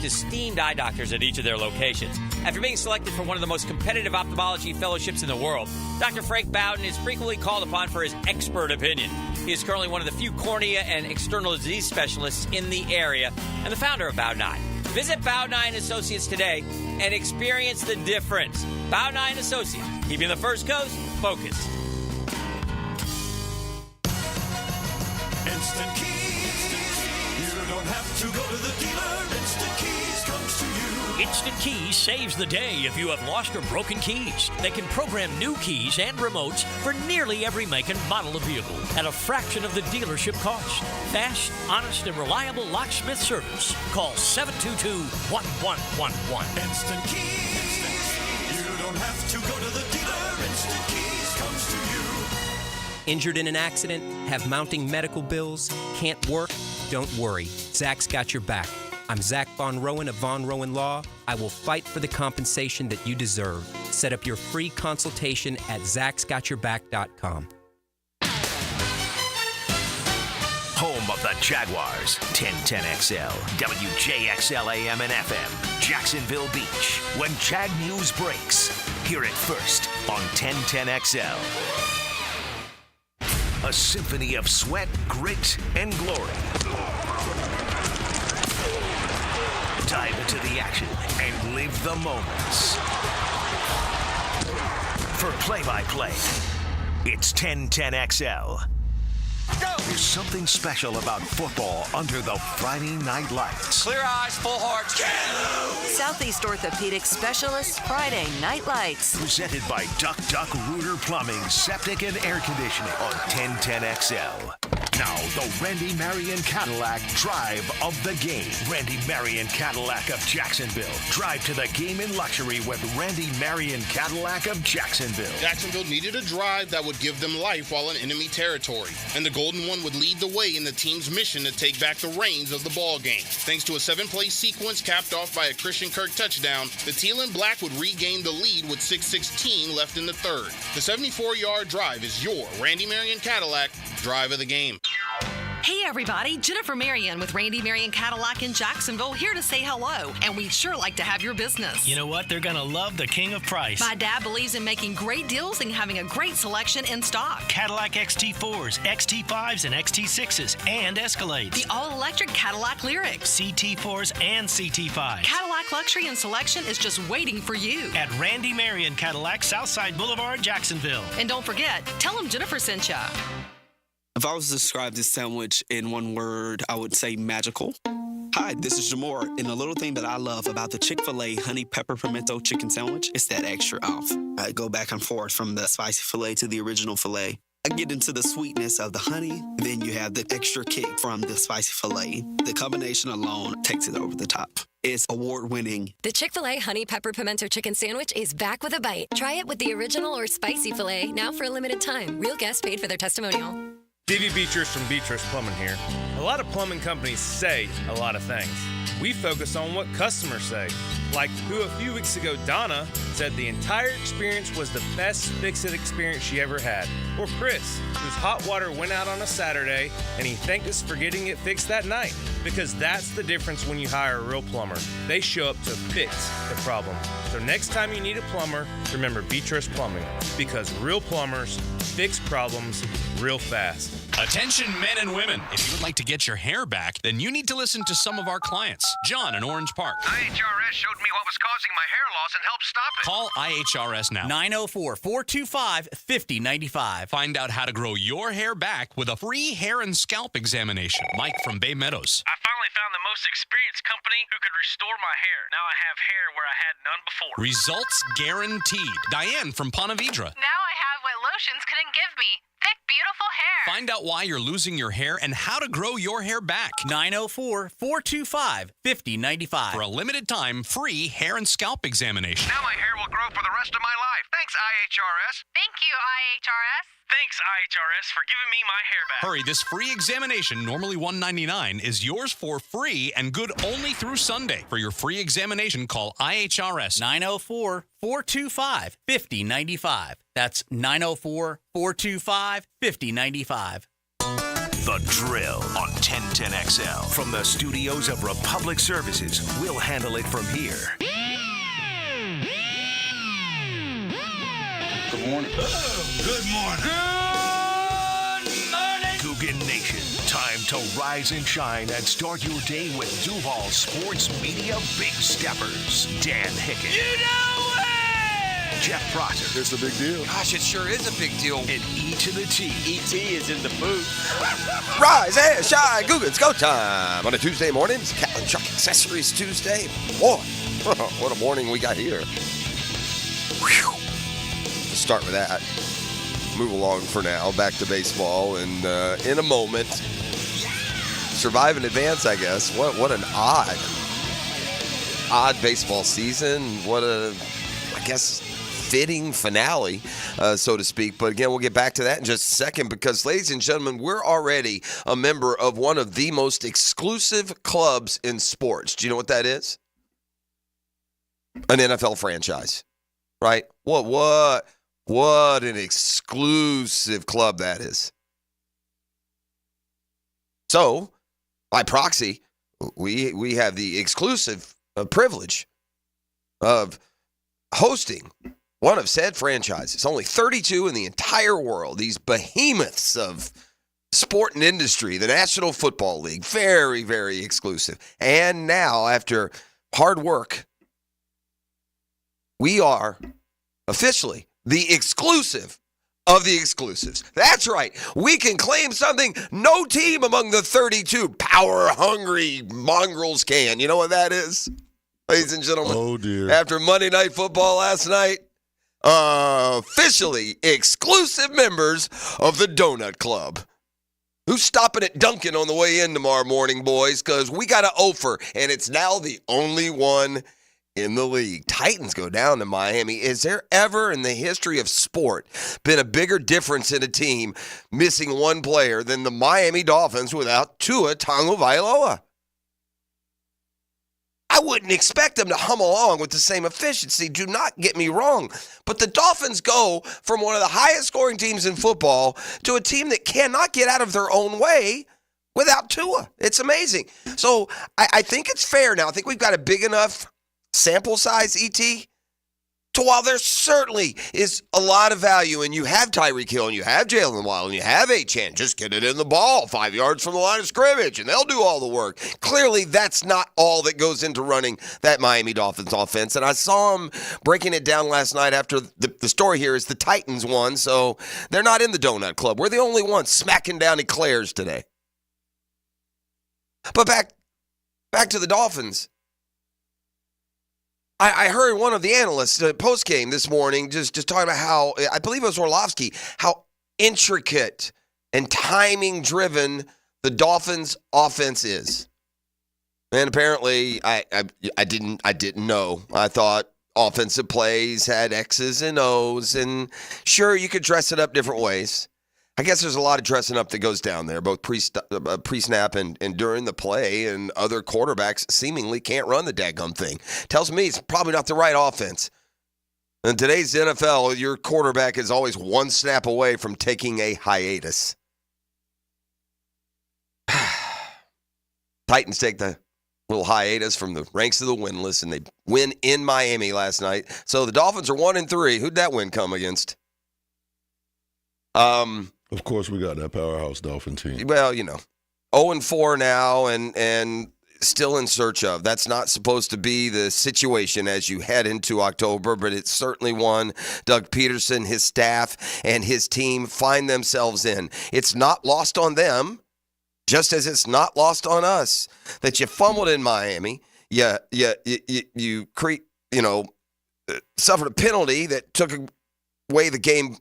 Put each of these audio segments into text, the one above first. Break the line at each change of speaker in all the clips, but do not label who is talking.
esteemed eye doctors at each of their locations. After being selected for one of the most competitive ophthalmology fellowships in the world, Dr. Frank Bowden is frequently called upon for his expert opinion. He is currently one of the few cornea and external disease specialists in the area and the founder of Bowden Eye. Visit Bowden Eye & Associates today and experience the difference. Bowden Eye & Associates, keeping the First Coast focused.
Instant Keys. You don't have to go to the dealer. Instant Keys comes to you.
Instant Keys saves the day if you have lost or broken keys. They can program new keys and remotes for nearly every make and model of vehicle at a fraction of the dealership cost. Fast, honest, and reliable locksmith service. Call 722-1111.
Instant Keys. You don't have to go to the dealer. Instant Keys comes to you.
Injured in an accident? Have mounting medical bills? Can't work? Don't worry. Zach's got your back. I'm Zach Von Rowan of Von Rowan Law. I will fight for the compensation that you deserve. Set up your free consultation at zachsgotyourback.com.
Home of the Jaguars, 1010XL, WJXL AM and FM, Jacksonville Beach. When Jag News breaks, hear it first on 1010XL. A symphony of sweat, grit, and glory. Dive into the action and live the moments. For play-by-play, it's 1010XL. Go! There's something special about football under the Friday night lights.
Clear eyes, full hearts.
Southeast Orthopedic Specialists Friday Night Lights.
Presented by Duck Duck Rooter Plumbing, Septic and Air Conditioning on 1010XL. Now, the Randy Marion Cadillac Drive of the Game. Randy Marion Cadillac of Jacksonville. Drive to the game in luxury with Randy Marion Cadillac of Jacksonville.
Jacksonville needed a drive that would give them life while in enemy territory, and the Golden One would lead the way in the team's mission to take back the reins of the ball game. Thanks to a 7-play sequence capped off by a Christian Kirk touchdown, the Teal and Black would regain the lead with 6:16 left in the third. The 74-yard drive is your Randy Marion Cadillac Drive of the Game.
Hey everybody, Jennifer Marion with Randy Marion Cadillac in Jacksonville here to say hello, and we'd sure like to have your business.
You know what? They're going to love the king of price.
My dad believes in making great deals and having a great selection in stock.
Cadillac XT4s, XT5s, and XT6s, and Escalades.
The all-electric Cadillac Lyric.
CT4s and CT5s.
Cadillac luxury and selection is just waiting for you.
At Randy Marion Cadillac, Southside Boulevard, Jacksonville.
And don't forget, tell them Jennifer sent ya.
If I was to describe this sandwich in one word, I would say magical. Hi, this is Jamor, and the little thing that I love about the Chick-fil-A honey pepper pimento chicken sandwich is that extra oomph. I go back and forth from the spicy filet to the original filet. I get into the sweetness of the honey, then you have the extra kick from the spicy filet. The combination alone takes it over the top. It's award-winning.
The Chick-fil-A Honey Pepper Pimento Chicken Sandwich is back with a bite. Try it with the original or spicy filet, now for a limited time. Real guests paid for their testimonial.
Davey Beatrice from Beatrice Plumbing here. A lot of plumbing companies say a lot of things. We focus on what customers say. Like who a few weeks ago, Donna, said the entire experience was the best fix-it experience she ever had. Or Chris, whose hot water went out on a Saturday and he thanked us for getting it fixed that night. Because that's the difference when you hire a real plumber. They show up to fix the problem. So next time you need a plumber, remember Beatrice Plumbing. Because real plumbers fix problems real fast.
Attention men and women. If you would like to get your hair back, then you need to listen to some of our clients. John in Orange Park.
IHRS showed me what was causing my hair loss and helped stop it.
Call IHRS now.
904-425-5095.
Find out how to grow your hair back with a free hair and scalp examination. Mike from Bay Meadows.
I finally found the most experienced company who could restore my hair. Now I have hair where I had none before.
Results guaranteed. Diane from Ponte Vedra.
Now I have what lotions couldn't give me. Thick, beautiful hair.
Find out why you're losing your hair and how to grow your hair back.
904-425-5095.
For a limited time, free hair and scalp examination.
Now my hair will grow for the rest of my life. Thanks, IHRS.
Thank you, IHRS.
Thanks, IHRS, for giving me my hair back.
Hurry, this free examination, normally $199, is yours for free and good only through Sunday. For your free examination, call IHRS.
904-425-5095. That's 904-425-5095.
The Drill on 1010XL. From the studios of Republic Services, we'll handle it from here.
Good morning. Good morning.
Good morning. Coogan Nation, time to rise and shine and start your day with Duval Sports Media Big Steppers. Dan Hicken. You know it! Jeff Prosser.
It's a big deal.
Gosh, it sure is a big deal.
And E to the T.
E.T. is in the booth.
Rise and shine, Google. It's go time on a Tuesday morning. It's Catlin Truck Accessories Tuesday. Boy, what a morning we got here. Whew. Let's start with that. Move along for now. Back to baseball, and in a moment, survive in advance, I guess. What an odd baseball season. What a, I guess, fitting finale, so to speak. But again, we'll get back to that in just a second because, ladies and gentlemen, we're already a member of one of the most exclusive clubs in sports. Do you know what that is? An NFL franchise, right? What an exclusive club that is. So, by proxy, we have the exclusive privilege of hosting one of said franchises. Only 32 in the entire world. These behemoths of sport and industry, the National Football League. Very, very exclusive. And now, after hard work, we are officially the exclusive of the exclusives. That's right. We can claim something no team among the 32 power-hungry mongrels can. You know what that is, ladies and gentlemen? Oh, dear. After Monday Night Football last night, officially exclusive members of the Donut Club. Who's stopping at Dunkin' on the way in tomorrow morning, boys? Because we got an offer, and it's now the only one in the league. Titans go down to Miami. Is there ever in the history of sport been a bigger difference in a team missing one player than the Miami Dolphins without Tua Tagovailoa? I wouldn't expect them to hum along with the same efficiency. Do not get me wrong. But the Dolphins go from one of the highest scoring teams in football to a team that cannot get out of their own way without Tua. It's amazing. So I think it's fair now. I think we've got a big enough sample size, ET, to while there certainly is a lot of value, and you have Tyreek Hill, and you have Jalen Waddle, and you have Achane, just get it in the ball 5 yards from the line of scrimmage, and they'll do all the work. Clearly, that's not all that goes into running that Miami Dolphins offense, and I saw him breaking it down last night after the story here is the Titans won, so they're not in the Donut Club. We're the only ones smacking down eclairs today. But back to the Dolphins. I heard one of the analysts post-game this morning just talking about how, I believe it was Orlovsky, how intricate and timing-driven the Dolphins' offense is. And apparently, I didn't know. I thought offensive plays had X's and O's, and sure, you could dress it up different ways. I guess there's a lot of dressing up that goes down there, both pre-snap and during the play, and other quarterbacks seemingly can't run the daggum thing. Tells me it's probably not the right offense. In today's NFL, your quarterback is always one snap away from taking a hiatus. Titans take the little hiatus from the ranks of the winless, and they win in Miami last night. So the Dolphins are 1-3. Who'd that win come against?
Of course, we got that powerhouse Dolphin team.
Well, 0-4 now and still in search of. That's not supposed to be the situation as you head into October, but it's certainly one Doug Peterson, his staff, and his team find themselves in. It's not lost on them, just as it's not lost on us that you fumbled in Miami. You suffered a penalty that took away the game,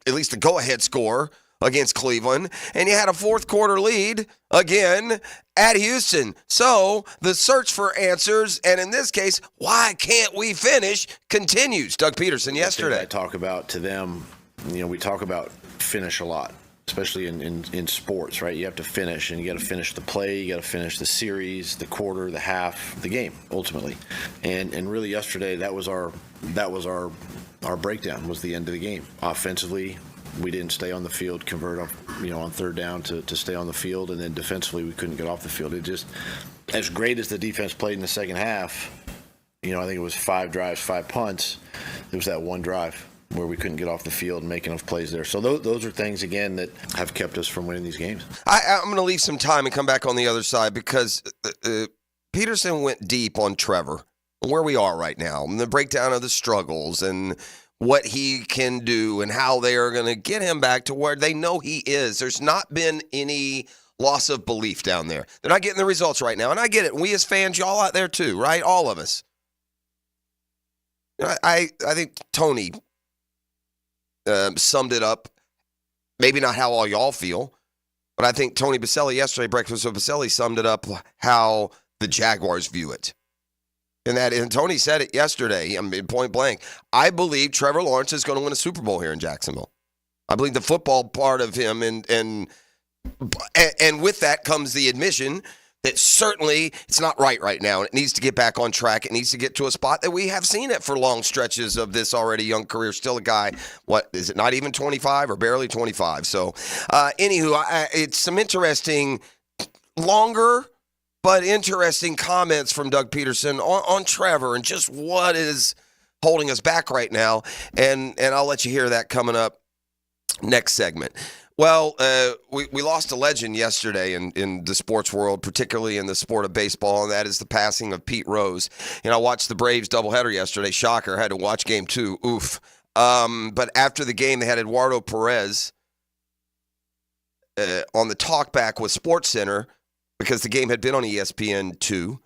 at least the go-ahead score against Cleveland, and you had a fourth quarter lead again at Houston. So the search for answers, and in this case, why can't we finish, continues. Doug Peterson yesterday.
I talk about to them, we talk about finish a lot, especially in sports, right? You have to finish, and you got to finish the play, you got to finish the series, the quarter, the half, the game, ultimately. And really yesterday, that was our breakdown, was the end of the game. Offensively, we didn't stay on the field, convert on third down to stay on the field, and then defensively we couldn't get off the field. It just, as great as the defense played in the second half, I think it was 5 drives, 5 punts. There was that one drive where we couldn't get off the field and make enough plays there. So those are things, again, that have kept us from winning these games.
I'm going to leave some time and come back on the other side because Peterson went deep on Trevor, where we are right now, and the breakdown of the struggles and what he can do and how they are going to get him back to where they know he is. There's not been any loss of belief down there. They're not getting the results right now, and I get it. We as fans, y'all out there too, right? All of us. I think Tony summed it up. Maybe not how all y'all feel, but I think Tony Baselli yesterday, Breakfast with Baselli, summed it up how the Jaguars view it. And Tony said it yesterday, point blank. I believe Trevor Lawrence is going to win a Super Bowl here in Jacksonville. I believe the football part of him, and with that comes the admission that certainly it's not right now. It needs to get back on track. It needs to get to a spot that we have seen it for long stretches of this already young career. Still a guy, what, is it not even 25 or barely 25? So, anywho, it's some interesting, longer but interesting comments from Doug Peterson on Trevor and just what is holding us back right now. And I'll let you hear that coming up next segment. Well, we lost a legend yesterday in the sports world, particularly in the sport of baseball, and that is the passing of Pete Rose. I watched the Braves doubleheader yesterday. Shocker, had to watch game 2. Oof. But after the game, they had Eduardo Perez on the talkback with SportsCenter because the game had been on ESPN2.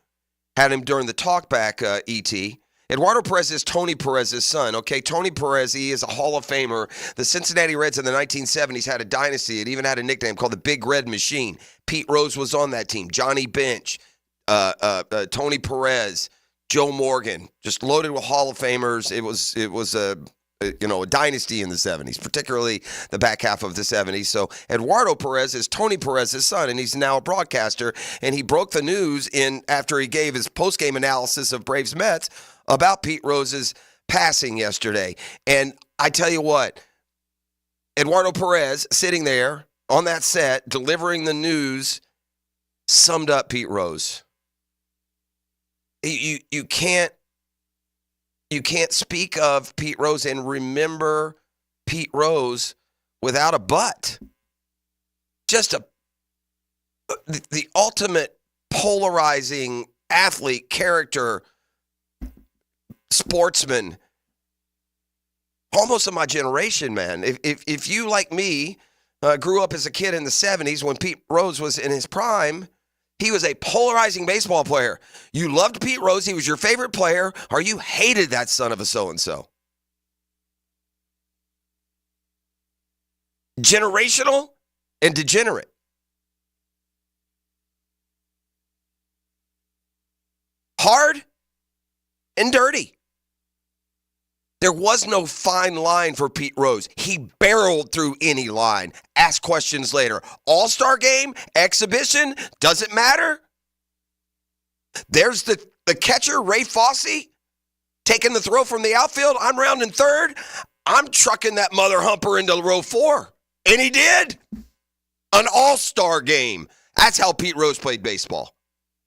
Had him during the talkback, ET. Eduardo Perez is Tony Perez's son. Okay, Tony Perez, he is a Hall of Famer. The Cincinnati Reds in the 1970s had a dynasty. It even had a nickname called the Big Red Machine. Pete Rose was on that team. Johnny Bench, Tony Perez, Joe Morgan, just loaded with Hall of Famers. It was a dynasty in the 70s, particularly the back half of the 70s. So Eduardo Perez is Tony Perez's son, and he's now a broadcaster. And he broke the news after he gave his post-game analysis of Braves-Mets about Pete Rose's passing yesterday. And I tell you what, Eduardo Perez sitting there on that set delivering the news summed up Pete Rose. You can't speak of Pete Rose and remember Pete Rose without a but. Just the ultimate polarizing athlete, character, sportsman, almost of my generation, man. If you, like me, grew up as a kid in the 70s when Pete Rose was in his prime, he was a polarizing baseball player. You loved Pete Rose, he was your favorite player, or you hated that son of a so-and-so. Generational and degenerate. Hard and dirty. There was no fine line for Pete Rose. He barreled through any line. Ask questions later. All-star game, exhibition, doesn't matter. There's the catcher, Ray Fosse, taking the throw from the outfield. I'm rounding third. I'm trucking that mother humper into row 4. And he did. An all-star game. That's how Pete Rose played baseball.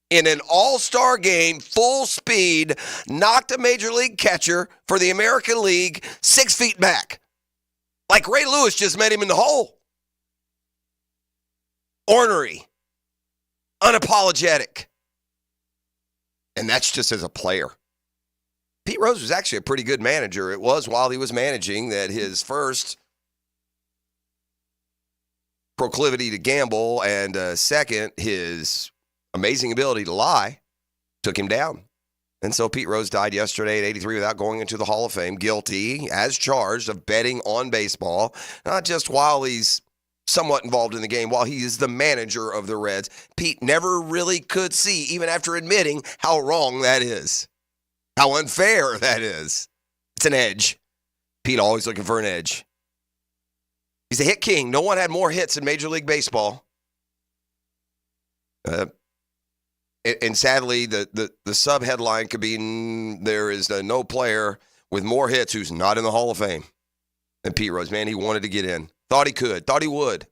In an all-star game, full speed, knocked a major league catcher for the American League 6 feet back. Like Ray Lewis just met him in the hole. Ornery. Unapologetic. And that's just as a player. Pete Rose was actually a pretty good manager. It was while he was managing that his first proclivity to gamble and second, his amazing ability to lie took him down. And so Pete Rose died yesterday at 83 without going into the Hall of Fame, guilty as charged of betting on baseball, not just while he's somewhat involved in the game, while he is the manager of the Reds. Pete never really could see, even after admitting how wrong that is, how unfair that is. It's an edge. Pete always looking for an edge. He's a hit king. No one had more hits in Major League Baseball. And sadly, the sub-headline could be, there is no player with more hits who's not in the Hall of Fame than Pete Rose. Man, he wanted to get in. Thought he could. Thought he would.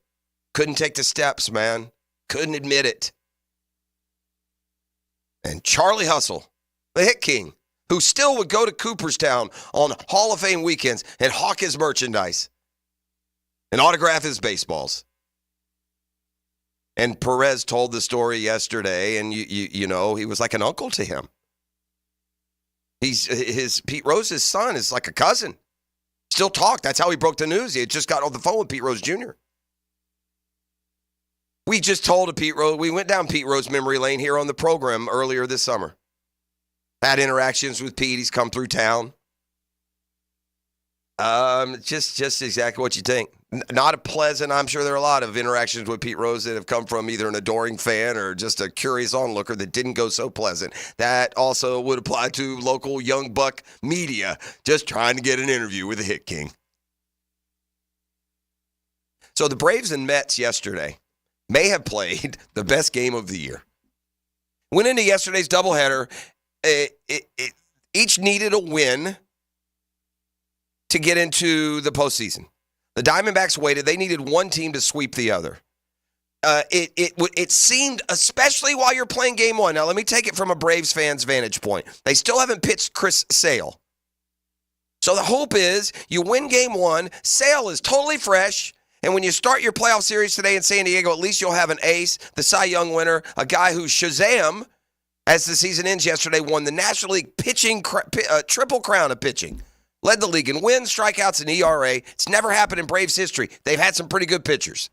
Couldn't take the steps, man. Couldn't admit it. And Charlie Hustle, the hit king, who still would go to Cooperstown on Hall of Fame weekends and hawk his merchandise and autograph his baseballs. And Perez told the story yesterday, and you know, he was like an uncle to him. Pete Rose's son is like a cousin. Still talk. That's how he broke the news. He had just got on the phone with Pete Rose Jr. We just told Pete Rose. We went down Pete Rose memory lane here on the program earlier this summer. Had interactions with Pete. He's come through town. Just exactly what you think. Not a pleasant. I'm sure there are a lot of interactions with Pete Rose that have come from either an adoring fan or just a curious onlooker that didn't go so pleasant. That also would apply to local young buck media just trying to get an interview with the hit king. So the Braves and Mets yesterday may have played the best game of the year. Went into yesterday's doubleheader. Each needed a win to get into the postseason. The Diamondbacks waited. They needed one team to sweep the other. It seemed, especially while you're playing game one. Now, let me take it from a Braves fan's vantage point. They still haven't pitched Chris Sale. So the hope is you win game one. Sale is totally fresh. And when you start your playoff series today in San Diego, at least you'll have an ace, the Cy Young winner, a guy who Shazam, as the season ends yesterday, won the National League pitching triple crown of pitching. Led the league in wins, strikeouts, and ERA. It's never happened in Braves history. They've had some pretty good pitchers.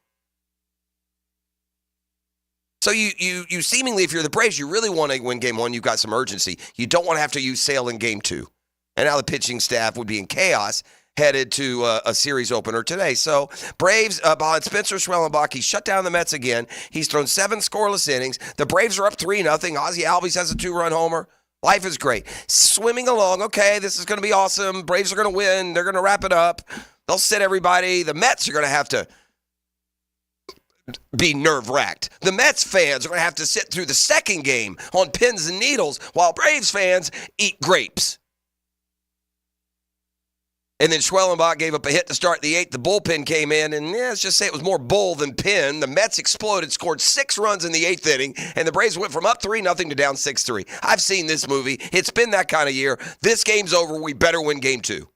So you seemingly, if you're the Braves, you really want to win game one. You've got some urgency. You don't want to have to use Sale in game two. And now the pitching staff would be in chaos headed to a series opener today. So Braves, behind Spencer Schwellenbach, he shut down the Mets again. He's thrown 7 scoreless innings. The Braves are up 3-0. Ozzie Albies has a 2-run homer. Life is great. Swimming along. Okay, this is going to be awesome. Braves are going to win. They're going to wrap it up. They'll sit everybody. The Mets are going to have to be nerve-wracked. The Mets fans are going to have to sit through the second game on pins and needles while Braves fans eat grapes. And then Schwellenbach gave up a hit to start the 8th. The bullpen came in, and let's just say it was more bull than pin. The Mets exploded, scored 6 runs in the 8th inning, and the Braves went from up 3-0 to down 6-3. I've seen this movie. It's been that kind of year. This game's over. We better win game 2.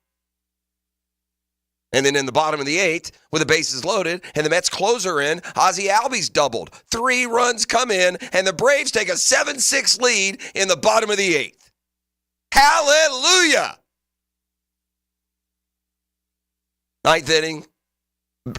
And then in the bottom of the 8th, with the bases loaded, and the Mets closer in, Ozzie Albies doubled. 3 runs come in, and the Braves take a 7-6 lead in the bottom of the 8th. Hallelujah! 9th inning.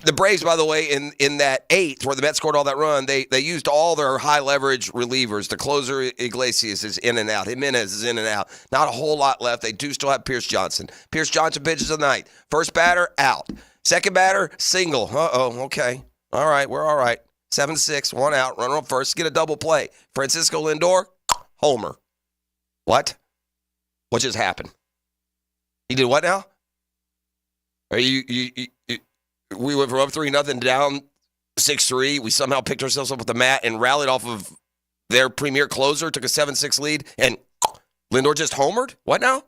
The Braves, by the way, in that 8th, where the Mets scored all that run, they used all their high-leverage relievers. The closer, Iglesias, is in and out. Jimenez is in and out. Not a whole lot left. They do still have Pierce Johnson. Pierce Johnson pitches the 9th. First batter, out. Second batter, single. Uh-oh, okay. All right, we're all right. 7-6, 1 out. Runner on first. Get a double play. Francisco Lindor, homer. What? What just happened? He did what now? We went from up 3-0 down 6-3. We somehow picked ourselves up with the mat and rallied off of their premier closer, took a 7-6 lead, and Lindor just homered? What now?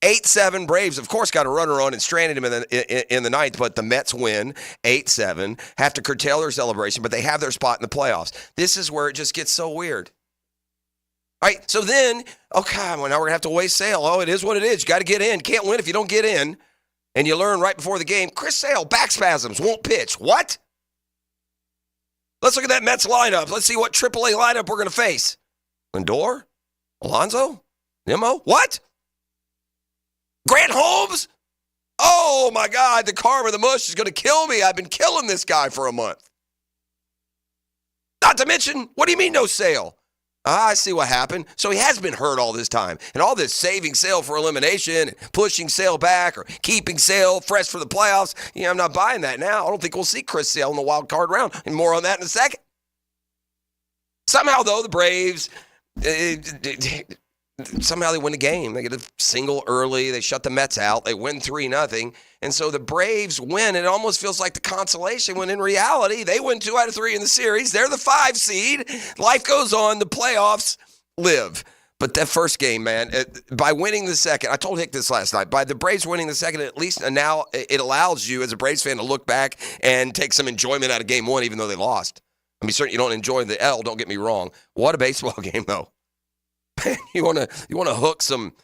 8-7 Braves, of course, got a runner on and stranded him in the 9th, but the Mets win 8-7, have to curtail their celebration, but they have their spot in the playoffs. This is where it just gets so weird. All right, so then, okay, well, now we're going to have to waste Sale. Oh, it is what it is. You got to get in. Can't win if you don't get in. And you learn right before the game, Chris Sale, back spasms, won't pitch. What? Let's look at that Mets lineup. Let's see what AAA lineup we're going to face. Lindor? Alonso? Nimmo? What? Grant Holmes? Oh, my God, the karma, the mush is going to kill me. I've been killing this guy for a month. Not to mention, what do you mean no Sale? I see what happened. So he has been hurt all this time. And all this saving Sale for elimination and pushing Sale back or keeping Sale fresh for the playoffs, I'm not buying that now. I don't think we'll see Chris Sale in the wild card round. And more on that in a second. Somehow, though, the Braves, somehow they win the game. They get a single early. They shut the Mets out. They win 3-0. And so the Braves win. It almost feels like the consolation when in reality, they win 2 out of 3 in the series. They're the 5 seed. Life goes on. The playoffs live. But that first game, man, by winning the second, I told Hick this last night, by the Braves winning the second, at least now it allows you as a Braves fan to look back and take some enjoyment out of game one, even though they lost. I mean, certainly you don't enjoy the L, don't get me wrong. What a baseball game, though. You want to hook some,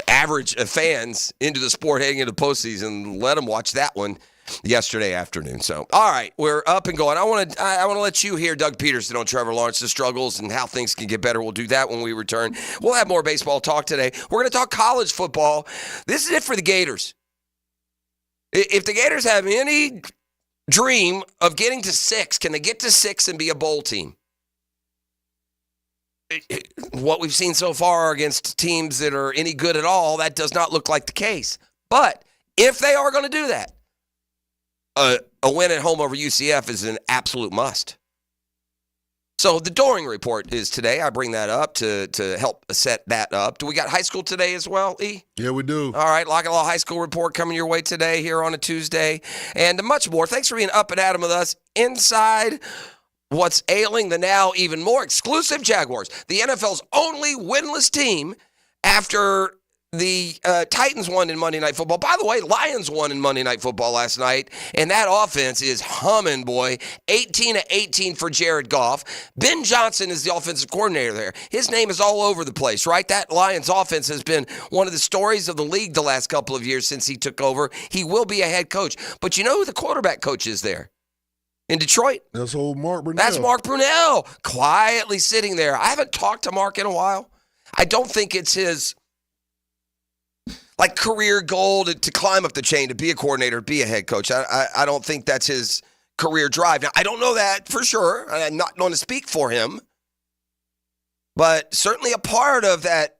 average fans into the sport heading into the postseason. Let them watch that one yesterday afternoon. So, all right, we're up and going. I want to let you hear Doug Peterson on Trevor Lawrence's struggles and how things can get better. We'll do that when we return. We'll have more baseball talk today. We're going to talk college football. This is it for the Gators. If the Gators have any dream of getting to 6, can they get to 6 and be a bowl team? What we've seen so far against teams that are any good at all, that does not look like the case. But if they are going to do that, a win at home over UCF is an absolute must. So the Doring report is today. I bring that up to help set that up. Do we got high school today as well, E?
Yeah, we do.
All right, Lock-and Law High School report coming your way today here on a Tuesday. And much more. Thanks for being up and at 'em with us inside what's ailing the now even more exclusive Jaguars, the NFL's only winless team after the Titans won in Monday Night Football. By the way, Lions won in Monday Night Football last night, and that offense is humming, boy. 18-18 for Jared Goff. Ben Johnson is the offensive coordinator there. His name is all over the place, right? That Lions offense has been one of the stories of the league the last couple of years since he took over. He will be a head coach. But you know who the quarterback coach is there? In Detroit?
That's old Mark Brunell.
That's Mark Brunell, quietly sitting there. I haven't talked to Mark in a while. I don't think it's his career goal to climb up the chain, to be a coordinator, be a head coach. I don't think that's his career drive. Now, I don't know that for sure. I'm not going to speak for him. But certainly a part of that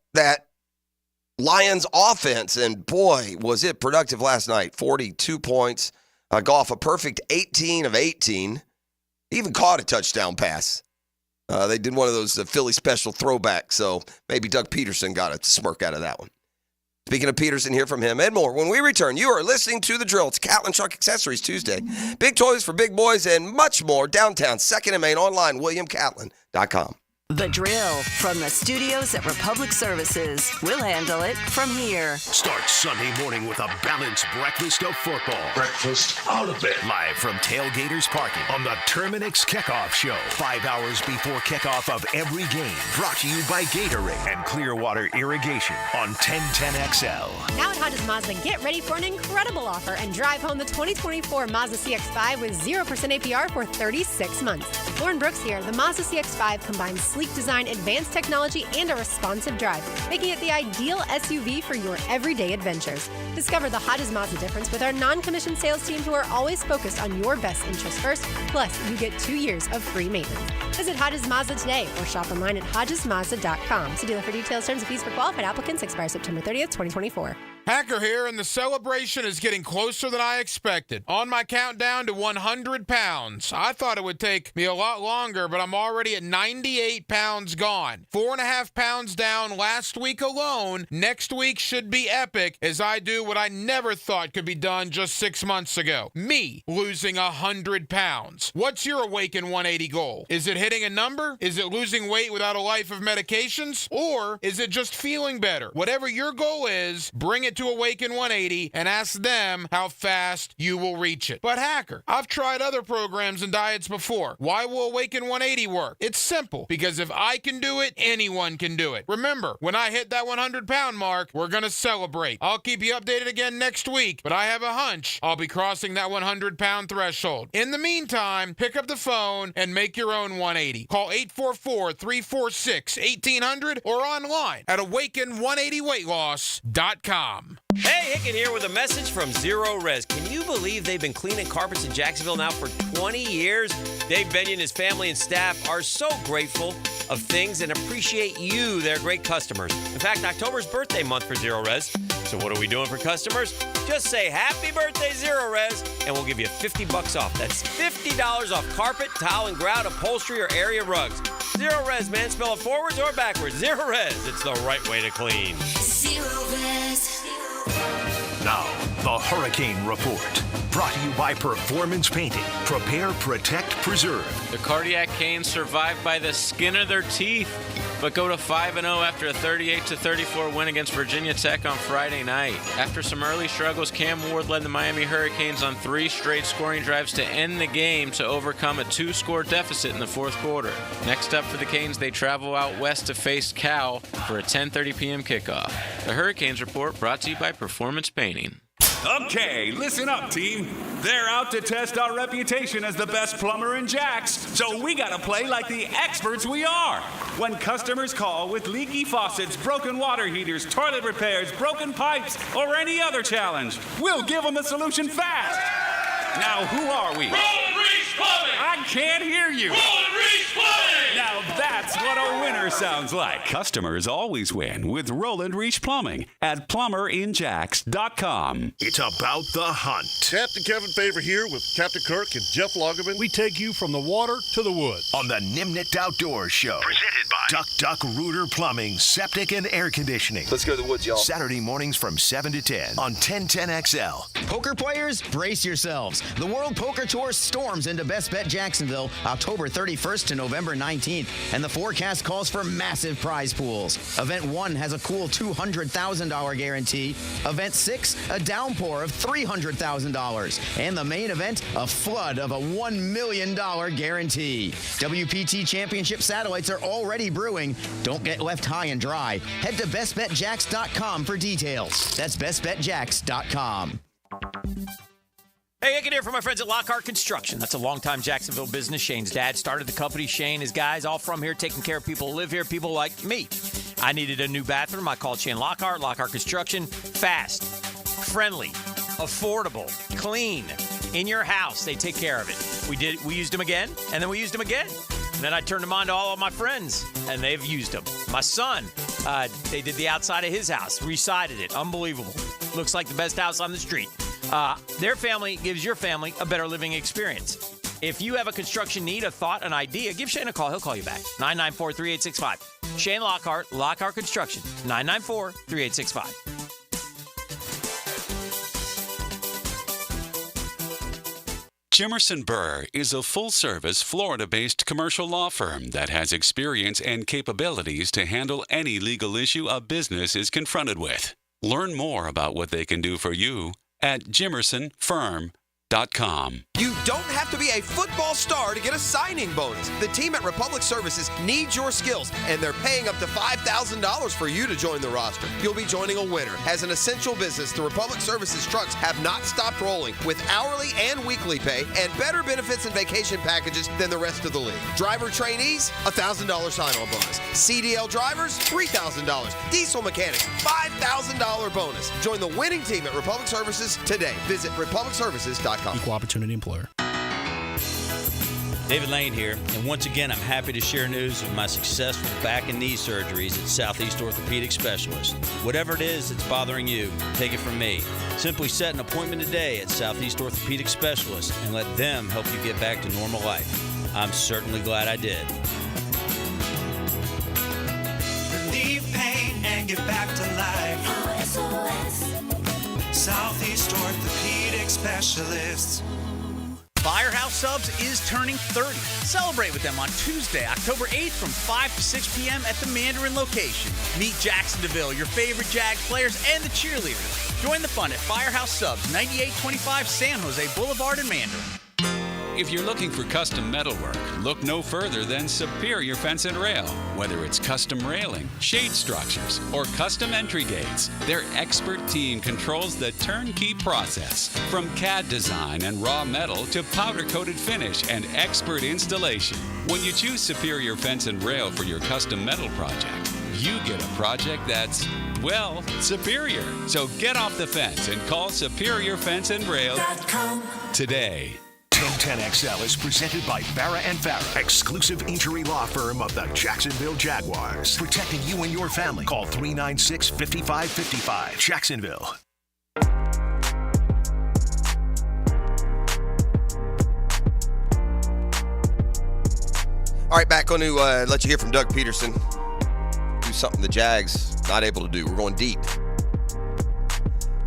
Lions offense. And boy, was it productive last night. 42 points. Goff, a perfect 18 of 18. He even caught a touchdown pass. They did one of those Philly special throwbacks, so maybe Doug Peterson got a smirk out of that one. Speaking of Peterson, hear from him and more. When we return, you are listening to The Drill. It's Coughlin Truck Accessories Tuesday. Big toys for big boys and much more downtown, 2nd and Main, online, WilliamCoughlin.com.
The Drill from the studios at Republic Services. We'll handle it from here.
Start Sunday morning with a balanced breakfast of football.
Breakfast out of bed.
Live from Tailgaters Parking on the Terminix Kickoff Show. 5 hours before kickoff of every game. Brought to you by Gatorade and Clearwater Irrigation on 1010XL.
Now at Hodges Mazda, get ready for an incredible offer and drive home the 2024 Mazda CX-5 with 0% APR for 36 months. Lauren Brooks here. The Mazda CX-5 combines sleek design, advanced technology, and a responsive drive, making it the ideal SUV for your everyday adventures. Discover the Hodges Mazda difference with our non-commissioned sales team who are always focused on your best interest first. Plus, you get 2 years of free maintenance. Visit Hodges Mazda today or shop online at HodgesMazda.com. See dealer for details, terms, and fees for qualified applicants. Expire September 30th, 2024.
Hacker here, and the celebration is getting closer than I expected. On my countdown to 100 pounds. I thought it would take me a lot longer, but I'm already at 98 pounds gone. 4.5 pounds down last week alone. Next week should be epic as I do what I never thought could be done just 6 months ago. Me losing 100 pounds. What's your Awaken 180 goal? Is it hitting a number? Is it losing weight without a life of medications? Or is it just feeling better? Whatever your goal is, bring it to Awaken 180 and ask them how fast you will reach it. But Hacker, I've tried other programs and diets before. Why will Awaken 180 work? It's simple, because if I can do it, anyone can do it. Remember, when I hit that 100-pound mark, we're going to celebrate. I'll keep you updated again next week, but I have a hunch I'll be crossing that 100-pound threshold. In the meantime, pick up the phone and make your own 180. Call 844-346-1800 or online at awaken180weightloss.com.
Hey, Hicken here with a message from Zero Res. Can you believe they've been cleaning carpets in Jacksonville now for 20 years? Dave Benyon, his family, and staff are so grateful of things and appreciate you, their great customers. In fact, October's birthday month for Zero Res. So what are we doing for customers? Just say happy birthday, Zero Res, and we'll give you $50 off. That's $50 off carpet, tile, and grout, upholstery, or area rugs. Zero Res, man. Spell it forwards or backwards. Zero Res. It's the right way to clean.
Zero Res.
Now, the Hurricane Report. Brought to you by Performance Painting. Prepare, protect, preserve.
The cardiac canes survived by the skin of their teeth. but go to 5-0 after a 38-34 win against Virginia Tech on Friday night. After some early struggles, Cam Ward led the Miami Hurricanes on 3 straight scoring drives to end the game to overcome a 2-score deficit in the fourth quarter. Next up for the Canes, they travel out west to face Cal for a 10:30 p.m. kickoff. The Hurricanes Report brought to you by Performance Painting.
Okay, listen up, team. They're out to test our reputation as the best plumber in Jax, so we gotta play like the experts we are. When customers call with leaky faucets, broken water heaters, toilet repairs, broken pipes, or any other challenge, we'll give them the solution fast. Now, who are we?
Roland Reese Plumbing!
I can't hear you.
Roland Reese Plumbing!
Now that's what a winner sounds like.
Customers always win with Roland Reach Plumbing at plumberinjax.com.
It's about the hunt.
Captain Kevin Favor here with Captain Kirk and Jeff Lagerman. We take you from the water to the woods.
On the Nimnit Outdoors Show. Presented by Duck Rooter Plumbing, Septic and Air Conditioning.
Let's go to the woods, y'all.
Saturday mornings from 7 to 10 on 1010XL.
Poker players, brace yourselves. The World Poker Tour storms into Best Bet Jacksonville October 31st to November 19th, and the forecast calls for massive prize pools. Event 1 has a cool $200,000 guarantee. Event 6, a downpour of $300,000. And the main event, a flood of a $1 million guarantee. WPT Championship satellites are already brewing. Don't get left high and dry. Head to bestbetjax.com for details. That's bestbetjax.com.
Hey, Hicken here from my friends at Lockhart Construction. That's a longtime Jacksonville business. Shane's dad started the company. Shane, his guys, all from here, taking care of people who live here, people like me. I needed a new bathroom. I called Shane Lockhart Construction. Fast, friendly, affordable, clean, in your house. They take care of it. We used them again, and then we used them again. And then I turned them on to all of my friends, and they've used them. My son, they did the outside of his house, re-sided it. Unbelievable. Looks like the best house on the street. Their family gives your family a better living experience. If you have a construction need, a thought, an idea, give Shane a call. He'll call you back. 994-3865. Shane Lockhart, Lockhart Construction. 994-3865.
Jimerson Burr is a full-service, Florida-based commercial law firm that has experience and capabilities to handle any legal issue a business is confronted with. Learn more about what they can do for you at jimersonfirm.com.
You don't have to be a football star to get a signing bonus. The team at Republic Services needs your skills, and they're paying up to $5,000 for you to join the roster. You'll be joining a winner. As an essential business, the Republic Services trucks have not stopped rolling with hourly and weekly pay and better benefits and vacation packages than the rest of the league. Driver trainees, $1,000 sign-on bonus. CDL drivers, $3,000. Diesel mechanics, $5,000 bonus. Join the winning team at Republic Services today. Visit republicservices.com.
Equal opportunity employer. David Lane here, and once again, I'm happy to share news of my successful back and knee surgeries at Southeast Orthopedic Specialist. Whatever it is that's bothering you, take it from me. Simply set an appointment today at Southeast Orthopedic Specialist and let them help you get back to normal life. I'm certainly glad I did.
Relieve pain and get back to life. Southeast Orthopedic Specialists.
Firehouse Subs is turning 30. Celebrate with them on Tuesday, October 8th from 5 to 6 p.m. at the Mandarin location. Meet Jacksonville, your favorite Jags players, and the cheerleaders. Join the fun at Firehouse Subs, 9825 San Jose Boulevard in Mandarin.
If you're looking for custom metalwork, look no further than Superior Fence and Rail. Whether it's custom railing, shade structures, or custom entry gates, their expert team controls the turnkey process. From CAD design and raw metal to powder-coated finish and expert installation. When you choose Superior Fence and Rail for your custom metal project, you get a project that's, well, superior. So get off the fence and call Superior Fence and Rail today.
1010XL is presented by Farah and Farah, exclusive injury law firm of the Jacksonville Jaguars. Protecting you and your family. Call 396-5555. Jacksonville.
All right, back going to let you hear from Doug Peterson. Do something the Jags not able to do. We're going deep.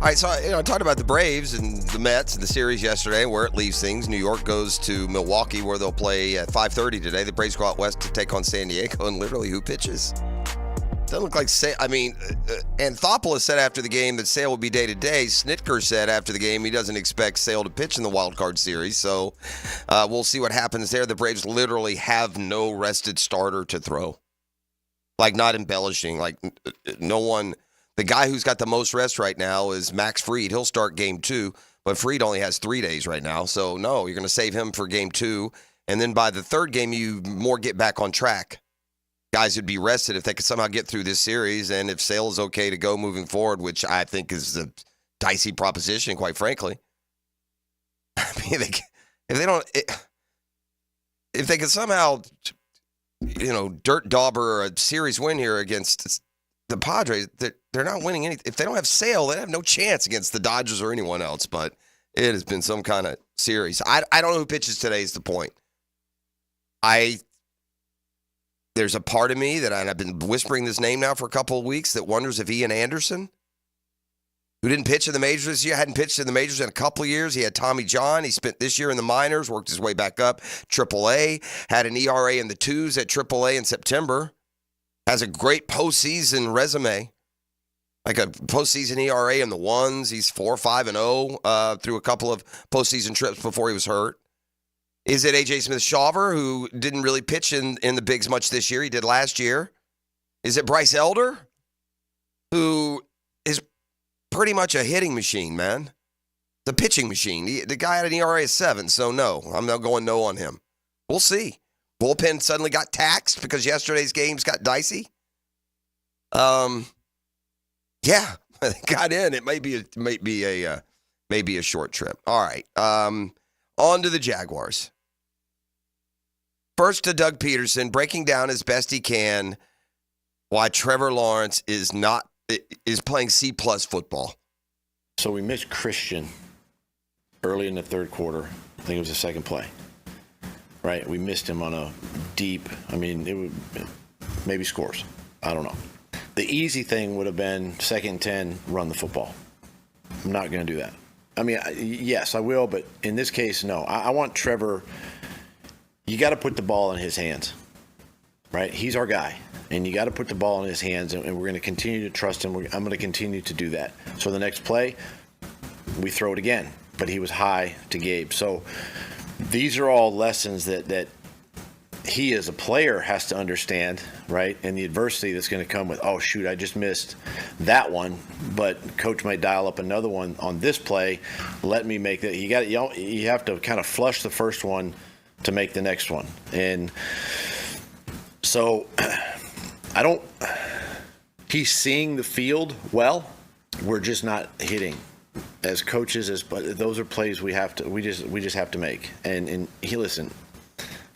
All right, so I talked about the Braves and the Mets and the series yesterday and where it leaves things. New York goes to Milwaukee, where they'll play at 5:30 today. The Braves go out west to take on San Diego, and literally, who pitches? Doesn't look like Sale. I mean, Anthopoulos said after the game that Sale would be day-to-day. Snitker said after the game he doesn't expect Sale to pitch in the wild card series, so we'll see what happens there. The Braves literally have no rested starter to throw. Like, not embellishing. Like, no one. The guy who's got the most rest right now is Max Fried. He'll start game 2, but Fried only has 3 days right now. So, no, you're going to save him for game 2. And then by the third game, you more get back on track. Guys would be rested if they could somehow get through this series. And if Sale is okay to go moving forward, which I think is a dicey proposition, quite frankly. I mean, if they could somehow, dirt dauber a series win here against the Padres, they're not winning anything. If they don't have Sale, they have no chance against the Dodgers or anyone else. But it has been some kind of series. I don't know who pitches today is the point. There's a part of me that I've been whispering this name now for a couple of weeks that wonders if Ian Anderson, who didn't pitch in the majors this year, hadn't pitched in the majors in a couple of years. He had Tommy John. He spent this year in the minors, worked his way back up, AAA, had an ERA in the 2s at AAA in September. Has a great postseason resume, like a postseason ERA in the 1s. He's 4-5-0 through a couple of postseason trips before he was hurt. Is it A.J. Smith-Shawver, who didn't really pitch in the bigs much this year? He did last year. Is it Bryce Elder, who is pretty much a hitting machine, man? The pitching machine. The guy had an ERA of 7, so no. I'm not going no on him. We'll see. Bullpen suddenly got taxed because yesterday's games got dicey. Yeah, they got in. It may be a short trip. All right. On to the Jaguars. First to Doug Peterson, breaking down as best he can why Trevor Lawrence is playing C+ football.
So we missed Christian early in the third quarter. I think it was the second play. Right, we missed him on a deep, maybe scores. I don't know. The easy thing would have been 2nd and 10, run the football. I'm not going to do that. I mean, yes, I will, but in this case, no. I want Trevor, you got to put the ball in his hands, right? He's our guy, and you got to put the ball in his hands, and we're going to continue to trust him. I'm going to continue to do that. So the next play, we throw it again, but he was high to Gabe. So these are all lessons that he as a player has to understand, right? And the adversity that's going to come with, oh, shoot, I just missed that one, but coach might dial up another one on this play. Let me make that. You have to kind of flush the first one to make the next one. And so he's seeing the field well. We're just not hitting. As coaches, but those are plays we just have to make. And he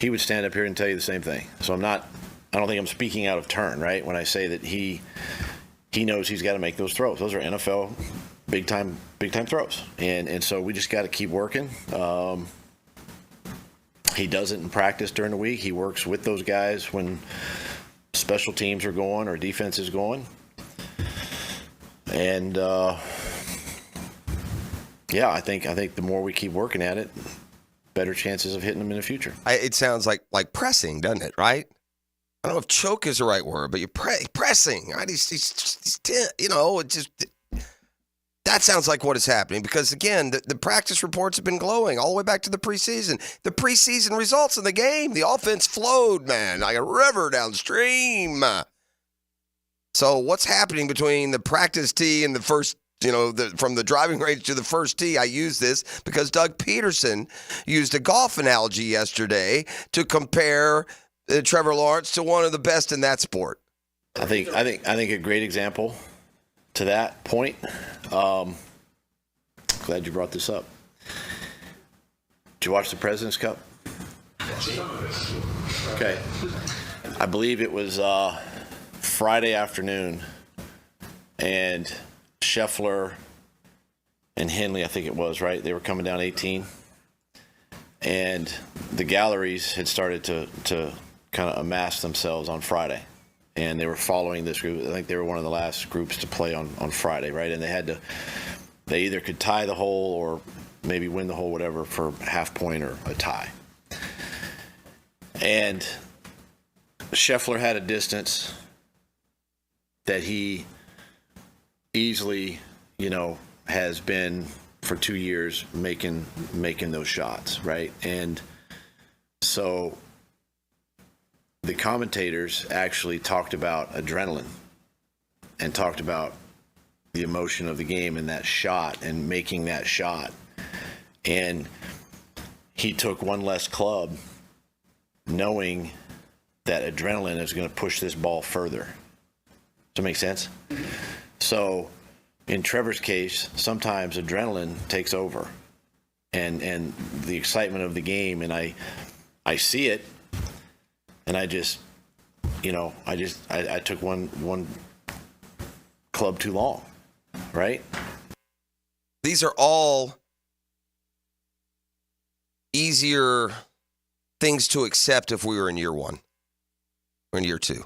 would stand up here and tell you the same thing. So I don't think I'm speaking out of turn, right? When I say that he knows he's got to make those throws. Those are NFL big time throws. And so we just got to keep working. He does it in practice during the week. He works with those guys when special teams are going or defense is going. And yeah, I think the more we keep working at it, better chances of hitting them in the future.
It sounds like pressing, doesn't it? Right? I don't know if choke is the right word, but you're pressing. Right? He's it just that sounds like what is happening because again, the practice reports have been glowing all the way back to the preseason. The preseason results in the game, the offense flowed, man, like a river downstream. So what's happening between the practice tee and the first? From the driving range to the first tee, I use this because Doug Peterson used a golf analogy yesterday to compare Trevor Lawrence to one of the best in that sport.
I think a great example to that point. Glad you brought this up. Did you watch the President's Cup? Okay. I believe it was Friday afternoon, and Scheffler and Henley, I think it was, right? They were coming down 18. And the galleries had started to kind of amass themselves on Friday. And they were following this group. I think they were one of the last groups to play on Friday, right? And they had to They either could tie the hole or maybe win the hole, whatever, for a half point or a tie. And Scheffler had a distance that he easily, has been for 2 years making those shots, right? And so the commentators actually talked about adrenaline and talked about the emotion of the game and that shot and making that shot. And he took one less club knowing that adrenaline is going to push this ball further. Does that make sense? So in Trevor's case, sometimes adrenaline takes over and the excitement of the game. And I see it, and I took one club too long, right?
These are all easier things to accept if we were in year one or in year two.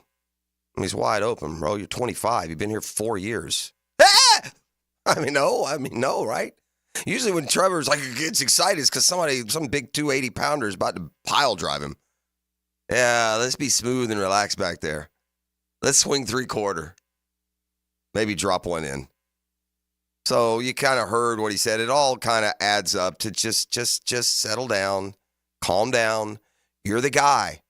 I mean, he's wide open, bro. You're 25. You've been here 4 years. Ah! No, right? Usually when Trevor's gets excited, it's because some big 280-pounder is about to pile drive him. Yeah, let's be smooth and relaxed back there. Let's swing 3/4. Maybe drop one in. So you kind of heard what he said. It all kind of adds up to just settle down, calm down. You're the guy.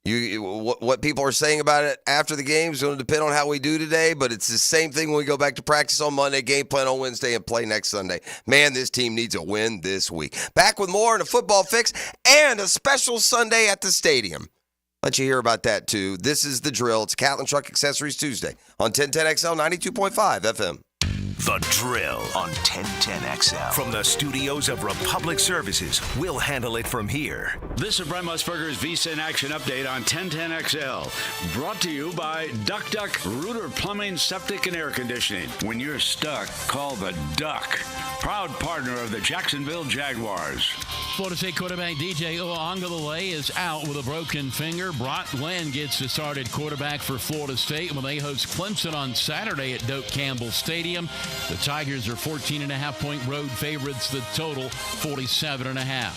What people are saying about it after the game is going to depend on how we do today, but it's the same thing when we go back to practice on Monday, game plan on Wednesday, and play next Sunday. Man, this team needs a win this week. Back with more in a football fix and a special Sunday at the stadium. Let you hear about that, too. This is The Drill. It's Coughlin Truck Accessories Tuesday on 1010XL 92.5 FM.
The Drill on 1010XL. From the studios of Republic Services, we'll handle it from here.
This is Brent Musburger's Visa in Action update on 1010XL. Brought to you by Duck Duck Rooter Plumbing, Septic, and Air Conditioning. When you're stuck, call the Duck. Proud partner of the Jacksonville Jaguars.
Florida State quarterback DJ Uiagalelei is out with a broken finger. Brock Glenn gets the started quarterback for Florida State when they host Clemson on Saturday at Doak Campbell Stadium. The Tigers are 14.5-point road favorites. The total 47.5.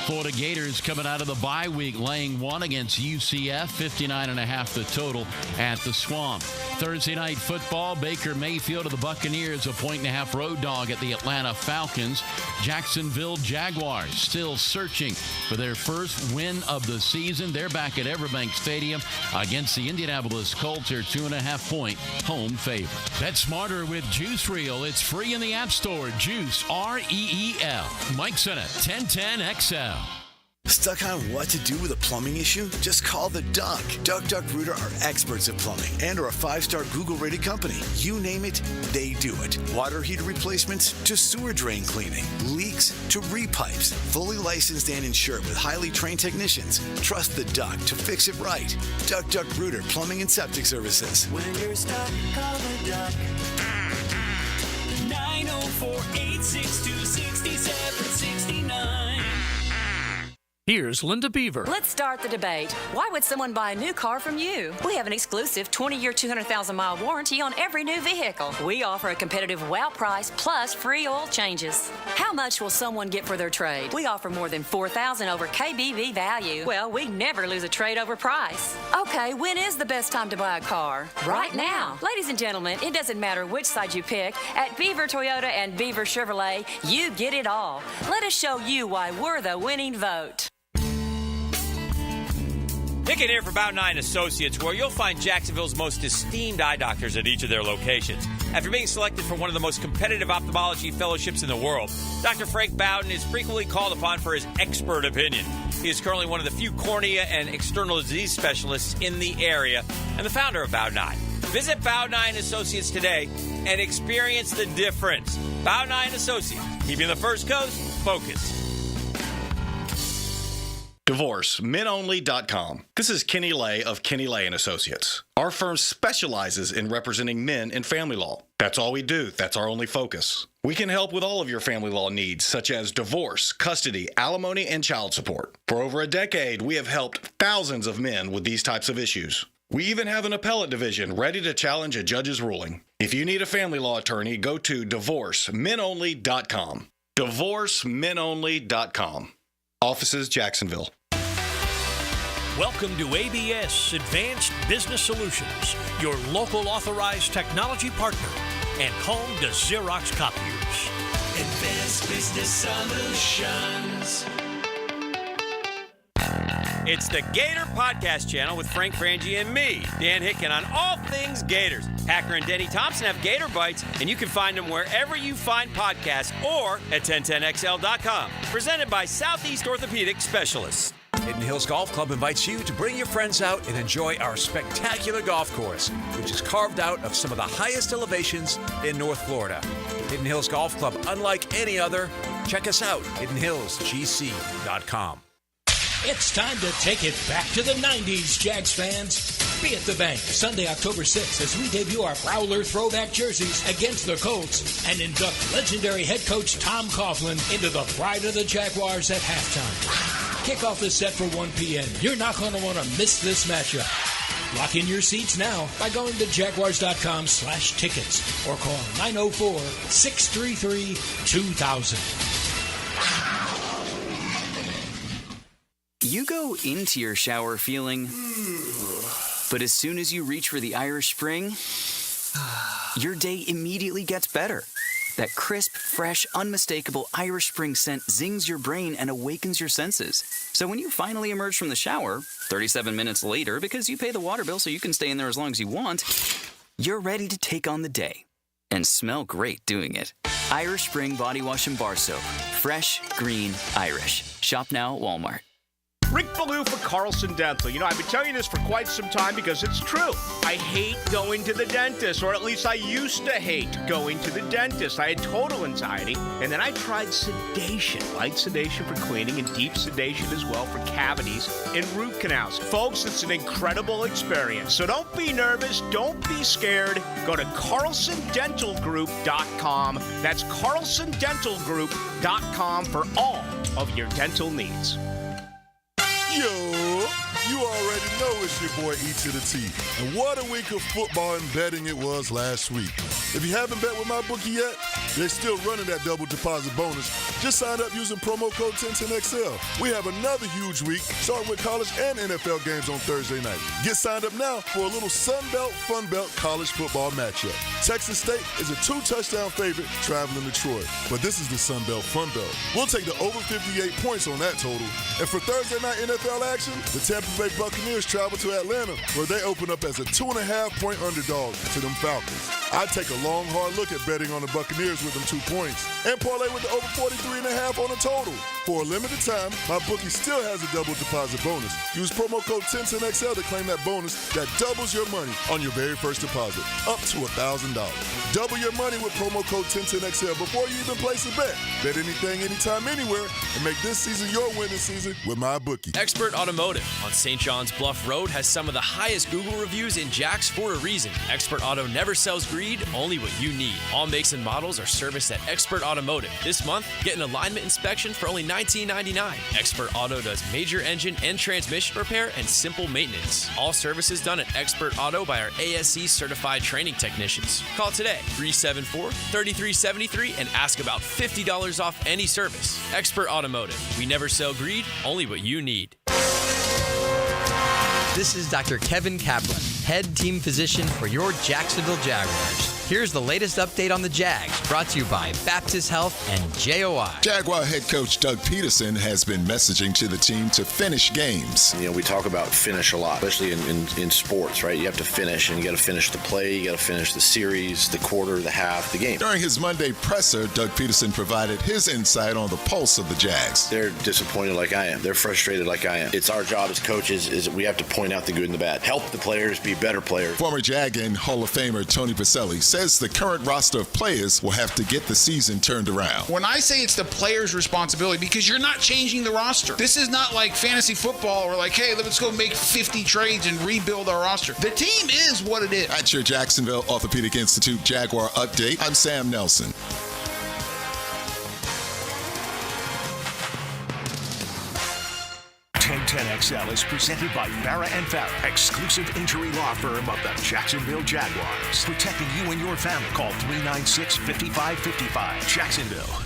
Florida Gators coming out of the bye week, laying 1 against UCF, 59.5 the total at the Swamp. Thursday night football, Baker Mayfield of the Buccaneers, a 1.5 road dog at the Atlanta Falcons. Jacksonville Jaguars still searching for their first win of the season. They're back at Everbank Stadium against the Indianapolis Colts, their 2.5-point home favorite. Bet smarter with Juice Reel. It's free in the App Store. Juice, R-E-E-L. Mike Senna, 1010XL.
Stuck on what to do with a plumbing issue? Just call the Duck. Duck Rooter are experts at plumbing and are a 5-star Google-rated company. You name it, they do it. Water heater replacements to sewer drain cleaning, leaks to repipes. Fully licensed and insured with highly trained technicians. Trust the Duck to fix it right. Duck Rooter Plumbing and Septic Services.
When you're stuck, call the Duck. 904-862-6769.
Here's Linda Beaver.
Let's start the debate. Why would someone buy a new car from you? We have an exclusive 20-year, 200,000-mile warranty on every new vehicle. We offer a competitive wow price plus free oil changes. How much will someone get for their trade? We offer more than $4,000 over KBV value. Well, we never lose a trade over price. Okay, when is the best time to buy a car? Right now. Ladies and gentlemen, it doesn't matter which side you pick. At Beaver Toyota and Beaver Chevrolet, you get it all. Let us show you why we're the winning vote.
Hicken here for Bout 9 Associates, where you'll find Jacksonville's most esteemed eye doctors at each of their locations. After being selected for one of the most competitive ophthalmology fellowships in the world, Dr. Frank Bowden is frequently called upon for his expert opinion. He is currently one of the few cornea and external disease specialists in the area and the founder of Bout 9. Visit Bout 9 Associates today and experience the difference. Bout 9 Associates, keeping the First Coast focused.
DivorceMenOnly.com. This is Kenny Lay of Kenny Lay & Associates. Our firm specializes in representing men in family law. That's all we do. That's our only focus. We can help with all of your family law needs, such as divorce, custody, alimony, and child support. For over a decade, we have helped thousands of men with these types of issues. We even have an appellate division ready to challenge a judge's ruling. If you need a family law attorney, go to divorcemenonly.com. Divorcemenonly.com. Offices, Jacksonville.
Welcome to ABS Advanced Business Solutions, your local authorized technology partner and home to Xerox copiers.
Advanced Business Solutions.
It's the Gator Podcast Channel with Frank Frangie and me, Dan Hicken, on all things Gators. Hacker and Denny Thompson have Gator Bites, and you can find them wherever you find podcasts or at 1010XL.com. Presented by Southeast Orthopedic Specialists.
Hidden Hills Golf Club invites you to bring your friends out and enjoy our spectacular golf course, which is carved out of some of the highest elevations in North Florida. Hidden Hills Golf Club, unlike any other. Check us out, hiddenhillsgc.com.
It's time to take it back to the 90s, Jags fans. Be at the bank Sunday, October 6th, as we debut our Prowler throwback jerseys against the Colts and induct legendary head coach Tom Coughlin into the pride of the Jaguars at halftime. Kickoff is set for 1 p.m. You're not going to want to miss this matchup. Lock in your seats now by going to jaguars.com/tickets or call 904-633-2000.
You go into your shower feeling, but as soon as you reach for the Irish Spring, your day immediately gets better. That crisp, fresh, unmistakable Irish Spring scent zings your brain and awakens your senses. So when you finally emerge from the shower, 37 minutes later, because you pay the water bill so you can stay in there as long as you want, you're ready to take on the day and smell great doing it. Irish Spring Body Wash and Bar Soap. Fresh, green, Irish. Shop now at Walmart.
Rick Ballou for Carlson Dental. You know, I've been telling you this for quite some time because it's true. I hate going to the dentist, or at least I used to hate going to the dentist. I had total anxiety, and then I tried sedation. Light sedation for cleaning and deep sedation as well for cavities and root canals. Folks, it's an incredible experience. So don't be nervous. Don't be scared. Go to carlsondentalgroup.com. That's carlsondentalgroup.com for all of your dental needs.
Yo, you already know it's your boy E to the T. And what a week of football and betting it was last week. If you haven't bet with MyBookie yet, they're still running that double deposit bonus. Just sign up using promo code 1010XL. We have another huge week, starting with college and NFL games on Thursday night. Get signed up now for a little Sun Belt, Fun Belt college football matchup. Texas State is a 2-touchdown favorite traveling to Troy. But this is the Sun Belt, Fun Belt. We'll take the over 58 points on that total. And for Thursday night NFL action, the Tampa Bay Buccaneers travel to Atlanta, where they open up as a 2.5-point underdog to them Falcons. I'd take a long, hard look at betting on the Buccaneers with them 2 points and parlay with the over 43.5 on the total. For a limited time, MyBookie still has a double deposit bonus. Use promo code 1010XL to claim that bonus that doubles your money on your very first deposit, up to $1,000. Double your money with promo code 1010XL before you even place a bet. Bet anything, anytime, anywhere, and make this season your winning season with MyBookie.
Expert Automotive on St. John's Bluff Road has some of the highest Google reviews in Jax for a reason. Expert Auto never sells greed, only what you need. All makes and models are serviced at Expert Automotive. This month, get an alignment inspection for only $19.99. Expert Auto does major engine and transmission repair and simple maintenance. All services done at Expert Auto by our ASC certified training technicians. Call today, 374-3373, and ask about $50 off any service. Expert Automotive. We never sell greed, only what you need.
This is Dr. Kevin Kaplan, head team physician for your Jacksonville Jaguars. Here's the latest update on the Jags, brought to you by Baptist Health and JOI.
Jaguar head coach Doug Peterson has been messaging to the team to finish games.
You know, we talk about finish a lot, especially in sports, right? You have to finish, and you got to finish the play, you got to finish the series, the quarter, the half, the game.
During his Monday presser, Doug Peterson provided his insight on the pulse of the Jags.
They're disappointed like I am. They're frustrated like I am. It's our job as coaches is we have to point out the good and the bad. Help the players be better players.
Former Jag and Hall of Famer Tony Pacelli says the current roster of players will have to get the season turned around.
When I say it's the players' responsibility, because you're not changing the roster. This is not like fantasy football where like, hey, let's go make 50 trades and rebuild our roster. The team is what it is.
At your Jacksonville Orthopedic Institute Jaguar update, I'm Sam Nelson.
1010XL 1010XL is presented by Farah and Farah, exclusive injury law firm of the Jacksonville Jaguars. Protecting you and your family. Call 396-5555. Jacksonville.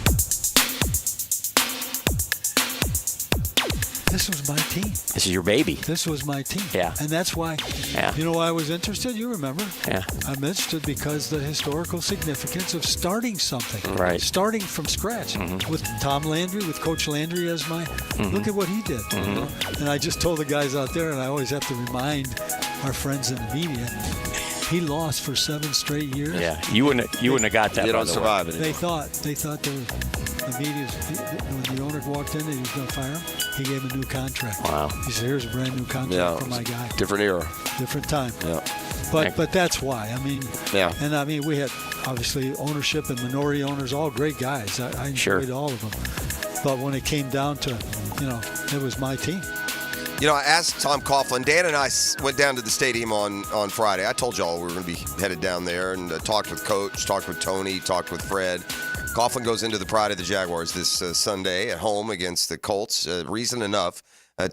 This was my team.
This is your baby.
This was my team.
Yeah.
And that's why, you know why I was interested? You remember.
Yeah.
I'm interested because the historical significance of starting something.
Right.
Starting from scratch. With Tom Landry, with Coach Landry as my, look at what he did. You know? And I just told the guys out there, and I always have to remind our friends in the media, he lost for 7 straight years.
Yeah, you wouldn't have got that.
They don't survive it.
They thought the media, when the owner walked in and he was going to fire him, he gave him a new contract.
Wow.
He said, here's a brand new contract for my guy.
Different era.
Different time.
Yeah.
But that's why. I mean, and I mean, we had obviously ownership and minority owners, all great guys. I enjoyed all of them. But when it came down to, it was my team.
You know, I asked Tom Coughlin. Dan and I went down to the stadium on Friday. I told y'all we were going to be headed down there and talked with Coach, talked with Tony, talked with Fred. Coughlin goes into the pride of the Jaguars this Sunday at home against the Colts. Reason enough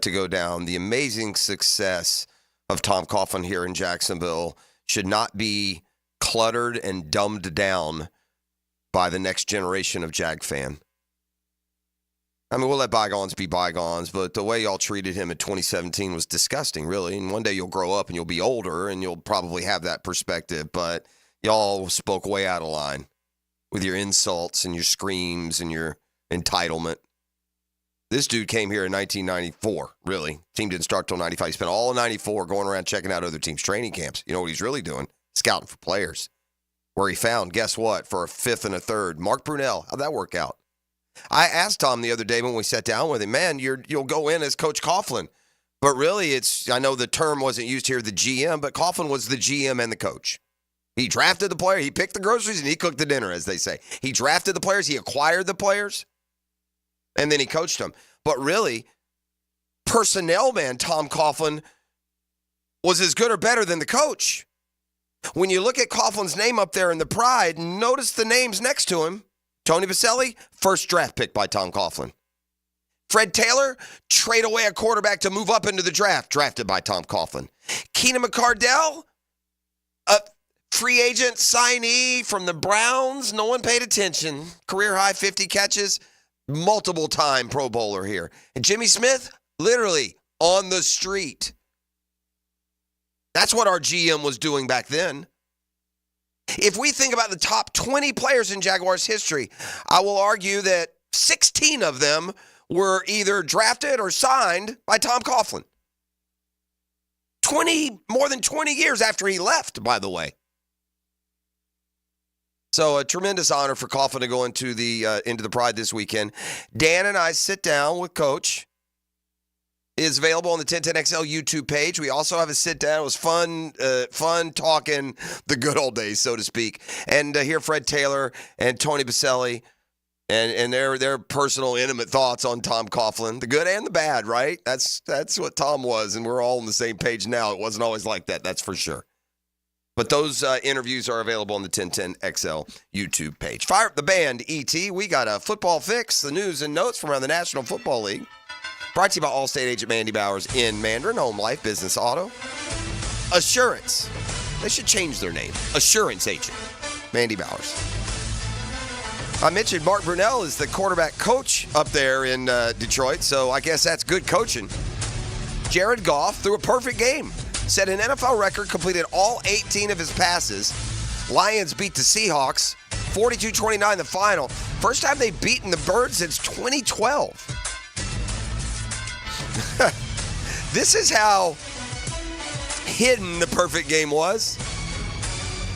to go down. The amazing success of Tom Coughlin here in Jacksonville should not be cluttered and dumbed down by the next generation of Jag fan. I mean, we'll let bygones be bygones, but the way y'all treated him in 2017 was disgusting, really. And one day you'll grow up and you'll be older and you'll probably have that perspective, but y'all spoke way out of line with your insults and your screams and your entitlement. This dude came here in 1994, really. Team didn't start till 95. He spent all of 94 going around checking out other teams' training camps. You know what he's really doing? Scouting for players. Where he found, guess what, for a 5th and a 3rd, Mark Brunell. How'd that work out? I asked Tom the other day when we sat down with him, man, you'll go in as Coach Coughlin. But really, I know the term wasn't used here, the GM, but Coughlin was the GM and the coach. He drafted the player, he picked the groceries, and he cooked the dinner, as they say. He drafted the players, he acquired the players, and then he coached them. But really, personnel man Tom Coughlin was as good or better than the coach. When you look at Coughlin's name up there in the pride, notice the names next to him. Tony Baselli, first draft pick by Tom Coughlin. Fred Taylor, trade away a quarterback to move up into the draft, drafted by Tom Coughlin. Keenan McCardell, a free agent signee from the Browns. No one paid attention. Career high 50 catches, multiple-time Pro Bowler here. And Jimmy Smith, literally on the street. That's what our GM was doing back then. If we think about the top 20 players in Jaguars history, I will argue that 16 of them were either drafted or signed by Tom Coughlin. More than 20 years after he left, by the way. So a tremendous honor for Coughlin to go into the Pride this weekend. Dan and I sit down with Coach. It is available on the 1010XL YouTube page. We also have a sit down. It was fun talking the good old days, so to speak. And hear Fred Taylor and Tony Baselli and their personal, intimate thoughts on Tom Coughlin, the good and the bad, right? That's what Tom was, and we're all on the same page now. It wasn't always like that, that's for sure. But those interviews are available on the 1010XL YouTube page. Fire up the band, E.T. We got a football fix, the news and notes from around the National Football League. Brought to you by Allstate agent Mandy Bowers in Mandarin, Home Life, Business Auto. Assurance. They should change their name. Assurance agent Mandy Bowers. I mentioned Mark Brunell is the quarterback coach up there in Detroit, so I guess that's good coaching. Jared Goff threw a perfect game. Set an NFL record, completed all 18 of his passes. Lions beat the Seahawks, 42-29 the final. First time they've beaten the Birds since 2012. This is how hidden the perfect game was.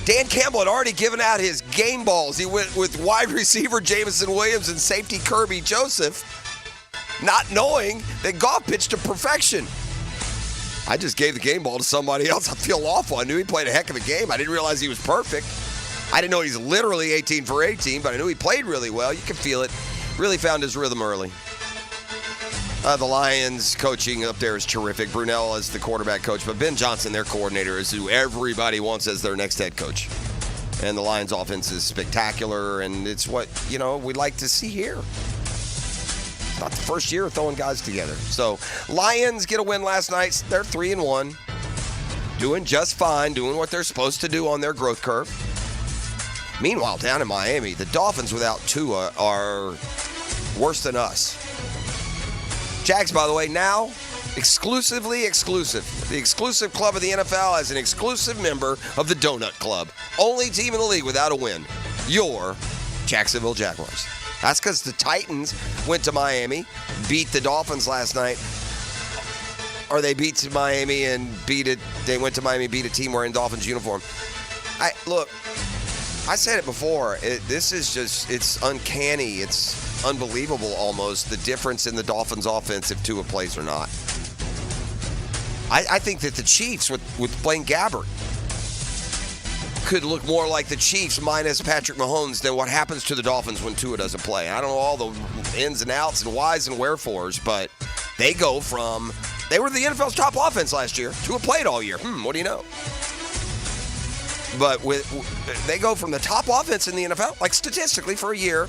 Dan Campbell had already given out his game balls. He went with wide receiver Jameson Williams and safety Kirby Joseph, not knowing that Goff pitched to perfection. I just gave the game ball to somebody else. I feel awful. I knew he played a heck of a game. I didn't realize he was perfect. I didn't know he's literally 18 for 18, but I knew he played really well. You can feel it. Really found his rhythm early. The Lions coaching up there is terrific. Brunell is the quarterback coach, but Ben Johnson, their coordinator, is who everybody wants as their next head coach. And the Lions offense is spectacular, and it's what, we like to see here. not the first year throwing guys together. So Lions get a win last night. They're 3-1. Doing just fine, doing what they're supposed to do on their growth curve. Meanwhile, down in Miami, the Dolphins without Tua are worse than us. Jags, by the way, now exclusively exclusive. The exclusive club of the NFL as an exclusive member of the Donut Club. Only team in the league without a win. Your Jacksonville Jaguars. That's because the Titans went to Miami, beat the Dolphins last night. Or they beat to Miami and beat it. They went to Miami, beat a team wearing Dolphins uniform. Look, I said it before. This is just, it's uncanny. It's unbelievable almost, the difference in the Dolphins' offense if Tua plays or not. I think that the Chiefs with Blaine Gabbert could look more like the Chiefs minus Patrick Mahomes than what happens to the Dolphins when Tua doesn't play. I don't know all the ins and outs and whys and wherefores, but they go from, they were the NFL's top offense last year. Tua played all year. What do you know? But they go from the top offense in the NFL, like statistically for a year,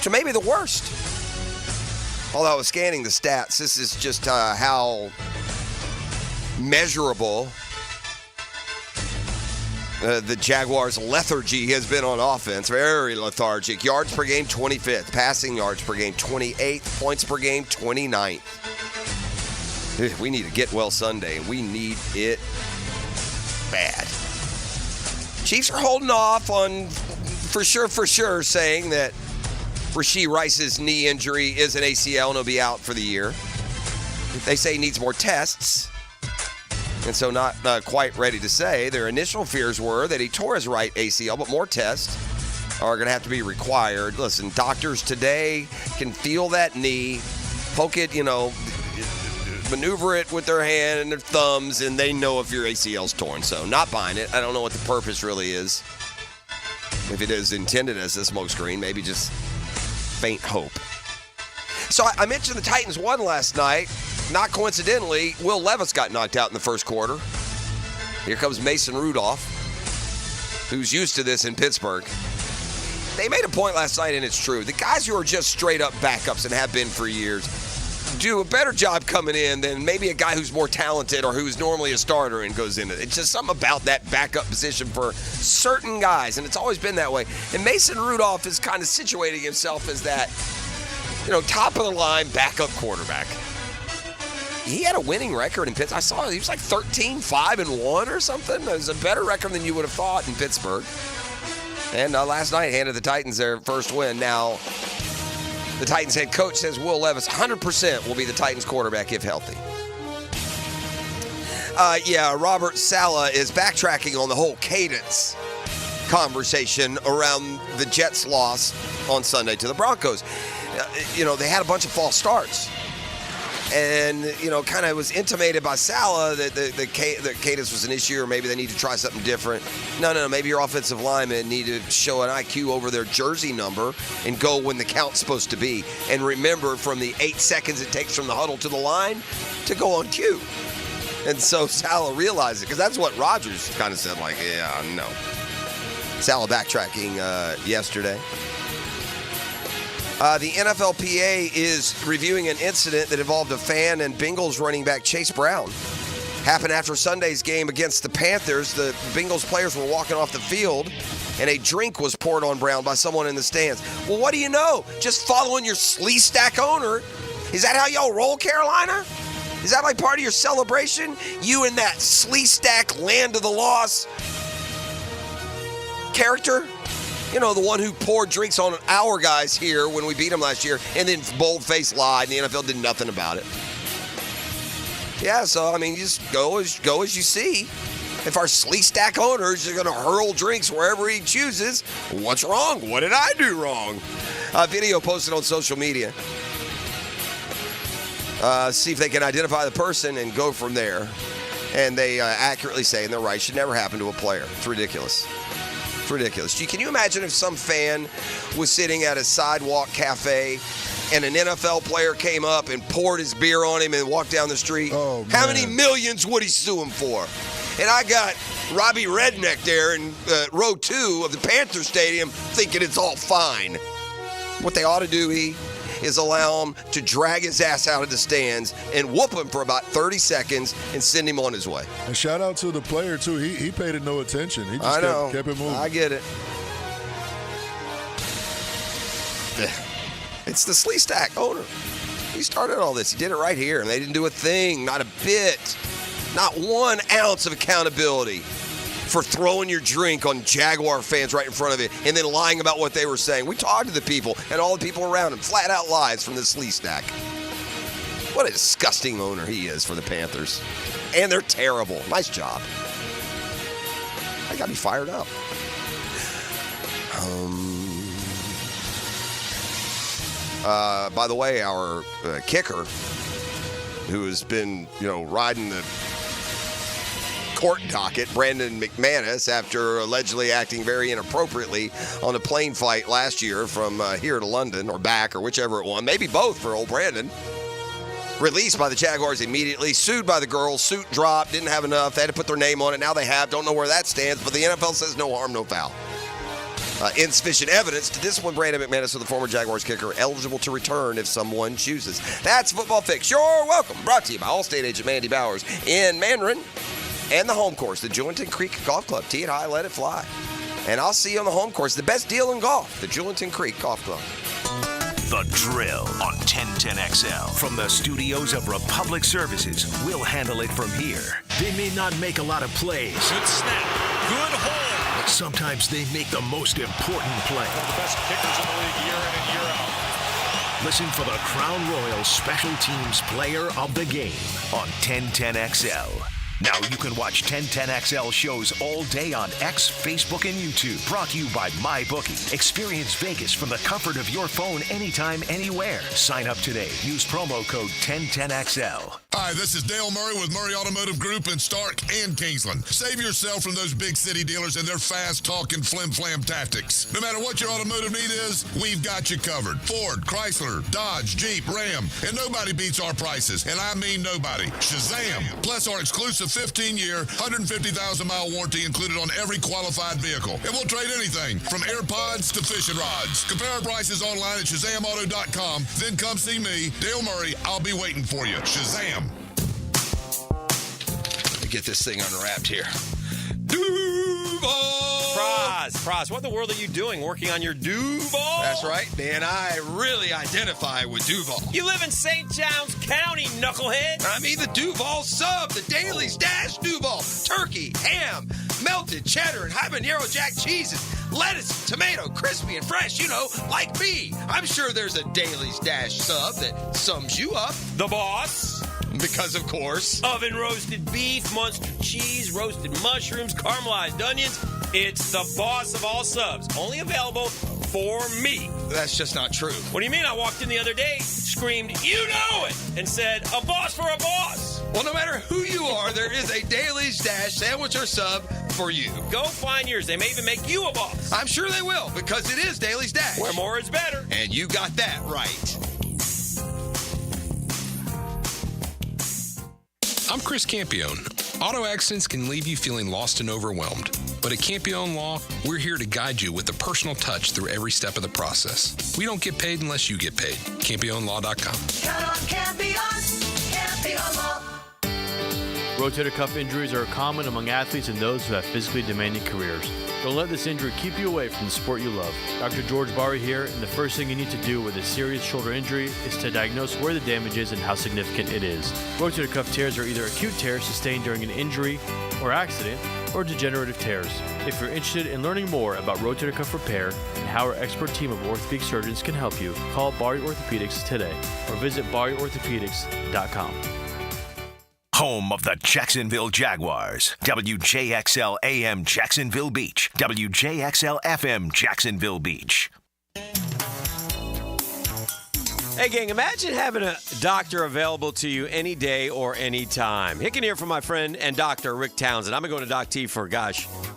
to maybe the worst. Although I was scanning the stats, this is just how measurable the Jaguars' lethargy has been on offense. Very lethargic. Yards per game, 25th. Passing yards per game, 28th. Points per game, 29th. We need a get well Sunday. We need it bad. Chiefs are holding off on, for sure, saying that Rashee Rice's knee injury is an ACL and he'll be out for the year. They say he needs more tests. And so not quite ready to say. Their initial fears were that he tore his right ACL, but more tests are going to have to be required. Listen, doctors today can feel that knee, poke it, maneuver it with their hand and their thumbs, and they know if your ACL's torn. So not buying it. I don't know what the purpose really is. If it is intended as a smokescreen, maybe just faint hope. So I mentioned the Titans won last night. Not coincidentally, Will Levis got knocked out in the first quarter. Here comes Mason Rudolph, who's used to this in Pittsburgh. They made a point last night, and it's true. The guys who are just straight-up backups and have been for years do a better job coming in than maybe a guy who's more talented or who's normally a starter and goes into it. It's just something about that backup position for certain guys, and it's always been that way. And Mason Rudolph is kind of situating himself as that, top-of-the-line backup quarterback. He had a winning record in Pittsburgh. I saw he was like 13-5-1 or something. It was a better record than you would have thought in Pittsburgh. And last night handed the Titans their first win. Now, the Titans head coach says Will Levis 100% will be the Titans quarterback if healthy. Robert Saleh is backtracking on the whole cadence conversation around the Jets' loss on Sunday to the Broncos. They had a bunch of false starts. And, kind of was intimated by Saleh that the cadence was an issue, or maybe they need to try something different. No, maybe your offensive linemen need to show an IQ over their jersey number and go when the count's supposed to be. And remember from the 8 seconds it takes from the huddle to the line to go on cue. And so Saleh realized it, because that's what Rodgers kind of said, no. Saleh backtracking yesterday. The NFLPA is reviewing an incident that involved a fan and Bengals running back Chase Brown. Happened after Sunday's game against the Panthers. The Bengals players were walking off the field, and a drink was poured on Brown by someone in the stands. Well, what do you know? Just following your slee stack owner. Is that how y'all roll, Carolina? Is that like part of your celebration? You and that slee stack land of the loss character? The one who poured drinks on our guys here when we beat them last year and then bold-faced lied, and the NFL did nothing about it. Yeah, so, you just go as you see. If our slee stack owners are going to hurl drinks wherever he chooses, what's wrong? What did I do wrong? Video posted on social media. See if they can identify the person and go from there. And they accurately say, and they're right, should never happen to a player. It's ridiculous. Ridiculous. Can you imagine if some fan was sitting at a sidewalk cafe and an NFL player came up and poured his beer on him and walked down the street? Oh, man. How many millions would he sue him for? And I got Robbie Redneck there in row 2 of the Panther Stadium thinking it's all fine. What they ought to do, is allow him to drag his ass out of the stands and whoop him for about 30 seconds and send him on his way.
And shout out to the player, too. He paid it no attention. He just kept it moving.
I get it. It's the Slee Stack owner. He started all this. He did it right here, and they didn't do a thing, not a bit. Not 1 ounce of accountability for throwing your drink on Jaguar fans right in front of it and then lying about what they were saying. We talked to the people and all the people around him. Flat out lies from the Slee Stack. What a disgusting owner he is for the Panthers. And they're terrible. Nice job. I got me fired up. By the way, our kicker, who has been, riding the court docket, Brandon McManus, after allegedly acting very inappropriately on a plane flight last year from here to London or back or whichever it was, maybe both for old Brandon. Released by the Jaguars immediately, sued by the girls, suit dropped, didn't have enough, they had to put their name on it, now they have, don't know where that stands, but the NFL says no harm, no foul. Insufficient evidence to discipline Brandon McManus, the former Jaguars kicker, eligible to return if someone chooses. That's Football Fix. You're welcome. Brought to you by Allstate agent Mandy Bowers in Mandarin and the home course, the Julington Creek Golf Club. Tee it high, let it fly. And I'll see you on the home course. The best deal in golf, the Julington Creek Golf Club.
The Drill on 1010XL. From the studios of Republic Services, we'll handle it from here. They may not make a lot of plays.
Good snap. Good hole.
But sometimes they make the most important play.
One of the best kickers in the league year in and year out.
Listen for the Crown Royal Special Teams Player of the Game on 1010XL. Now you can watch 1010XL shows all day on X, Facebook, and YouTube. Brought to you by MyBookie. Experience Vegas from the comfort of your phone anytime, anywhere. Sign up today. Use promo code 1010XL.
Hi, this is Dale Murray with Murray Automotive Group in Stark and Kingsland. Save yourself from those big city dealers and their fast-talking flim-flam tactics. No matter what your automotive need is, we've got you covered. Ford, Chrysler, Dodge, Jeep, Ram, and nobody beats our prices, and I mean nobody. Shazam! Plus our exclusive 15-year, 150,000-mile warranty included on every qualified vehicle. And we'll trade anything from AirPods to fishing rods. Compare our prices online at ShazamAuto.com. Then come see me, Dale Murray. I'll be waiting for you. Shazam!
Let me get this thing unwrapped here.
Praz, what in the world are you doing working on your Duval?
That's right, man. I really identify with Duval.
You live in St. Johns County, knucklehead.
I mean the Duval sub, the Dailies Dash Duval. Turkey, ham, melted cheddar, and habanero jack cheeses. Lettuce, tomato, crispy and fresh, like me. I'm sure there's a Dailies Dash sub that sums you up.
The boss.
Because, of course.
Oven roasted beef, Munster cheese, roasted mushrooms, caramelized onions. It's the boss of all subs. Only available for me.
That's just not true.
What do you mean? I walked in the other day, screamed, "You know it!" and said, "A boss for a boss."
Well, no matter who you are, there is a Dailies Dash sandwich or sub for you.
Go find yours. They may even make you a boss.
I'm sure they will, because it is Dailies Dash.
Where more is better.
And you got that right.
I'm Chris Campione. Auto accidents can leave you feeling lost and overwhelmed. But at Campione Law, we're here to guide you with a personal touch through every step of the process. We don't get paid unless you get paid. CampioneLaw.com.
Count on Campione. Campione Law.
Rotator cuff injuries are common among athletes and those who have physically demanding careers. Don't let this injury keep you away from the sport you love. Dr. George Barry here, and the first thing you need to do with a serious shoulder injury is to diagnose where the damage is and how significant it is. Rotator cuff tears are either acute tears sustained during an injury or accident, or degenerative tears. If you're interested in learning more about rotator cuff repair and how our expert team of orthopedic surgeons can help you, call Barry Orthopedics today or visit barryorthopedics.com.
Home of the Jacksonville Jaguars. WJXL AM Jacksonville Beach. WJXL FM Jacksonville Beach.
Hey, gang, imagine having a doctor available to you any day or any time. Hicken here from my friend and doctor, Rick Townsend. I've been going to Doc T for, a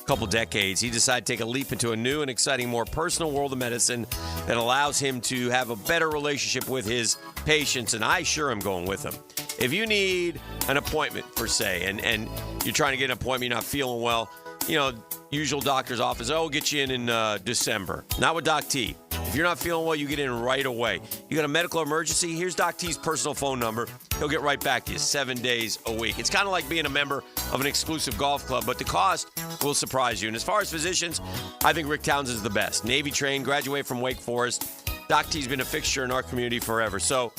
couple decades. He decided to take a leap into a new and exciting, more personal world of medicine that allows him to have a better relationship with his patients, and I sure am going with him. If you need an appointment, per se, and you're trying to get an appointment, you're not feeling well, usual doctor's office, we'll get you in December. Not with Doc T.
If you're not feeling well, you get in right away. You got a medical emergency? Here's Doc T's personal phone number. He'll get right back to you 7 days a week. It's kind of like being a member of an exclusive golf club, but the cost will surprise you. And as far as physicians, I think Rick Townsend's the best. Navy trained, graduated from Wake Forest. Doc T's been a fixture in our community forever. So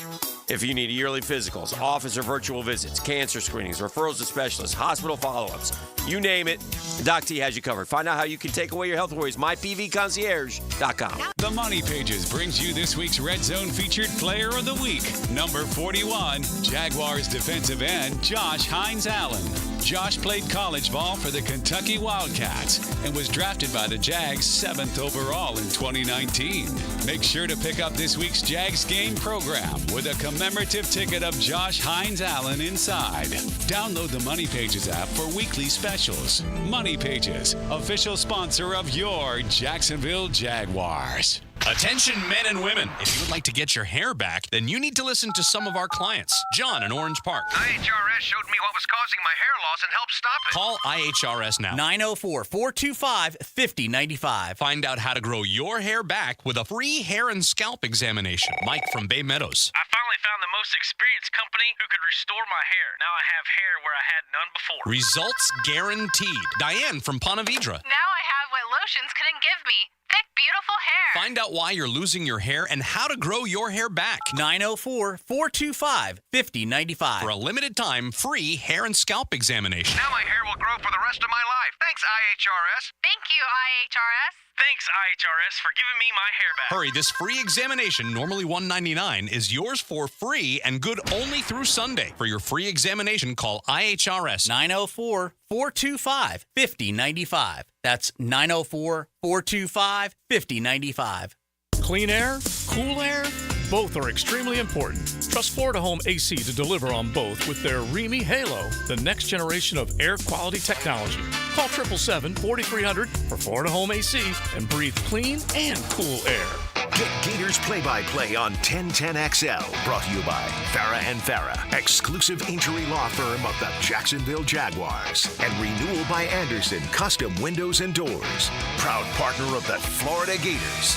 if you need yearly physicals, office or virtual visits, cancer screenings, referrals to specialists, hospital follow-ups, you name it, Doc T has you covered. Find out how you can take away your health worries. MyPVConcierge.com.
The Money Pages brings you this week's Red Zone featured player of the week. Number 41, Jaguars defensive end Josh Hines Allen. Josh played college ball for the Kentucky Wildcats and was drafted by the Jags 7th overall in 2019. Make sure to pick up this week's Jags game program with a commemorative ticket of Josh Hines Allen inside. Download the Money Pages app for weekly specials. Money Pages, official sponsor of your Jacksonville Jaguars.
Attention men and women. If you would like to get your hair back, then you need to listen to some of our clients. John in Orange Park.
IHRS showed me what was causing my hair loss and helped stop it.
Call IHRS now.
904-425-5095.
Find out how to grow your hair back with a free hair and scalp examination. Mike from Bay Meadows.
I finally found the most experienced company who could restore my hair. Now I have hair where I had none before.
Results guaranteed. Diane from Ponte Vedra.
Now I have what lotions couldn't give me. Thick, beautiful hair.
Find out why you're losing your hair and how to grow your hair back.
904-425-5095.
For a limited time, free hair and scalp examination.
Now my hair will grow for the rest of my life. Thanks, IHRS.
Thank you, IHRS.
Thanks, IHRS, for giving me my hair back.
Hurry, this free examination, normally $199, is yours for free and good only through Sunday. For your free examination, call IHRS.
904-425-5095. That's 904-425-5095.
Clean air, cool air, both are extremely important. Trust Florida Home AC to deliver on both with their Remy Halo, the next generation of air quality technology. Call 777-4300 for Florida Home AC and breathe clean and cool air.
Get Gators play-by-play on 1010XL. Brought to you by Farah & Farah, exclusive injury law firm of the Jacksonville Jaguars. And Renewal by Anderson, custom windows and doors. Proud partner of the Florida Gators.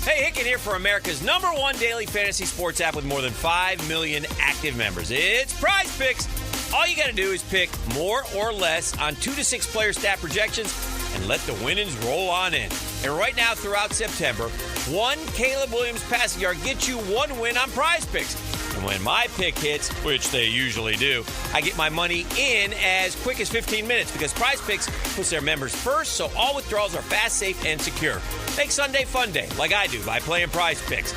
Hey, Hicken here for America's #1 daily fantasy sports app with more than 5 million active members. It's Prize Picks. All you got to do is pick more or less on 2 to 6 player stat projections and let the winnings roll on in. And right now, throughout September, one Caleb Williams passing yard gets you one win on Prize Picks. And when my pick hits, which they usually do, I get my money in as quick as 15 minutes because Prize Picks puts their members first, so all withdrawals are fast, safe, and secure. Make Sunday fun day, like I do, by playing Prize Picks.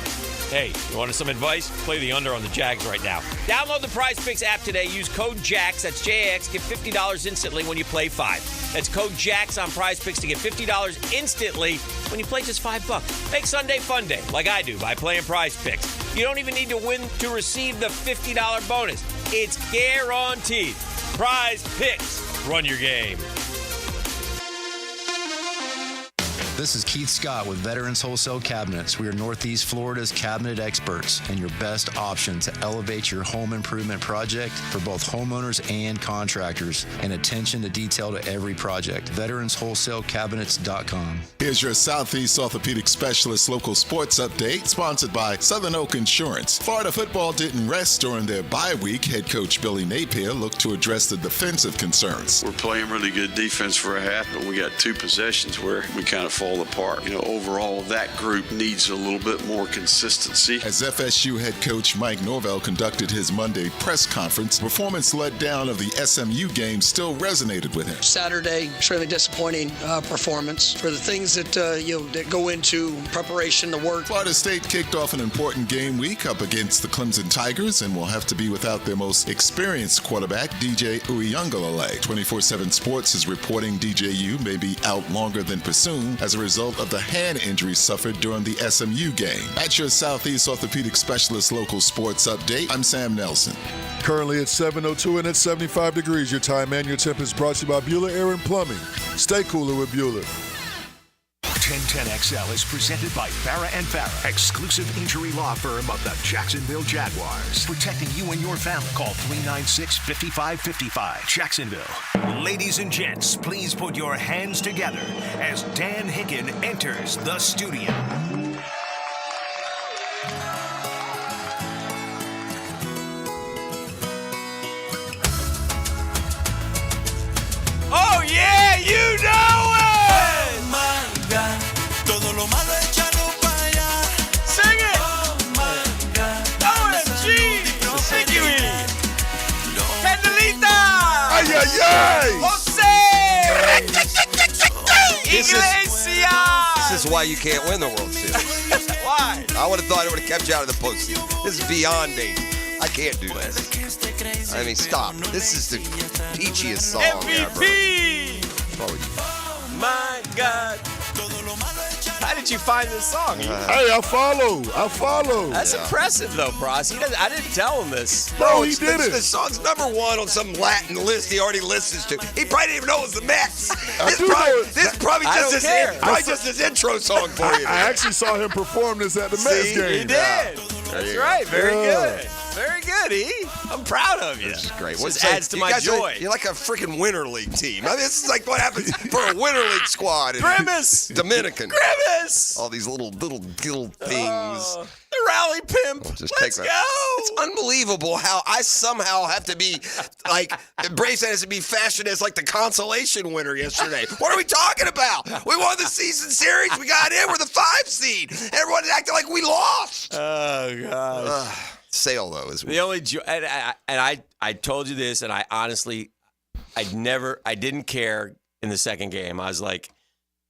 Hey, you wanted some advice? Play the under on the Jags right now. Download the Prize Picks app today. Use code JAX, that's J-A-X, get $50 instantly when you play 5. That's code JAX on Prize Picks to get $50 instantly when you play just $5. Make Sunday fun day, like I do, by playing Prize Picks. You don't even need to win to receive the $50 bonus. It's guaranteed. Prize Picks. Run your game.
This is Keith Scott with Veterans Wholesale Cabinets. We are Northeast Florida's cabinet experts and your best option to elevate your home improvement project for both homeowners and contractors, and attention to detail to every project. VeteransWholesaleCabinets.com.
Here's your Southeast Orthopedic Specialist local sports update, sponsored by Southern Oak Insurance. Florida football didn't rest during their bye week. Head coach Billy Napier looked to address the defensive concerns.
We're playing really good defense for a half, but we got 2 possessions where we kind of fall apart. Overall, that group needs a little bit more consistency.
As FSU head coach Mike Norvell conducted his Monday press conference, performance let down of the SMU game still resonated with him.
Saturday, extremely disappointing performance for the things that that go into preparation, the work.
Florida State kicked off an important game week up against the Clemson Tigers and will have to be without their most experienced quarterback, DJ Uiagalelei. 24/7 Sports is reporting DJU may be out longer than presumed as a result of the hand injury suffered during the SMU game. That's your Southeast Orthopedic Specialist local sports update. I'm Sam Nelson.
Currently it's 7:02 and it's 75 degrees. Your time and your temp is brought to you by Bueller Air and Plumbing. Stay cooler with Bueller.
1010XL is presented by Farah & Farah, exclusive injury law firm of the Jacksonville Jaguars. Protecting you and your family. Call 396-5555. Jacksonville. Ladies and gents, please put your hands together as Dan Hicken enters the studio.
Oh, yeah, you know it!
Oh my God, todo lo malo échalo para allá.
Sing it!
Oh my God,
OMG! Seguí! Candelita!
Ay, ay, ay!
Jose!
This
Iglesias!
is why you can't win the World Series.
Why?
I would have thought it would have kept you out of the postseason. This is beyond danger. I can't do this. I mean, stop. This is the peachiest song ever.
MVP! My God. How did you find this song?
Hey, I follow.
That's impressive, though, Bros. I didn't tell him this.
Bro, he did it. The song's number one on some Latin list he already listens to. He probably didn't even know it was the Mets. This is probably just his intro song for you.
I actually saw him perform this at the Mets game.
He did. That's right. Very good. Very good, E. I'm proud of you.
This is great.
This adds to my joy.
You're like a freaking Winter League team. I mean, this is like what happens for a Winter League squad.
Grimace.
Dominican.
Grimace.
All these little things.
The rally pimp. Let's go.
It's unbelievable how I somehow have to be like, Braves has to be fashioned as like the consolation winner yesterday. What are we talking about? We won the season series. We got in. We're the 5 seed. Everyone acted like we lost.
Oh, gosh.
Sale, though, is
the only I told you this, and I honestly, I didn't care in the second game. I was like,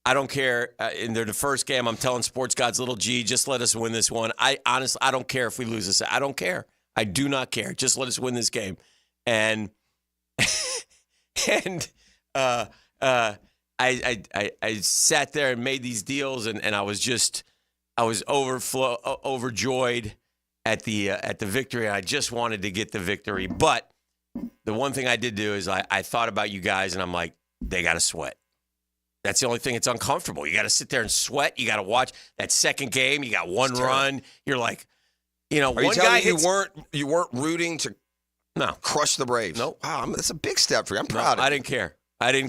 I don't care. In the first game, I'm telling Sports God's little G, just let us win this one. I don't care if we lose this. I don't care. I do not care. Just let us win this game. And I sat there and made these deals, and I was overjoyed at the victory. I just wanted to get the victory. But the one thing I did do is I thought about you guys, and I'm like, they got to sweat. That's the only thing that's uncomfortable. You got to sit there and sweat. You got to watch that second game. You got one run. You're like, one guy
you weren't rooting to crush the Braves.
No.
Wow, that's a big step for you. I'm proud of you.
I didn't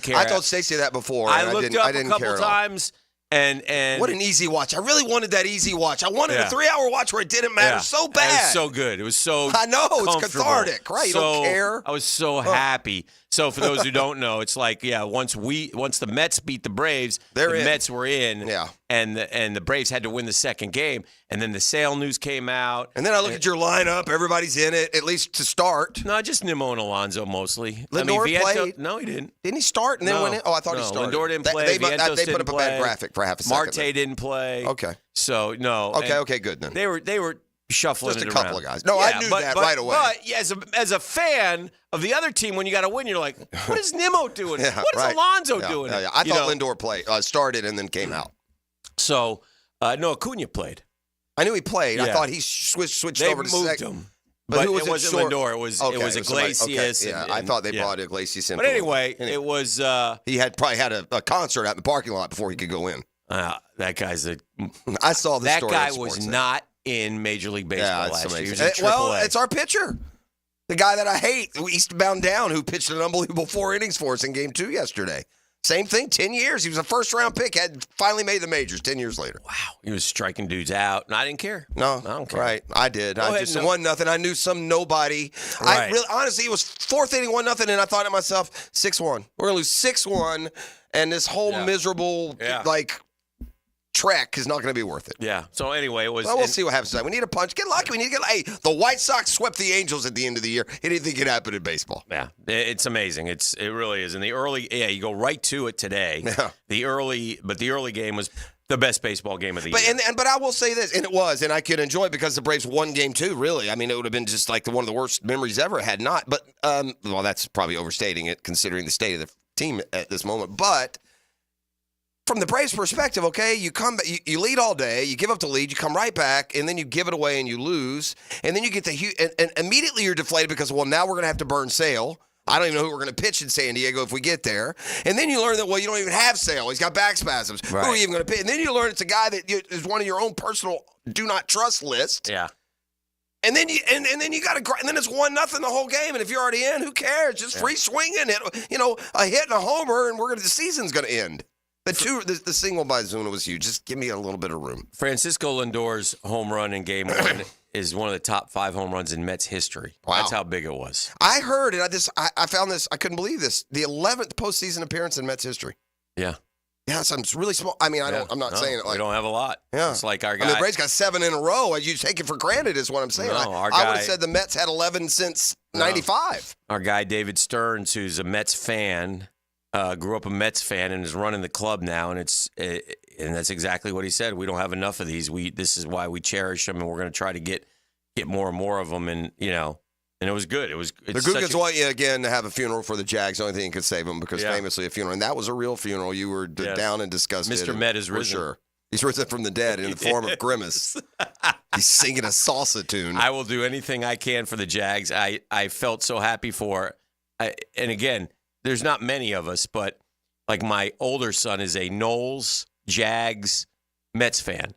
care. I told
Stacey that before.
I looked up
a
couple times. And
what an easy watch. I really wanted that easy watch. I wanted a 3-hour watch where it didn't matter so bad.
It was so good. It was so
I know. It's cathartic, right? You don't care.
I was so happy. So for those who don't know, it's like, once the Mets beat the Braves, Mets were in.
Yeah.
And the Braves had to win the second game. And then the sale news came out.
And then I look at your lineup. Everybody's in it, at least to start.
No, just Nimmo and Alonso mostly.
Lindor played.
No, he didn't.
Didn't he start and then win it? Oh, I thought he started.
Lindor didn't play.
They put up a bad graphic for half a second.
Marte didn't play.
Okay.
So, no.
Okay, good then.
They were shuffling
just
it
a couple
around.
of guys. No, I knew that right away.
But as a fan of the other team, when you got to win, you're like, what is Nimmo doing? What is Alonso doing?
Yeah. I thought Lindor started and then came out.
So, no, Acuna played.
I knew he played. I thought he switched over to second.
They moved him. But
who was
it wasn't Lindor. It was Iglesias.
Okay. I thought they brought Iglesias in.
But anyway, it was.
He probably had a concert out in the parking lot before he could go in.
That guy's
I saw the story.
That guy was not in Major League Baseball last year. He was in
AAA. It's our pitcher. The guy that I hate, Eastbound Down, who pitched an unbelievable 4 innings for us in Game 2 yesterday. Same thing, 10 years. He was a first-round pick, had finally made the majors 10 years later.
Wow. He was striking dudes out, and I didn't care.
No.
I don't care.
Right. I did. I just 1-0. I knew some nobody.
Right.
Honestly, it was 4th inning, 1-0, and I thought to myself, 6-1. We're going to lose 6-1, and this whole miserable, trek is not going to be worth it.
Yeah. So anyway, it was.
Well, we'll see what happens tonight. We need a punch. Get lucky. We need to get. Hey, the White Sox swept the Angels at the end of the year. Anything could happen in baseball.
Yeah, it's amazing. It really is. And the early, you go right to it today. Yeah. The early game was the best baseball game of the year.
But I will say this, and it was, and I could enjoy it because the Braves won Game 2. Really, I mean, it would have been just like one of the worst memories ever had not. But well, that's probably overstating it considering the state of the team at this moment. But from the Braves' perspective, okay, you come, you lead all day, you give up the lead, you come right back, and then you give it away and you lose, and then you get and immediately you're deflated because, well, now we're going to have to burn Sale. I don't even know who we're going to pitch in San Diego if we get there. And then you learn that, well, you don't even have Sale. He's got back spasms. Right. Who are you even going to pitch? And then you learn it's a guy that is one of your own personal do not trust list.
Yeah.
And then you then you got to, and then it's 1-0 the whole game. And if you're already in, who cares? Just free swinging it, a hit and a homer, and the season's going to end. The single by Zuna was huge. Just give me a little bit of room.
Francisco Lindor's home run in Game 1 is one of the top 5 home runs in Mets history. Wow. That's how big it was.
I heard, and I found this, I couldn't believe this, the 11th postseason appearance in Mets history.
Yeah.
Yeah, it's really small. I mean, I'm not saying it like.
We don't have a lot.
Yeah.
It's like our guy.
I mean, Brady's got 7 in a row. You take it for granted is what I'm saying.
No,
I would have said the Mets had 11 since 95.
Our guy, David Stearns, who's a Mets fan, grew up a Mets fan and is running the club now, and that's exactly what he said. We don't have enough of these. This is why we cherish them, and we're going to try to get more and more of them. And and it was good. The
Googans want you again to have a funeral for the Jags. The only thing that could save them, because famously a funeral, and that was a real funeral. You were down and disgusted.
Mr. Met is risen.
For sure. He's risen from the dead in the form of Grimace. He's singing a salsa tune.
I will do anything I can for the Jags. I felt so happy for, and again, there's not many of us, but like my older son is a Knowles, Jags, Mets fan,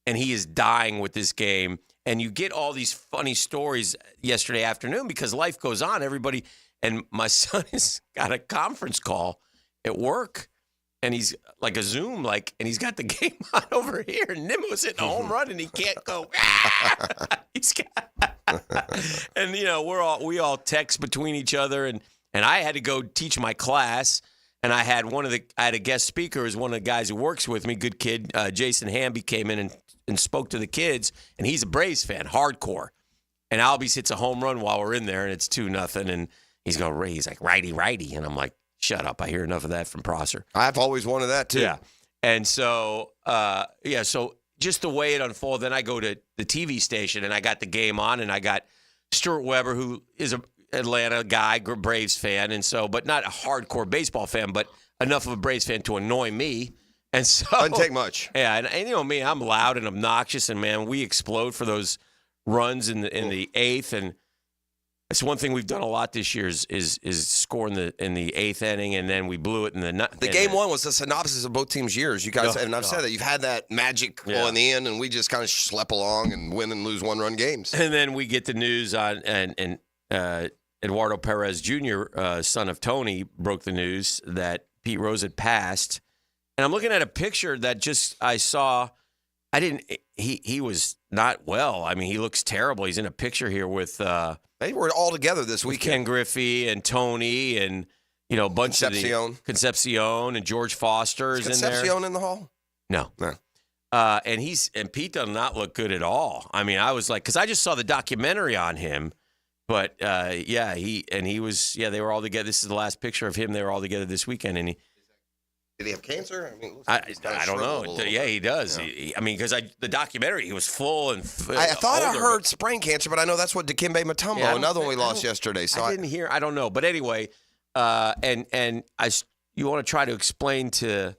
and he is dying with this game. And you get all these funny stories yesterday afternoon because life goes on. Everybody, and my son has got a conference call at work, and he's like a Zoom, and he's got the game on over here, and Nimmo's hitting a home run, and he can't go. He's got, and we all text between each other, and I had to go teach my class, and I had a guest speaker, who's one of the guys who works with me, good kid, Jason Hamby, came in and spoke to the kids, and he's a Braves fan, hardcore. And Albies hits a home run while we're in there, and it's 2-0, and he's going, he's like, righty, and I'm like, shut up, I hear enough of that from Prosser.
I've always wanted that, too.
Yeah. And so, so just the way it unfolded, then I go to the TV station, and I got the game on, and I got Stuart Weber, who is a Atlanta guy, Braves fan, and so, but not a hardcore baseball fan, but enough of a Braves fan to annoy me. And so
doesn't take much.
Yeah, and me, I'm loud and obnoxious, and man, we explode for those runs in the eighth, and it's one thing we've done a lot this year is scoring in the eighth inning, and then we blew it in the
game one was the synopsis of both teams' years. You guys, and I've said that you've had that magic in the end, and we just kind of schlep along and win and lose 1-run games.
And then we get the news on and Eduardo Perez Jr., son of Tony, broke the news that Pete Rose had passed. And I'm looking at a picture that I saw. He was not well. I mean, he looks terrible. He's in a picture here with.
They were all together this weekend.
Ken Griffey and Tony and a bunch of the Concepcion and George Foster is in there.
Concepcion in the hall?
No. And Pete does not look good at all. I mean, I was like, because I just saw the documentary on him. But they were all together. This is the last picture of him. They were all together this weekend, and
did he have cancer? I mean,
I don't know. Yeah, he does. Yeah. Because the documentary, he was full and.
I thought I heard brain cancer, but I know that's what Dikembe Mutombo, another one we lost yesterday. So
I didn't hear. I don't know, but anyway, you want to try to explain to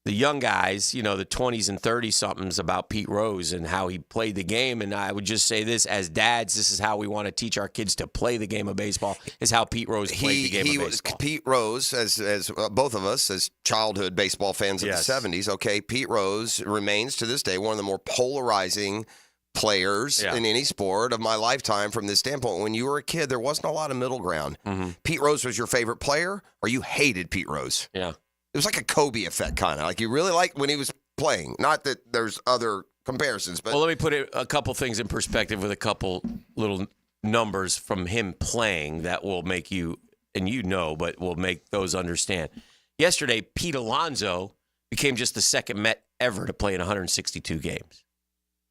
the young guys, the 20s and 30-somethings about Pete Rose and how he played the game. And I would just say this, as dads, this is how we want to teach our kids to play the game of baseball, is how Pete Rose played the game of baseball.
Pete Rose, as both of us, as childhood baseball fans of the 70s, okay, Pete Rose remains to this day one of the more polarizing players in any sport of my lifetime from this standpoint. When you were a kid, there wasn't a lot of middle ground. Mm-hmm. Pete Rose was your favorite player, or you hated Pete Rose.
Yeah.
It was like a Kobe effect, kind of. Like you really liked when he was playing. Not that there's other comparisons, but.
Well, let me put a couple things in perspective with a couple little numbers from him playing that will make you, and but will make those understand. Yesterday, Pete Alonso became just the second Met ever to play in 162 games.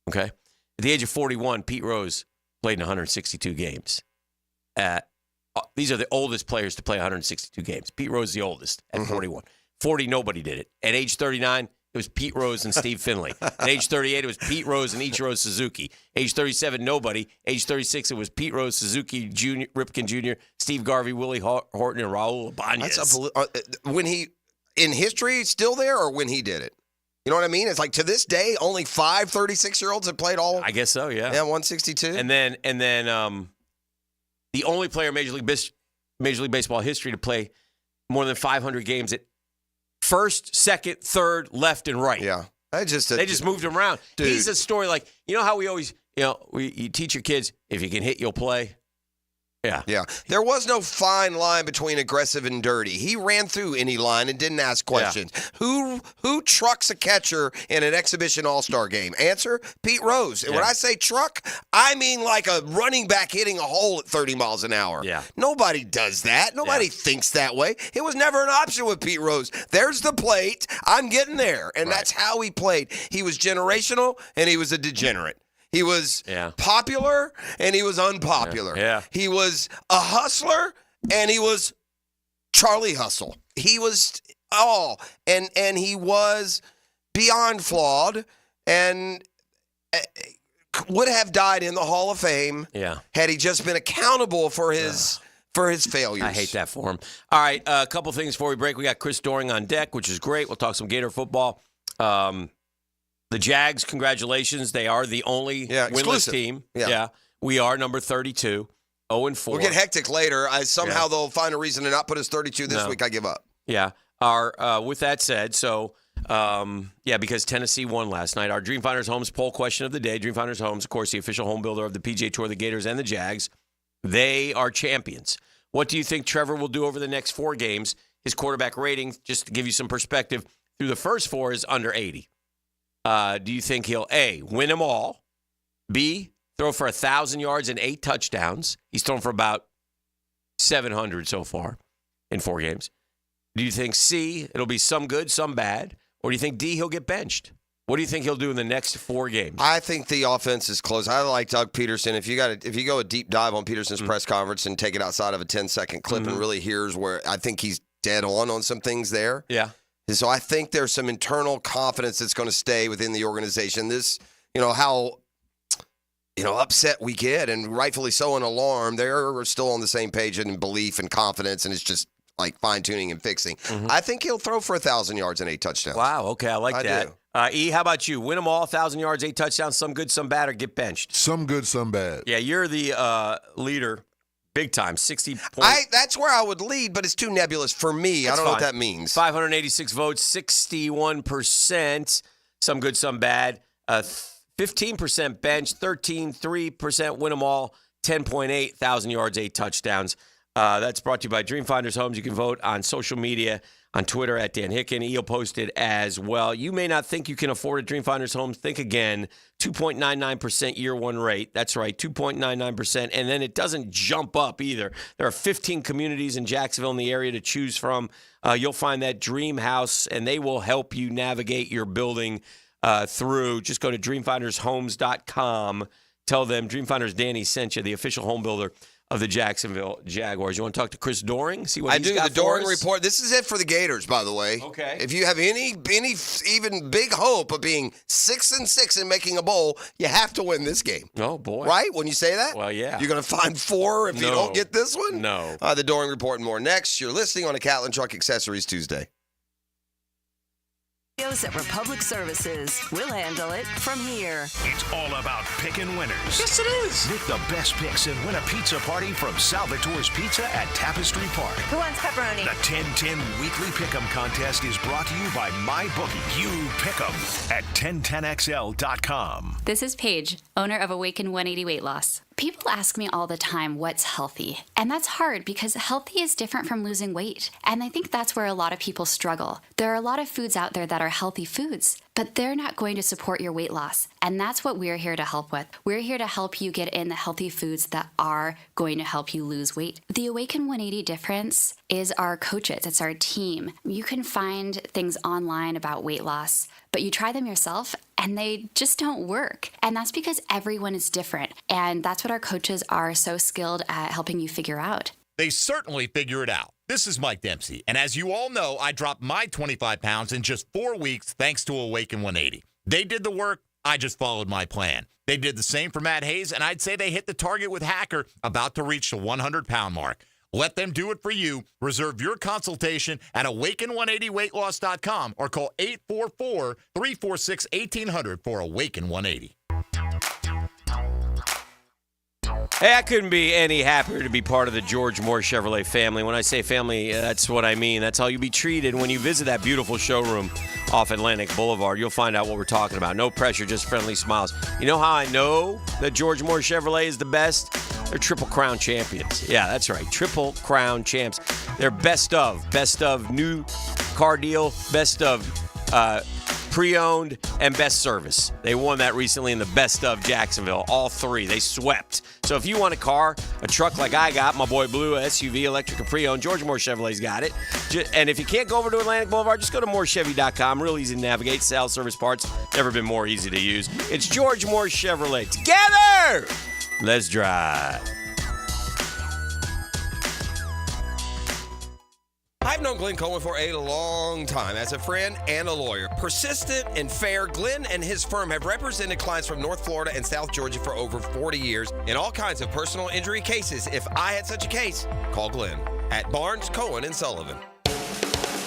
Okay? At the age of 41, Pete Rose played in 162 games. These are the oldest players to play 162 games. Pete Rose is the oldest at 41. 40, nobody did it. At age 39, it was Pete Rose and Steve Finley. At age 38, it was Pete Rose and Ichiro Suzuki. Age 37, nobody. Age 36, it was Pete Rose, Suzuki Jr., Ripken Jr., Steve Garvey, Willie Horton, and Raul Ibanez.
When he, in history, still there, or when he did it? You know what I mean? It's like to this day, only 5 36-year-olds have played all.
I guess so, yeah.
Yeah, 162.
And then the only player in Major League Major League Baseball history to play more than 500 games at first, second, third, left, and right.
Yeah. They just
moved him around.
Dude.
He's a story like, you know how we always, you teach your kids, if you can hit, you'll play. Yeah.
Yeah. There was no fine line between aggressive and dirty. He ran through any line and didn't ask questions. Yeah. Who trucks a catcher in an exhibition all-star game? Answer, Pete Rose. And when I say truck, I mean like a running back hitting a hole at 30 miles an hour.
Yeah.
Nobody does that. Nobody thinks that way. It was never an option with Pete Rose. There's the plate. I'm getting there. And that's how he played. He was generational and he was a degenerate. He was popular and he was unpopular.
Yeah.
He was a hustler and he was Charlie Hustle. He was all, and he was beyond flawed and would have died in the Hall of Fame had he just been accountable for his failures.
I hate that for him. All right, a couple things before we break. We got Chris Doring on deck, which is great. We'll talk some Gator football. The Jags, congratulations. They are the only winless team. Yeah. We are number 32, 0-4.
We'll get hectic later. Somehow they'll find a reason to not put us 32 this week. I give up.
Yeah. With that said, because Tennessee won last night, our Dream Finders Homes poll question of the day. Dream Finders Homes, of course, the official home builder of the PGA Tour, the Gators, and the Jags. They are champions. What do you think Trevor will do over the next 4 games? His quarterback rating, just to give you some perspective, through the first 4 is under 80. Do you think he'll, A, win them all, B, throw for 1,000 yards and 8 touchdowns? He's thrown for about 700 so far in 4 games. Do you think, C, it'll be some good, some bad? Or do you think, D, he'll get benched? What do you think he'll do in the next 4 games?
I think the offense is close. I like Doug Peterson. If you go a deep dive on Peterson's press conference and take it outside of a 10-second clip and really hears where I think he's dead on some things there.
Yeah.
And so I think there's some internal confidence that's going to stay within the organization. This, how, upset we get, and rightfully so, an alarm. They're still on the same page in belief and confidence, and it's just like fine-tuning and fixing. I think he'll throw for 1,000 yards and 8 touchdowns.
Wow, okay, I like that.
Do.
E, how about you? Win them all, 1,000 yards, 8 touchdowns, some good, some bad, or get benched?
Some good, some bad.
Yeah, you're the leader. Big time, 60 points.
That's where I would lead, but it's too nebulous for me. I don't know what that means.
586 votes, 61%. Some good, some bad. 15% bench, 3% win them all, 10.8, 1,000 yards, 8 touchdowns. That's brought to you by Dream Finders Homes. You can vote on social media, on Twitter at Dan Hicken. He'll post it as well. You may not think you can afford a Dream Finders Homes. Think again. 2.99% year one rate. That's right, 2.99%. And then it doesn't jump up either. There are 15 communities in Jacksonville in the area to choose from. You'll find that dream house, and they will help you navigate your building through. Just go to dreamfindershomes.com. Tell them Dream Finders Danny sent you, the official home builder of the Jacksonville Jaguars. You want to talk to Chris Doring? See what
I
he's
do.
got
The Doring
for us?
report. This is it for the Gators, by the way.
Okay.
If you have any even big hope of being 6-6 and making a bowl, you have to win this game.
Oh boy!
Right? When you say that,
well, yeah.
You're going to find 4 if you don't get this one.
No.
The Doring report and more next. You're listening on a Coughlin Truck Accessories Tuesday.
At Republic Services. We'll handle it from here.
It's all about picking winners.
Yes, it is.
Make the best picks and win a pizza party from Salvatore's Pizza at Tapestry Park.
Who wants pepperoni?
The 10-10 Weekly Pick'em Contest is brought to you by MyBookie. You pick 'em at 1010xl.com.
This is Paige, owner of Awaken 180 Weight Loss. People ask me all the time what's healthy, and that's hard because healthy is different from losing weight, and I think that's where a lot of people struggle. There are a lot of foods out there that are healthy foods, but they're not going to support your weight loss, and that's what we're here to help with. We're here to help you get in the healthy foods that are going to help you lose weight. The Awaken 180 difference is our coaches. It's our team. You can find things online about weight loss, but you try them yourself and they just don't work. And that's because everyone is different. And that's what our coaches are so skilled at helping you figure out.
They certainly figure it out. This is Mike Dempsey. And as you all know, I dropped my 25 pounds in just 4 weeks thanks to Awaken 180. They did the work. I just followed my plan. They did the same for Matt Hayes, and I'd say they hit the target with Hacker, about to reach the 100-pound mark. Let them do it for you. Reserve your consultation at awaken180weightloss.com or call 844-346-1800 for Awaken 180.
Hey, I couldn't be any happier to be part of the George Moore Chevrolet family. When I say family, that's what I mean. That's how you'll be treated when you visit that beautiful showroom off Atlantic Boulevard. You'll find out what we're talking about. No pressure, just friendly smiles. You know how I know that George Moore Chevrolet is the best? They're Triple Crown champions. Yeah, that's right. Triple Crown champs. They're best of new car deal, best of pre-owned, and best service. They won that recently in the best of Jacksonville. All three. They swept. So if you want a car, a truck like I got, my boy Blue, SUV, electric, or pre-owned, George Moore Chevrolet's got it. And if you can't go over to Atlantic Boulevard, just go to morechevy.com. Real easy to navigate. Sales, service, parts. Never been more easy to use. It's George Moore Chevrolet. Together, let's drive.
I've known Glenn Cohen for a long time as a friend and a lawyer. Persistent and fair, Glenn and his firm have represented clients from North Florida and South Georgia for over 40 years in all kinds of personal injury cases. If I had such a case, call Glenn at Barnes, Cohen, and Sullivan.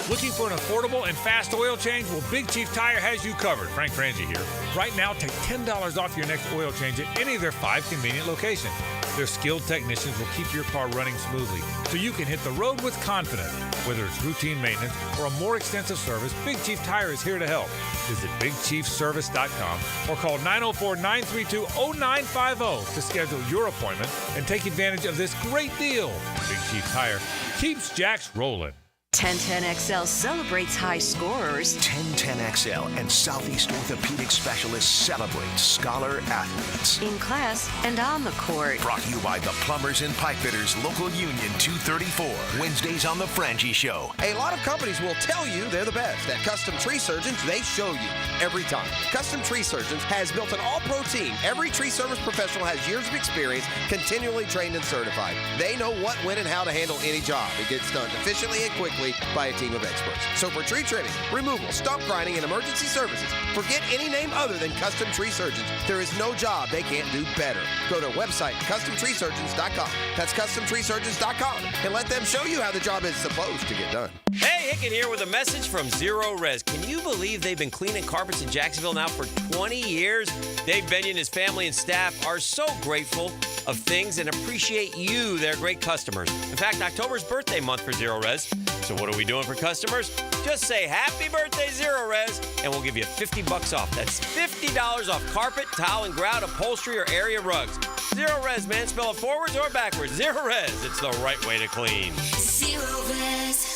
Looking for an affordable and fast oil change? Well, Big Chief Tire has you covered. Frank Frangie here. Right now, take $10 off your next oil change at any of their 5 convenient locations. Their skilled technicians will keep your car running smoothly so you can hit the road with confidence. Whether it's routine maintenance or a more extensive service, Big Chief Tire is here to help. Visit BigChiefService.com or call 904-932-0950 to schedule your appointment and take advantage of this great deal. Big Chief Tire keeps Jacks rolling.
1010XL celebrates high scorers.
1010XL and Southeast Orthopedic Specialists celebrate scholar athletes.
In class and on the court.
Brought to you by the Plumbers and Pipe Fitters Local Union 234. Wednesdays on The Frangie Show.
A lot of companies will tell you they're the best. At Custom Tree Surgeons, they show you every time. Custom Tree Surgeons has built an all-pro team. Every tree service professional has years of experience, continually trained and certified. They know what, when, and how to handle any job. It gets done efficiently and quickly by a team of experts. So for tree trimming, removal, stump grinding, and emergency services, forget any name other than Custom Tree Surgeons. There is no job they can't do better. Go to website CustomTreeSurgeons.com. That's CustomTreeSurgeons.com and let them show you how the job is supposed to get done.
Hey, Hicken here with a message from Zero Res. Can you believe they've been cleaning carpets in Jacksonville now for 20 years? Dave Benyon, his family, and staff are so grateful of things and appreciate you, their great customers. In fact, October's birthday month for Zero Res. So what are we doing for customers? Just say happy birthday, Zero Res, and we'll give you $50 off. That's $50 off carpet, tile, and grout, upholstery, or area rugs. Zero Res, man. Spell it forwards or backwards. Zero Res. It's the right way to clean.
Zero Res.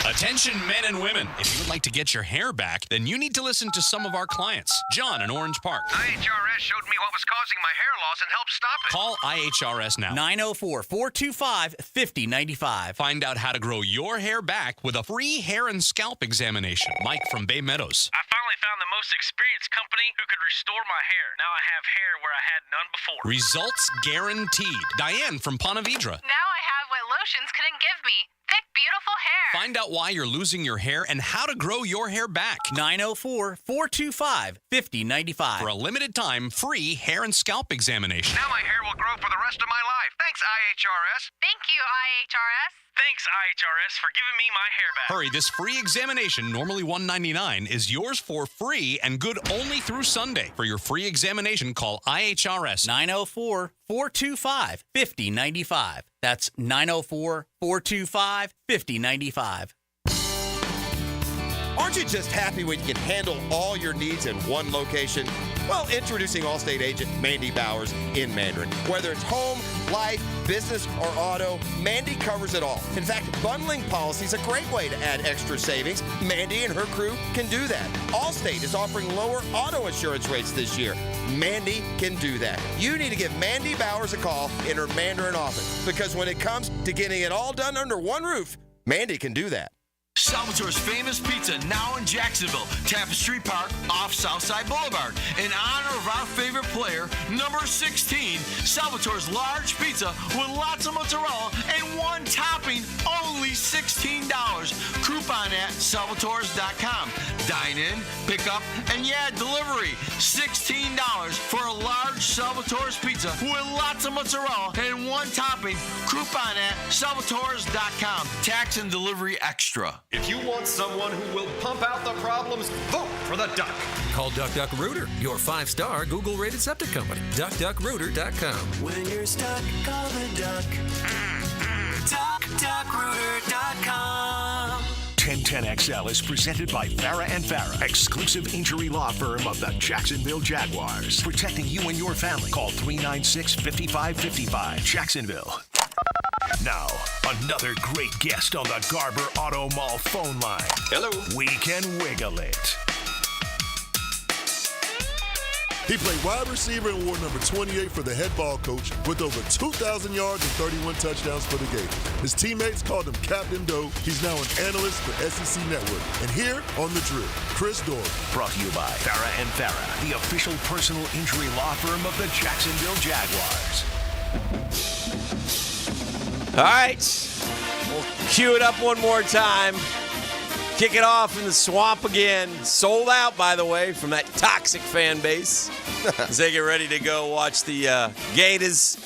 Attention men and women. If you would like to get your hair back, then you need to listen to some of our clients. John in Orange Park.
IHRS showed me what was causing my hair loss and helped stop it.
Call IHRS now.
904-425-5095.
Find out how to grow your hair back with a free hair and scalp examination. Mike from Bay Meadows.
I finally found the most experienced company who could restore my hair. Now I have hair where I had none before.
Results guaranteed. Diane from Ponte Vedra.
Now I have what lotions couldn't give me. Thick, beautiful hair.
Find out why you're losing your hair and how to grow your hair back.
904-425-5095.
For a limited time, free hair and scalp examination.
Now my hair will grow for the rest of my life. Thanks, IHRS.
Thank you, IHRS.
Thanks, IHRS, for giving me my hair back.
Hurry, this free examination, normally $199, is yours for free and good only through Sunday. For your free examination, call IHRS.
904-425-5095. That's 904-425-5095.
Aren't you just happy when you can handle all your needs in one location? Well, introducing Allstate agent Mandy Bowers in Mandarin. Whether it's home, life, business, or auto, Mandy covers it all. In fact, bundling policy is a great way to add extra savings. Mandy and her crew can do that. Allstate is offering lower auto insurance rates this year. Mandy can do that. You need to give Mandy Bowers a call in her Mandarin office, because when it comes to getting it all done under one roof, Mandy can do that.
Salvatore's famous pizza now in Jacksonville, Tapestry Park off Southside Boulevard. In honor of our favorite player, number 16, Salvatore's large pizza with lots of mozzarella and one topping, only $16. Coupon at salvatores.com. Dine in, pick up, and delivery. $16 for a large Salvatore's pizza with lots of mozzarella and one topping. Coupon at salvatores.com. Tax and delivery extra.
If you want someone who will pump out the problems, vote for the Duck.
Call DuckDuckRooter, your 5-star Google-rated septic company. DuckDuckRooter.com.
When you're stuck, call the Duck. DuckDuckRooter.com.
1010XL is presented by Farah and Farah, exclusive injury law firm of the Jacksonville Jaguars. Protecting you and your family. Call 396-5555. Jacksonville. Now, another great guest on the Garber Auto Mall phone line.
Hello.
We can wiggle it.
He played wide receiver and wore number 28 for the head ball coach with over 2,000 yards and 31 touchdowns for the Gators. His teammates called him Captain Doe. He's now an analyst for SEC Network. And here on The Drill, Chris Doring.
Brought to you by Farah and Farah, the official personal injury law firm of the Jacksonville Jaguars.
All right, we'll cue it up one more time. Kick it off in the swamp again. Sold out, by the way, from that toxic fan base. As they get ready to go watch the Gators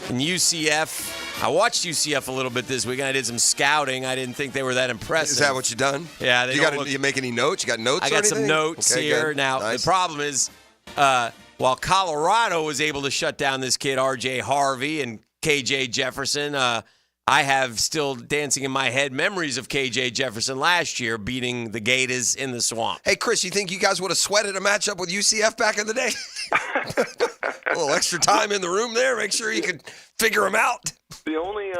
and UCF. I watched UCF a little bit this week, and I did some scouting. I didn't think they were that impressive.
Is that what you done?
Yeah.
You make any notes? You got notes?
I got some notes here. Good. Now, nice. The problem is, while Colorado was able to shut down this kid, R.J. Harvey and K.J. Jefferson, I have still dancing in my head memories of K.J. Jefferson last year beating the Gators in the swamp.
Hey, Chris, you think you guys would have sweated a matchup with UCF back in the day? A little extra time in the room there. Make sure you could figure them out.
The only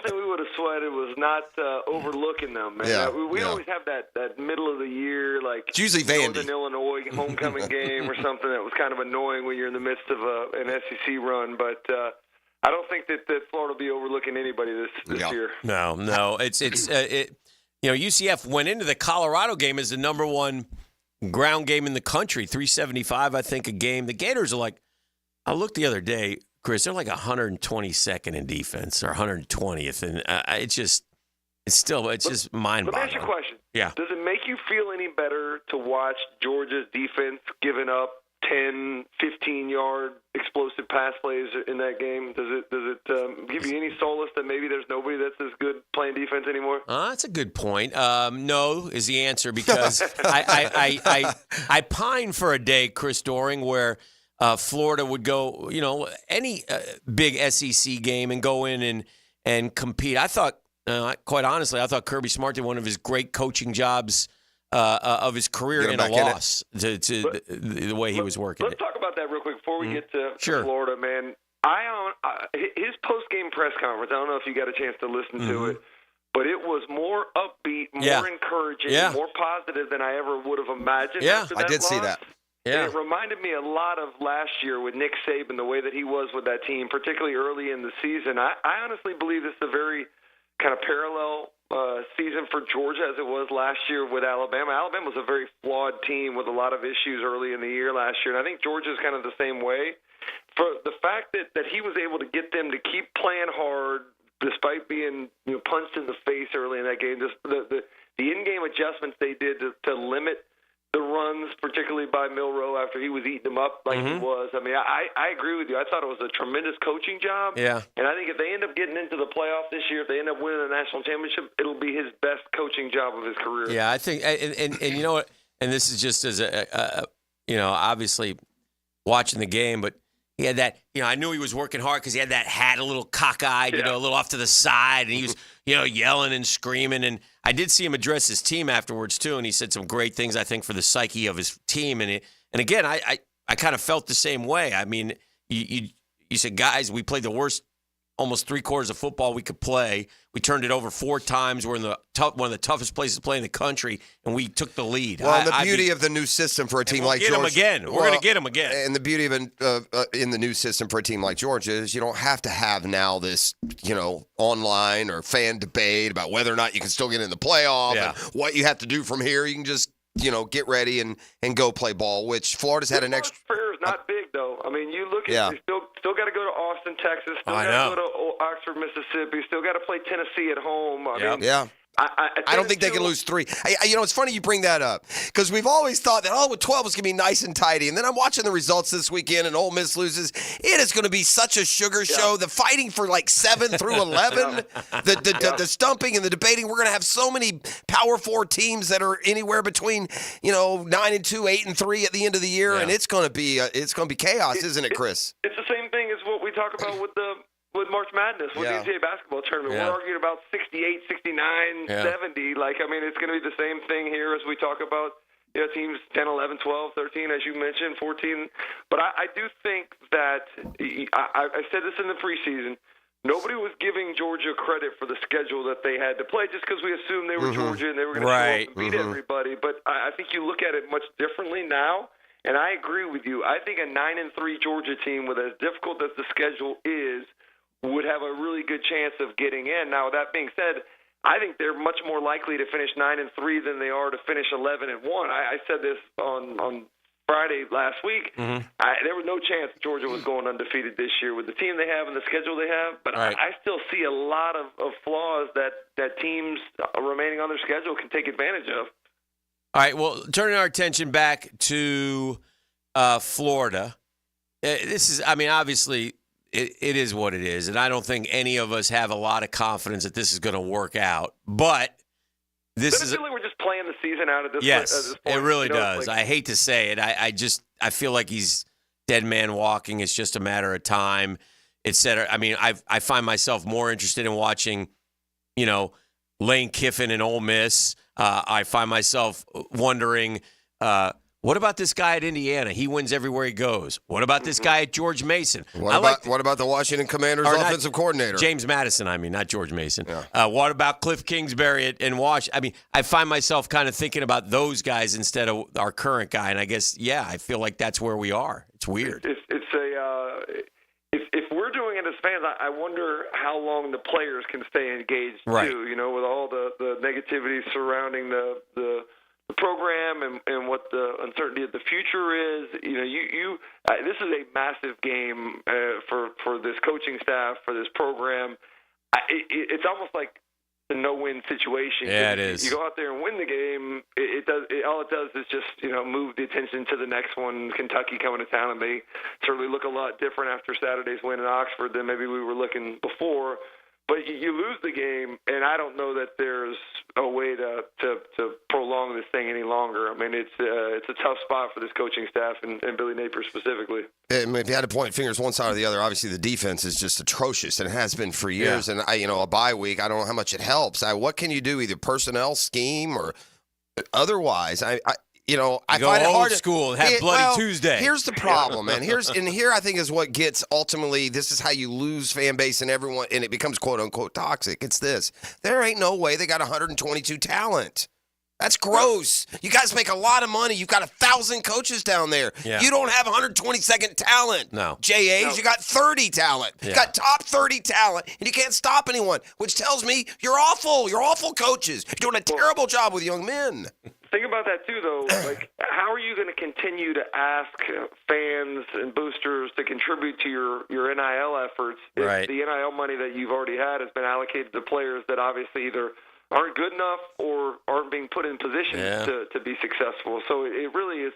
thing we would have sweated was not overlooking them, man.
Yeah,
we always have that middle of the year, like
it's usually Vandy.
Northern Illinois homecoming game or something that was kind of annoying when you're in the midst of an SEC run, but I don't think that Florida will be overlooking anybody this year.
No. It's UCF went into the Colorado game as the number one ground game in the country, 375, I think, a game. The Gators are like, I looked the other day, Chris, they're like 122nd in defense or 120th, and it's just mind-boggling.
Let me ask you a question.
Yeah.
Does it make you feel any better to watch Georgia's defense giving up 10, 15-yard explosive pass plays in that game? Does it give you any solace that maybe there's nobody that's as good playing defense anymore?
That's a good point. No is the answer, because I pine for a day, Chris Doring, where Florida would go, any big SEC game and go in and compete. I thought, quite honestly, I thought Kirby Smart did one of his great coaching jobs of his career in a loss to the way he was working.
Let's talk about that real quick before we get to
Sure.
Florida, man. His post-game press conference, I don't know if you got a chance to listen to it, but it was more upbeat, more encouraging, more positive than I ever would have imagined.
Yeah, I did see that.
Yeah. And it reminded me a lot of last year with Nick Saban, the way that he was with that team, particularly early in the season. I honestly believe this is a very kind of parallel season for Georgia as it was last year with Alabama. Alabama was a very flawed team with a lot of issues early in the year last year, and I think Georgia's kind of the same way. For the fact that he was able to get them to keep playing hard despite being punched in the face early in that game, just the in-game adjustments they did to limit the runs, particularly by Milroe after he was eating them up like he was. I mean, I agree with you. I thought it was a tremendous coaching job.
Yeah.
And I think if they end up getting into the playoff this year, if they end up winning the national championship, it'll be his best coaching job of his career.
Yeah, I think, and you know what, and this is just as obviously watching the game, but he had that, I knew he was working hard because he had that hat a little cockeyed, a little off to the side, and he was, yelling and screaming. And I did see him address his team afterwards, too, and he said some great things, I think, for the psyche of his team. And again, I kind of felt the same way. I mean, you said, guys, we played the worst almost 3/4 of football we could play. We turned it over 4 times. We're in one of the toughest places to play in the country, and we took the lead.
Well, the beauty of the new system for a team like Georgia.
We're going to get him again.
And the beauty of in the new system for a team like Georgia is you don't have to have now this, online or fan debate about whether or not you can still get in the playoff and what you have to do from here. You can just, get ready and go play ball, which Florida's had an extra.
Is not big though. I mean, you look at you still got to go to Austin, Texas. Still got to go to Oxford, Mississippi. Still got to play Tennessee at home. I mean,
I don't think they can lose 3. It's funny you bring that up because we've always thought that, with 12 is going to be nice and tidy. And then I'm watching the results this weekend and Ole Miss loses. It is going to be such a sugar show. The fighting for 7 through 11, the stumping and the debating. We're going to have so many Power 4 teams that are anywhere between 9-2, 8-3 at the end of the year, and it's going to be chaos, isn't it, Chris?
It's the same thing as what we talk about with March Madness, with the NCAA basketball tournament. We're arguing about 68, 69, 70. It's going to be the same thing here as we talk about teams 10, 11, 12, 13, as you mentioned, 14. But I do think that I said this in the preseason. Nobody was giving Georgia credit for the schedule that they had to play just because we assumed they were Georgia and they were going to show up and beat everybody. But I think you look at it much differently now, and I agree with you. I think a 9-3 Georgia team, with as difficult as the schedule is, would have a really good chance of getting in. Now, that being said, I think they're much more likely to finish 9-3 than they are to finish 11-1. I said this on Friday last week. There was no chance Georgia was going undefeated this year with the team they have and the schedule they have. But I still see a lot of flaws that teams remaining on their schedule can take advantage of.
All right, well, turning our attention back to Florida. Obviously, it is what it is, and I don't think any of us have a lot of confidence that this is going to work out. But this is.
I feel like we're just playing the season out at this
Yes,
point.
it really does. I hate to say it. I feel like he's dead man walking. It's just a matter of time, et cetera. I find myself more interested in watching, Lane Kiffin and Ole Miss. I find myself wondering, what about this guy at Indiana? He wins everywhere he goes. What about this guy at George Mason?
What about the Washington Commanders offensive coordinator?
James Madison, not George Mason. Yeah. What about Cliff Kingsbury in Washington? I find myself kind of thinking about those guys instead of our current guy, and I guess, I feel like that's where we are. It's weird.
If we're doing it as fans, I wonder how long the players can stay engaged too. With all the negativity surrounding the program and what the uncertainty of the future is. This is a massive game for this coaching staff, for this program. It's almost like a no-win situation.
Yeah, it is.
You go out there and win the game. All it does is just move the attention to the next one. Kentucky coming to town, and they certainly look a lot different after Saturday's win in Oxford than maybe we were looking before. But you lose the game, and I don't know that there's a way to prolong this thing any longer. It's a tough spot for this coaching staff and Billy Napier specifically.
If you had to point fingers one side or the other, obviously the defense is just atrocious, and it has been for years. Yeah. And a bye week, I don't know how much it helps. What can you do, either personnel, scheme, or otherwise? I find it hard.
School and have Bloody Tuesday.
Here's the problem, man. Here I think is what gets ultimately. This is how you lose fan base and everyone, and it becomes quote unquote toxic. It's this: there ain't no way they got 122 talent. That's gross. You guys make a lot of money. You've got 1,000 coaches down there. Yeah. You don't have 122nd talent.
No.
JAs, you got 30 talent. Yeah. You got top 30 talent, and you can't stop anyone, which tells me you're awful. You're awful coaches. You're doing a terrible job with young men.
Think about that too, though. How are you going to continue to ask fans and boosters to contribute to your NIL efforts if the NIL money that you've already had has been allocated to players that obviously either aren't good enough or aren't being put in position to be successful? So it really is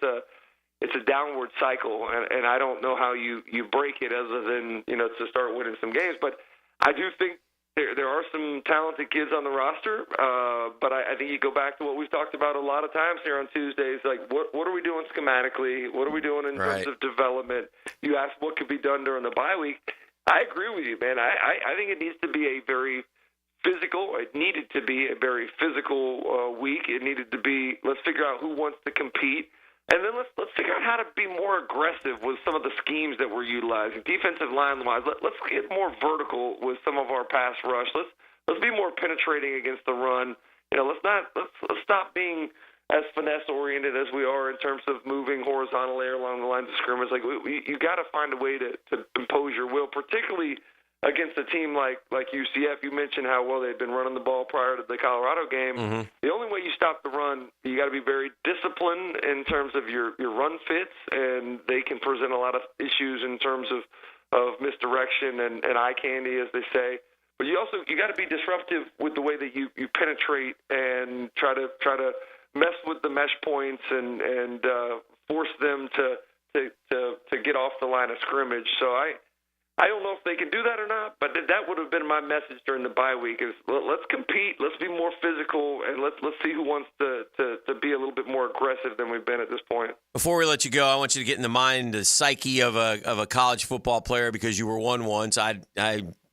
it's a downward cycle, and I don't know how you break it other than to start winning some games. But I do think there are some talented kids on the roster, but I think you go back to what we've talked about a lot of times here on Tuesdays, like what are we doing schematically? What are we doing in terms of development? You ask what could be done during the bye week. I agree with you, man. I think it needs to be a very physical. It needed to be a very physical week. It needed to be, let's figure out who wants to compete. And then let's figure out how to be more aggressive with some of the schemes that we're utilizing, defensive line-wise. Let's get more vertical with some of our pass rush. Let's be more penetrating against the run. Let's stop being as finesse-oriented as we are in terms of moving horizontally along the lines of scrimmage. You got to find a way to impose your will, particularly against a team like UCF. You mentioned how well they'd been running the ball prior to the Colorado game. Mm-hmm. The only way you stop the run, you got to be very disciplined in terms of your run fits, and they can present a lot of issues in terms of misdirection and eye candy, as they say. but you got to be disruptive with the way that you penetrate and try to mess with the mesh points and force them to get off the line of scrimmage. So I don't know if they can do that or not, but that would have been my message during the bye week is let's compete, let's be more physical, and let's see who wants to be a little bit more aggressive than we've been at this point.
Before we let you go, I want you to get in the psyche of a college football player because you were one once. I'm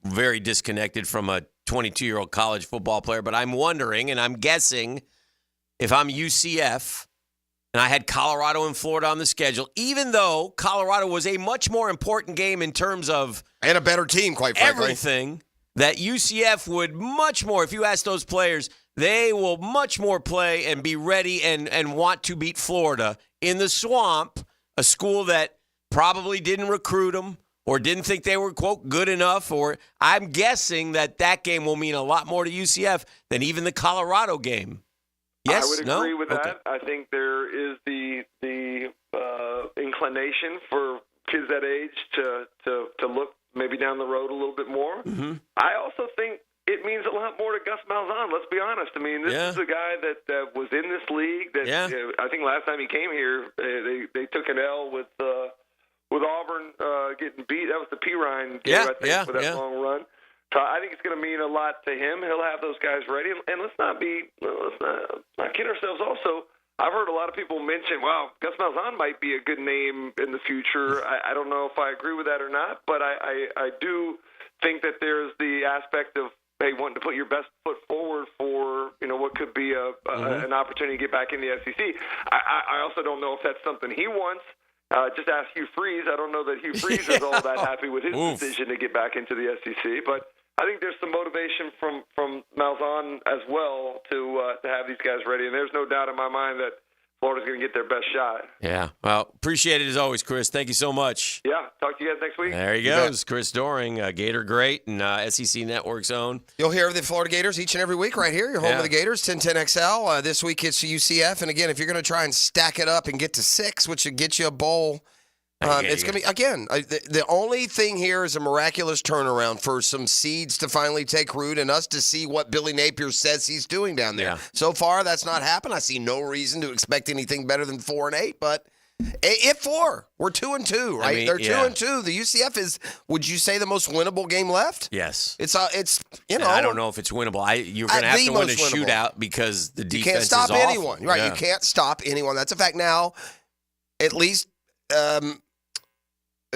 very disconnected from a 22-year-old college football player, but I'm wondering and I'm guessing if I'm UCF and I had Colorado and Florida on the schedule, even though Colorado was a much more important game in terms of
and a better team, quite frankly,
everything, that UCF would much more, if you ask those players, they will much more play and be ready and want to beat Florida in the Swamp, a school that probably didn't recruit them or didn't think they were, quote, good enough. Or I'm guessing that game will mean a lot more to UCF than even the Colorado game. Yes,
I would agree with that. I think there is the inclination for kids that age to look maybe down the road a little bit more.
Mm-hmm.
I also think it means a lot more to Gus Malzahn. Let's be honest. I mean, this is a guy that was in this league. That I think last time he came here, they took an L with Auburn getting beat. That was the Pirine game, I think, for that long run. So I think it's going to mean a lot to him. He'll have those guys ready. And let's not kid ourselves also. I've heard a lot of people mention, wow, Gus Malzahn might be a good name in the future. I don't know if I agree with that or not, but I do think that there's the aspect of, hey, wanting to put your best foot forward for, what could be an opportunity to get back in the SEC. I also don't know if that's something he wants. Just ask Hugh Freeze. I don't know that Hugh Freeze is all that happy with his decision to get back into the SEC, but I think there's some motivation from Malzahn as well to have these guys ready, and there's no doubt in my mind that Florida's going to get their best shot.
Yeah. Well, appreciate it as always, Chris. Thank you so much.
Yeah. Talk to you guys next week.
There he goes, Chris Doring, Gator great and SEC Network's own.
You'll hear of the Florida Gators each and every week right here. You're home of the Gators, 1010XL. This week it's UCF. And again, if you're going to try and stack it up and get to 6, which would get you a bowl, it's going to be, again, the only thing here is a miraculous turnaround for some seeds to finally take root and us to see what Billy Napier says he's doing down there.
Yeah.
So far, that's not happened. I see no reason to expect anything better than 4-8, but if 4, we're 2-2, right?
I mean,
they're 2-2. The UCF is, would you say, the most winnable game left?
Yes.
It's
And I don't know if it's winnable. You're going to have to win a shootout because the defense
you can't stop
is awful.
anyone. Right, you can't stop anyone. That's a fact. Now, at least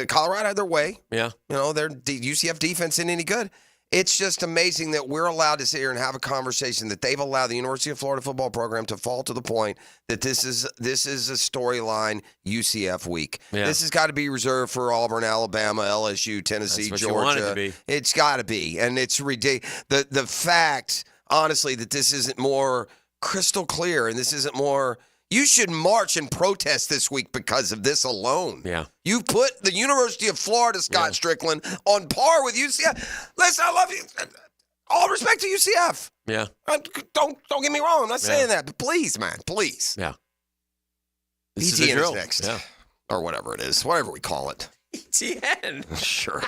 Colorado had their way.
Yeah.
Their UCF defense isn't any good. It's just amazing that we're allowed to sit here and have a conversation that they've allowed the University of Florida football program to fall to the point that this is a storyline UCF week.
Yeah.
This has got to be reserved for Auburn, Alabama, LSU, Tennessee,
That's what
Georgia.
you want it to be.
It's got to be. And it's ridiculous. The fact, honestly, that this isn't more crystal clear and this isn't more – you should march and protest this week because of this alone.
Yeah.
You put the University of Florida, Scott Strickland, on par with UCF. Listen, I love you. All respect to UCF.
Yeah.
Don't get me wrong. I'm not saying that, but please, man, please.
Yeah.
ETN is next. Yeah. Or whatever it is. Whatever we call it.
ETN.
Sure.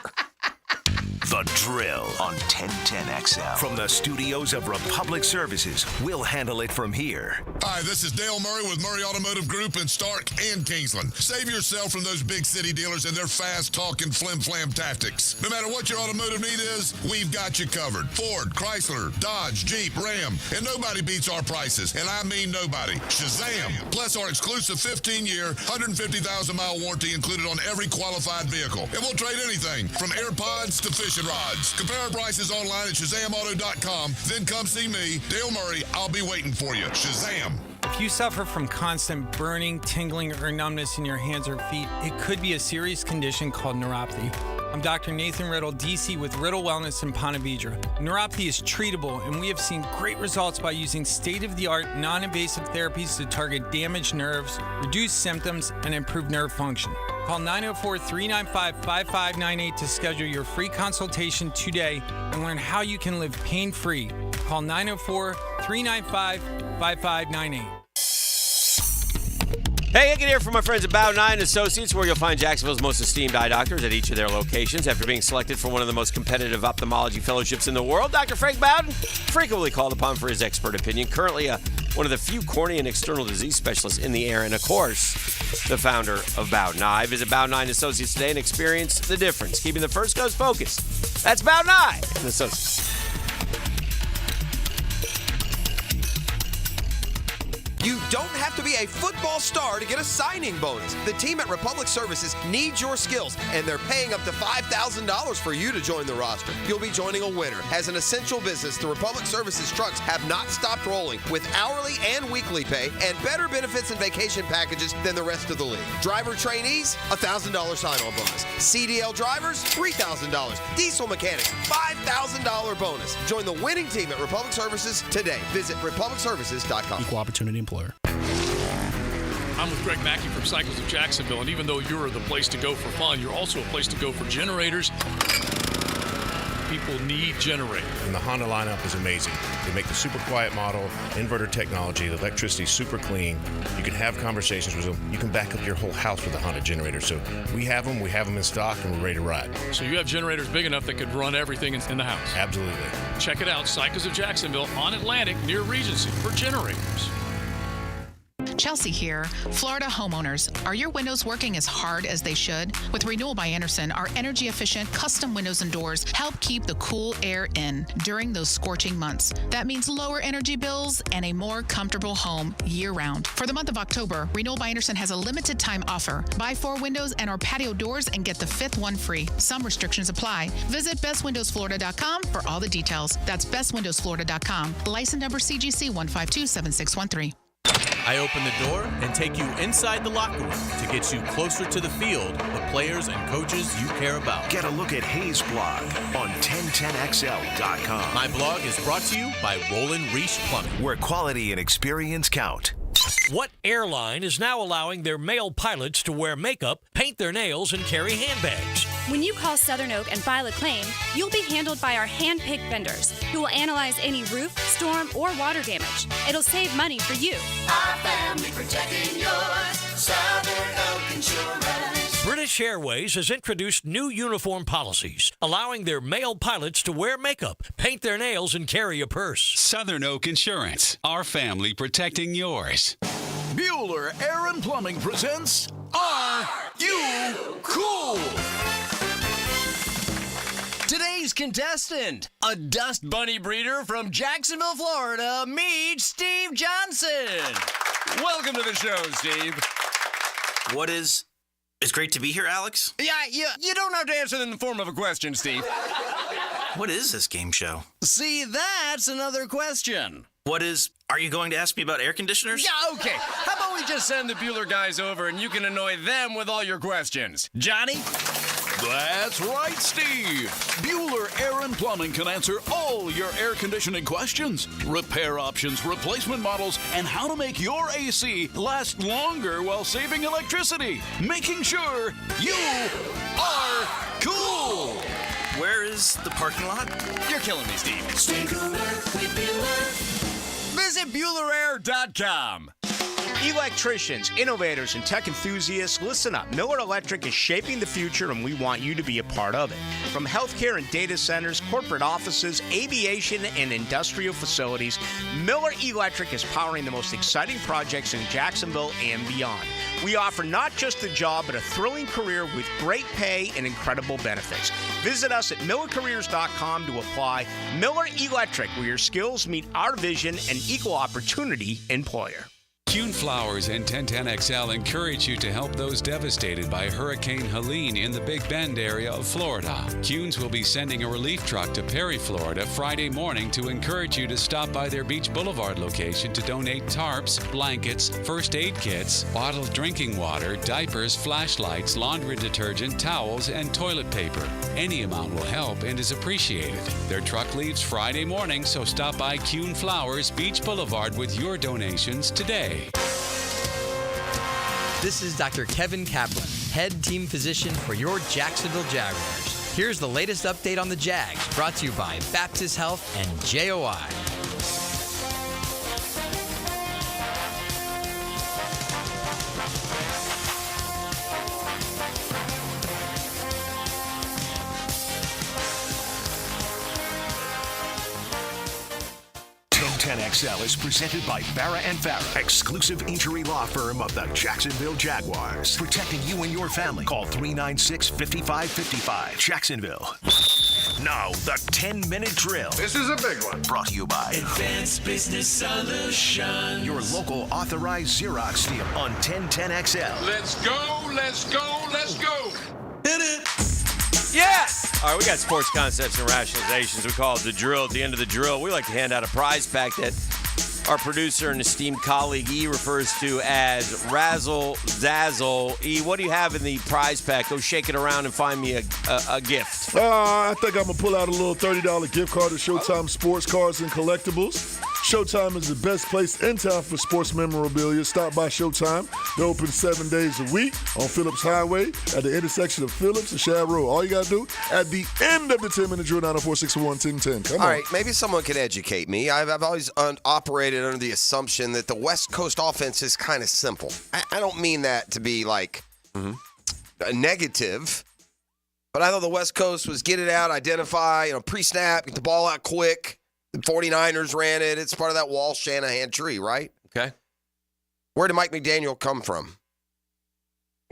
The Drill on 1010XL. From the studios of Republic Services, we'll handle it from here.
Hi, this is Dale Murray with Murray Automotive Group in Stark and Kingsland. Save yourself from those big city dealers and their fast-talking flim-flam tactics. No matter what your automotive need is, we've got you covered. Ford, Chrysler, Dodge, Jeep, Ram, and nobody beats our prices, and I mean nobody. Shazam! Plus our exclusive 15-year, 150,000-mile warranty included on every qualified vehicle. And we'll trade anything from AirPods to fishing rods. Compare our prices online at ShazamAuto.com. Then come see me, Dale Murray. I'll be waiting for you. Shazam!
If you suffer from constant burning, tingling, or numbness in your hands or feet, it could be a serious condition called neuropathy. I'm Dr. Nathan Riddle, DC with Riddle Wellness in Ponte Vedra. Neuropathy is treatable, and we have seen great results by using state-of-the-art, non-invasive therapies to target damaged nerves, reduce symptoms, and improve nerve function. Call 904-395-5598 to schedule your free consultation today and learn how you can live pain-free. Call 904-395-5598.
Hey, Hicken here from my friends at Bow 9 Associates, where you'll find Jacksonville's most esteemed eye doctors at each of their locations. After being selected for one of the most competitive ophthalmology fellowships in the world, Dr. Frank Bowden, frequently called upon for his expert opinion, currently one of the few cornea and external disease specialists in the air, and of course, the founder of Bowden Eye. Visit Bow 9 Associates today and experience the difference, keeping the first coast focused. That's Bow 9 Associates.
You don't have to be a football star to get a signing bonus. The team at Republic Services needs your skills, and they're paying up to $5,000 for you to join the roster. You'll be joining a winner. As an essential business, the Republic Services trucks have not stopped rolling with hourly and weekly pay and better benefits and vacation packages than the rest of the league. Driver trainees, $1,000 sign-on bonus. CDL drivers, $3,000. Diesel mechanics, $5,000 bonus. Join the winning team at Republic Services today. Visit republicservices.com.
Equal opportunity employer.
I'm with Greg Mackey from Cycles of Jacksonville, and even though you're the place to go for fun, you're also a place to go for generators. People need generators.
And the Honda lineup is amazing. They make the super quiet model, inverter technology, the electricity's super clean. You can have conversations with them. You can back up your whole house with a Honda generator. So we have them in stock, and we're ready to ride.
So you have generators big enough that could run everything in the house?
Absolutely.
Check it out, Cycles of Jacksonville on Atlantic near Regency for generators.
Chelsea here. Florida homeowners, are your windows working as hard as they should? With Renewal by Anderson, our energy-efficient custom windows and doors help keep the cool air in during those scorching months. That means lower energy bills and a more comfortable home year-round. For the month of October, Renewal by Anderson has a limited time offer. Buy 4 windows and our patio doors and get the 5th one free. Some restrictions apply. Visit bestwindowsflorida.com for all the details. That's bestwindowsflorida.com. License number CGC 1527613.
I open the door and take you inside the locker room to get you closer to the field, the players and coaches you care about.
Get a look at Hayes' blog on 1010xl.com.
My blog is brought to you by Roland Reich Plumbing,
where quality and experience count.
What airline is now allowing their male pilots to wear makeup, paint their nails, and carry handbags?
When you call Southern Oak and file a claim, you'll be handled by our hand-picked vendors who will analyze any roof, storm, or water damage. It'll save money for you.
Our family protecting yours. Southern Oak Insurance.
British Airways has introduced new uniform policies, allowing their male pilots to wear makeup, paint their nails, and carry a purse.
Southern Oak Insurance. Our family protecting yours.
Bueller Air and Plumbing presents Are You Cool?
Today's contestant, a dust bunny breeder from Jacksonville, Florida, meet Steve Johnson.
Welcome to the show, Steve.
It's great to be here, Alex.
Yeah, you don't have to answer in the form of a question, Steve.
What is this game show?
See, that's another question.
Are you going to ask me about air conditioners?
Yeah, okay. How about we just send the Bueller guys over and you can annoy them with all your questions? Johnny?
That's right, Steve. Bueller Air and Plumbing can answer all your air conditioning questions, repair options, replacement models, and how to make your AC last longer while saving electricity, making sure you are cool.
Where is the parking lot?
You're killing me, Steve.
Stay cooler with Bueller.
Visit BuellerAir.com.
Electricians, innovators, and tech enthusiasts, listen up. Miller Electric is shaping the future, and we want you to be a part of it. From healthcare and data centers, corporate offices, aviation, and industrial facilities, Miller Electric is powering the most exciting projects in Jacksonville and beyond. We offer not just a job, but a thrilling career with great pay and incredible benefits. Visit us at millercareers.com to apply. Miller Electric, where your skills meet our vision, an equal opportunity employer.
Kuhn Flowers and 1010XL encourage you to help those devastated by Hurricane Helene in the Big Bend area of Florida. Kuhn's will be sending a relief truck to Perry, Florida Friday morning to encourage you to stop by their Beach Boulevard location to donate tarps, blankets, first aid kits, bottled drinking water, diapers, flashlights, laundry detergent, towels, and toilet paper. Any amount will help and is appreciated. Their truck leaves Friday morning, so stop by Kuhn Flowers, Beach Boulevard with your donations today.
This is Dr. Kevin Kaplan, head team physician for your Jacksonville Jaguars. Here's the latest update on the Jags, brought to you by Baptist Health and JOI.
1010XL is presented by Farrah & Farrah, exclusive injury law firm of the Jacksonville Jaguars. Protecting you and your family. Call 396-5555. Jacksonville. Now, the 10-minute drill.
This is a big one.
Brought to you by
Advanced Business Solutions.
your local authorized Xerox dealer on 1010XL.
Let's go, let's go, let's go.
Hit it.
Yes! All right, we got sports concepts and rationalizations. We call it the drill. At the end of the drill, we like to hand out a prize pack that our producer and esteemed colleague E refers to as Razzle Dazzle. E, what do you have in the prize pack? Go shake it around and find me a gift.
I think I'm going to pull out a little $30 gift card to Showtime Sports Cards and Collectibles. Showtime is the best place in town for sports memorabilia. Stop by Showtime. They're open 7 days a week on Phillips Highway at the intersection of Phillips and Shad Road. All you got to do at the end of the 10-minute drill, 904-641-1010. Come on.
All right, maybe someone can educate me. I've always operated under the assumption that the West Coast offense is kind of simple. I don't mean that to be like a negative, but I thought the West Coast was get it out, identify, pre-snap, get the ball out quick. The 49ers ran it. It's part of that Walsh-Shanahan tree, right?
Okay.
Where did Mike McDaniel come from?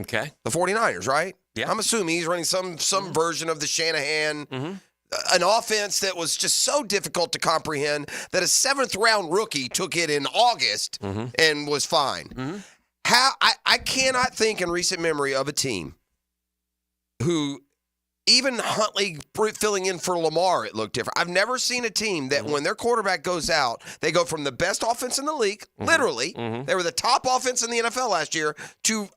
Okay.
The 49ers, right?
Yeah.
I'm assuming he's running some version of the Shanahan, an offense that was just so difficult to comprehend that a 7th-round rookie took it in August and was fine. How I cannot think in recent memory of a team who, even Huntley filling in for Lamar, it looked different. I've never seen a team that when their quarterback goes out, they go from the best offense in the league, literally, they were the top offense in the NFL last year, to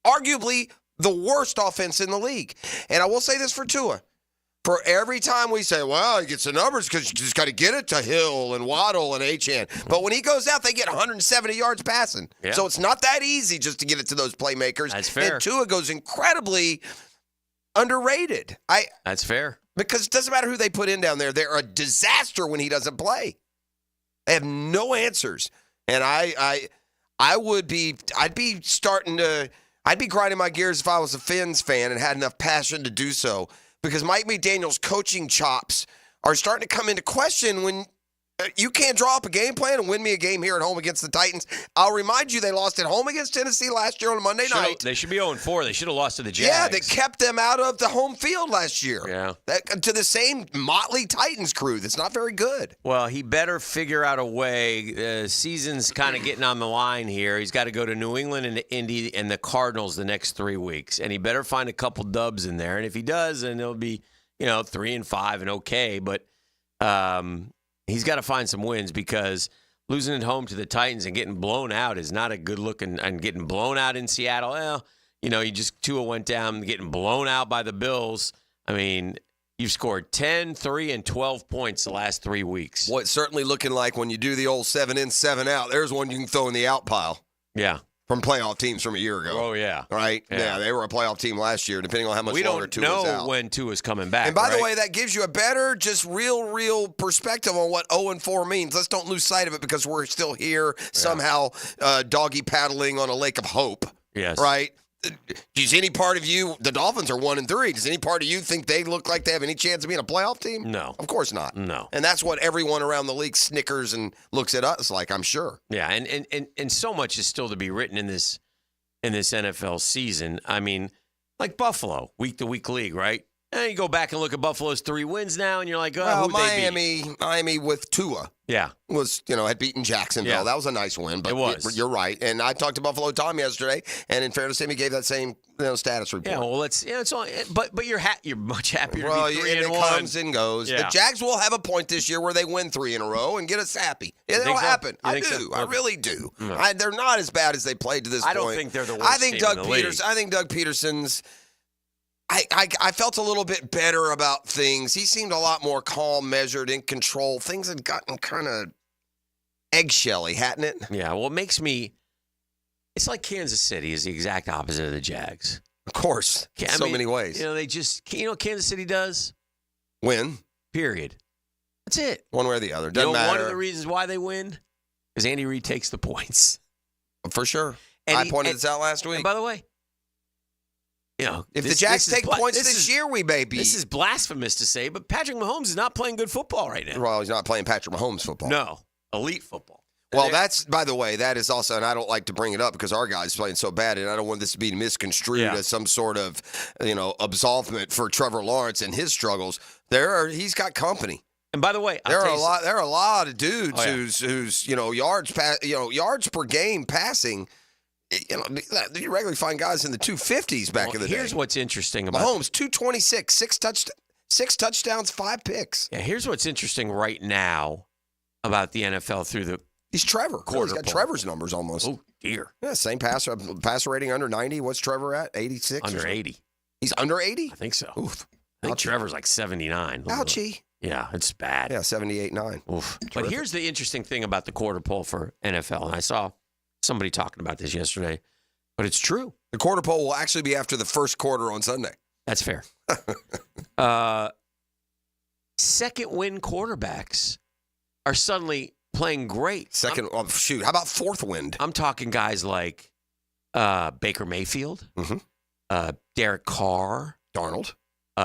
arguably the worst offense in the league. And I will say this for Tua. For every time we say, well, he gets the numbers because you just got to get it to Hill and Waddle and Achane. But when he goes out, they get 170 yards passing.
Yeah.
So it's not that easy just to get it to those playmakers.
That's fair.
And Tua goes incredibly underrated.
That's fair.
Because it doesn't matter who they put in down there. They're a disaster when he doesn't play. They have no answers. And I'd be grinding my gears if I was a Fins fan and had enough passion to do so. Because Mike McDaniel's coaching chops are starting to come into question when you can't draw up a game plan and win me a game here at home against the Titans. I'll remind you, they lost at home against Tennessee last year on a Monday night.
They should be 0-4. They should have lost to the Jags.
Yeah, they kept them out of the home field last year.
Yeah.
To the same motley Titans crew that's not very good.
Well, he better figure out a way. The season's kind of getting on the line here. He's got to go to New England and to Indy and the Cardinals the next 3 weeks. And he better find a couple dubs in there. And if he does, then it'll be, 3-5 and okay. But he's got to find some wins because losing at home to the Titans and getting blown out is not a good look. And getting blown out in Seattle, Tua went down getting blown out by the Bills. I mean, you've scored 10, 3, and 12 points the last 3 weeks.
What's certainly looking like when you do the old 7 in, 7 out, there's one you can throw in the out pile.
Yeah.
From playoff teams from a year ago.
Oh, yeah.
Right?
Yeah.
They were a playoff team last year, depending on how much longer Tua was out.
We don't know when Tua's coming back.
And by the way, that gives you a better, just real perspective on what 0-4 means. Let's don't lose sight of it because we're still here somehow doggy paddling on a lake of hope.
Yes.
Right? Does any part of you, the Dolphins are 1-3. Does any part of you think they look like they have any chance of being a playoff team?
No.
Of course not.
No.
And that's what everyone around the league snickers and looks at us like, I'm sure.
Yeah, and so much is still to be written in this NFL season. I mean, like Buffalo, week-to-week league, right? And you go back and look at Buffalo's 3 wins now, and you're like, who'd they beat?
Miami with Tua.
Yeah.
Was, had beaten Jacksonville. Yeah. That was a nice win. But
it was.
You're right. And I talked to Buffalo Tom yesterday, and in fairness to him, he gave that same status report.
Yeah, well, it's all, but you're much happier to be 3-1.
It comes and goes.
Yeah.
The Jags will have a point this year where they win 3 in a row and get us happy. Yeah, that'll happen. I do.
So?
I really do. No. They're not as bad as they played to this point.
I don't think they're the worst team in the league.
I think Doug Peterson's. I felt a little bit better about things. He seemed a lot more calm, measured, in control. Things had gotten kind of eggshelly, hadn't it?
Yeah, well, it makes me – it's like Kansas City is the exact opposite of the Jags.
Of course, in so many ways.
They just – what Kansas City does?
Win.
Period. That's it.
One way or the other. Doesn't matter.
One of the reasons why they win is Andy Reid takes the points.
For sure. I pointed this out last week.
And by the way,
if the Jags take points this year, we may be.
This is blasphemous to say, but Patrick Mahomes is not playing good football right now.
Well, he's not playing Patrick Mahomes football.
No. elite football.
Well, that's, by the way, that is also, and I don't like to bring it up because our guy's playing so bad, and I don't want this to be misconstrued as some sort of, absolvement for Trevor Lawrence and his struggles. He's got company.
And by the way,
there are a lot of dudes whose yards per game passing. You regularly find guys in the 250s back in the day.
Here's what's interesting about
Mahomes, 226, six touchdowns, 5 picks.
Yeah, here's what's interesting right now about the NFL
He's Trevor. He's got Trevor's numbers almost.
Oh, dear.
Yeah, same passer rating under 90. What's Trevor at? 86?
Under 80.
He's under 80?
I think so.
Oof.
I think Trevor's like 79.
Ouchie.
Yeah, it's bad.
Yeah, 78.9.
Oof. But here's the interesting thing about the quarter poll for NFL, and I saw somebody talking about this yesterday, but it's true.
The quarter poll will actually be after the first quarter on Sunday.
That's fair. Second win quarterbacks are suddenly playing great.
How about fourth wind?
I'm talking guys like Baker Mayfield, Derek Carr,
Darnold,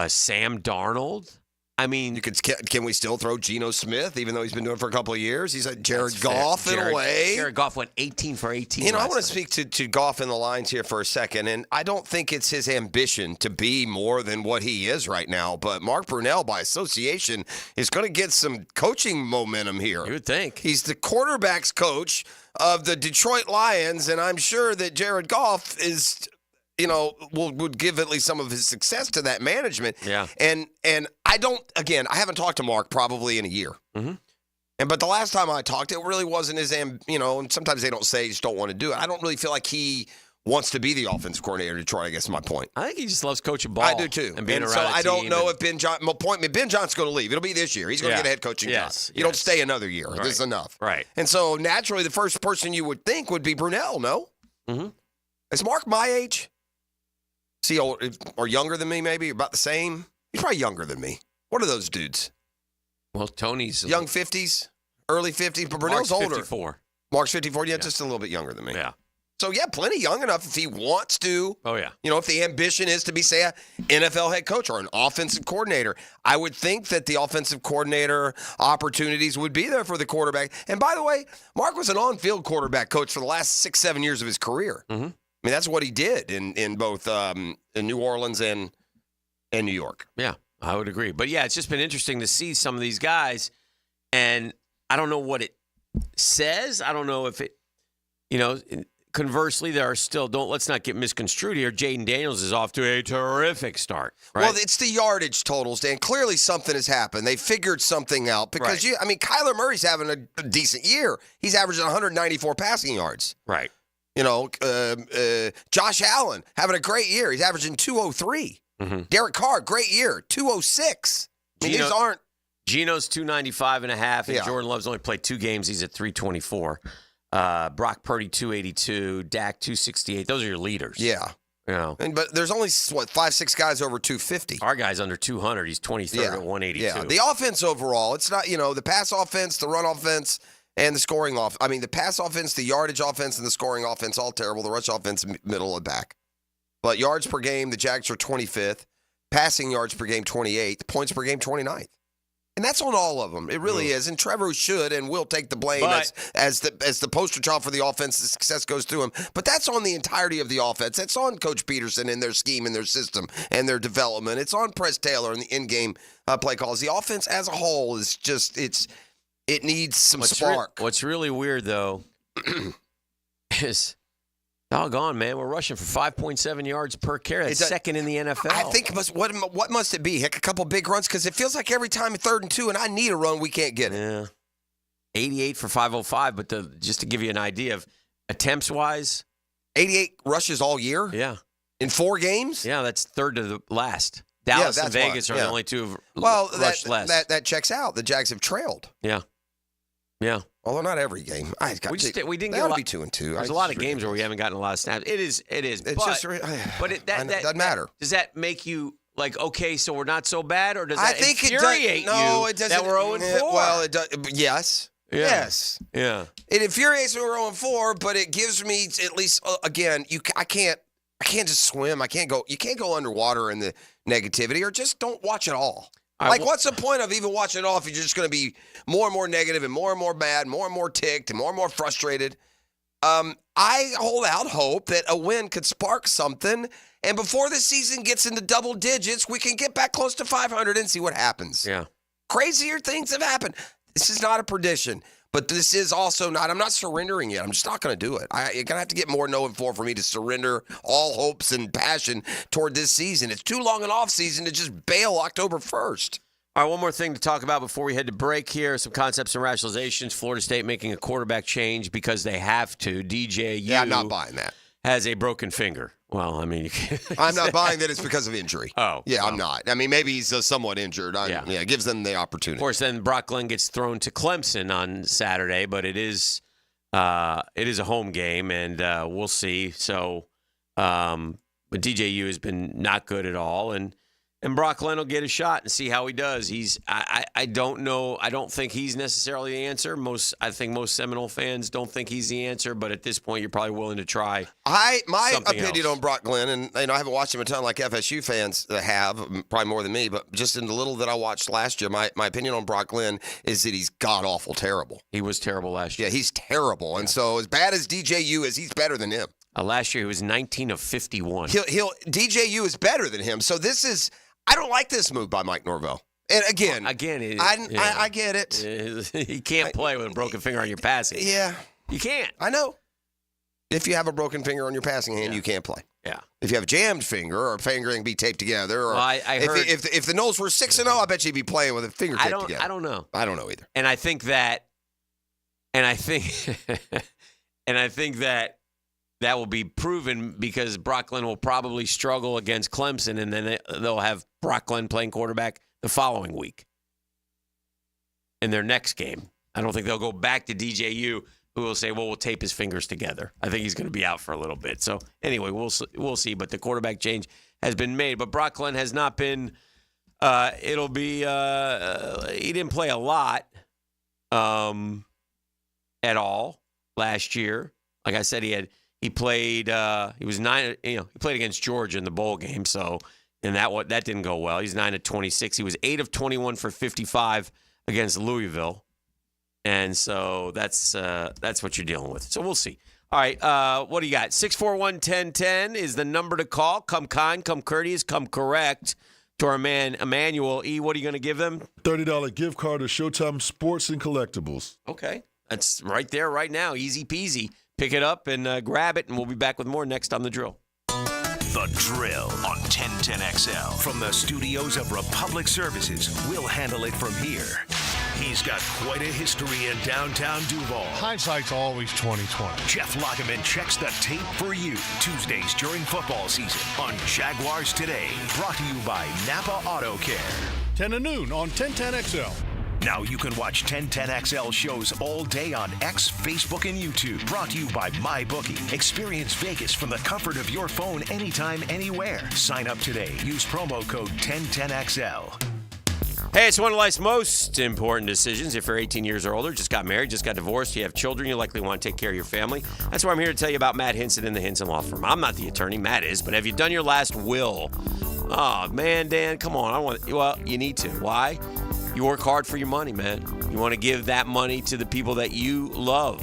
Sam Darnold. I mean,
can we still throw Geno Smith, even though he's been doing it for a couple of years? He's like Jared Goff in a way.
Jared Goff went 18 for 18.
I want to speak to Goff in the lines here for a second, and I don't think it's his ambition to be more than what he is right now. But Mark Brunell, by association, is going to get some coaching momentum here.
You would think.
He's the quarterback's coach of the Detroit Lions, and I'm sure that Jared Goff is, would give at least some of his success to that management.
Yeah.
And I haven't talked to Mark probably in a year.
Mm-hmm.
But the last time I talked, it really wasn't his, and sometimes they don't say, just don't want to do it. I don't really feel like he wants to be the offensive coordinator of Detroit, I guess is my point.
I think he just loves coaching ball.
I do too.
And being around
so
a
I don't
team
know if Ben Johnson's going to leave. It'll be this year. He's going to get a head coaching job. You don't stay another year.
Right.
This is enough.
Right.
And so naturally, the first person you would think would be Brunell, no?
Mm-hmm.
Is Mark my age? Is he old, or younger than me, maybe? About the same? He's probably younger than me. What are those dudes?
Well, Tony's
young 50s, early 50s, but Brunell's
Mark's
older.
54.
Mark's 54, just a little bit younger than me.
Yeah.
So, plenty young enough if he wants to.
Oh, yeah.
If the ambition is to be, say, an NFL head coach or an offensive coordinator, I would think that the offensive coordinator opportunities would be there for the quarterback. And by the way, Mark was an on-field quarterback coach for the last 6-7 years of his career.
Mm-hmm.
I mean, that's what he did in both in New Orleans and New York.
Yeah, I would agree. But, it's just been interesting to see some of these guys, and I don't know what it says. I don't know if it, conversely, there are still, let's not get misconstrued here. Jaden Daniels is off to a terrific start. Right?
Well, it's the yardage totals, Dan. Clearly something has happened. They figured something out because, Kyler Murray's having a decent year. He's averaging 194 passing yards.
Right.
Josh Allen having a great year. He's averaging 203.
Mm-hmm.
Derek Carr, great year, 206. These aren't.
Geno's 295.5, and Jordan Love's only played 2 games. He's at 324. Brock Purdy 282, Dak 268. Those are your leaders.
Yeah. But there's only 5-6 guys over 250.
Our guy's under 200. He's 23rd at 182.
Yeah. The offense overall, it's not the pass offense, the run offense, and the scoring off. I mean, the pass offense, the yardage offense, and the scoring offense all terrible. The rush offense, middle and back. But yards per game, the Jags are 25th. Passing yards per game, 28th. Points per game, 29th. And that's on all of them. It really is. And Trevor should and will take the blame as the poster child for the offense. The success goes through him. But that's on the entirety of the offense. It's on Coach Peterson and their scheme and their system and their development. It's on Press Taylor and the in-game play calls. The offense as a whole is just it needs some spark.
What's really weird, though, is doggone, man, we're rushing for 5.7 yards per carry. That's second in the NFL.
I think what must it be? Hick, a couple big runs? Because it feels like every time 3rd and 2 and I need a run, we can't get it.
Yeah. 88 for 505, but just to give you an idea of attempts-wise.
88 rushes all year?
Yeah.
In 4 games?
Yeah, that's third to the last. Dallas and Vegas are the only two who've rushed less.
That checks out. The Jags have trailed.
Yeah. Yeah.
Although not every game.
We didn't get
be 2 and 2.
There's a lot of games where we haven't gotten a lot of snaps. It is.
It's
But that
doesn't matter.
Does that make you like, okay, so we're not so bad, or does that
infuriate
you
it doesn't,
that we're 0-4?
Well, it does. Yes.
Yeah.
Yes.
Yeah.
It infuriates me we're 0-4, but it gives me at least again. I can't just swim. I can't go. You can't go underwater in the negativity, or just don't watch it all. Like, what's the point of even watching it all if you're just going to be more and more negative and more bad, more and more ticked and more frustrated? I hold out hope that a win could spark something, and before the season gets into double digits, we can get back close to 500 and see what happens.
Yeah.
Crazier things have happened. This is not a prediction, but this is also not, I'm not surrendering yet. I'm just not going to do it. You're going to have to get more 0-4 for me to surrender all hopes and passion toward this season. It's too long an off season to just bail October 1st.
All right, one more thing to talk about before we head to break here. Some concepts and rationalizations. Florida State making a quarterback change because they have to. DJU.
Yeah, I'm not buying that.
Has a broken finger. Well, I mean, you can't.
I'm not buying that it's because of injury.
Oh.
Yeah, I'm not. I mean, maybe he's somewhat injured. Yeah, it gives them the opportunity.
Of course, then Brock Glenn gets thrown to Clemson on Saturday, but it is a home game, and we'll see. So, but DJU has been not good at all, and Brock Glenn will get a shot and see how he does. I don't know. I don't think he's necessarily the answer. I think most Seminole fans don't think he's the answer, but at this point, you're probably willing to try.
My opinion on Brock Glenn, and I haven't watched him a ton like FSU fans have, probably more than me, but just in the little that I watched last year, my opinion on Brock Glenn is that he's god-awful terrible.
He was terrible last year.
Yeah, he's terrible. And so as bad as DJU is, he's better than him.
Last year, he was 19 of 51.
DJU is better than him. So this is... I don't like this move by Mike Norvell. And again, I get it.
He can't play with a broken finger on your passing.
Yeah.
You can't.
I know. If you have a broken finger on your passing hand, you can't play.
Yeah.
If you have a jammed finger or a finger can be taped together, or
I heard,
if the Noles were 6-0, I bet you'd be playing with a finger taped together.
I don't know.
I don't know either.
And I think that that will be proven because Brock Glenn will probably struggle against Clemson, and then they'll have Brock Glenn playing quarterback the following week in their next game. I don't think they'll go back to DJU, who will say, well, we'll tape his fingers together. I think he's going to be out for a little bit. So anyway, we'll see. But the quarterback change has been made. But Brock Glenn has not been he didn't play a lot at all last year. Like I said, he played against Georgia in the bowl game, and that didn't go well. He's 9 of 26. He was 8 of 21 for 55 against Louisville. And so that's what you're dealing with. So we'll see. All right, what do you got? 641-1010 is the number to call. Come kind, come courteous, come correct to our man Emmanuel. E, what are you going to give them?
$30 gift card to Showtime Sports and Collectibles.
Okay, that's right there right now. Easy peasy. Pick it up and grab it, and we'll be back with more next on The Drill.
The Drill on 1010XL. From the studios of Republic Services, we'll handle it from here. He's got quite a history in downtown Duval.
Hindsight's always 20/20.
Jeff Lockeman checks the tape for you. Tuesdays during football season on Jaguars Today. Brought to you by Napa Auto Care.
10 to noon on 1010XL.
Now you can watch 1010XL shows all day on X, Facebook, and YouTube. Brought to you by MyBookie. Experience Vegas from the comfort of your phone anytime, anywhere. Sign up today. Use promo code 1010XL.
Hey, it's one of life's most important decisions. If you're 18 years or older, just got married, just got divorced, you have children, you likely want to take care of your family. That's why I'm here to tell you about Matt Hinson and the Hinson Law Firm. I'm not the attorney, Matt is, but have you done your last will? Oh, man, Dan, come on. Well, you need to. Why? You work hard for your money, man. You want to give that money to the people that you love.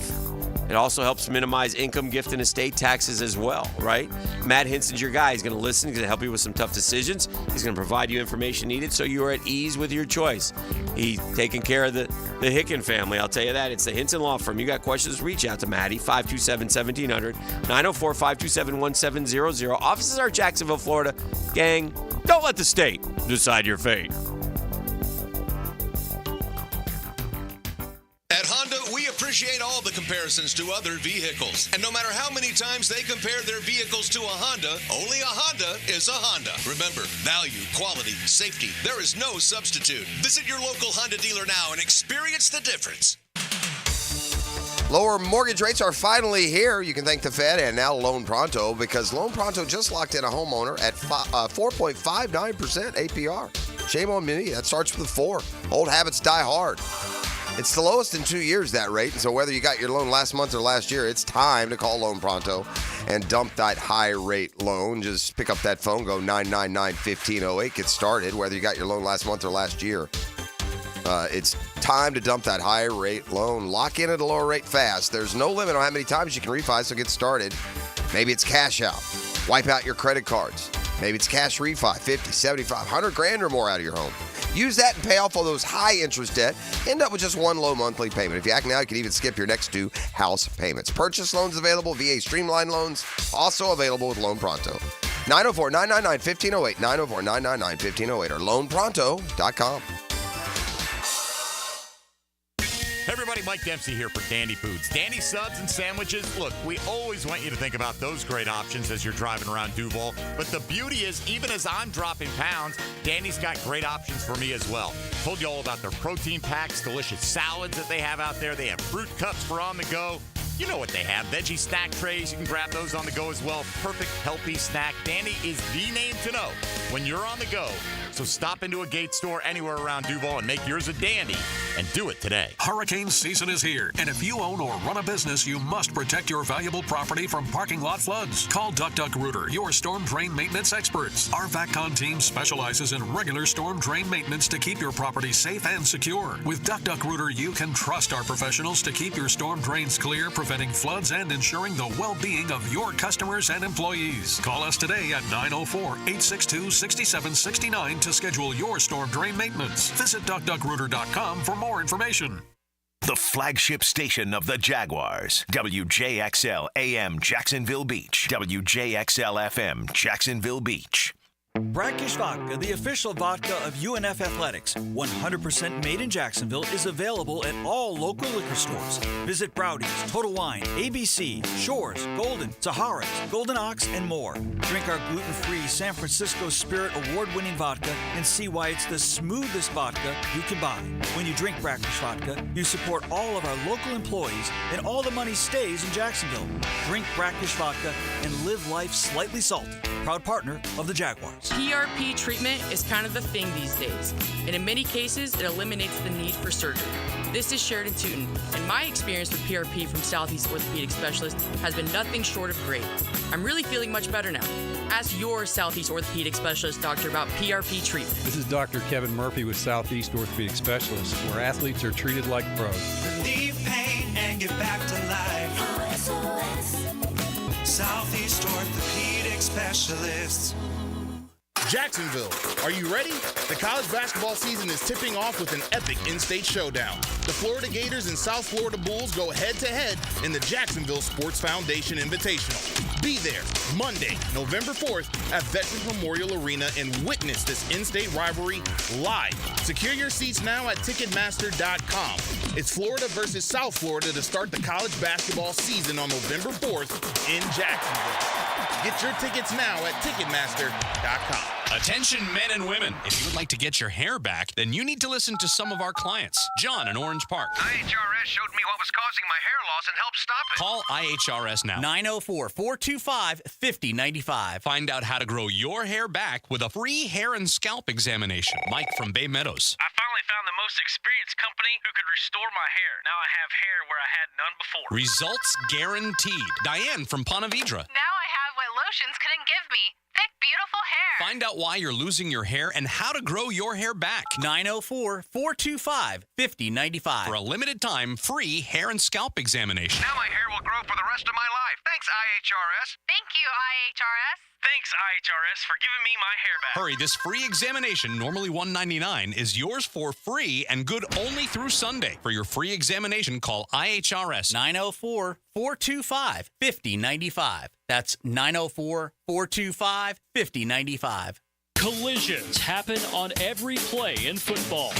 It also helps minimize income, gift, and estate taxes as well, right? Matt Hinson's your guy. He's going to listen. He's going to help you with some tough decisions. He's going to provide you information needed so you are at ease with your choice. He's taking care of the Hicken family. I'll tell you that. It's the Hinson Law Firm. You got questions, reach out to Maddie, 527-1700, 904-527-1700. Offices are Jacksonville, Florida. Gang, don't let the state decide your fate.
At Honda, we appreciate all the comparisons to other vehicles. And no matter how many times they compare their vehicles to a Honda, only a Honda is a Honda. Remember, value, quality, safety, there is no substitute. Visit your local Honda dealer now and experience the difference.
Lower mortgage rates are finally here. You can thank the Fed and now Loan Pronto, because Loan Pronto just locked in a homeowner at 4.59% APR. Shame on me. That starts with 4. Old habits die hard. It's the lowest in 2 years, that rate. So whether you got your loan last month or last year, it's time to call Loan Pronto. and dump that high-rate loan. Just pick up that phone, go 999-1508, get started, whether you got your loan last month or last year. It's time to dump that high-rate loan. Lock in at a lower rate fast. There's no limit on how many times you can refi, so get started. Maybe it's cash out. Wipe out your credit cards. Maybe it's cash refi, 50, 75, 100 grand or more out of your home. Use that and pay off all those high-interest debt. End up with just one low monthly payment. If you act now, you can even skip your next 2 house payments. Purchase loans available, VA Streamline loans, also available with Loan Pronto. 904-999-1508, 904-999-1508, or loanpronto.com.
Hey everybody, Mike Dempsey here for Dandy Foods. Dandy subs and sandwiches. Look, we always want you to think about those great options as you're driving around Duval. But the beauty is, even as I'm dropping pounds, Dandy's got great options for me as well. Told you all about their protein packs, delicious salads that they have out there. They have fruit cups for on the go. You know what they have. Veggie snack trays. You can grab those on the go as well. Perfect, healthy snack. Dandy is the name to know when you're on the go. So stop into a Gate store anywhere around Duval and make yours a dandy, and do it today.
Hurricane season is here, and if you own or run a business, you must protect your valuable property from parking lot floods. Call Duck Duck Rooter, your storm drain maintenance experts. Our VACCON team specializes in regular storm drain maintenance to keep your property safe and secure. With Duck Duck Rooter, you can trust our professionals to keep your storm drains clear, preventing floods and ensuring the well-being of your customers and employees. Call us today at 904-862-6769 to schedule your storm drain maintenance. Visit DuckDuckRooter.com for more information.
The flagship station of the Jaguars. WJXL AM Jacksonville Beach. WJXL FM Jacksonville Beach.
Brackish Vodka, the official vodka of UNF Athletics, 100% made in Jacksonville, is available at all local liquor stores. Visit Browdy's, Total Wine, ABC, Shores, Golden, Sahara's, Golden Ox, and more. Drink our gluten-free San Francisco Spirit award-winning vodka and see why it's the smoothest vodka you can buy. When you drink Brackish Vodka, you support all of our local employees and all the money stays in Jacksonville. Drink Brackish Vodka and live life slightly salty. Proud partner of the Jaguars.
PRP treatment is kind of the thing these days, and in many cases, it eliminates the need for surgery. This is Sheridan Tootin, and my experience with PRP from Southeast Orthopedic Specialist has been nothing short of great. I'm really feeling much better now. Ask your Southeast Orthopedic Specialist doctor about PRP treatment.
This is Dr. Kevin Murphy with Southeast Orthopedic Specialist, where athletes are treated like pros.
Relieve pain and get back to life. Southeast Orthopedic Specialists.
Jacksonville, are you ready? The college basketball season is tipping off with an epic in-state showdown. The Florida Gators and South Florida Bulls go head-to-head in the Jacksonville Sports Foundation Invitational. Be there Monday, November 4th at Veterans Memorial Arena and witness this in-state rivalry live. Secure your seats now at Ticketmaster.com. It's Florida versus South Florida to start the college basketball season on November 4th in Jacksonville. Get your tickets now at Ticketmaster.com.
Attention men and women. If you would like to get your hair back, then you need to listen to some of our clients. John in Orange Park.
IHRS showed me what was causing my hair loss and helped stop it.
Call IHRS now.
904-425-5095.
Find out how to grow your hair back with a free hair and scalp examination. Mike from Bay Meadows.
I finally found the most experienced company who could restore my hair. Now I have hair where I had none before.
Results guaranteed. Diane from Ponte Vedra.
Now I have what lotions couldn't give me. Thick, beautiful hair.
Find out why you're losing your hair and how to grow your hair back.
904-425-5095.
For a limited time, free hair and scalp examination.
Now my hair will grow for the rest of my life. Thanks, IHRS.
Thank you, IHRS.
Thanks, IHRS, for giving me my hair back.
Hurry, this free examination, normally $199, is yours for free and good only through Sunday. For your free examination, call IHRS.
904-425-5095. That's 904-425-5095.
Collisions happen on every play in football.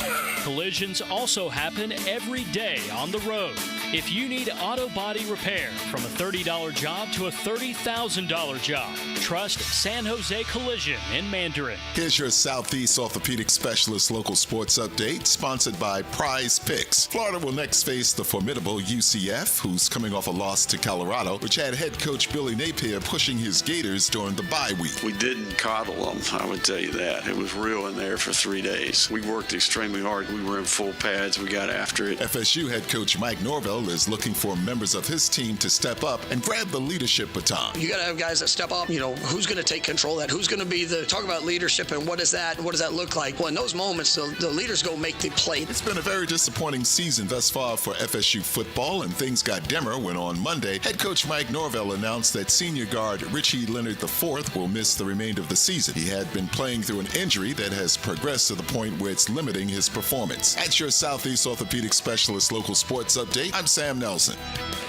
Collisions also happen every day on the road. If you need auto body repair, from a $30 job to a $30,000 job, trust San Jose Collision in Mandarin.
Here's your Southeast Orthopedic Specialist local sports update, sponsored by Prize Picks. Florida will next face the formidable UCF, who's coming off a loss to Colorado, which had head coach Billy Napier pushing his Gators during the bye week.
We did coddle them, I would
tell you that. It was real in there for 3 days. We worked extremely hard. We were in full pads. We got after it.
FSU head coach Mike Norvell is looking for members of his team to step up and grab the leadership baton.
You got to have guys that step up. Who's going to take control of that? Who's going to be talk about leadership and what is that? And what does that look like? Well, in those moments, the leaders go make the play.
It's been a very disappointing season thus far for FSU football, and things got dimmer when on Monday, head coach Mike Norvell announced that senior guard Richie Leonard IV will miss the remainder of the season. He had been playing through an injury that has progressed to the point where it's limiting his performance. At your Southeast Orthopedic Specialist local sports update, I'm Sam Nelson.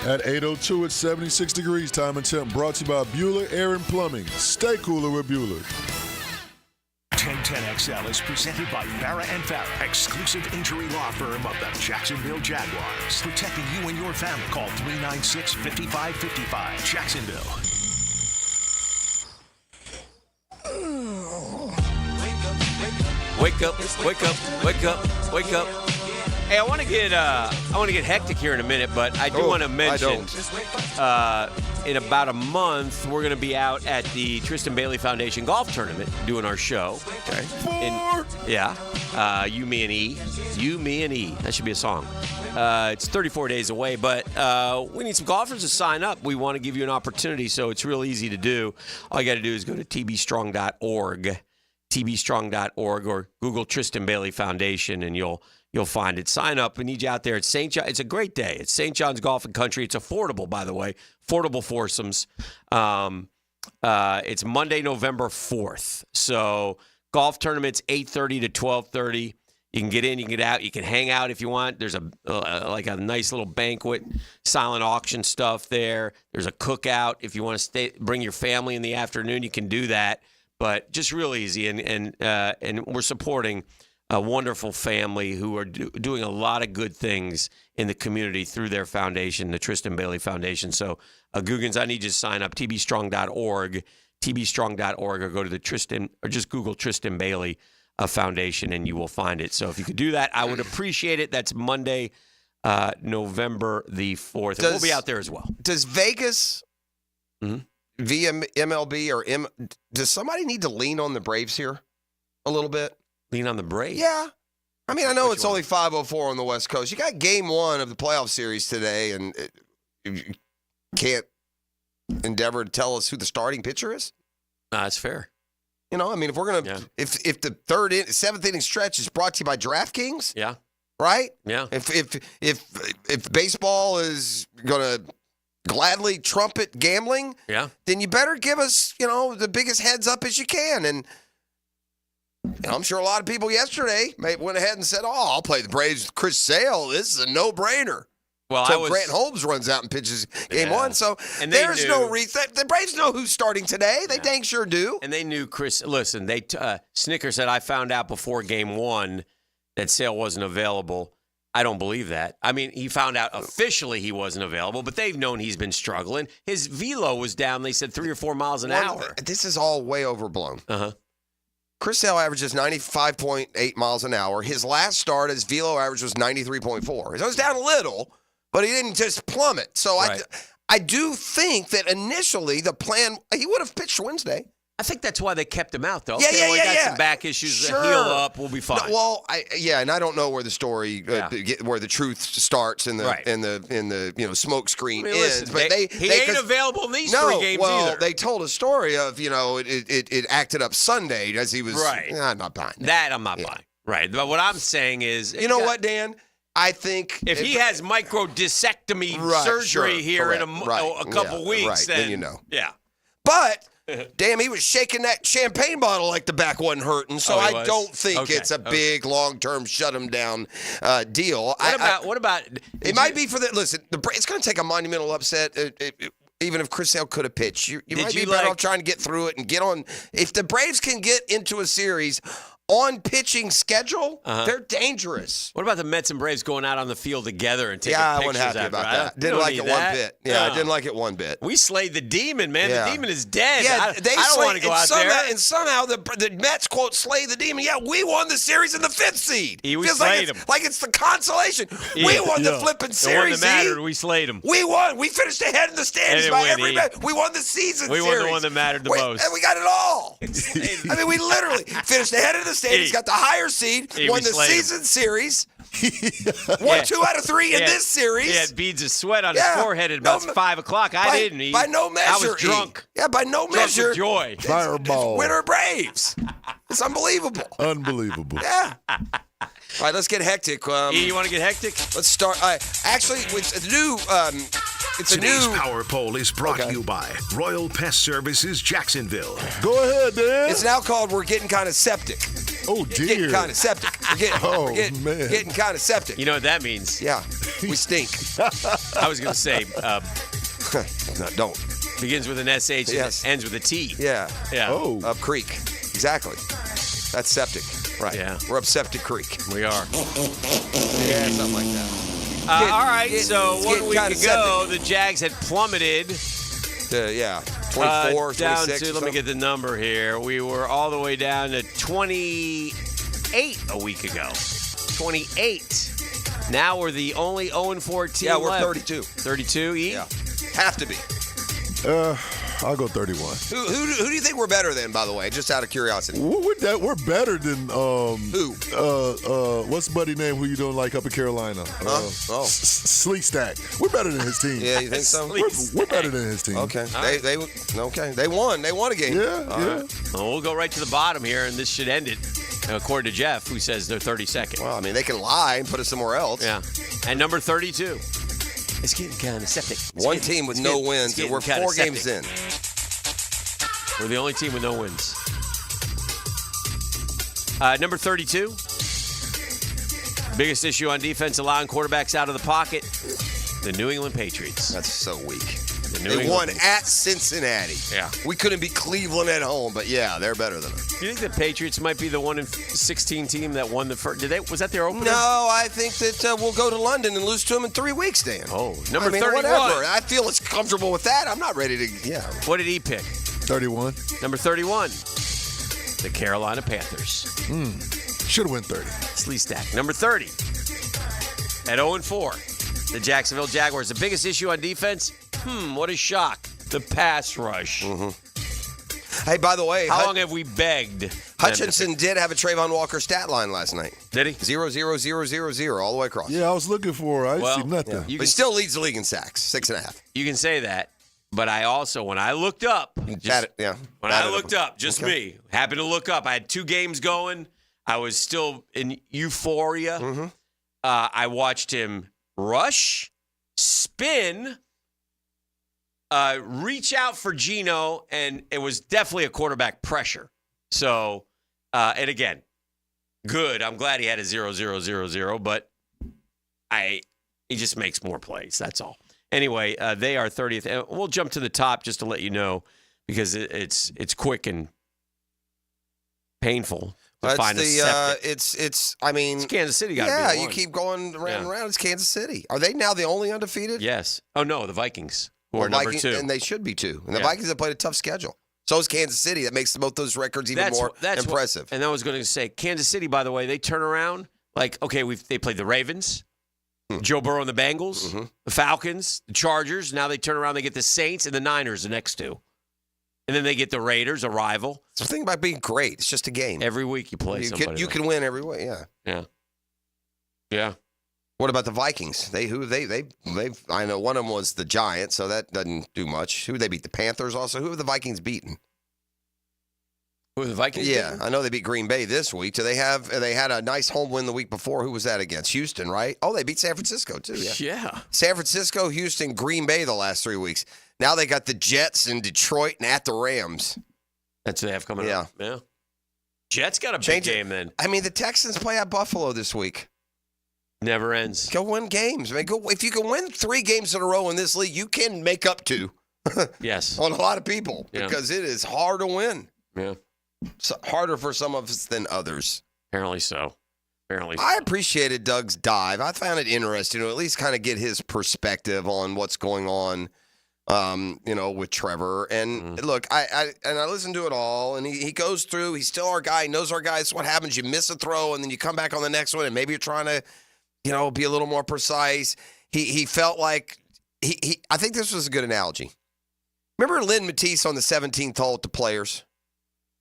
At 8:02, it's 76 degrees. Time and temp brought to you by Bueller Air and Plumbing. Stay cooler with Bueller.
1010XL is presented by Farrah & Farrah, exclusive injury law firm of the Jacksonville Jaguars. Protecting you and your family. Call 396-5555. Jacksonville.
Wake up, wake up, wake up, wake up. Hey, I want to get hectic here in a minute, but I do want to mention in about a month we're going to be out at the Tristan Bailey Foundation Golf Tournament doing our show. Okay. You, me, and E. You, me, and E. That should be a song. It's 34 days away, but we need some golfers to sign up. We want to give you an opportunity, so it's real easy to do. All you got to do is go to tbstrong.org, tbstrong.org, or Google Tristan Bailey Foundation, and you'll find it. Sign up. We need you out there at St. John. It's a great day. It's St. John's Golf and Country. It's affordable, by the way. Affordable foursomes. It's Monday, November 4th. So golf tournaments, 8:30 to 12:30. You can get in, you can get out, you can hang out if you want. There's a nice little banquet, silent auction stuff there. There's a cookout. If you want to bring your family in the afternoon, you can do that. But just real easy, and we're supporting a wonderful family who are doing a lot of good things in the community through their foundation, the Tristan Bailey Foundation. So, Googans, I need you to sign up, tbstrong.org, tbstrong.org, or go to the Tristan, or just Google Tristan Bailey Foundation, and you will find it. So if you could do that, I would appreciate it. That's Monday, November the 4th. And we'll be out there as well.
Does Vegas, via MLB, does somebody need to lean on the Braves here a little bit?
Lean on the Braves?
Yeah. I mean, I know it's only 5:04 on the West Coast. You got game one of the playoff series today, and you can't endeavor to tell us who the starting pitcher is?
That's fair.
You know, I mean, if we're going to, if the seventh inning stretch is brought to you by DraftKings,
yeah,
right?
Yeah.
If baseball is going to gladly trumpet gambling,
yeah,
then you better give us, the biggest heads up as you can. And I'm sure a lot of people yesterday went ahead and said, "Oh, I'll play the Braves with Chris Sale. This is a no-brainer."
Well,
so Grant Holmes runs out and pitches game one. So there's no reason. The Braves know who's starting today. They dang sure do.
And they knew Chris. Listen, Snicker said, I found out before game one that Sale wasn't available. I don't believe that. I mean, he found out officially he wasn't available, but they've known he's been struggling. His velo was down, they said, 3 or 4 miles an hour.
This is all way overblown.
Uh-huh.
Chris Sale averages 95.8 miles an hour. His last start, his velo average was 93.4. So it was down a little, but he didn't just plummet. So right. I do think that initially the plan, he would have pitched Wednesday.
I think that's why they kept him out, though.
Yeah.
Got some back issues.
Sure.
Heal up. We'll be fine.
No, well, and I don't know where the story, where the truth starts and the smoke screen ends. But
he ain't available in these 3 games either.
They told a story of it acted up Sunday as he was.
Right.
I'm not buying that.
I'm not buying. Right. But what I'm saying is,
you know what, Dan? I think
if he has microdiscectomy surgery here in a couple weeks,
then you know.
Yeah.
But damn, he was shaking that champagne bottle like the back wasn't hurting. So I don't think it's a big long-term shut him down deal.
What about?
It might be for the listen. It's going to take a monumental upset. Even if Chris Sale could have pitched, you might be better off trying to get through it and get on. If the Braves can get into a series on-pitching schedule, they're dangerous.
What about the Mets and Braves going out on the field together and taking
I
pictures?
wasn't happy about that. Didn't like it one bit. Yeah, I didn't like it one bit.
We slayed the demon, man.
Yeah.
The demon is dead.
Yeah,
I don't want to go out there.
And somehow the Mets, quote, slay the demon. Yeah, we won the series in the 5th seed.
We
Feels
slayed him.
Like it's the consolation. We won the flipping series.
The one that mattered, we slayed him.
We won. We finished ahead in the standings by every match. We won the season series.
We won the one that mattered the most.
And we got it all. I mean, we literally finished ahead of the standings, got the higher seed, won the season series. 1, 2 out of 3 in this series.
He had beads of sweat on his forehead at about 5 o'clock. I didn't.
By no measure.
I was drunk.
Yeah, by no
drunk
measure.
With joy.
Fireball.
Winner Braves. It's unbelievable.
Unbelievable.
Yeah. All right, let's get hectic.
You want to get hectic?
Let's start. Actually, it's a new.
Today's Power Poll is brought to you by Royal Pest Services, Jacksonville.
Go ahead, Dan.
It's now called We're Getting Kind of Septic.
Oh, dear.
Getting kind of septic. We're getting kind of septic.
You know what that means?
Yeah, we stink.
I was going to say.
No, don't.
Begins with an SH and ends with a T.
Yeah.
Yeah.
Oh.
Up creek. Exactly. That's septic. Right.
Yeah.
We're up Septic Creek.
We are.
Yeah, something like that.
All right, so 1 week ago, the Jags had plummeted.
24,
down
26.
to, let me get the number here. We were all the way down to 28 a week ago. 28. Now we're the only 0-4 team
Yeah, we're
left.
32.
32, E?
Yeah. Have to be.
I'll go 31.
Who do you think we're better than, by the way? Just out of curiosity.
We're better than
who?
What's the buddy name who you don't like up in Carolina? Sleek Stack. We're better than his team.
Yeah, you think so?
We're better than his team.
Okay.
Right.
They won. They won a game.
Yeah.
Right. Well, we'll go right to the bottom here, and this should end it, according to Jeff, who says they're 32nd.
Well, I mean, they can lie and put us somewhere else.
Yeah. And number 32. It's getting kind of septic.
One team with no wins, and we're 4 games in.
We're the only team with no wins. Number 32. Biggest issue on defense, allowing quarterbacks out of the pocket. The New England Patriots.
That's so weak.
They
won at Cincinnati.
Yeah.
We couldn't beat Cleveland at home, but yeah, they're better than us.
Do you think the Patriots might be the 1-16 team that won the first? Was that their opener?
No, I think that we'll go to London and lose to them in 3 weeks, Dan.
Oh, number 31.
Whatever. I feel it's comfortable with that. I'm not ready to. Yeah.
What did he pick?
31.
Number 31. The Carolina Panthers.
Should have went 30.
Slee Stack. Number 30. At 0-4. The Jacksonville Jaguars. The biggest issue on defense? What a shock. The pass rush.
Mm-hmm. Hey, by the way.
How long have we begged?
Hutchinson did have a Trayvon Walker stat line last night.
Did he?
0, 0, 0, 0, 0, all the way across.
Yeah, I was looking for I didn't see nothing.
Yeah. But he still leads the league in sacks, 6.5.
You can say that. But I also, when I looked up, me, happened to look up. I had 2 games going. I was still in euphoria.
Mm-hmm.
I watched him rush, spin, reach out for Geno, and it was definitely a quarterback pressure. So, and again, good. I'm glad he had a 0-0-0-0, but he just makes more plays. That's all. Anyway, they are 30th. And we'll jump to the top just to let you know because it's quick and painful.
It's
Kansas City got to be
Yeah,
the
you
one.
keep going around and around. It's Kansas City. Are they now the only undefeated?
Yes. Oh, no, the Vikings, who are number 2.
And they should be 2. And the Vikings have played a tough schedule. So is Kansas City. That makes both those records even more impressive.
And I was going to say, Kansas City, by the way, they turn around. Like, okay, they played the Ravens, Joe Burrow and the Bengals, the Falcons, the Chargers. Now they turn around, they get the Saints and the Niners the next 2. And then they get the Raiders, a rival.
It's the thing about being great. It's just a game.
Every week you play somebody.
You can win every week, yeah.
Yeah. Yeah.
What about the Vikings? I know one of them was the Giants, so that doesn't do much. Who they beat? The Panthers also? Who have the Vikings beaten?
Who are the Vikings?
Yeah, I know they beat Green Bay this week. Do they had a nice home win the week before? Who was that against? Houston, right? Oh, they beat San Francisco too.
Yeah.
San Francisco, Houston, Green Bay the last 3 weeks. Now they got the Jets in Detroit and at the Rams.
That's what they have coming up. Yeah. Jets got a big game then.
I mean, the Texans play at Buffalo this week.
Never ends.
Go win games. I mean, if you can win 3 games in a row in this league, you can make up 2.
Yes.
On a lot of people because it is hard to win.
Yeah.
harder for some of us than others.
Apparently so.
I appreciated Doug's dive. I found it interesting to at least kind of get his perspective on what's going on, with Trevor. And look, I listened to it all, and he goes through. He's still our guy. He knows our guy. It's what happens. You miss a throw, and then you come back on the next one, and maybe you're trying to, be a little more precise. He felt like I think this was a good analogy. Remember Lynn Matisse on the 17th hole at the Players?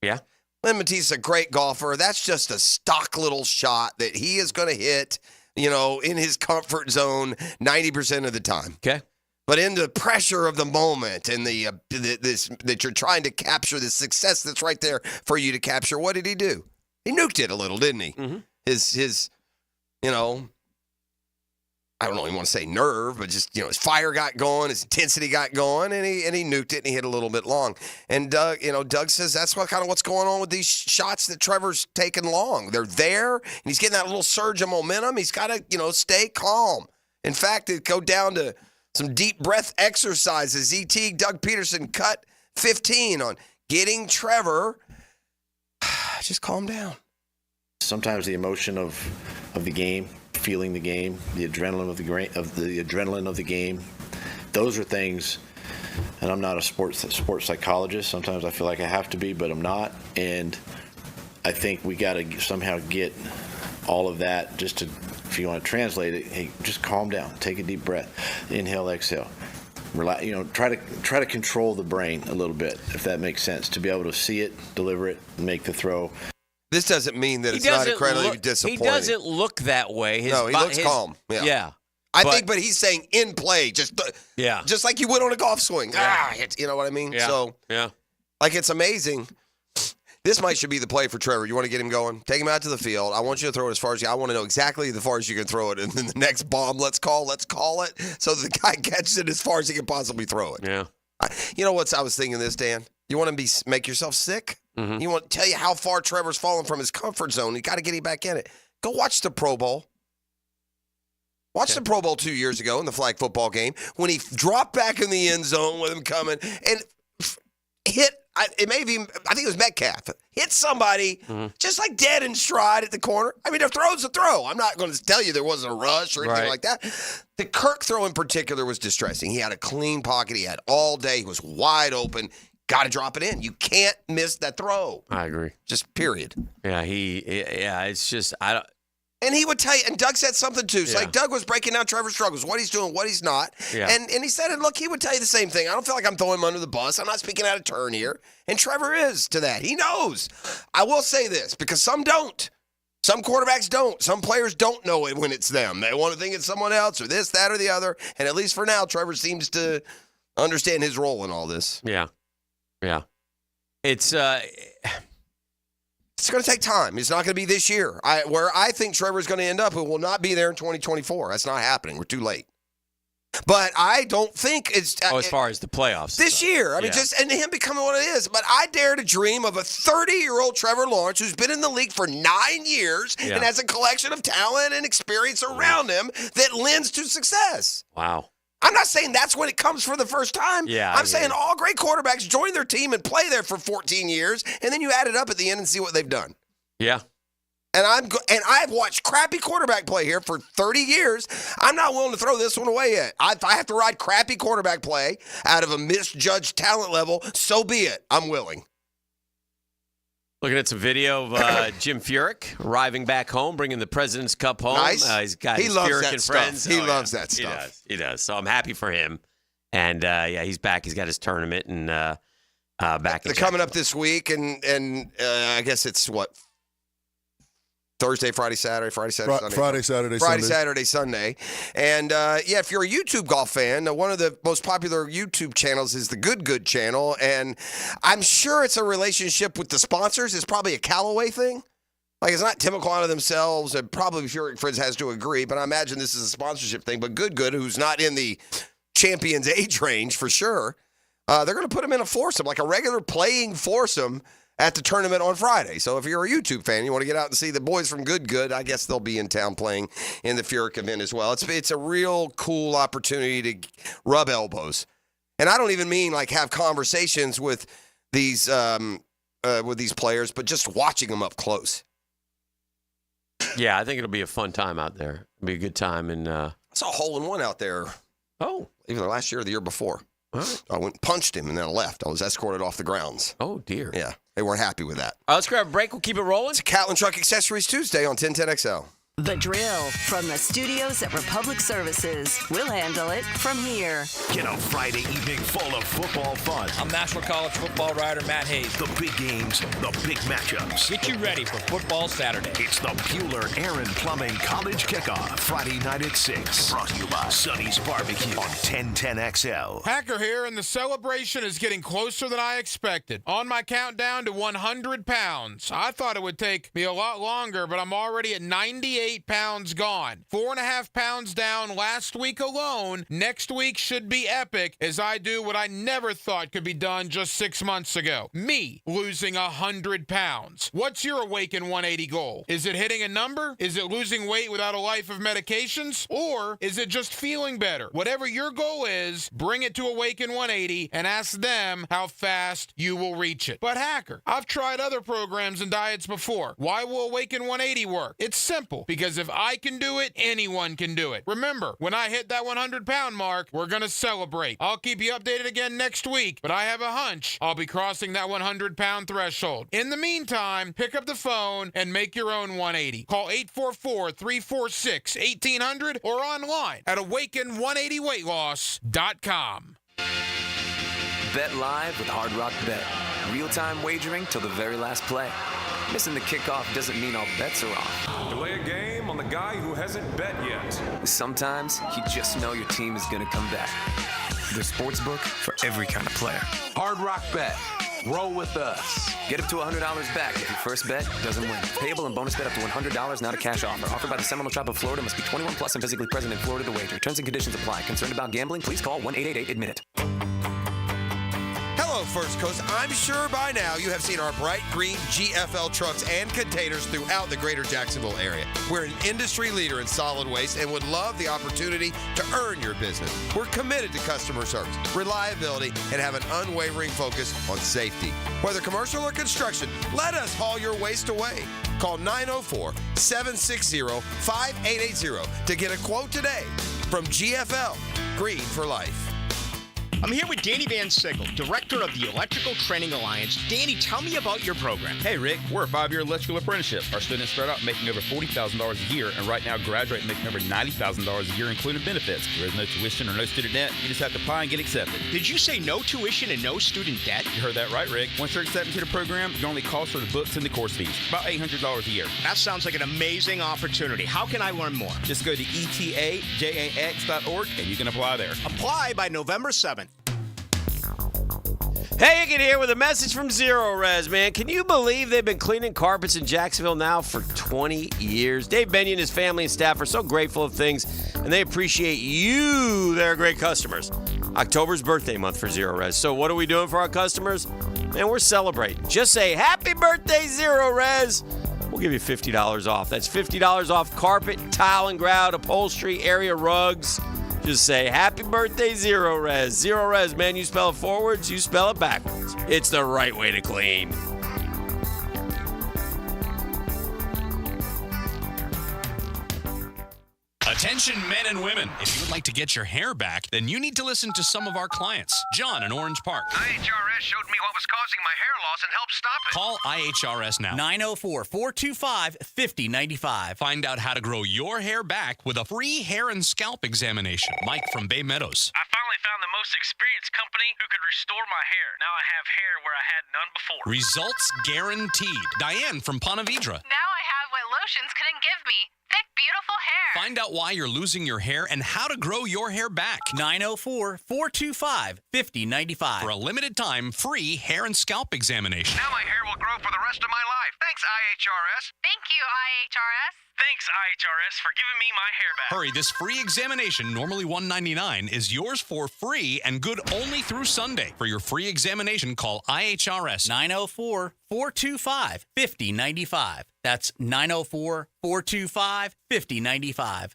Yeah.
Lynn Matisse is a great golfer. That's just a stock little shot that he is going to hit, in his comfort zone 90% of the time.
Okay.
But in the pressure of the moment and that you're trying to capture the success that's right there for you to capture, what did he do? He nuked it a little, didn't he?
Mm-hmm.
His I don't even want to say nerve, but just, his fire got going, his intensity got going, and he nuked it, and he hit a little bit long. And Doug says that's what's going on with these shots that Trevor's taking long. They're there, and he's getting that little surge of momentum. He's got to, stay calm. In fact, it go down to some deep breath exercises. E.T. Doug Peterson cut 15 on getting Trevor. Just calm down.
Sometimes the emotion of the game, feeling the game, the adrenaline of the game, those are things. And I'm not a sports psychologist. Sometimes I feel like I have to be, but I'm not. And I think we got to somehow get all of that just to, if you want to translate it, hey, just calm down, take a deep breath, inhale, exhale. Relax, try to control the brain a little bit, if that makes sense, to be able to see it, deliver it, make the throw.
This doesn't mean that it's not incredibly disappointing.
He doesn't look that way.
He looks calm. Yeah. But he's saying in play, just like you would on a golf swing.
Yeah.
You know what I mean?
Yeah.
So, it's amazing. This should be the play for Trevor. You want to get him going? Take him out to the field. I want you to throw it as far as I want to know exactly the far as you can throw it. And then the next bomb, let's call it, so the guy catches it as far as he can possibly throw it.
Yeah.
I was thinking this, Dan? You want to make yourself sick?
Mm-hmm.
You want to tell you how far Trevor's fallen from his comfort zone. You got to get him back in it. Go watch the Pro Bowl. Watch the Pro Bowl 2 years ago in the flag football game when he dropped back in the end zone with him coming and hit. I think it was Metcalf. Hit somebody just like dead in stride at the corner. I mean, a throw's a throw. I'm not going to tell you there wasn't a rush or anything like that. The Kirk throw in particular was distressing. He had a clean pocket. He had all day. He was wide open. Got to drop it in. You can't miss that throw.
I agree.
Just period.
Yeah, it's just, I don't.
And he would tell you, and Doug said something too. It's like Doug was breaking down Trevor's struggles, what he's doing, what he's not.
Yeah.
And he said, and look, he would tell you the same thing. I don't feel like I'm throwing him under the bus. I'm not speaking out of turn here. And Trevor is to that. He knows. I will say this, because some don't. Some quarterbacks don't. Some players don't know it when it's them. They want to think it's someone else or this, that, or the other. And at least for now, Trevor seems to understand his role in all this.
Yeah. Yeah. It's
going to take time. It's not going to be this year. Where I think Trevor's going to end up, it will not be there in 2024. That's not happening. We're too late. But I don't think it's...
as far as the playoffs.
This year. I mean, and him becoming what it is. But I dare to dream of a 30-year-old Trevor Lawrence who's been in the league for 9 years and has a collection of talent and experience around him that lends to success.
Wow.
I'm not saying that's when it comes for the first time.
Yeah,
I'm saying all great quarterbacks join their team and play there for 14 years, and then you add it up at the end and see what they've done.
Yeah.
And I've watched crappy quarterback play here for 30 years. I'm not willing to throw this one away yet. If I have to ride crappy quarterback play out of a misjudged talent level, so be it. I'm willing.
Looking at some video of Jim Furyk arriving back home, bringing the President's Cup home.
Nice.
He's got
He
his
loves
Furyk
that
and
stuff.
friends.
He loves that stuff.
He does. So I'm happy for him. And, he's back. He's got his tournament and back.
They're coming up this week, and I guess it's what? Thursday, Friday, Saturday, Sunday.
Friday,
Saturday, Sunday. And, if you're a YouTube golf fan, one of the most popular YouTube channels is the Good channel. And I'm sure it's a relationship with the sponsors. It's probably a Callaway thing. Like, it's not Tim McQuana themselves, and probably Furyk Friends has to agree, but I imagine this is a sponsorship thing. But Good, who's not in the Champions age range for sure, they're going to put him in a foursome, like a regular playing foursome, at the tournament on Friday. So if you're a YouTube fan, you want to get out and see the boys from Good, I guess they'll be in town playing in the Furyk event as well. It's a real cool opportunity to rub elbows. And I don't even mean like have conversations with these with these players, but just watching them up close.
Yeah, I think it'll be a fun time out there. It'll be a good time. And
I saw a hole-in-one out there.
Oh.
Either last year or the year before.
Right.
I went and punched him and then I left. I was escorted off the grounds.
Oh, dear.
Yeah, they weren't happy with that.
Let's grab a break. We'll keep it rolling.
It's a Coughlin Truck Accessories Tuesday on 1010XL.
The Drill from the studios at Republic Services. We'll handle it from here.
Get a Friday evening full of football fun.
I'm National College football writer Matt Hayes.
The big games, the big matchups.
Get you ready for football Saturday.
It's the Bueller Aaron Plumbing College Kickoff, Friday night at 6. Brought to you by Sonny's Barbecue on 1010XL.
Hacker here, and the celebration is getting closer than I expected. On my countdown to 100 pounds. I thought it would take me a lot longer, but I'm already at 98 pounds gone. 4.5 pounds down last week alone. Next week should be epic as I do what I never thought could be done just 6 months ago. Me losing 100 pounds. What's your Awaken 180 goal? Is it hitting a number? Is it losing weight without a life of medications? Or is it just feeling better? Whatever your goal is, bring it to Awaken 180 and ask them how fast you will reach it. But Hacker, I've tried other programs and diets before. Why will Awaken 180 work? It's simple. Because if I can do it, anyone can do it. Remember, when I hit that 100-pound mark, we're going to celebrate. I'll keep you updated again next week, but I have a hunch I'll be crossing that 100-pound threshold. In the meantime, pick up the phone and make your own 180. Call 844-346-1800 or online at awaken180weightloss.com.
Bet live with Hard Rock Bet. Real-time wagering till the very last play. Missing the kickoff doesn't mean all bets are off.
Delay a game on the guy who hasn't bet yet.
Sometimes you just know your team is going to come back. The sportsbook for every kind of player. Hard Rock Bet. Roll with us. Get up to $100 back if your first bet doesn't win. Payable and bonus bet up to $100, not a cash offer. Offered by the Seminole Tribe of Florida. Must be 21 plus and physically present in Florida to wager. Terms and conditions apply. Concerned about gambling? Please call 1-888-ADMIT-IT.
Hello, First Coast. I'm sure by now you have seen our bright green GFL trucks and containers throughout the greater Jacksonville area. We're an industry leader in solid waste and would love the opportunity to earn your business. We're committed to customer service, reliability, and have an unwavering focus on safety. Whether commercial or construction, let us haul your waste away. Call 904-760-5880 to get a quote today from GFL, Green for Life.
I'm here with Danny Van Sickle, Director of the Electrical Training Alliance. Danny, tell me about your program.
Hey, Rick, we're a 5-year electrical apprenticeship. Our students start out making over $40,000 a year, and right now graduate making over $90,000 a year, including benefits. There is no tuition or no student debt. You just have to apply and get accepted.
Did you say no tuition and no student debt?
You heard that right, Rick. Once you're accepted to the program, your only cost are the books and the course fees. About $800 a year.
That sounds like an amazing opportunity. How can I learn more?
Just go to etajax.org, and you can apply there.
Apply by November 7th.
Hey, Hicken here with a message from Zero Res, man. Can you believe they've been cleaning carpets in Jacksonville now for 20 years? Dave Benyon, his family and staff are so grateful of things, and they appreciate you, their great customers. October's birthday month for Zero Res. So what are we doing for our customers? Man, we're celebrating. Just say, happy birthday, Zero Res. We'll give you $50 off. That's $50 off carpet, tile and grout, upholstery, area rugs. Just say, happy birthday, Zero Res. Zero Res, man, you spell it forwards, you spell it backwards. It's the right way to clean.
Attention men and women. If you would like to get your hair back, then you need to listen to some of our clients. John in Orange Park.
IHRS showed me what was causing my hair loss and helped stop it.
Call IHRS now.
904-425-5095.
Find out how to grow your hair back with a free hair and scalp examination. Mike from Bay Meadows.
I finally found the most experienced company who could restore my hair. Now I have hair where I had none before.
Results guaranteed. Diane from Ponte Vedra.
Now I have what lotions couldn't give me. Thick, beautiful hair.
Find out why you're losing your hair and how to grow your hair back.
904-425-5095.
For a limited time, free hair and scalp examination.
Now my hair will grow for the rest of my life. Thanks, IHRS.
Thank you, IHRS.
Thanks, IHRS, for giving me my hair back.
Hurry, this free examination, normally $199, is yours for free and good only through Sunday. For your free examination, call IHRS.
904-425-5095. That's 904-425-5095.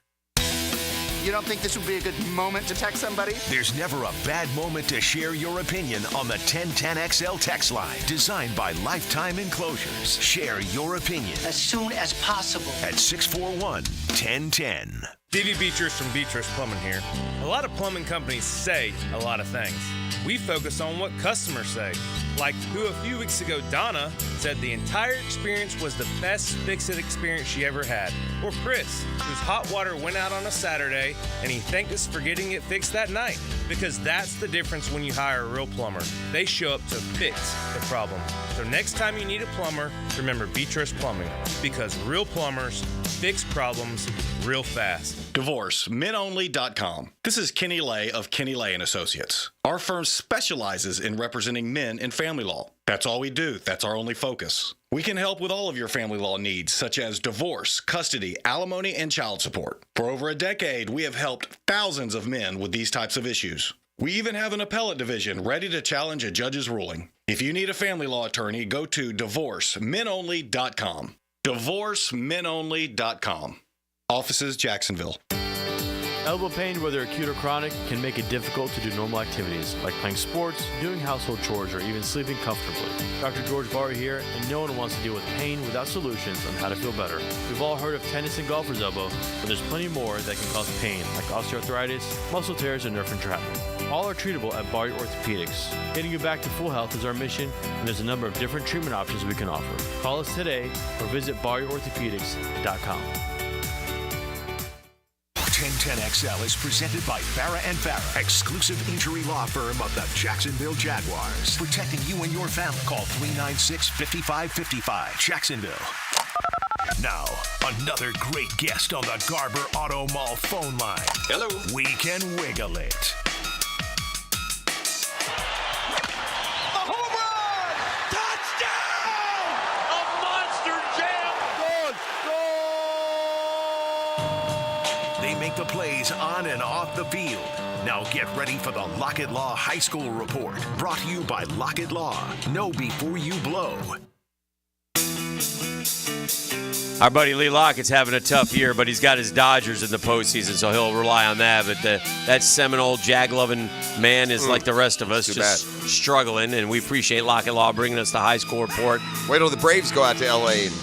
You don't think this would be a good moment to text somebody?
There's never a bad moment to share your opinion on the 1010XL text line. Designed by Lifetime Enclosures. Share your opinion
As soon as possible.
at 641-1010.
Stevie Beatrice from Beatrice Plumbing here. A lot of plumbing companies say a lot of things. We focus on what customers say. Like who a few weeks ago, Donna, said the entire experience was the best fix-it experience she ever had. Or Chris, whose hot water went out on a Saturday and he thanked us for getting it fixed that night. Because that's the difference when you hire a real plumber. They show up to fix the problem. So next time you need a plumber, remember Beatrice Plumbing. Because real plumbers fix problems real fast.
DivorceMenOnly.com. This is Kenny Lay of Kenny Lay & Associates. Our firm specializes in representing men in family law. That's all we do. That's our only focus. We can help with all of your family law needs, such as divorce, custody, alimony, and child support. For over a decade, we have helped thousands of men with these types of issues. We even have an appellate division ready to challenge a judge's ruling. If you need a family law attorney, go to DivorceMenOnly.com. DivorceMenOnly.com. Offices, Jacksonville.
Elbow pain, whether acute or chronic, can make it difficult to do normal activities like playing sports, doing household chores, or even sleeping comfortably. Dr. George Barr here, and no one wants to deal with pain without solutions on how to feel better. We've all heard of tennis and golfer's elbow, but there's plenty more that can cause pain, like osteoarthritis, muscle tears, and nerve entrapment. All are treatable at Barr Orthopedics. Getting you back to full health is our mission, and there's a number of different treatment options we can offer. Call us today or visit barrorthopedics.com.
1010XL is presented by Farah & Farah, exclusive injury law firm of the Jacksonville Jaguars. Protecting you and your family. Call 396-5555. Jacksonville. Now, another great guest on the Garber Auto Mall phone line.
Hello.
We can wiggle it. They make the plays on and off the field. Now get ready for the Lockett Law High School Report. Brought to you by Lockett Law. Know before you blow.
Our buddy Lee Lockett's having a tough year, but he's got his Dodgers in the postseason, so he'll rely on that. But that Seminole, jag-loving man is like the rest of us, just struggling, and we appreciate Lockett Law bringing us the high school report.
Wait till the Braves go out to L.A. and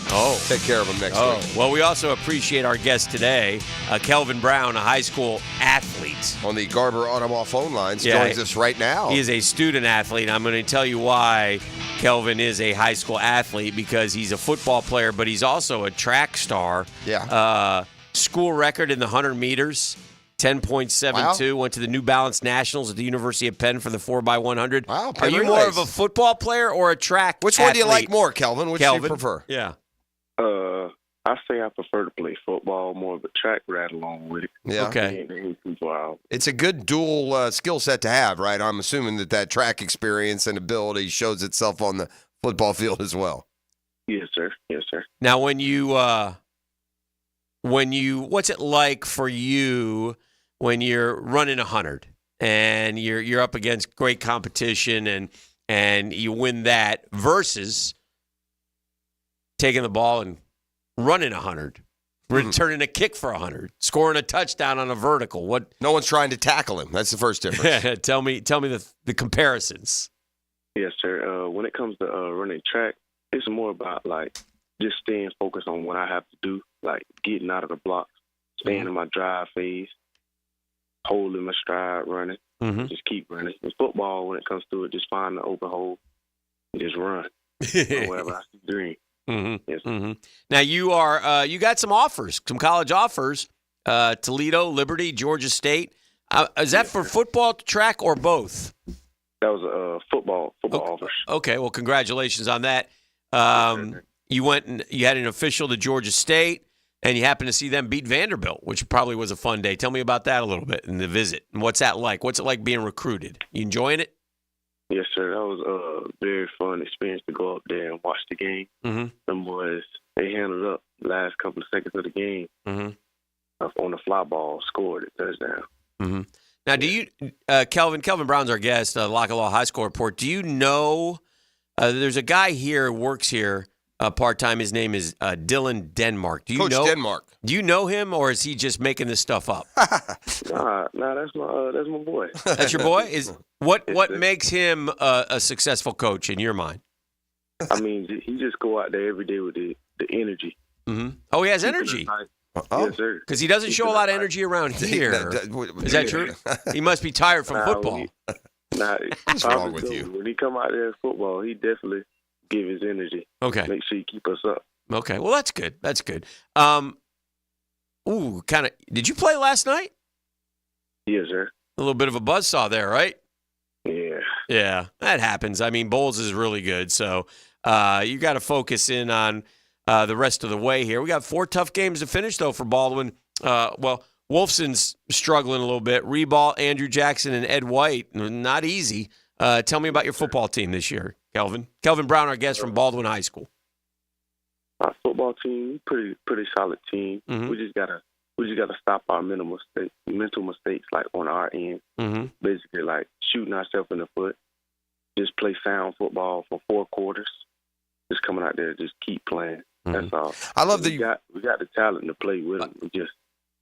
take care of them next week.
Well, we also appreciate our guest today, Kelvin Brown, a high school athlete.
On the Garber Automotive phone lines, joins us right now.
He is a student athlete. I'm going to tell you why Kelvin is a high school athlete, because he's a football player, but he's also a track star.
Yeah.
School record in the 100 meters, 10.72. Wow. Went to the New Balance Nationals at the University of Penn for the 4x100.
Wow.
Are you more of a football player or a track
Which
athlete?
one do you like more, Kelvin? Which do you prefer?
Yeah.
I say I prefer to play football, more of a track right along with it.
Yeah.
Okay.
It's a good dual skill set to have, right? I'm assuming that track experience and ability shows itself on the football field as well.
Yes, sir. Yes, sir.
Now, when you, what's it like for you when you're running 100 and you're up against great competition and you win that versus taking the ball and running 100, returning a kick for 100, scoring a touchdown on a vertical? What?
No one's trying to tackle him. That's the first difference.
Tell me the comparisons.
Yes, sir. When it comes to running track, it's more about like just staying focused on what I have to do, like getting out of the blocks, staying in my drive phase, holding my stride, running, just keep running. In football, when it comes to it, just find the open hole and just run. Wherever I see green. Yes.
Now you you got some offers, some college offers, Toledo, Liberty, Georgia State. Is that for football, track, or both?
That was a football offers.
Okay, well, congratulations on that. You went and you had an official to Georgia State, and you happened to see them beat Vanderbilt, which probably was a fun day. Tell me about that a little bit and the visit. And what's that like? What's it like being recruited? You enjoying it?
Yes, sir. That was a very fun experience to go up there and watch the game. Them boys, they handled up the last couple of seconds of the game. On the fly ball, scored a touchdown.
Now, do you, Kelvin Brown's our guest, Lockett Law High School Report. Do you know, there's a guy here who works here, part-time. His name is Dylan Denmark. Do you
Coach
know
Denmark.
Do you know him, or is he just making this stuff up?
Nah, that's my boy.
That's your boy? What makes him a successful coach in your mind?
I mean, he just go out there every day with the energy.
Mm-hmm. Oh, he has energy.
Yes, sir.
Because he doesn't show a lot of energy around here. Is that true? He must be tired from football.
What's
wrong with you?
When he come out there in football, he definitely give his energy.
Okay.
Make sure you keep us up.
Okay. Well, that's good. That's good. Did you play last night?
Yes, sir.
A little bit of a buzzsaw there, right?
Yeah.
Yeah, that happens. I mean, Bowles is really good, so you got to focus in on the rest of the way here. We got 4 tough games to finish, though, for Baldwin. Wolfson's struggling a little bit. Reball, Andrew Jackson, and Ed White, not easy. Tell me about your football team this year, Kelvin. Kelvin Brown, our guest from Baldwin High School.
Our football team, pretty solid team.
Mm-hmm.
We just gotta stop our mental mistakes, like on our end.
Mm-hmm.
Basically, like shooting ourselves in the foot. Just play sound football for 4 quarters. Just coming out there, just keep playing.
Mm-hmm.
That's all.
I love
we got the talent to play with them. We just.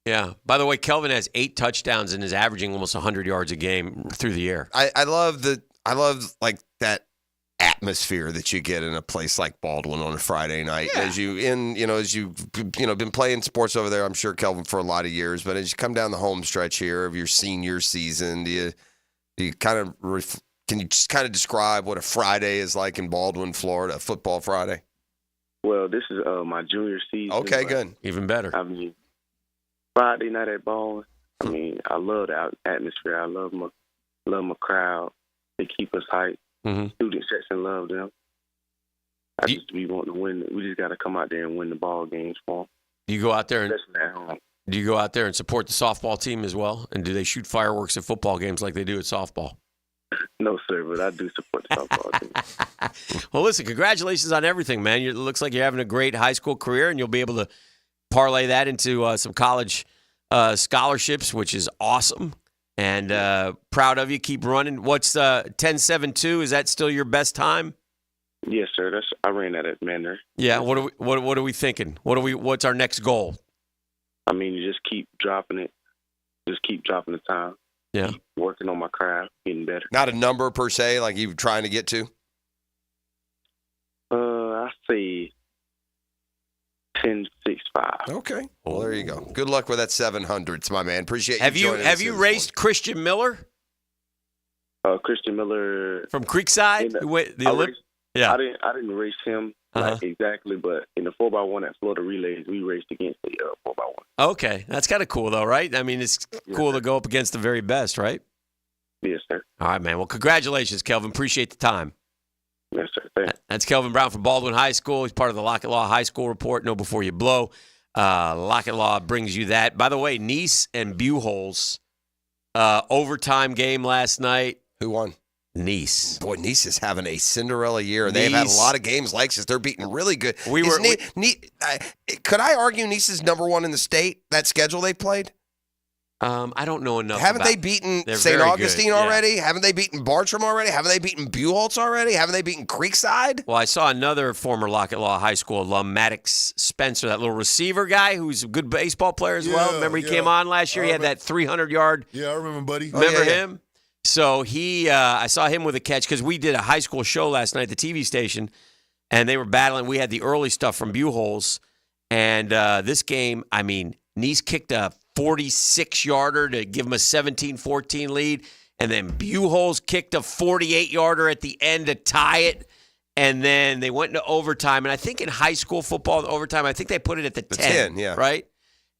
Yeah. By the way, Kelvin has 8 touchdowns and is averaging almost 100 yards a game through the air.
I love like that atmosphere that you get in a place like Baldwin on a Friday night.
Yeah.
As you've been playing sports over there, I'm sure, Kelvin, for a lot of years. But as you come down the home stretch here of your senior season, can you just kind of describe what a Friday is like in Baldwin, Florida, a football Friday?
Well, this is my junior season.
Okay, good.
Even better.
I mean, Friday night at Baldwin. I mean, I love the atmosphere. I love my crowd. They keep us hyped.
Mm-hmm.
Student section love them. We want to win. We just got to come out there and win the ball games for them.
Do you go out there and support the softball team as well? And do they shoot fireworks at football games like they do at softball?
No, sir, but I do support the softball team.
Well, listen, congratulations on everything, man. It looks like you're having a great high school career, and you'll be able to parlay that into some college scholarships, which is awesome. And proud of you. Keep running. What's 10.72? Is that still your best time?
Yes, sir. I ran that at Manor.
Yeah. What are we thinking? What's our next goal?
I mean, you just keep dropping it. Just keep dropping the time.
Yeah.
Keep working on my craft, getting better.
Not a number per se, like you're trying to get to?
I say 10.65.
Okay. Well, there you go. Good luck with that 700s, my man. Appreciate you.
Have you raced Christian Miller?
Christian Miller
from Creekside.
I didn't race him exactly, but in the 4x1 at Florida Relays, we raced against the 4x1.
Okay, that's kind of cool though, right? I mean, it's cool to go up against the very best, right?
Yes, sir.
All right, man. Well, congratulations, Kelvin. Appreciate the time.
Yes, sir. Thanks.
That's Kelvin Brown from Baldwin High School. He's part of the Lockett Law High School Report. Know before you blow. Lockett Law brings you that. By the way, Nice and Buchholz overtime game last night.
Who won?
Nice.
Boy, Nice is having a Cinderella year. They've had a lot of games like this. They're beating really good. Could I argue Nice is number 1 in the state, that schedule they played?
I don't know enough.
Haven't they beaten St. Augustine already? Haven't they beaten Bartram already? Haven't they beaten Buchholz already? Haven't they beaten Creekside?
Well, I saw another former Lockett Law High School alum, Maddox Spencer, that little receiver guy who's a good baseball player as well. Remember he came on last year? He had that 300-yard.
Yeah, I remember, buddy.
Remember him? So I saw him with a catch because we did a high school show last night at the TV station, and they were battling. We had the early stuff from Buchholz, and this game, I mean, Nice kicked a 46-yarder to give them a 17-14 lead, and then Buchholz kicked a 48-yarder at the end to tie it, and then they went into overtime. And I think in high school football, in overtime, I think they put it at the 10,
yeah.
Right?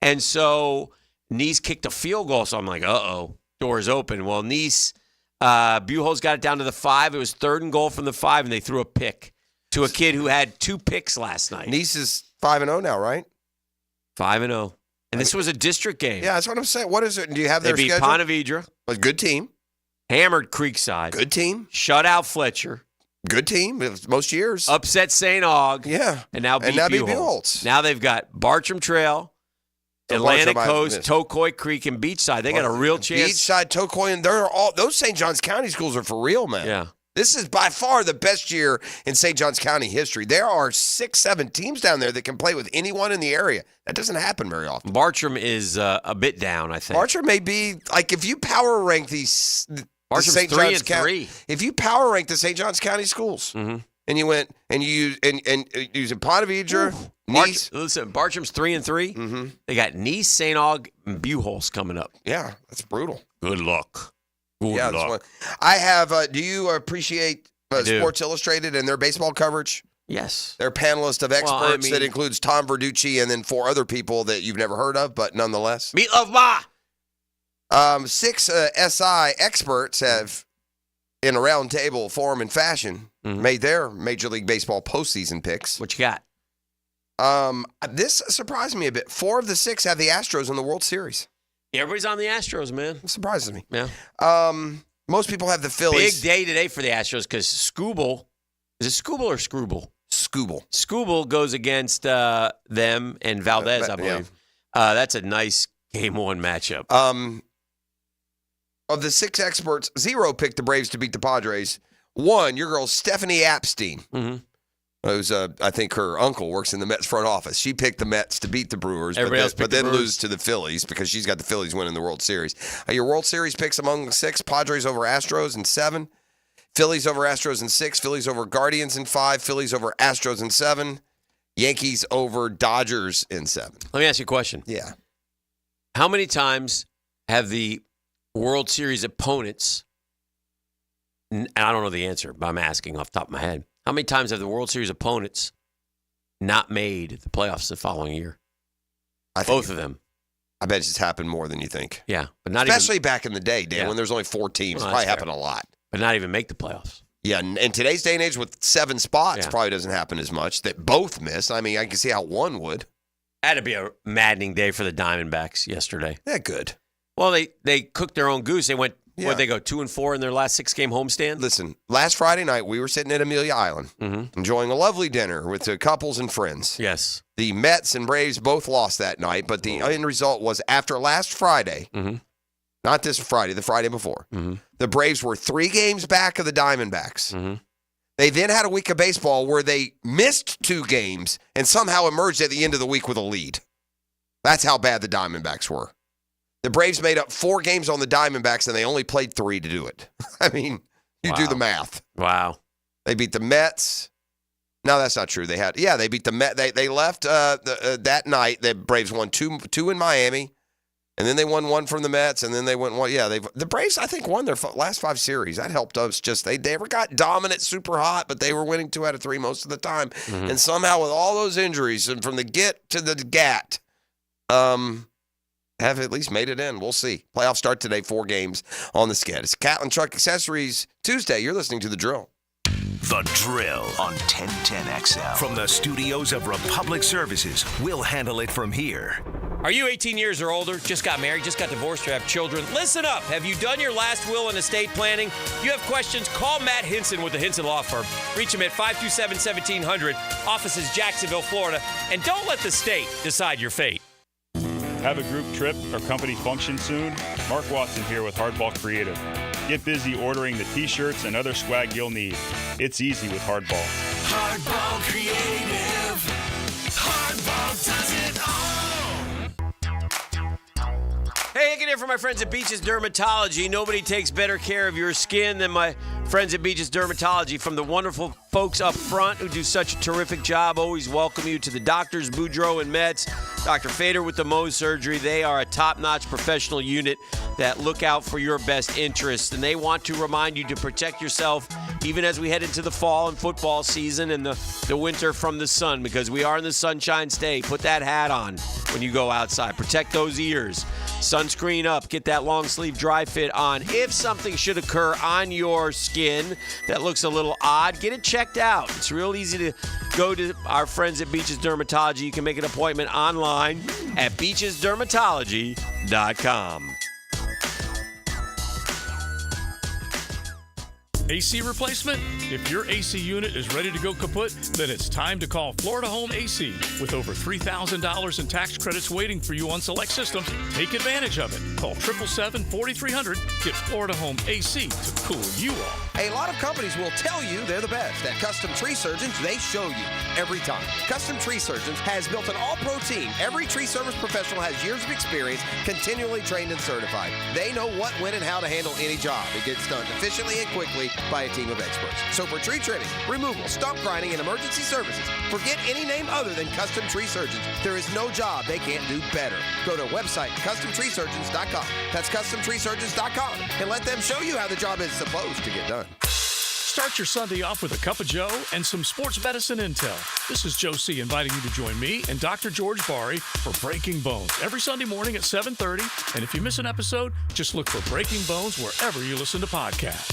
And so Nice kicked a field goal, so I'm like, uh-oh. Doors open. Well, Nice, Buchholz got it down to the 5. It was 3rd and goal from the 5, and they threw a pick to a kid who had 2 picks last night.
Nice is 5-0 now, right?
5-0. And this was a district game.
Yeah, that's what I'm saying. What is it? Do you have their schedule?
They beat Ponte Vedra.
A good team.
Hammered Creekside.
Good team.
Shut out Fletcher.
Good team. Most years.
Upset St. Aug.
Yeah.
And now beat Buchholz. Now they've got Bartram Trail, Atlantic Coast, Tocoy Creek, and Beachside. They got a real chance.
Beachside, Tocoy, and those St. Johns County schools are for real, man.
Yeah.
This is by far the best year in St. Johns County history. There are 6, 7 teams down there that can play with anyone in the area. That doesn't happen very often.
Bartram is a bit down, I think.
Bartram may be, like, if you power rank these
Bartram's
St.
3
Johns
and
County,
3.
if you power rank the St. Johns County schools, and you went and you using Ponte Vedra, Nice.
Listen, Bartram's 3 and 3. They got Nice, St. Aug, and Buchholz coming up.
Yeah, that's brutal.
Good luck. Good
Yeah,
luck.
I have. Do you appreciate Sports Illustrated and their baseball coverage?
Yes.
They're panelists of experts that includes Tom Verducci and then 4 other people that you've never heard of, but nonetheless.
Meatloaf Ma!
6 SI experts have, in a round table form and fashion, made their Major League Baseball postseason picks.
What you got?
This surprised me a bit. 4 of the 6 have the Astros in the World Series.
Yeah, everybody's on the Astros, man.
It surprises me.
Yeah.
Most people have the Phillies.
Big day today for the Astros because Skubal, is it Skubal or Screwball?
Skubal.
Skubal goes against them and Valdez, I believe.
Yeah.
That's a nice Game 1 matchup.
Of the 6 experts, 0 picked the Braves to beat the Padres. 1, your girl Stephanie Apstein, who's I think her uncle works in the Mets front office. She picked the Mets to beat the Brewers, but then lose to the Phillies because she's got the Phillies winning the World Series. Your World Series picks among the 6: Padres over Astros in 7, Phillies over Astros in 6, Phillies over Guardians in 5, Phillies over Astros in 7, Yankees over Dodgers in 7.
Let me ask you a question.
Yeah.
How many times have the World Series opponents, and I don't know the answer, but I'm asking off the top of my head, how many times have the World Series opponents not made the playoffs the following year? Both of them.
I bet it's happened more than you think.
Yeah, but not
especially back in the day, Dan,
Yeah.
when there's only 4 teams.
Well,
It probably
that's
happened a lot.
but not even make the playoffs.
Yeah, in today's day and age with 7 spots,
Yeah.
probably doesn't happen as much. That both miss. I mean, I can see how 1 would.
Had to be a maddening day for the Diamondbacks yesterday.
Yeah, good.
Well, they cooked their own goose. They went,
Yeah.
what'd they go, 2-4 in their last 6-game homestand?
Listen, last Friday night, we were sitting at Amelia Island, enjoying a lovely dinner with the couples and friends.
Yes.
The Mets and Braves both lost that night, but the end result was after last Friday, not this Friday, the Friday before, the Braves were 3 games back of the Diamondbacks. They then had a week of baseball where they missed 2 games and somehow emerged at the end of the week with a lead. That's how bad the Diamondbacks were. The Braves made up 4 games on the Diamondbacks, and they only played 3 to do it. I mean, you do the math.
Wow.
They beat the Mets. No, that's not true. They beat the Mets. They left that night. The Braves won 2 in Miami, and then they won 1 from the Mets, and then they went 1. Yeah, the Braves, I think, won their last 5 series. That helped us. They never got dominant, super hot, but they were winning 2 out of 3 most of the time. And somehow, with all those injuries, and from the get to the gat, have at least made it in. We'll see. Playoffs start today, 4 games on the sked. It's Coughlin Truck Accessories Tuesday. You're listening to The Drill.
The Drill on 1010XL. From the studios of Republic Services, we'll handle it from here.
Are you 18 years or older, just got married, just got divorced, or have children? Listen up. Have you done your last will and estate planning? You have questions? Call Matt Hinson with the Hinson Law Firm. Reach him at 527-1700. Office is Jacksonville, Florida. And don't let the state decide your fate.
Have a group trip or company function soon? Mark Watson here with Hardball Creative. Get busy ordering the t-shirts and other swag you'll need. It's easy with Hardball.
Hardball Creative. Hardball does it all.
Hey, Hicken here from my friends at Beaches Dermatology. Nobody takes better care of your skin than my friends at Beaches Dermatology. From the wonderful folks up front who do such a terrific job, always welcome you, to the doctors, Boudreaux and Metz, Dr. Fader with the Mohs surgery. They are a top-notch professional unit that look out for your best interests, and they want to remind you to protect yourself even as we head into the fall and football season and the winter from the sun, because we are in the Sunshine State. Put that hat on when you go outside. Protect those ears. Sunscreen up. Get that long sleeve dry fit on. If something should occur on your skin that looks a little odd, get it checked out. It's real easy to go to our friends at Beaches Dermatology. You can make an appointment online at beachesdermatology.com.
AC replacement? If your AC unit is ready to go kaput, then it's time to call Florida Home AC. With over $3,000 in tax credits waiting for you on select systems, take advantage of it. Call 777-4300. Get Florida Home AC to cool you off.
A lot of companies will tell you they're the best. At Custom Tree Surgeons, they show you every time. Custom Tree Surgeons has built an all-pro team. Every tree service professional has years of experience, continually trained and certified. They know what, when, and how to handle any job. It gets done efficiently and quickly by a team of experts. So for tree trimming, removal, stump grinding, and emergency services, forget any name other than Custom Tree Surgeons. There is no job they can't do better. Go to website CustomTreeSurgeons.com. That's CustomTreeSurgeons.com, and let them show you how the job is supposed to get done.
Start your Sunday off with a cup of Joe and some sports medicine intel. This is Joe C. inviting you to join me and Dr. George Bari for Breaking Bones every Sunday morning at 7:30. And if you miss an episode, just look for Breaking Bones wherever you listen to podcasts.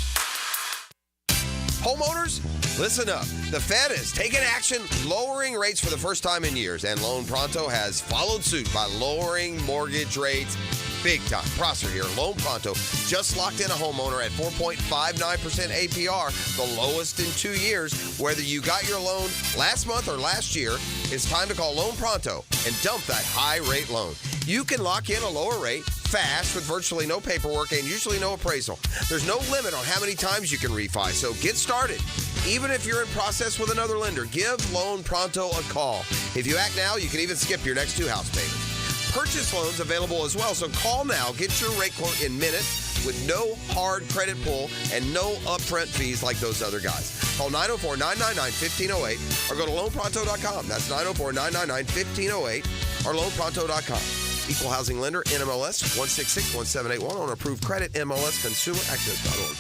Homeowners, listen up. The Fed has taken action, lowering rates for the first time in years, and Loan Pronto has followed suit by lowering mortgage rates big time. Prosser here. Loan Pronto just locked in a homeowner at 4.59% APR, the lowest in 2 years. Whether you got your loan last month or last year, it's time to call Loan Pronto and dump that high-rate loan. You can lock in a lower rate fast with virtually no paperwork and usually no appraisal. There's no limit on how many times you can refi, so get started. Even if you're in process with another lender, give Loan Pronto a call. If you act now, you can even skip your next 2 house payments. Purchase loans available as well, so call now. Get your rate quote in minutes with no hard credit pull and no upfront fees like those other guys. Call 904-999-1508 or go to loanpronto.com. That's 904-999-1508 or loanpronto.com. Equal housing lender, NMLS 1661781 on approved credit, MLSconsumeraccess.org.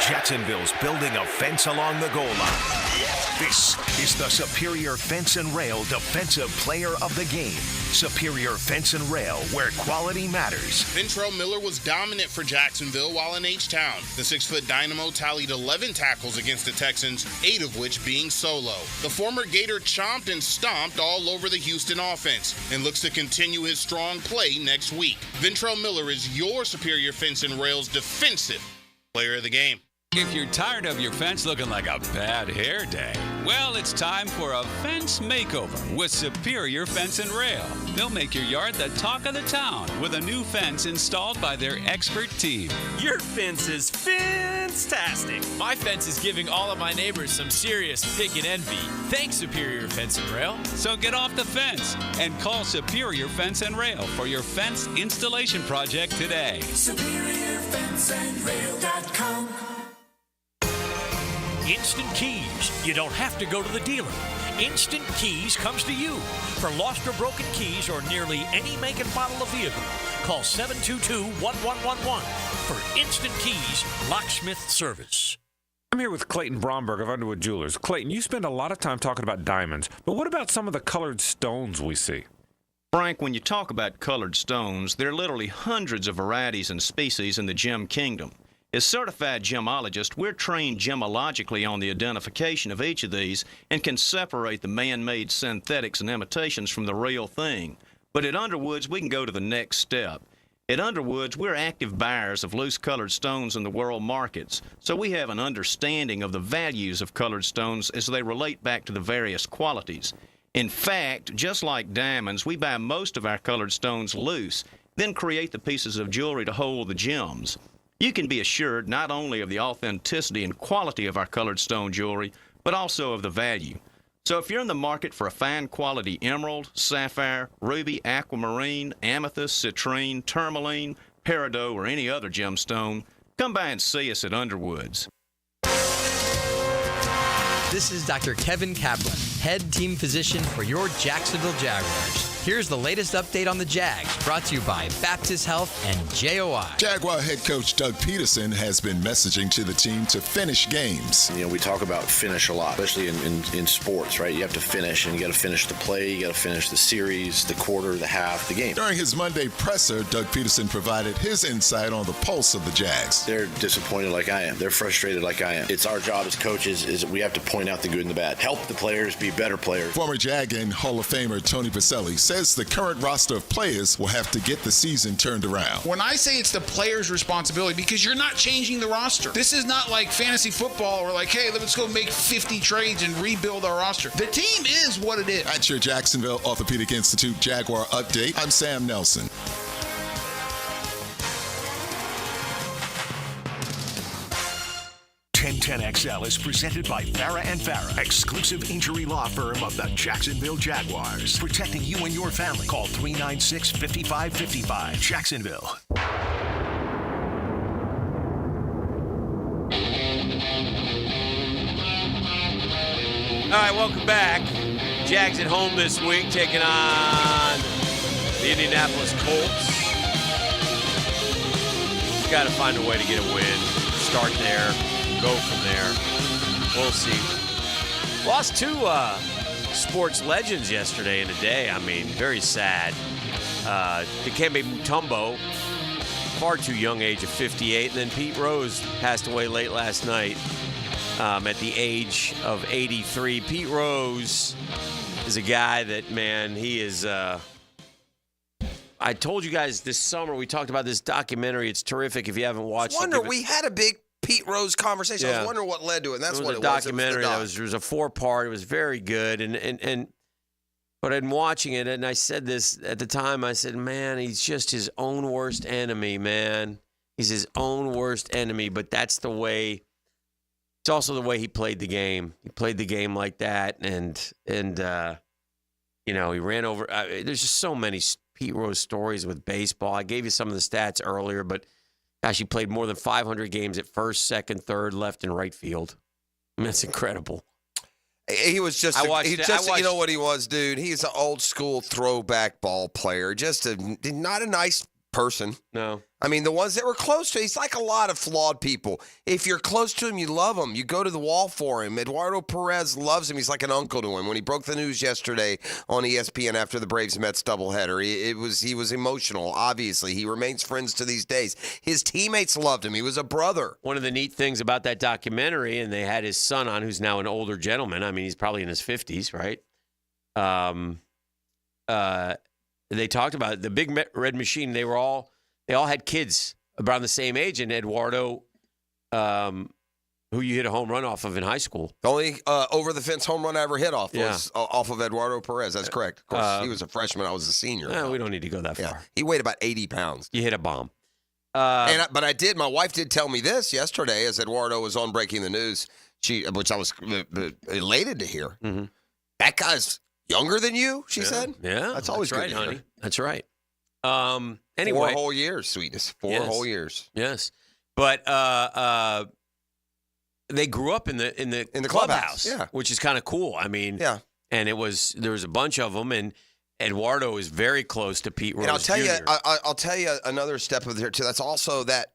Jacksonville's building a fence along the goal line. This is the Superior Fence and Rail Defensive Player of the Game. Superior Fence and Rail, where quality matters.
Ventrell Miller was dominant for Jacksonville while in H-Town. The 6-foot dynamo tallied 11 tackles against the Texans, 8 of which being solo. The former Gator chomped and stomped all over the Houston offense and looks to continue his strong play next week. Ventrell Miller is your Superior Fence and Rail's Defensive Player of the Game.
If you're tired of your fence looking like a bad hair day, well, it's time for a fence makeover with Superior Fence and Rail. They'll make your yard the talk of the town with a new fence installed by their expert team.
Your fence is fantastic. My fence is giving all of my neighbors some serious pick and envy. Thanks, Superior Fence and Rail.
So get off the fence and call Superior Fence and Rail for your fence installation project today.
SuperiorFenceandRail.com. Instant Keys. You don't have to go to the dealer. Instant Keys comes to you. For lost or broken keys or nearly any make and model of vehicle, call 722-1111 for Instant Keys locksmith service.
I'm here with Clayton Bromberg of Underwood Jewelers. Clayton, you spend a lot of time talking about diamonds, but what about some of the colored stones we see?
Frank, when you talk about colored stones, there are literally hundreds of varieties and species in the gem kingdom. As certified gemologists, we're trained gemologically on the identification of each of these and can separate the man-made synthetics and imitations from the real thing. But at Underwoods, we can go to the next step. At Underwoods, we're active buyers of loose-colored stones in the world markets, so we have an understanding of the values of colored stones as they relate back to the various qualities. In fact, just like diamonds, we buy most of our colored stones loose, then create the pieces of jewelry to hold the gems. You can be assured not only of the authenticity and quality of our colored stone jewelry, but also of the value. So if you're in the market for a fine quality emerald, sapphire, ruby, aquamarine, amethyst, citrine, tourmaline, peridot, or any other gemstone, come by and see us at Underwoods.
This is Dr. Kevin Kaplan, head team physician for your Jacksonville Jaguars. Here's the latest update on the Jags, brought to you by Baptist Health and JOI.
Jaguar head coach Doug Peterson has been messaging to the team to finish games.
You know, we talk about finish a lot, especially in sports, right? You have to finish, and you got to finish the play, you got to finish the series, the quarter, the half, the game.
During his Monday presser, Doug Peterson provided his insight on the pulse of the Jags.
They're disappointed like I am. They're frustrated like I am. It's our job as coaches is we have to point out the good and the bad. Help the players be better players.
Former Jag and Hall of Famer Tony Pacelli said says the current roster of players will have to get the season turned around.
When I say it's the player's responsibility, because you're not changing the roster. This is not like fantasy football where like, hey, let's go make 50 trades and rebuild our roster. The team is what it is.
That's your Jacksonville Orthopedic Institute Jaguar update. I'm Sam Nelson.
XL is presented by Farah & Farah, exclusive injury law firm of the Jacksonville Jaguars. Protecting you and your family. Call 396-5555. Jacksonville.
All right, welcome back. Jags at home this week, taking on the Indianapolis Colts. Got to find a way to get a win. Start there. Go from there. We'll see. Lost two sports legends yesterday and today. I mean, very sad. Dikembe Mutombo, far too young age of 58. And then Pete Rose passed away late last night at the age of 83. Pete Rose is a guy that, man, he is... I told you guys this summer, we talked about this documentary. It's terrific if you haven't watched it.
We had a big Pete Rose conversation.
Yeah.
I was wondering what led to it, and that's what it was.
Documentary. It was a 4-part. It was very good. But in watching it, and I said this at the time, I said, man, he's just his own worst enemy, man. He's his own worst enemy, but that's the way. It's also the way he played the game. He played the game like that, and he ran over. There's just so many Pete Rose stories with baseball. I gave you some of the stats earlier, but gosh, he played more than 500 games at first, second, third, left, and right field. I mean, that's incredible.
He was just, you know what he was, dude? He's an old school throwback ball player. Just not a nice person.
No.
I mean, the ones that were close to him, he's like a lot of flawed people. If you're close to him, you love him. You go to the wall for him. Eduardo Perez loves him. He's like an uncle to him. When he broke the news yesterday on ESPN after the Braves-Mets doubleheader, he was emotional, obviously. He remains friends to these days. His teammates loved him. He was a brother.
One of the neat things about that documentary, and they had his son on, who's now an older gentleman. I mean, he's probably in his 50s, right? They talked about the big red machine. They all had kids around the same age, and Eduardo, who you hit a home run off of in high school.
The only over-the-fence home run I ever hit off was off of Eduardo Perez. That's correct. Of course, he was a freshman. I was a senior.
No, we don't need to go that far.
He weighed about 80 pounds.
You hit a bomb.
But I did. My wife did tell me this yesterday as Eduardo was on Breaking the News, which I was elated to hear.
Mm-hmm.
That guy's younger than you, she said.
Yeah.
That's always
right,
good,
honey. That's right.4 Anyway,
whole years, sweetness. 4 whole years.
Yes, but they grew up in the clubhouse, which is kind of cool. I mean, and there was a bunch of them, and Eduardo is very close to Pete Rose.
And I'll tell
Jr.
you, I'll tell you another step of there too. That's also that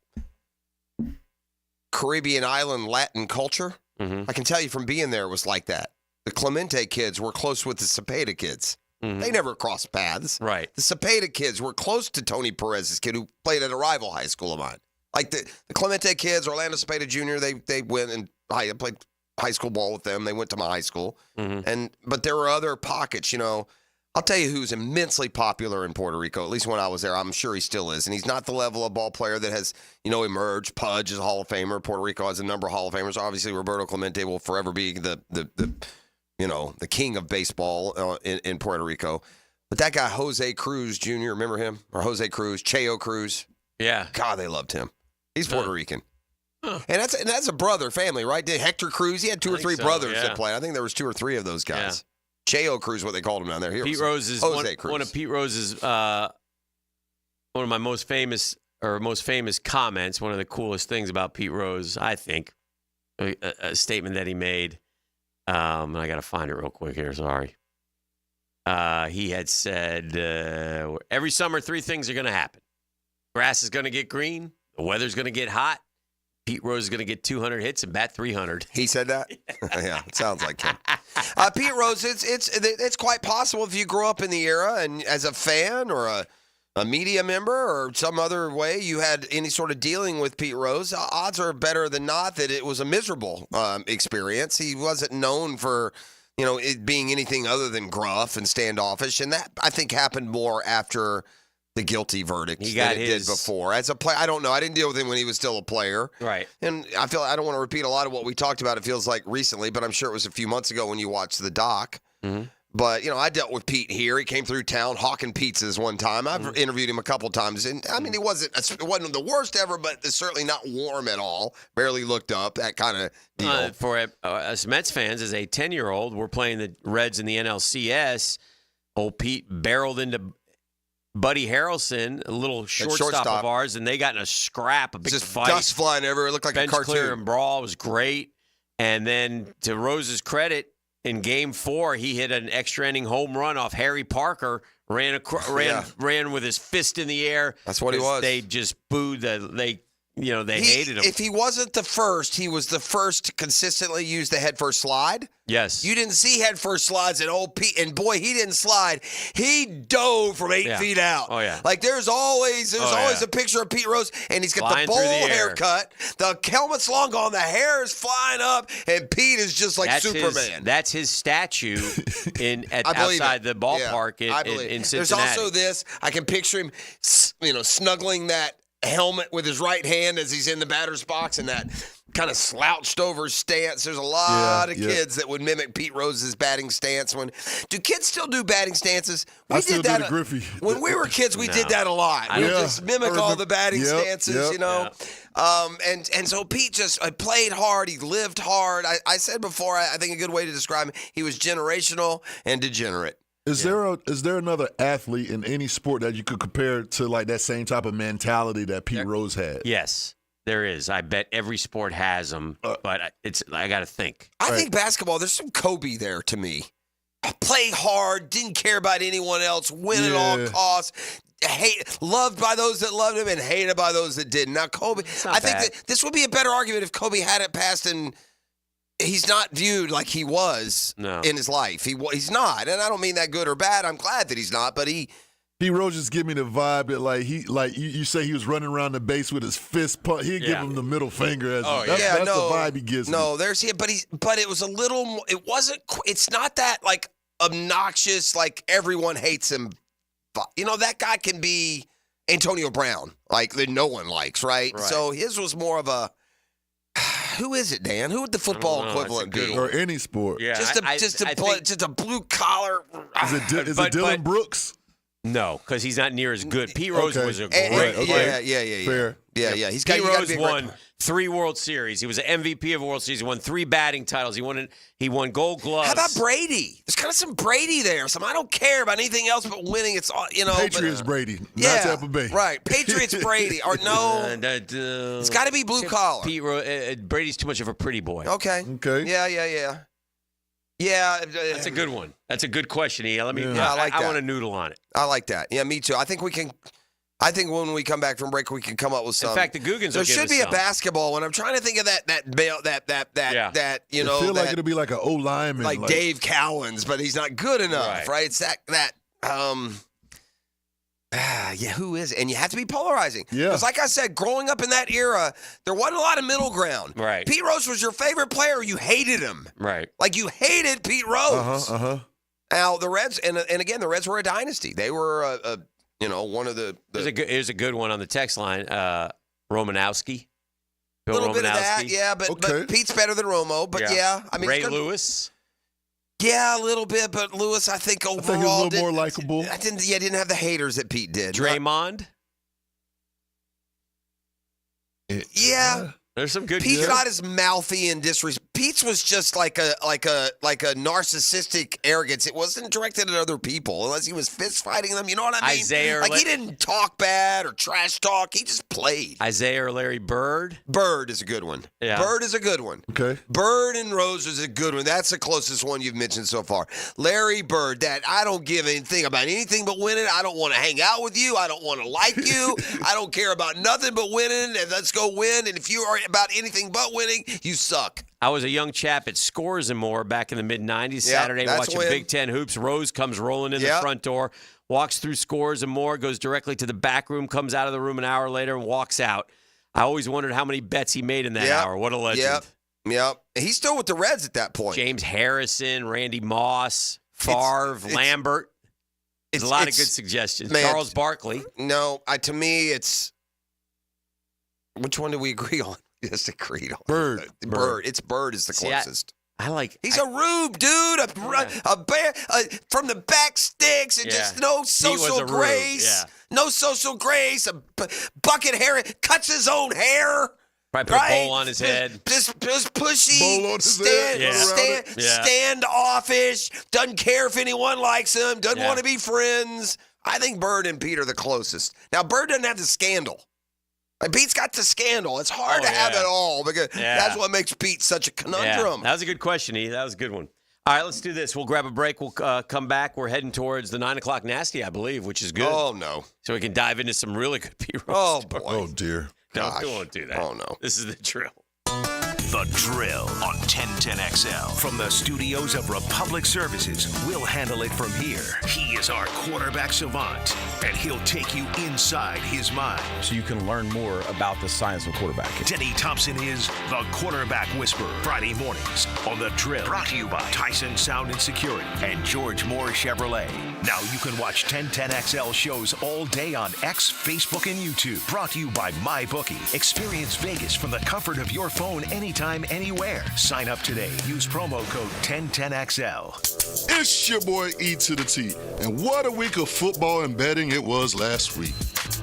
Caribbean island Latin culture.
Mm-hmm.
I can tell you from being there, it was like that. The Clemente kids were close with the Cepeda kids.
Mm-hmm.
They never crossed paths.
Right.
The Cepeda kids were close to Tony Perez's kid, who played at a rival high school of mine. Like the Clemente kids, Orlando Cepeda Jr., they went and I played high school ball with them. They went to my high school.
Mm-hmm.
But there were other pockets, I'll tell you who's immensely popular in Puerto Rico, at least when I was there. I'm sure he still is. And he's not the level of ball player that has, emerged. Pudge is a Hall of Famer. Puerto Rico has a number of Hall of Famers. Obviously, Roberto Clemente will forever be the king of baseball in Puerto Rico. But that guy, Jose Cruz Jr., remember him? Or Jose Cruz, Cheo Cruz.
Yeah.
God, they loved him. He's Puerto Rican. Huh. And that's a brother family, right? Hector Cruz, he had 2 or 3 brothers that played. I think there was 2 or 3 of those guys. Cheo Cruz, what they called him down there.
Pete Rose is one of Pete Rose's one of my most famous comments. One of the coolest things about Pete Rose, I think, a statement that he made. I got to find it real quick here. Sorry. He had said, every summer, 3 things are going to happen. Grass is going to get green. The weather's going to get hot. Pete Rose is going to get 200 hits and bat 300.
He said that? Yeah, it sounds like him. Pete Rose, it's quite possible if you grew up in the era and as a fan or a media member or some other way you had any sort of dealing with Pete Rose, odds are better than not that it was a miserable experience. He wasn't known for, it being anything other than gruff and standoffish. And that, I think, happened more after the guilty verdict than it did before. As a player, I don't know. I didn't deal with him when he was still a player.
Right.
And I don't want to repeat a lot of what we talked about, it feels like, recently, but I'm sure it was a few months ago when you watched the doc.
Mm-hmm.
But, I dealt with Pete here. He came through town hawking pizzas one time. I've interviewed him a couple times. And, I mean, it wasn't the worst ever, but it's certainly not warm at all. Barely looked up, that kind of deal.
For us Mets fans, as a 10-year-old, we're playing the Reds in the NLCS. Old Pete barreled into Buddy Harrelson, a little shortstop of ours, and they got in a scrap, a big fight.
Dust flying everywhere. It looked like a cartoon.
Bench clear and brawl was great. And then, to Rose's credit, in Game 4, he hit an extra-inning home run off Harry Parker, ran with his fist in the air.
That's what he was.
They just booed. They hated him.
If he wasn't the first, he was the first to consistently use the head-first slide.
Yes.
You didn't see head-first slides at old Pete, and boy, he didn't slide. He dove from 8 feet out.
Oh, yeah.
Like, there's always a picture of Pete Rose, and he's got
Flying
the bowl
through the air.
haircut. The helmet's long gone. The hair is flying up, and Pete is just like Superman.
That's his statue outside the ballpark in Cincinnati.
There's also this. I can picture him, snuggling that helmet with his right hand as he's in the batter's box, and that kind of slouched over stance. There's a lot of kids that would mimic Pete Rose's batting stance. Do kids still do batting stances?
I still do the Griffey.
When we were kids, we did that a lot. We would just mimic all the batting stances, And so Pete just played hard. He lived hard. I said before, I think a good way to describe him, he was generational and degenerate.
Is there another athlete in any sport that you could compare to like that same type of mentality that Pete Rose had?
Yes, there is. I bet every sport has them, but I got to think.
I think basketball, there's some Kobe there to me. Play hard, didn't care about anyone else, win at all costs. Loved by those that loved him and hated by those that didn't. Now, Kobe, I think that this would be a better argument if Kobe had it passed and he's not viewed like he was in his life. He's not, and I don't mean that good or bad. I'm glad that he's not, but
Pete Rose just give me the vibe that you say he was running around the base with his fist pumped. He'd give him the middle finger. That's the vibe he gives me.
No, but it was a little more, it wasn't, it's not that like obnoxious, like everyone hates him. That guy can be Antonio Brown, like that no one likes, right? So his was more of a, who is it, Dan? Who would the football equivalent be?
Or any sport.
Yeah,
just a blue collar.
Is it Dylan Brooks?
No, because he's not near as good. Pete Rose was a great
player.
Fair.
Yeah.
Pete Rose won 3 World Series. He was an MVP of a World Series. He won 3 batting titles. He won Gold Gloves.
How about Brady? There's kind of some Brady there. I don't care about anything else but winning. It's
Patriots Brady, not Tampa Bay.
Right, Patriots Brady. Or no, it's got to be blue collar.
Brady's too much of a pretty boy.
Okay. Yeah. Yeah,
that's a good one. That's a good question, E. I
like that.
I want to noodle on it.
I like that. Yeah, me too. I think when we come back from break, we can come up with some.
In fact, the Googans.
There should be a basketball one. I'm trying to think of that. I feel
like it'll be like an old lineman,
like Dave Cowens, but he's not good enough, right? It's who is it? And you have to be polarizing.
Yeah.
Because like I said, growing up in that era, there wasn't a lot of middle ground.
Right.
Pete Rose was your favorite player. You hated him.
Right.
Like you hated Pete Rose. Now, the Reds, and again, the Reds were a dynasty. They were, one of the
Here's a good one on the text line. Romanowski.
A little bit of that, yeah. But Pete's better than Romo. But, I mean.
Ray Lewis.
Yeah, a little bit, but Lewis, I think overall,
he's a little more likable.
Didn't have the haters that Pete did.
Draymond.
Yeah.
There's some good.
Pete's not as mouthy and disrespectful. Pete's was just like a narcissistic arrogance. It wasn't directed at other people unless he was fist fighting them. You know what I mean? He didn't talk bad or trash talk. He just played.
Isaiah or Larry Bird.
Bird is a good one.
Yeah.
Bird is a good one.
Okay.
Bird and Rose is a good one. That's the closest one you've mentioned so far. Larry Bird. That I don't give anything about anything but winning. I don't want to hang out with you. I don't want to like you. I don't care about nothing but winning. And let's go win. And if you are about anything but winning, you suck.
I was a young chap at Scores and More back in the mid-'90s. Saturday watching Big Ten hoops. Rose comes rolling in the front door, walks through Scores and More, goes directly to the back room, comes out of the room an hour later and walks out. I always wondered how many bets he made in that hour. What a legend.
Yep. He's still with the Reds at that point.
James Harrison, Randy Moss, Favre, Lambert. There's a lot of good suggestions.
Man,
Charles Barkley.
No, to me, it's... Which one do we agree on? Yes, agreed on.
Bird.
It's Bird is the closest. He's a rube, dude. A bear from the back sticks and just no social grace. No social grace. A bucket hair. Cuts his own hair.
Probably put a bowl on his head.
Just pushy. Standoffish. Doesn't care if anyone likes him. Doesn't want to be friends. I think Bird and Pete are the closest. Now, Bird doesn't have the scandal. Like, Pete's got the scandal. It's hard to have it all because that's what makes Pete such a conundrum.
That was a good question, E. That was a good one. All right, let's do this. We'll grab a break. We'll come back. We're heading towards the 9 o'clock nasty, I believe, which is good.
Oh, no.
So we can dive into some really good Pete
Oh,
stories.
boy.
Oh, dear.
No, we won't do that.
Oh, no.
This is the drill.
The Drill on 1010XL. From the studios of Republic Services, we'll handle it from here. He is our quarterback savant, and he'll take you inside his mind.
So you can learn more about the science of quarterbacking.
Denny Thompson is the Quarterback Whisperer. Friday mornings on The Drill. Brought to you by Tyson Sound and Security and George Moore Chevrolet. Now you can watch 1010XL shows all day on X, Facebook, and YouTube. Brought to you by MyBookie. Experience Vegas from the comfort of your phone anytime, anywhere. Sign up today. Use promo code 1010XL.
It's your boy E to the T, and what a week of football and betting it was last week.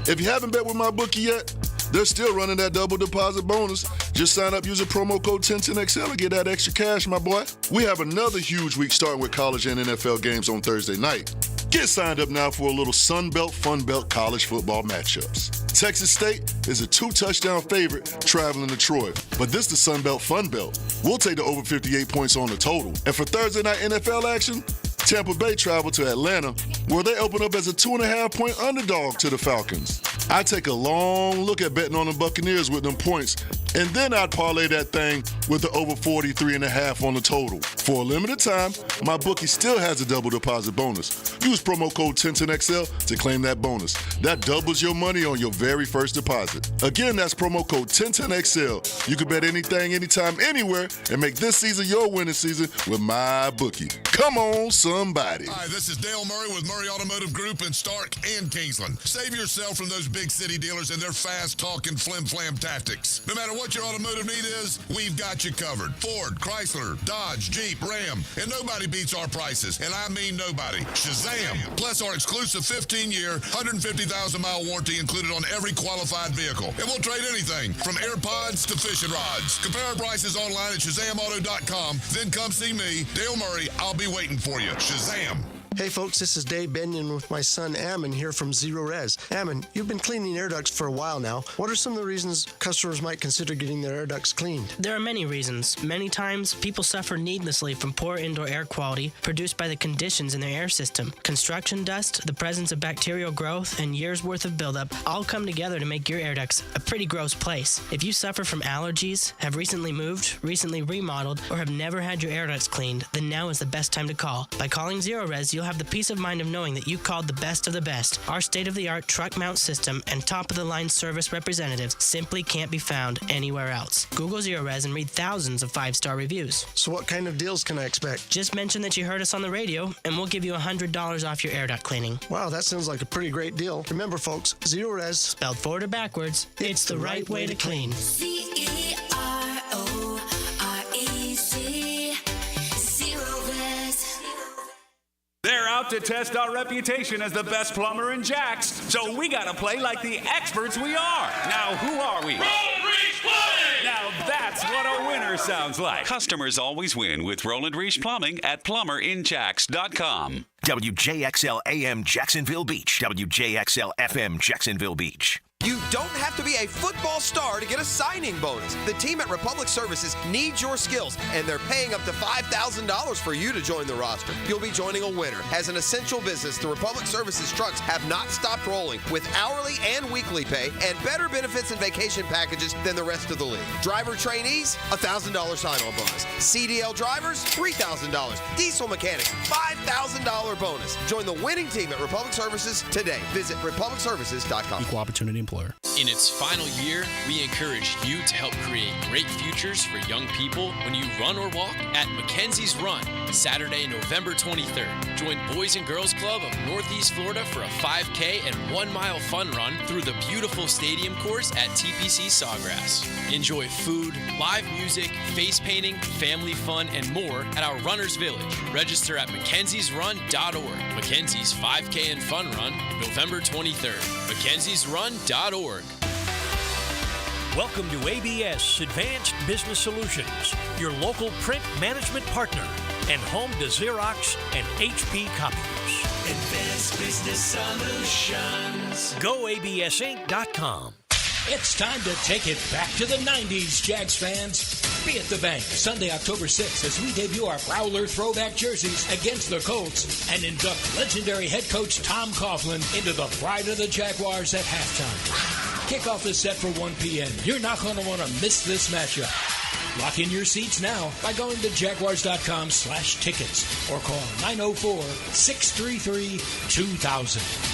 If you haven't bet with MyBookie yet, they're still running that double deposit bonus. Just sign up using promo code 1010XL and get that extra cash, my boy. We have another huge week starting with college and NFL games on Thursday night. Get signed up now for a little Sun Belt, Fun Belt college football matchups. Texas State is a 2-touchdown favorite traveling to Troy, but this is the Sun Belt, Fun Belt. We'll take the over 58 points on the total. And for Thursday night NFL action, Tampa Bay travel to Atlanta, where they open up as a 2.5-point underdog to the Falcons. I take a long look at betting on the Buccaneers with them points, and then I'd parlay that thing with the over 43.5 on the total. For a limited time, MyBookie still has a double deposit bonus. Use promo code 1010XL to claim that bonus. That doubles your money on your very first deposit. Again, that's promo code 1010XL. You can bet anything, anytime, anywhere, and make this season your winning season with MyBookie. Come on, somebody.
Hi, this is Dale Murray with Murray Automotive Group in Stark and Kingsland. Save yourself from those big city dealers and their fast-talking flim-flam tactics. No matter what your automotive need is, we've got you covered. Ford, Chrysler, Dodge, Jeep, Ram, and nobody beats our prices, and I mean nobody. Shazam! Plus our exclusive 15-year, 150,000-mile warranty included on every qualified vehicle. And we'll trade anything from AirPods to fishing rods. Compare our prices online at ShazamAuto.com. Then come see me, Dale Murray. I'll be waiting for you. Shazam!
Hey folks, this is Dave Benyon with my son Ammon here from Zero Res. Ammon, you've been cleaning air ducts for a while now. What are some of the reasons customers might consider getting their air ducts cleaned?
There are many reasons. Many times, people suffer needlessly from poor indoor air quality produced by the conditions in their air system. Construction dust, the presence of bacterial growth, and years' worth of buildup all come together to make your air ducts a pretty gross place. If you suffer from allergies, have recently moved, recently remodeled, or have never had your air ducts cleaned, then now is the best time to call. By calling Zero Res, you'll have the peace of mind of knowing that you called the best of the best. Our state-of-the-art truck mount system and top-of-the-line service representatives simply can't be found anywhere else. Google Zero Res and read thousands of 5-star reviews.
So what kind of deals can I expect?
Just mention that you heard us on the radio, and we'll give you $100 off your air duct cleaning.
Wow, that sounds like a pretty great deal. Remember, folks, Zero Res,
spelled forward or backwards, it's the right way to clean.
They're out to test our reputation as the best plumber in Jacks, so we gotta play like the experts we are. Now, who are we? Roland Reach Plumbing! Now that's what a winner sounds like. Customers always win with Roland Reach Plumbing at plumberinjacks.com.
WJXL AM Jacksonville Beach. WJXL FM Jacksonville Beach.
You don't have to be a football star to get a signing bonus. The team at Republic Services needs your skills, and they're paying up to $5,000 for you to join the roster. You'll be joining a winner. As an essential business, the Republic Services trucks have not stopped rolling with hourly and weekly pay and better benefits and vacation packages than the rest of the league. Driver trainees, $1,000 sign-on bonus. CDL drivers, $3,000. Diesel mechanics, $5,000 bonus. Join the winning team at Republic Services today. Visit republicservices.com.
Equal opportunity employer.
Wrestler.
In its final year, we encourage you to help create great futures for young people when you run or walk at Mackenzie's Run, Saturday, November 23rd. Join Boys and Girls Club of Northeast Florida for a 5K and 1 mile fun run through the beautiful stadium course at TPC Sawgrass. Enjoy food, live music, face painting, family fun, and more at our Runners Village. Register at mackenziesrun.org. Mackenzie's 5K and Fun Run, November 23rd. mackenziesrun.org.
Welcome to ABS Advanced Business Solutions, your local print management partner and home to Xerox and HP copiers.
Advanced Business Solutions.
GoABSinc.com.
It's time to take it back to the 90s, Jags fans. Be at the bank Sunday, October 6th as we debut our Prowler throwback jerseys against the Colts and induct legendary head coach Tom Coughlin into the pride of the Jaguars at halftime. Kick off the set for 1 p.m. You're not going to want to miss this matchup. Lock in your seats now by going to jaguars.com/tickets or call 904-633-2000.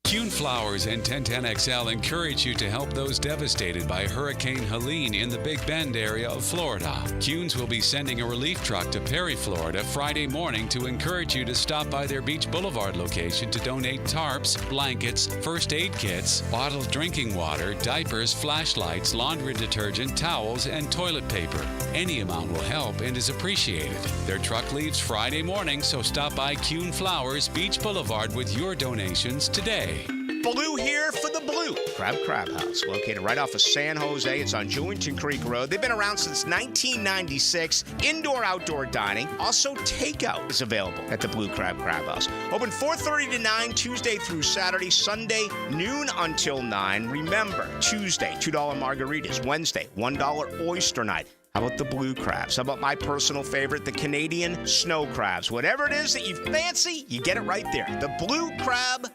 Kuhn Flowers and 1010XL encourage you to help those devastated by Hurricane Helene in the Big Bend area of Florida. Kuhn's will be sending a relief truck to Perry, Florida Friday morning to encourage you to stop by their Beach Boulevard location to donate tarps, blankets, first aid kits, bottled drinking water, diapers, flashlights, laundry detergent, towels, and toilet paper. Any amount will help and is appreciated. Their truck leaves Friday morning, so stop by Kuhn Flowers, Beach Boulevard with your donations today.
Blue here for the Blue Crab House, located right off of San Jose. It's on Jewington Creek Road. They've been around since 1996. Indoor-outdoor dining. Also, takeout is available at the Blue Crab House. Open 4:30 to 9, Tuesday through Saturday. Sunday, noon until 9. Remember, Tuesday, $2 margaritas. Wednesday, $1 oyster night. How about the blue crabs? How about my personal favorite, the Canadian snow crabs? Whatever it is that you fancy, you get it right there. The Blue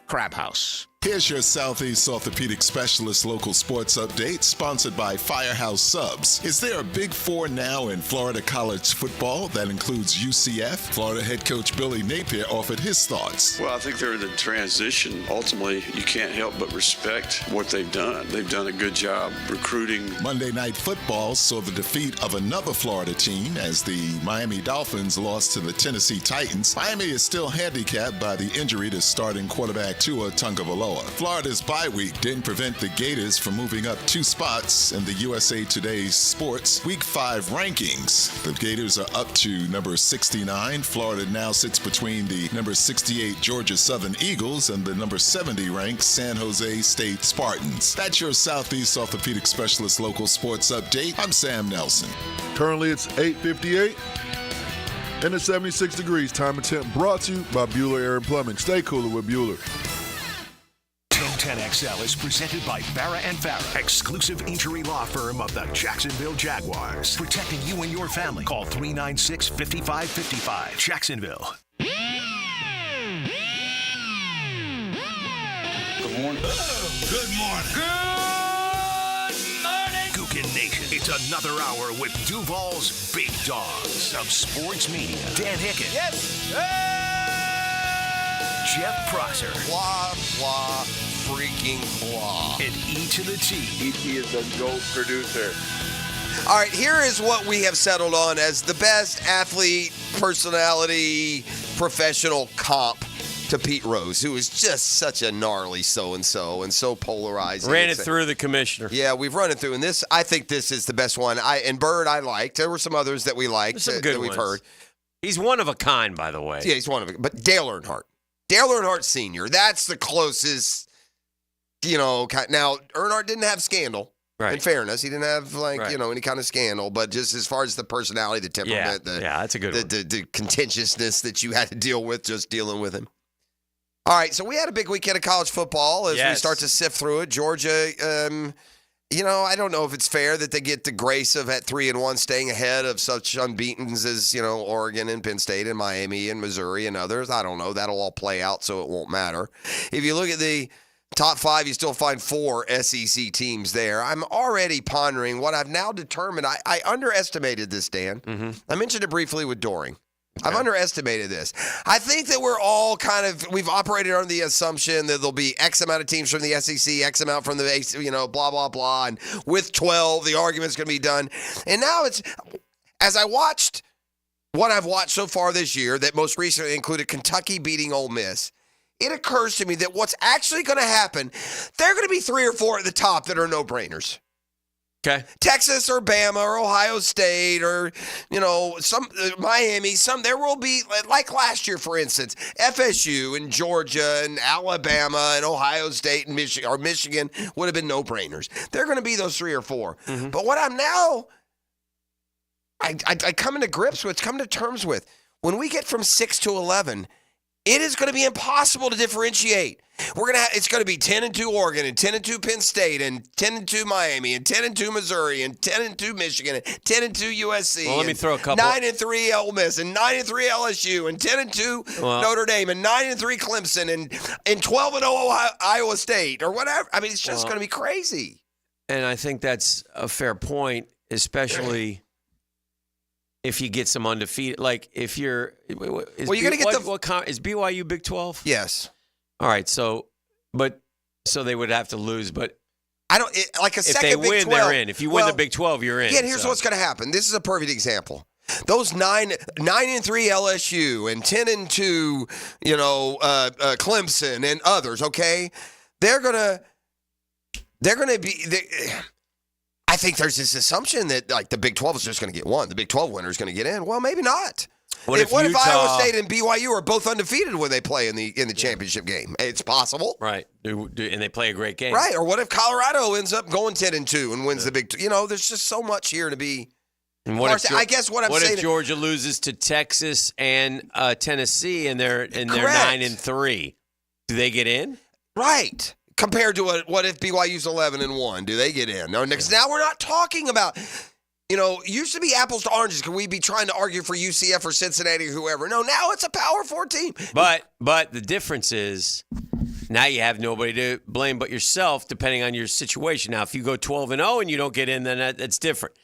Crab House.
Here's your Southeast Orthopedic Specialist local sports update, sponsored by Firehouse Subs. Is there a Big Four now in Florida college football? That includes UCF. Florida head coach Billy Napier offered his thoughts.
Well, I think they're in the transition. Ultimately, you can't help but respect what they've done. They've done a good job recruiting.
Monday Night Football saw the defeat of another Florida team as the Miami Dolphins lost to the Tennessee Titans. Miami is still handicapped by the injury to starting quarterback Tua Tagovailoa. Florida's bye week didn't prevent the Gators from moving up 2 spots in the USA Today's Sports Week 5 rankings. The Gators are up to number 69. Florida now sits between the number 68 Georgia Southern Eagles and the number 70 ranked San Jose State Spartans. That's your Southeast Orthopedic Specialist local sports update. I'm Sam Nelson.
Currently it's 8:58 and it's 76 degrees. Time and temp brought to you by Bueller Air and Plumbing. Stay cooler with Bueller.
1010XL is presented by Farrah & Farrah, exclusive injury law firm of the Jacksonville Jaguars. Protecting you and your family. Call 396-5555. Jacksonville.
Good morning. Good morning. Good morning.
Gookin Nation. It's another hour with Duval's Big Dogs of Sports Media. Dan Hicken.
Yes.
Jeff Prosser.
Blah, blah, freaking blah.
And E to the T.
E.T. is the GOAT producer. All right, here is what we have settled on as the best athlete, personality, professional comp to Pete Rose, who is just such a gnarly so-and-so and so polarizing.
Ran it through the commissioner.
Yeah, we've run it through. And I think this is the best one. And Bird, I liked. There were some others that we liked that we've heard.
He's one of a kind, by the way.
Yeah, he's one of a But Dale Earnhardt. Dale Earnhardt Sr., that's the closest, now, Earnhardt didn't have scandal. Right. In fairness, he didn't have any kind of scandal, but just as far as the personality, the temperament,
that's a good one.
The contentiousness that you had to deal with just dealing with him. All right, so we had a big weekend of college football as we start to sift through it. Georgia, I don't know if it's fair that they get the grace of at 3-1 staying ahead of such unbeatens as, Oregon and Penn State and Miami and Missouri and others. I don't know. That'll all play out, so it won't matter. If you look at the top 5, you still find 4 SEC teams there. I'm already pondering what I've now determined. I underestimated this, Dan.
Mm-hmm.
I mentioned it briefly with Doring. I've underestimated this. I think that we're all we've operated under the assumption that there'll be X amount of teams from the SEC, X amount from the, blah, blah, blah. And with 12, the argument's going to be done. And now as I watched what I've watched so far this year, that most recently included Kentucky beating Ole Miss, it occurs to me that what's actually going to happen, there are going to be 3 or 4 at the top that are no-brainers.
Okay.
Texas or Bama or Ohio State or, some Miami, there will be, like last year, for instance, FSU and Georgia and Alabama and Ohio State and Michigan would have been no-brainers. They're going to be those 3 or 4. Mm-hmm. But what I'm now, I come to terms with, when we get from 6 to 11, it is going to be impossible to differentiate. It's going to be 10-2 Oregon and 10-2 Penn State and 10-2 Miami and 10-2 Missouri and 10-2 Michigan and 10-2 USC.
Well, let me throw a couple.
9-3 Ole Miss and 9-3 LSU and 10-2 Notre Dame and 9-3 Clemson and 12-0 Iowa State or whatever. I mean, it's just going to be crazy.
And I think that's a fair point, especially if you get some undefeated. Like if you're, you're going to get is BYU Big 12?
Yes.
All right, so they would have to lose, but
like a second Big 12.
If they win, they're in. If you win the Big 12, you're in.
Yeah, here's what's going to happen. This is a perfect example. Those 9-3 LSU and 10-2, Clemson and others. Okay, they're gonna be. I think there's this assumption that like the Big 12 is just going to get one. The Big 12 winner is going to get in. Well, maybe not. What if Iowa State and BYU are both undefeated when they play in the championship game? It's possible,
right? And they play a great game,
right? Or what if Colorado ends up going 10-2 and wins the Big? There's just so much here to be.
And what if Georgia loses to Texas and Tennessee and they're 9-3? Do they get in?
Right. Compared to what if BYU's 11-1? Do they get in? No, because now we're not talking about. Used to be apples to oranges. Can we be trying to argue for UCF or Cincinnati or whoever? No, now it's a Power 4 team.
But the difference is now you have nobody to blame but yourself, depending on your situation. Now, if you go 12-0 and you don't get in, then that's different.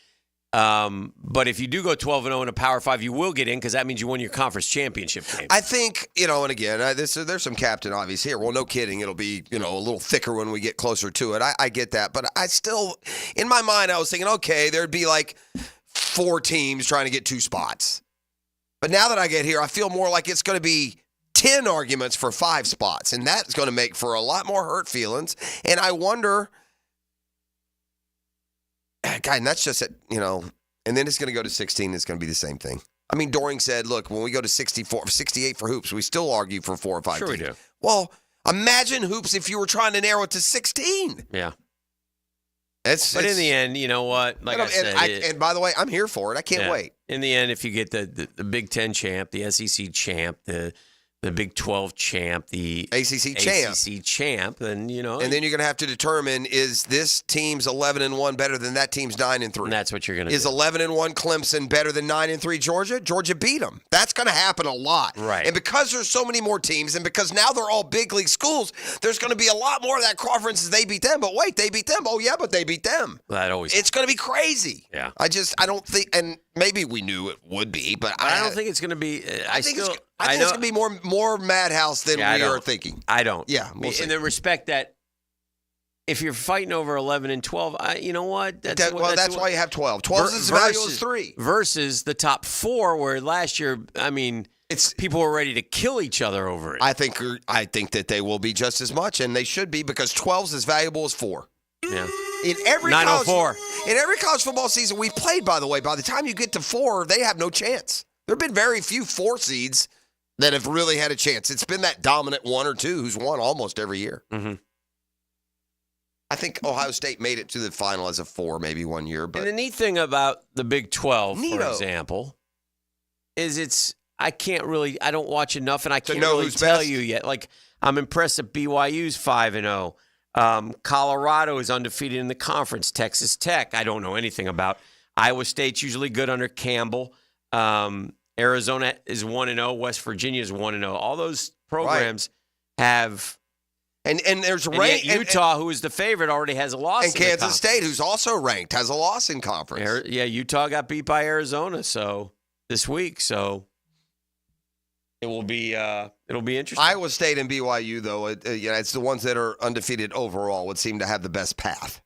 But if you do go 12-0 in a Power 5, you will get in because that means you won your conference championship game.
I think, and again, there's some captain obvious here. Well, no kidding. It'll be, a little thicker when we get closer to it. I get that. But I still, in my mind, I was thinking, okay, there'd be like 4 teams trying to get 2 spots. But now that I get here, I feel more like it's going to be 10 arguments for 5 spots. And that's going to make for a lot more hurt feelings. And I wonder, God, and that's just it, and then it's going to go to 16. It's going to be the same thing. I mean, Doring said, look, when we go to 68 for hoops, we still argue for 4 or 5
Sure
teams.
We do.
Well, imagine hoops if you were trying to narrow it to 16.
Yeah. But in the end, you know what? Like I said.
And by the way, I'm here for it. I can't wait.
In the end, if you get the Big 10 champ, the SEC champ, the Big 12 champ, the
ACC
champ, then,
And then you're going to have to determine, is this team's 11-1 better than that team's 9-3?
And that's what you're going to do.
Is 11-1 Clemson better than 9-3 Georgia? Georgia beat them. That's going to happen a lot.
Right.
And because there's so many more teams and because now they're all big league schools, there's going to be a lot more of that conference as they beat them. But wait, they beat them. Oh, yeah, but they beat them. It's going to be crazy.
Yeah.
I don't think, and maybe we knew it would be, but
I don't think it's going to be.
I think it's going to be more madhouse than we are thinking.
I don't.
Yeah, we'll see.
In the respect that if you're fighting over 11 and 12, you know what?
That's why you have 12. 12 is as valuable as 3.
Versus the top 4, where last year, people were ready to kill each other over it.
I think that they will be just as much, and they should be, because 12 is as valuable as 4.
Yeah.
In every
904.
In every college football season we've played, by the way, by the time you get to 4, they have no chance. There have been very few 4 seeds that have really had a chance. It's been that dominant 1 or 2 who's won almost every year.
Mm-hmm.
I think Ohio State made it to the final as a 4 maybe one year. But
and the neat thing about the Big 12, for example, is I don't watch enough, and I can't really tell you yet. Like, I'm impressed that BYU's 5-0. Colorado is undefeated in the conference. Texas Tech, I don't know anything about. Iowa State's usually good under Campbell. Arizona is 1-0. West Virginia is 1-0. All those programs have.
And there's
Utah, who is the favorite, already has a loss.
And Kansas State, who's also ranked, has a loss in conference.
Utah got beat by Arizona this week. So It'll be interesting.
Iowa State and BYU, though, it's the ones that are undefeated overall would seem to have the best path.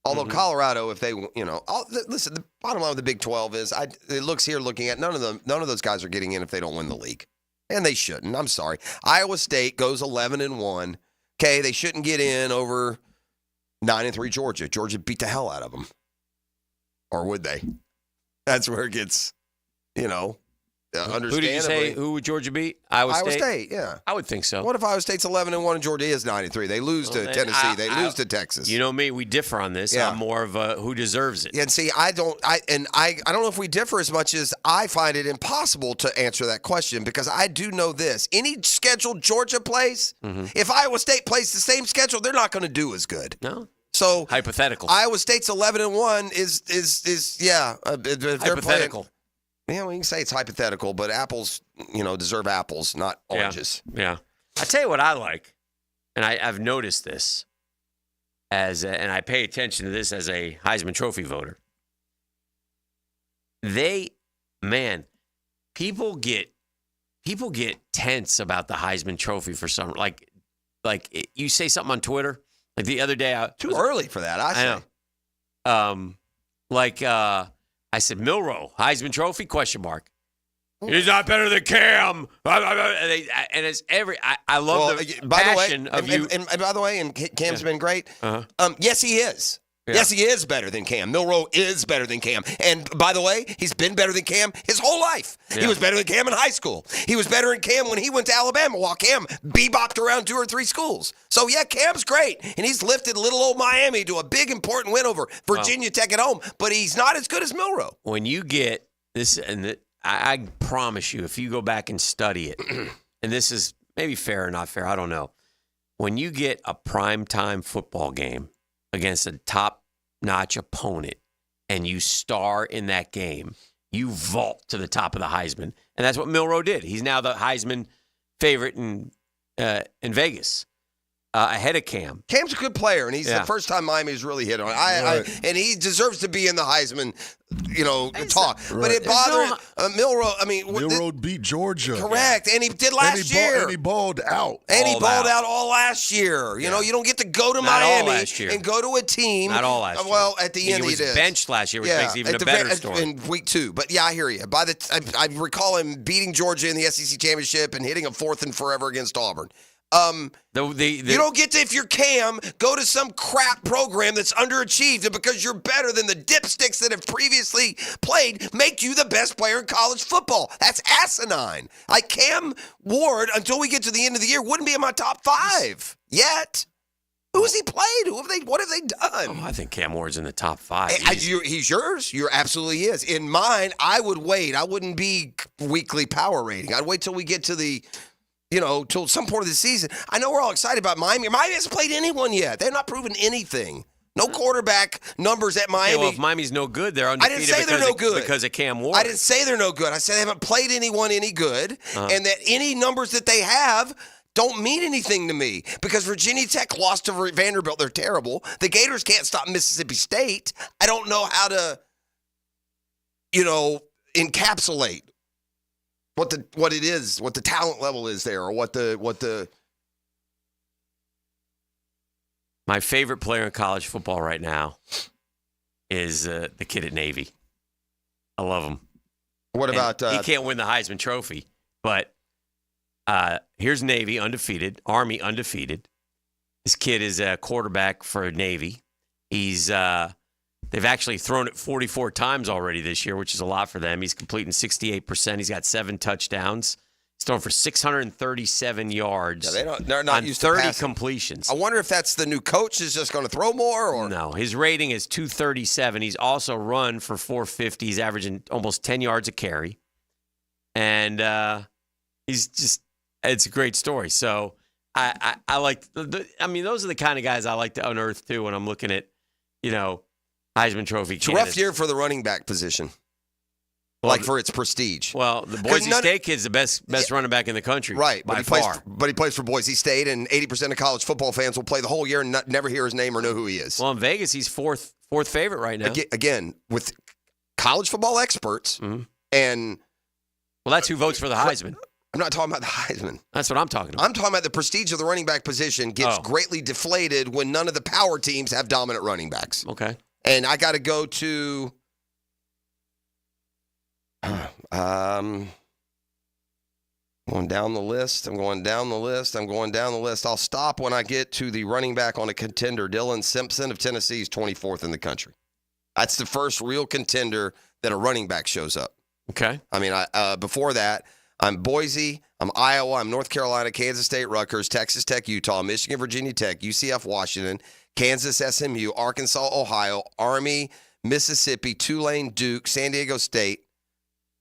Although Colorado, if they, listen, the bottom line of the Big 12 is, it looks here looking at none of those guys are getting in if they don't win the league, and they shouldn't. I'm sorry. Iowa State goes 11-1. Okay, they shouldn't get in over 9-3 Georgia. Georgia beat the hell out of them, or would they? That's where it gets, understandably.
Who did you say? Who would Georgia beat? Iowa State?
Yeah.
I would think so.
What if Iowa State's 11-1 and Georgia is 9-3? They lose to Tennessee. They lose to Texas.
You know me. We differ on this.
Yeah.
I'm more of who deserves it.
Yeah, and see, I don't know if we differ as much as I find it impossible to answer that question because I do know this. Any schedule Georgia plays, if Iowa State plays the same schedule, they're not going to do as good.
No.
So
hypothetical.
Iowa State's 11-1 is
hypothetical.
Yeah, we can say it's hypothetical, but apples, deserve apples, not oranges.
Yeah. I tell you what I like, and I've noticed this and I pay attention to this as a Heisman Trophy voter. People get tense about the Heisman Trophy for some like you say something on Twitter. Like the other day,
too early for that. I
know. I said Milroe Heisman Trophy ? He's not better than Cam. And it's I love the passion of you.
And by the way, and Cam's been great. Yes, he is.
Yeah.
Yes, he is better than Cam. Milroe is better than Cam. And by the way, he's been better than Cam his whole life. Yeah. He was better than Cam in high school. He was better than Cam when he went to Alabama while Cam bebopped around 2 or 3 schools. So, yeah, Cam's great. And he's lifted little old Miami to a big, important win over Virginia Tech at home. But he's not as good as Milroe.
When you get this, and I promise you, if you go back and study it, and this is maybe fair or not fair, I don't know. When you get a primetime football game against a top-notch opponent and you star in that game, you vault to the top of the Heisman. And that's what Milroe did. He's now the Heisman favorite in Vegas, ahead of Cam.
Cam's a good player, and he's the first time Miami's really hit on it. And he deserves to be in the Heisman, talk.
Right.
But it bothered Milroe. I mean,
Milroe beat Georgia.
Correct, and he did last year.
And he balled out.
And he balled out all last year. You know, you don't get to go to Miami and go to a team.
Not all last year.
Well, at the end,
he was benched last year, which makes even a better story.
In week 2. But yeah, I hear you. I recall him beating Georgia in the SEC championship and hitting a 4th and forever against Auburn. You don't get to, if you're Cam, go to some crap program that's underachieved, and because you're better than the dipsticks that have previously played, make you the best player in college football. That's asinine. Like Cam Ward, until we get to the end of the year, wouldn't be in my top 5 yet. Who has he played? What have they done?
I think Cam Ward's in the top 5.
He's yours. You're absolutely is. In mine, I would wait. I wouldn't be weekly power rating. I'd wait till we get to the... till some point of the season. I know we're all excited about Miami. Miami hasn't played anyone yet. They're not proven anything. No quarterback numbers at Miami.
Yeah, well, if Miami's no good, they're undefeated.
I didn't say they're no good
because of Cam Ward.
I didn't say they're no good. I said they haven't played anyone any good, and that any numbers that they have don't mean anything to me because Virginia Tech lost to Vanderbilt. They're terrible. The Gators can't stop Mississippi State. I don't know how to, encapsulate what it is, what the talent level is there, or what the.
My favorite player in college football right now is the kid at Navy. I love him.
What about
he can't win the Heisman Trophy, but here's Navy undefeated, Army undefeated. This kid is a quarterback for Navy. He's they've actually thrown it 44 times already this year, which is a lot for them. He's completing 68%. He's got 7 touchdowns. He's thrown for 637 yards.
Yeah, they're not
on
used
30
to passing.
completions.
I wonder if that's the new coach is just going to throw more, or
no. His rating is 237. He's also run for 450. He's averaging almost 10 yards a carry, and he's just—it's a great story. So I like. Those are the kind of guys I like to unearth too when I'm looking at, Heisman Trophy.
It's a rough year for the running back position. For its prestige.
Well, the Boise State kid's the best running back in the country,
right?
By
But
far.
he plays for Boise State, and 80% of college football fans will play the whole year and never hear his name or know who he is.
Well, in Vegas, he's fourth favorite right now.
Again, with college football experts and
Well, that's who votes for the Heisman.
I'm not talking about the Heisman.
That's what I'm talking about.
I'm talking about the prestige of the running back position gets greatly deflated when none of the power teams have dominant running backs.
Okay.
And I got to go to going down the list. I'm going down the list. I'll stop when I get to the running back on a contender. Dylan Simpson of Tennessee is 24th in the country. That's the first real contender that a running back shows up.
Okay.
I mean, before that, I'm Boise, I'm Iowa, I'm North Carolina, Kansas State, Rutgers, Texas Tech, Utah, Michigan, Virginia Tech, UCF, Washington, Kansas, SMU, Arkansas, Ohio, Army, Mississippi, Tulane, Duke, San Diego State,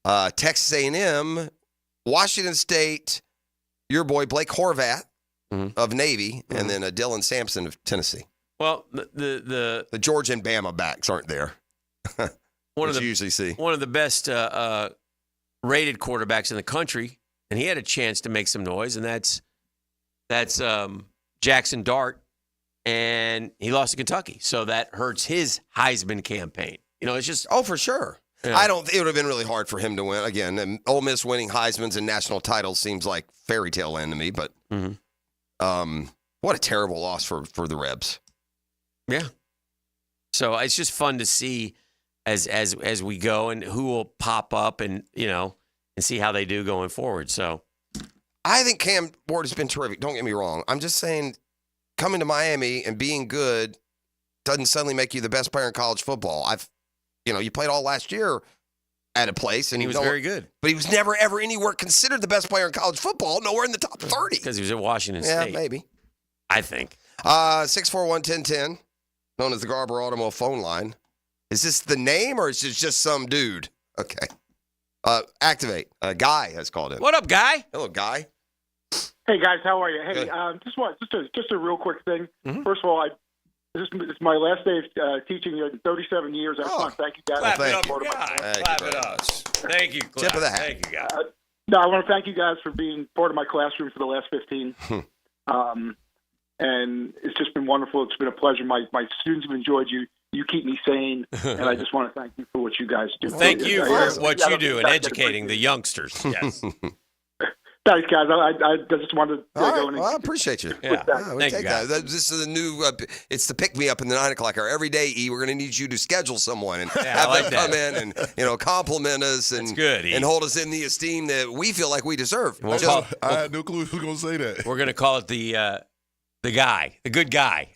Texas A&M, Washington State, your boy Blake Horvath of Navy, and then Dylan Sampson of Tennessee.
Well, the
Georgia and Bama backs aren't there.
One of the
you usually see
one of the best rated quarterbacks in the country, and he had a chance to make some noise, and that's Jackson Dart, and he lost to Kentucky, so that hurts his Heisman campaign. You know, it's just
for sure.
Yeah.
It would have been really hard for him to win again. And Ole Miss winning Heisman's and national titles seems like fairy tale land to me, but what a terrible loss for the Rebs.
Yeah. So it's just fun to see as we go and who will pop up and see how they do going forward. So
I think Cam Ward has been terrific. Don't get me wrong. I'm just saying coming to Miami and being good doesn't suddenly make you the best player in college football. You played all last year at a place and
he was very good.
But he was never ever anywhere considered the best player in college football, nowhere in the top 30.
Because he was at Washington State.
Yeah, maybe.
I think.
641-1010, known as the Garber Automotive phone line. Is this the name or is this just some dude? Okay. Activate. Guy has called in.
What up, Guy?
Hello, Guy.
Hey, guys. How are you? Hey, just a real quick thing. First of all, this is my last day of teaching you in 37 years. I just want to thank you guys.
Clap it up, Guy. Clap it up. Thank you.
Tip of the hat.
Thank you, Guy.
No, I want to thank you guys for being part of my classroom for the last 15. And it's just been wonderful. It's been a pleasure. My students have enjoyed you. You keep me sane, and I just want to thank you for what you guys do.
Thank you for what you do in educating the youngsters. Yes.
Thanks, guys. I just wanted to go in.
Well, I appreciate you.
Yeah.
Thank you, guys. This is the new, it's the pick me up in the 9 o'clock hour. Every day, we're going to need you to schedule someone and have them come in and compliment us and hold us in the esteem that we feel like we deserve.
I had no clue who was going to say that.
We're going to call it the guy, the good guy,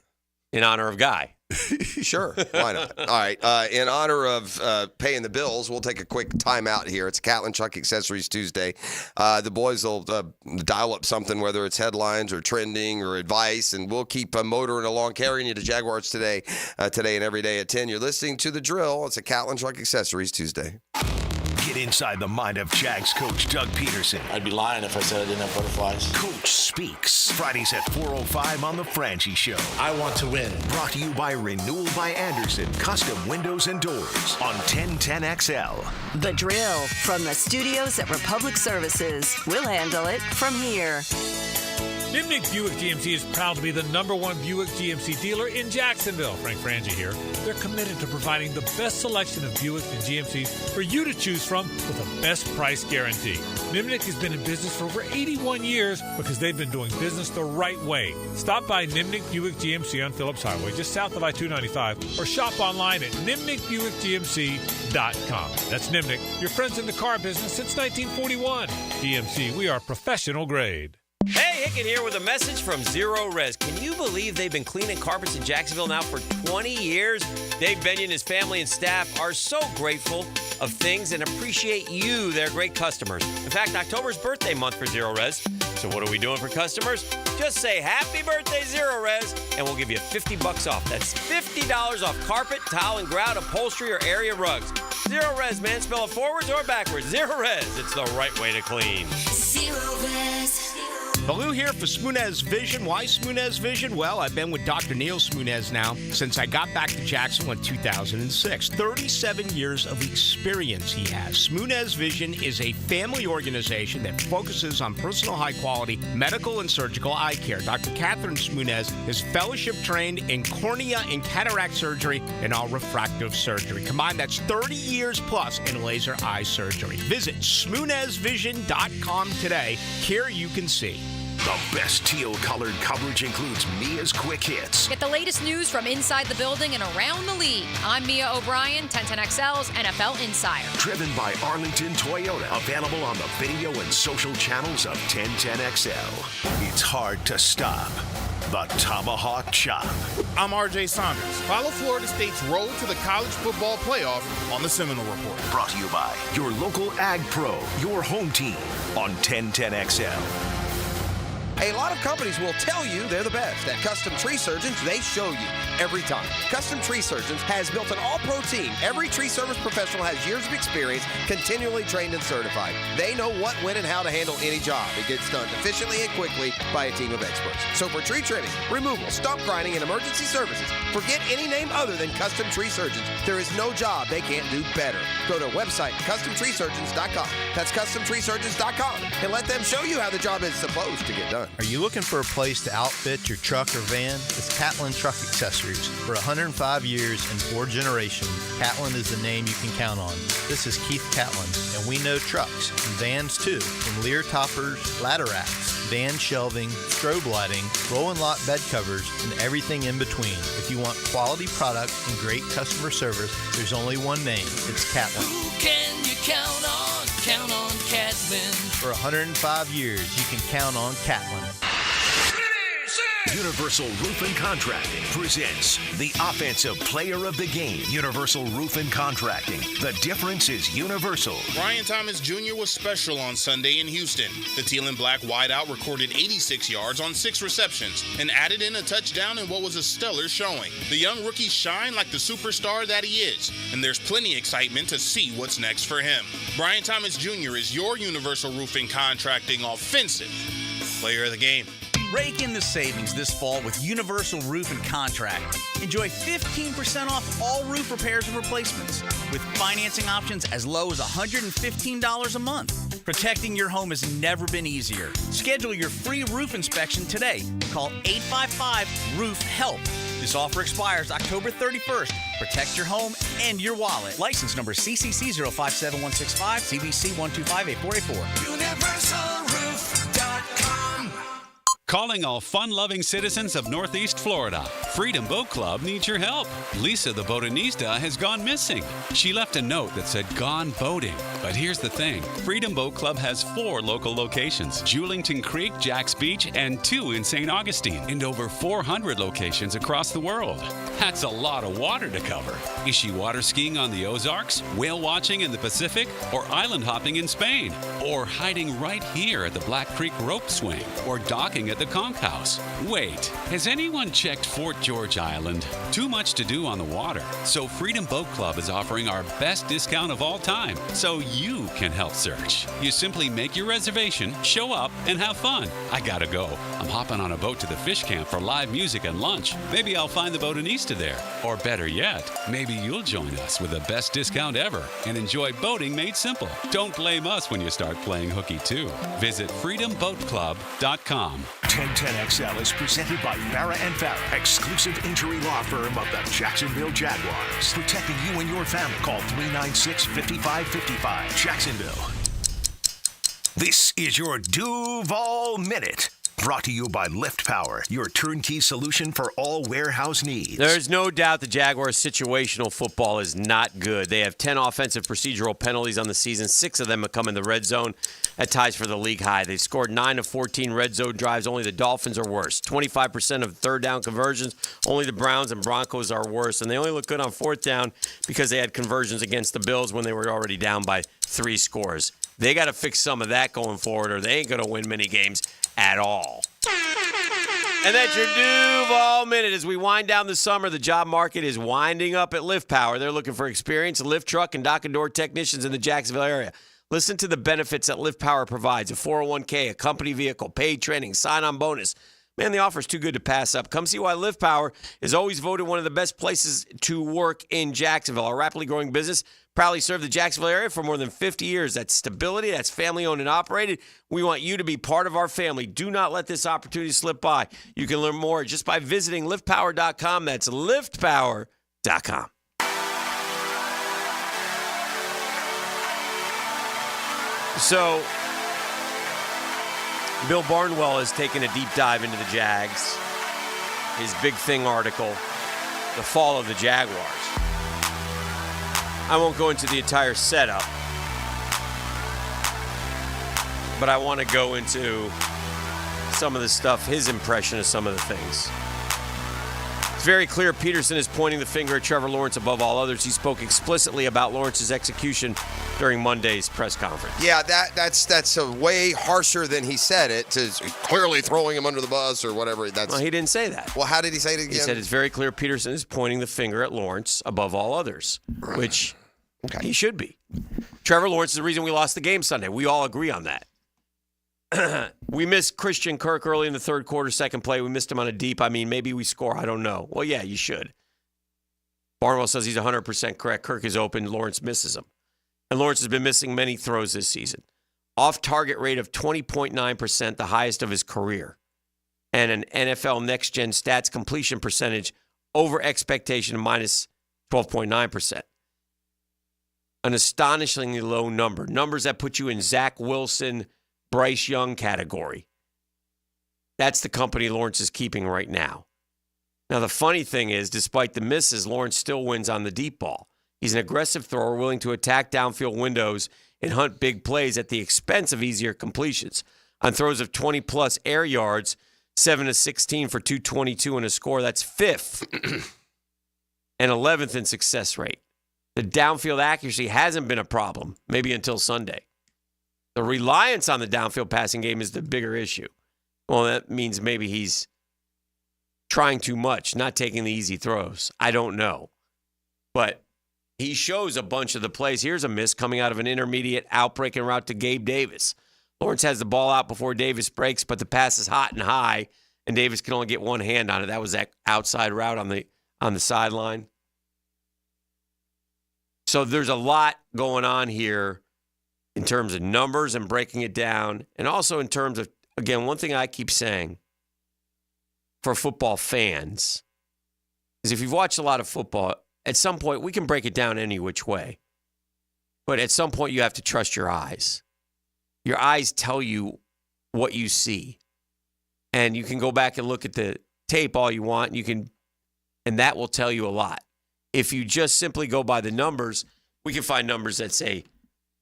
in honor of Guy.
Sure. Why not? All right. In honor of paying the bills, we'll take a quick timeout here. It's Coughlin Truck Accessories Tuesday. The boys will dial up something, whether it's headlines or trending or advice, and we'll keep motoring along, carrying you to Jaguars today and every day at 10. You're listening to The Drill. It's a Coughlin Truck Accessories Tuesday.
Get inside the mind of Jags coach Doug Peterson.
I'd be lying if I said I didn't have butterflies.
Coach Speaks. Fridays at 4:05 on The Franchi Show.
I want to win.
Brought to you by Renewal by Anderson, Custom Windows and Doors on 1010XL.
The Drill from the studios at Republic Services. We'll handle it from here.
Nimnick Buick GMC is proud to be the #1 Buick GMC dealer in Jacksonville. Frank Frangie here. They're committed to providing the best selection of Buicks and GMCs for you to choose from with a best price guarantee. Nimnick has been in business for over 81 years because they've been doing business the right way. Stop by Nimnick Buick GMC on Phillips Highway, just south of I-295, or shop online at nimnickbuickgmc.com. That's Nimnick, your friends in the car business since 1941. GMC, we are professional grade.
Hey, Hicken here with a message from Zero Res. Can you believe they've been cleaning carpets in Jacksonville now for 20 years? Dave Benyon, his family, and staff are so grateful of things and appreciate you, their great customers. In fact, October's birthday month for Zero Res. So what are we doing for customers? Just say happy birthday, Zero Res, and we'll give you $50 off. That's $50 off carpet, tile, and grout, upholstery, or area rugs. Zero Res, man. Spell it forwards or backwards. Zero Res. It's the right way to clean.
Zero Res.
Baloo here for Smoonez Vision. Why Smoonez Vision? Well, I've been with Dr. Neil Smoonez now since I got back to Jacksonville in 2006. 37 years of experience he has. Smoonez Vision is a family organization that focuses on personal high-quality medical and surgical eye care. Dr. Catherine Smoonez is fellowship-trained in cornea and cataract surgery and all refractive surgery. Combined, that's 30 years plus in laser eye surgery. Visit SmoonezVision.com today. Care you can see.
The best teal-colored coverage includes Mia's Quick Hits.
Get the latest news from inside the building and around the league. I'm Mia O'Brien, 1010XL's NFL Insider.
Driven by Arlington Toyota. Available on the video and social channels of 1010XL. It's hard to stop. The Tomahawk Chop.
I'm RJ Saunders. Follow Florida State's road to the college football playoff on the Seminole Report.
Brought to you by your local Ag Pro, your home team on 1010XL.
A lot of companies will tell you they're the best. At Custom Tree Surgeons, they show you every time. Custom Tree Surgeons has built an all-pro team. Every tree service professional has years of experience, continually trained and certified. They know what, when, and how to handle any job. It gets done efficiently and quickly by a team of experts. So for tree trimming, removal, stump grinding, and emergency services, forget any name other than Custom Tree Surgeons. There is no job they can't do better. Go to website CustomTreeSurgeons.com. That's CustomTreeSurgeons.com, and let them show you how the job is supposed to get done.
Are you looking for a place to outfit your truck or van? It's Coughlin Truck Accessories. For 105 years and 4 generations, Coughlin is the name you can count on. This is Keith Coughlin, and we know trucks and vans too, from Lear toppers, ladder racks, van shelving, strobe lighting, roll and lock bed covers, and everything in between. If you want quality product and great customer service, there's only one name. It's Coughlin.
Who can you count on? Count on Coughlin.
For 105 years, you can count on Coughlin.
Universal Roof and Contracting presents the Offensive Player of the Game. Universal Roof and Contracting. The difference is universal.
Brian Thomas Jr. was special on Sunday in Houston. The teal and black wideout recorded 86 yards on 6 receptions and added in a touchdown in what was a stellar showing. The young rookie shined like the superstar that he is, and there's plenty of excitement to see what's next for him. Brian Thomas Jr. is your Universal Roof and Contracting Offensive Player of the Game.
Rake in the savings this fall with Universal Roof and Contract. Enjoy 15% off all roof repairs and replacements with financing options as low as $115 a month. Protecting your home has never been easier. Schedule your free roof inspection today. Call 855-ROOF-HELP. This offer expires October 31st. Protect your home and your wallet. License number CCC 057165, CBC 1258484.
UniversalRoof.com.
Calling all fun-loving citizens of Northeast Florida. Freedom Boat Club needs your help. Lisa the botanista has gone missing. She left a note that said gone boating. But here's the thing. Freedom Boat Club has 4 local locations. Julington Creek, Jack's Beach, and 2 in St. Augustine. And over 400 locations across the world. That's a lot of water to cover. Is she water skiing on the Ozarks, whale watching in the Pacific, or island hopping in Spain? Or hiding right here at the Black Creek Rope Swing? Or docking at the Conch House? Wait, has anyone checked Fort George Island? Too much to do on the water. So Freedom Boat Club is offering our best discount of all time, so you can help search. You simply make your reservation, show up, and have fun. I gotta go. I'm hopping on a boat to the fish camp for live music and lunch. Maybe I'll find the botanista there. Or better yet, maybe you'll join us with the best discount ever and enjoy boating made simple. Don't blame us when you start playing hooky too. Visit freedomboatclub.com.
1010XL is presented by Farah & Farah, exclusive injury law firm of the Jacksonville Jaguars. Protecting you and your family. Call 396-5555. Jacksonville. This is your Duval Minute. Brought to you by Lift Power, your turnkey solution for all warehouse needs.
There's no doubt the Jaguars' situational football is not good. They have 10 offensive procedural penalties on the season. 6 of them have come in the red zone at ties for the league high. They've scored 9 of 14 red zone drives. Only the Dolphins are worse. 25% of third down conversions. Only the Browns and Broncos are worse. And they only look good on fourth down because they had conversions against the Bills when they were already down by 3 scores. They got to fix some of that going forward, or they ain't going to win many games at all. And that's your Duval Minute. As we wind down the summer, the job market is winding up at Lift Power. They're looking for experienced lift truck and dock and door technicians in the Jacksonville area. Listen to the benefits that Lift Power provides: a 401k, a company vehicle, paid training, sign-on bonus. Man, the offer's too good to pass up. Come see why Lift Power is always voted one of the best places to work in Jacksonville. Our rapidly growing business proudly served the Jacksonville area for more than 50 years. That's stability. That's family-owned and operated. We want you to be part of our family. Do not let this opportunity slip by. You can learn more just by visiting liftpower.com. That's liftpower.com. So, Bill Barnwell has taken a deep dive into the Jags. His Big Thing article, The Fall of the Jaguars. I won't go into the entire setup, but I want to go into some of the stuff, his impression of some of the things. It's very clear Peterson is pointing the finger at Trevor Lawrence above all others. He spoke explicitly about Lawrence's execution during Monday's press conference.
Yeah, that's a way harsher than he said it, to clearly throwing him under the bus or whatever.
Well, he didn't say that.
Well, how did he say it again?
He said it's very clear Peterson is pointing the finger at Lawrence above all others, which he should be. Trevor Lawrence is the reason we lost the game Sunday. We all agree on that. We missed Christian Kirk early in the third quarter, second play. We missed him on a deep. I mean, maybe we score. I don't know. Well, yeah, you should. Barnwell says he's 100% correct. Kirk is open. Lawrence misses him. And Lawrence has been missing many throws this season. Off-target rate of 20.9%, the highest of his career. And an NFL next-gen stats completion percentage over expectation of minus 12.9%. An astonishingly low number. Numbers that put you in Zach Wilson, Bryce Young category. That's the company Lawrence is keeping right now. Now, the funny thing is, despite the misses, Lawrence still wins on the deep ball. He's an aggressive thrower willing to attack downfield windows and hunt big plays at the expense of easier completions. On throws of 20-plus air yards, 7-16 for 222 and a score. That's fifth and 11th in success rate. The downfield accuracy hasn't been a problem, maybe until Sunday. The reliance on the downfield passing game is the bigger issue. Well, that means maybe he's trying too much, not taking the easy throws. I don't know. But he shows a bunch of the plays. Here's a miss coming out of an intermediate outbreaking route to Gabe Davis. Lawrence has the ball out before Davis breaks, but the pass is hot and high, and Davis can only get one hand on it. That was that outside route on the sideline. So there's a lot going on here in terms of numbers and breaking it down, and also in terms of, again, one thing I keep saying for football fans is if you've watched a lot of football, at some point we can break it down any which way. But at some point you have to trust your eyes. Your eyes tell you what you see. And you can go back and look at the tape all you want, and that will tell you a lot. If you just simply go by the numbers, we can find numbers that say,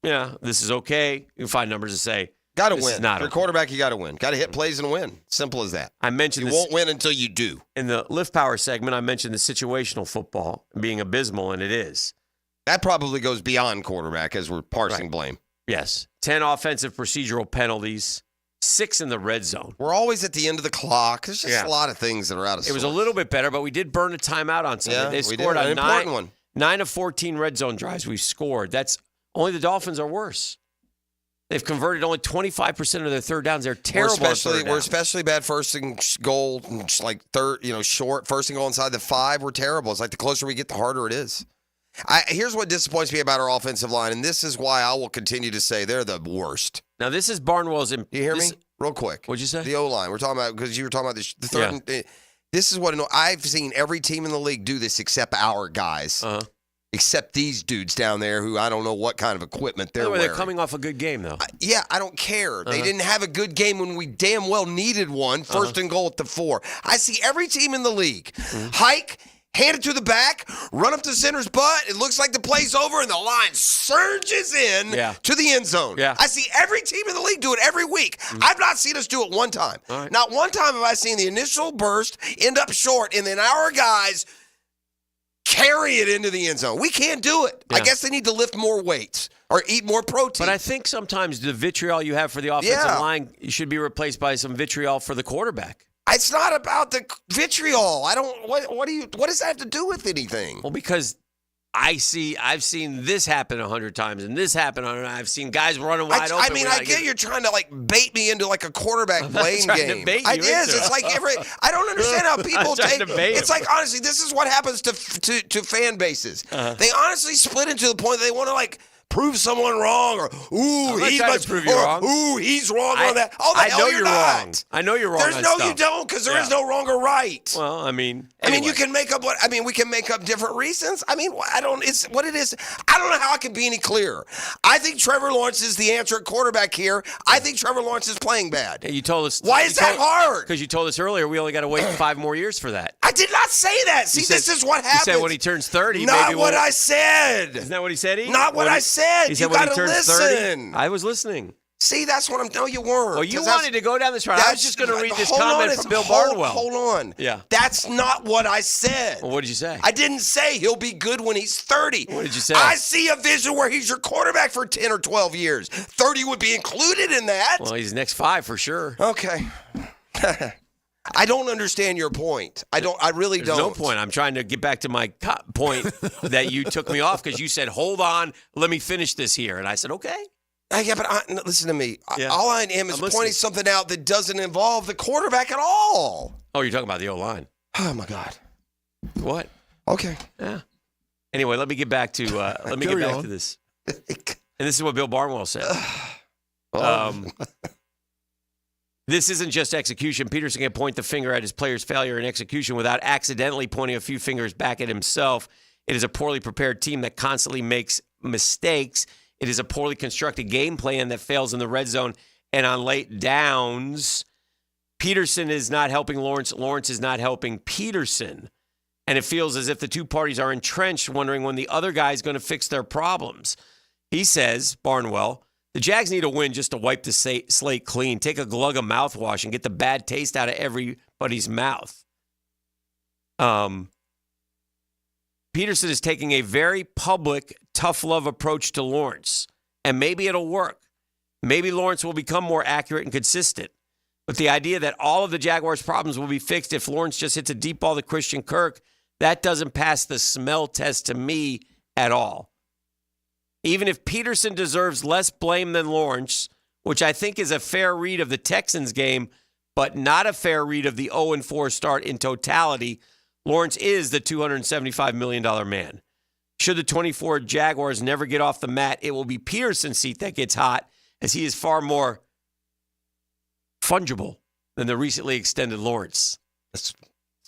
yeah, this is okay. You can find numbers that say,
got to
this
win.
is not
You're a
okay.
quarterback, you got to win. Got to hit plays and win. Simple as that.
I mentioned
you
this,
won't win until you do.
In the Lift Power segment, I mentioned the situational football being abysmal, and it is.
That probably goes beyond quarterback as we're parsing blame.
Yes. 10 offensive procedural penalties, 6 in the red zone.
We're always at the end of the clock. There's just a lot of things that are out of sorts.
It was a little bit better, but we did burn a timeout on Sunday.
Yeah,
They
we
scored
did.
on
An important one.
9 of 14 red zone drives we've scored. That's only the Dolphins are worse. They've converted only 25% of their third downs. They're terrible.
We're especially bad first and goal, like third, short. First and goal inside the 5, we're terrible. It's like the closer we get, the harder it is. Here's what disappoints me about our offensive line, and this is why I will continue to say they're the worst.
Now, this is Barnwell's.
You hear me? Real quick.
What'd you say?
The O-line. We're talking about, because you were talking about the third.
Yeah.
This is what I've seen every team in the league do this except our guys.
Uh-huh.
Except these dudes down there who I don't know what kind of equipment they're wearing.
They're coming off a good game, though.
I don't care. They didn't have a good game when we damn well needed one. First and goal at the 4. I see every team in the league hike, hand it to the back, run up to center's butt. It looks like the play's over, and the line surges in to the end zone.
Yeah.
I see every team in the league do it every week. I've not seen us do it one time.
Right.
Not one time have I seen the initial burst end up short, and then our guys carry it into the end zone. We can't do it.
Yeah.
I guess they need to lift more weights or eat more protein.
But I think sometimes the vitriol you have for the offensive line should be replaced by some vitriol for the quarterback.
It's not about the vitriol. I don't. What does that have to do with anything?
Well, because I've seen this happen 100 times and this happen 100 times. I've seen guys running wide open.
I mean, I get you're trying to like bait me into like a quarterback blame game. It is. It's like I don't understand how people take. It's like honestly, this is what happens to fan bases. They honestly split into the point that they want to like prove someone wrong, or he's wrong on that. Oh, I know you're wrong.
I know you're wrong.
There's no, you don't, because there is no wrong or right.
Well, I mean,
you can make up what. I mean, we can make up different reasons. I mean, I don't. It's what it is. I don't know how I can be any clearer. I think Trevor Lawrence is the answer at quarterback here. I think Trevor Lawrence is playing bad.
Yeah, you told us.
Why is that hard?
Because you told us earlier we only got to wait 5 more years for that.
I did not say that. See, this is what happens.
You said when he turns 30.
Not what I said.
Isn't that what he said?
Not what I said.
He said
you got to
listen.
30?
I was listening.
See, that's what I'm. No, you weren't.
Well, you wanted to go down this route. I was just going to read this comment from Bill Barnwell.
Hold on.
Yeah.
That's not what I said.
Well, what did you say?
I didn't say he'll be good when he's 30.
What did you say?
I see a vision where he's your quarterback for 10 or 12 years. 30 would be included in that.
Well, he's next 5 for sure.
Okay. I don't understand your point. I really don't.
There's no point. I'm trying to get back to my point that you took me off because you said, hold on, let me finish this here. And I said, okay.
Yeah, but listen to me. Yeah. All I am is pointing something out that doesn't involve the quarterback at all.
Oh, you're talking about the O-line.
Oh, my God.
What?
Okay.
Yeah. Anyway, let me get back to to this. And this is what Bill Barnwell said. This isn't just execution. Peterson can point the finger at his player's failure in execution without accidentally pointing a few fingers back at himself. It is a poorly prepared team that constantly makes mistakes. It is a poorly constructed game plan that fails in the red zone and on late downs. Peterson is not helping Lawrence. Lawrence is not helping Peterson. And it feels as if the two parties are entrenched, wondering when the other guy is going to fix their problems. He says, Barnwell, the Jags need a win just to wipe the slate clean, take a glug of mouthwash, and get the bad taste out of everybody's mouth. Peterson is taking a very public, tough love approach to Lawrence, and maybe it'll work. Maybe Lawrence will become more accurate and consistent. But the idea that all of the Jaguars' problems will be fixed if Lawrence just hits a deep ball to Christian Kirk, that doesn't pass the smell test to me at all. Even if Peterson deserves less blame than Lawrence, which I think is a fair read of the Texans game, but not a fair read of the 0-4 start in totality, Lawrence is the $275 million man. Should the 24 Jaguars never get off the mat, it will be Peterson's seat that gets hot, as he is far more fungible than the recently extended Lawrence.
It's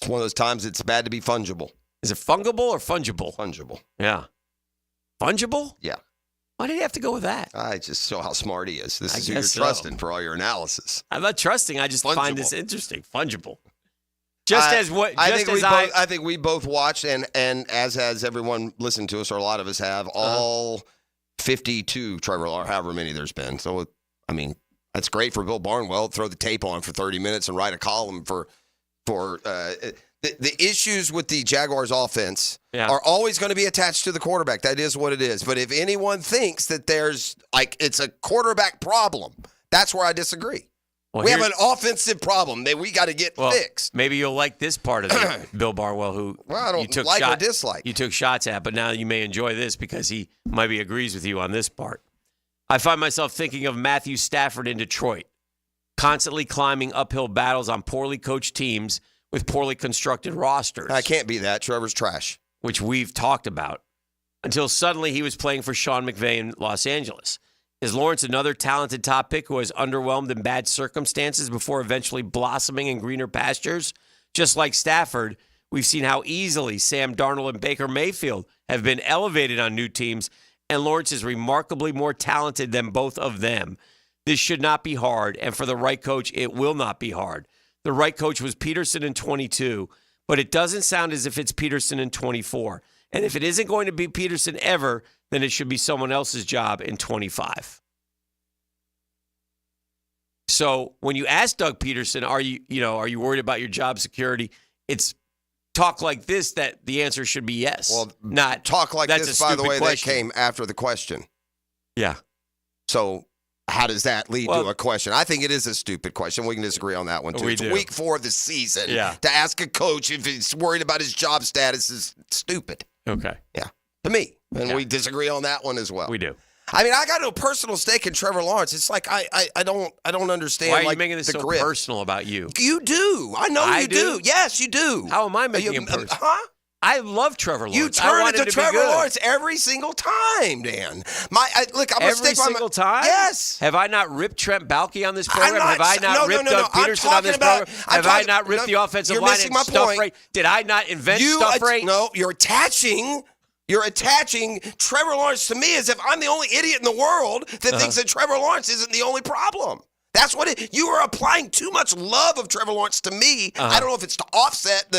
one of those times it's bad to be fungible.
Is it fungible or fungible?
Fungible.
Yeah. Fungible?
Yeah.
Why did you have to go with that?
I just show how smart he is. This is who you're trusting for all your analysis.
I'm not trusting. I just find this interesting. Fungible.
I think we both watched, and as has everyone listened to us, or a lot of us have, all 52 Trevor Lawrence, however many there's been. So, I mean, that's great for Bill Barnwell. Throw the tape on for 30 minutes and write a column for the issues with the Jaguars offense are always going to be attached to the quarterback. That is what it is. But if anyone thinks that there's it's a quarterback problem, that's where I disagree. Well, we have an offensive problem that we got to get fixed.
Maybe you'll like this part of Bill Barnwell, who
I don't like or dislike.
You took shots at, but now you may enjoy this because he maybe agrees with you on this part. I find myself thinking of Matthew Stafford in Detroit, constantly climbing uphill battles on poorly coached teams with poorly constructed rosters.
I can't be that. Trevor's trash.
Which we've talked about. Until suddenly he was playing for Sean McVay in Los Angeles. Is Lawrence another talented top pick who has underwhelmed in bad circumstances before eventually blossoming in greener pastures? Just like Stafford, we've seen how easily Sam Darnold and Baker Mayfield have been elevated on new teams, and Lawrence is remarkably more talented than both of them. This should not be hard, and for the right coach, it will not be hard. The right coach was Peterson in 22, but it doesn't sound as if it's Peterson in 24. And if it isn't going to be Peterson ever, then it should be someone else's job in 25. So when you ask Doug Peterson, are you worried about your job security? It's talk like this that the answer should be yes.
Well,
not
talk like this, by the way,
question.
That came after the question.
Yeah.
So how does that lead to a question? I think it is a stupid question. We can disagree on that one, too. It's week 4 of the season.
Yeah.
To ask a coach if he's worried about his job status is stupid.
Okay.
Yeah. To me. And we disagree on that one as well.
We do.
I mean, I got no personal stake in Trevor Lawrence. It's like I don't understand.
Why are you
like,
making this so
grip.
personal about you?
You do. I know you do. Yes, you do.
How am I making him personal? I love Trevor Lawrence.
You turn it to Trevor Lawrence every single time, Dan. Look, I'm
every single time.
Yes.
Have I not ripped Trent Baalke on this program? Have I not ripped Doug Peterson on this program? Have I not ripped the offensive line and stuff rate? Did I not invent stuff rate?
No, you're attaching Trevor Lawrence to me as if I'm the only idiot in the world that thinks that Trevor Lawrence isn't the only problem. That's what you are applying too much love of Trevor Lawrence to me. I don't know if it's to offset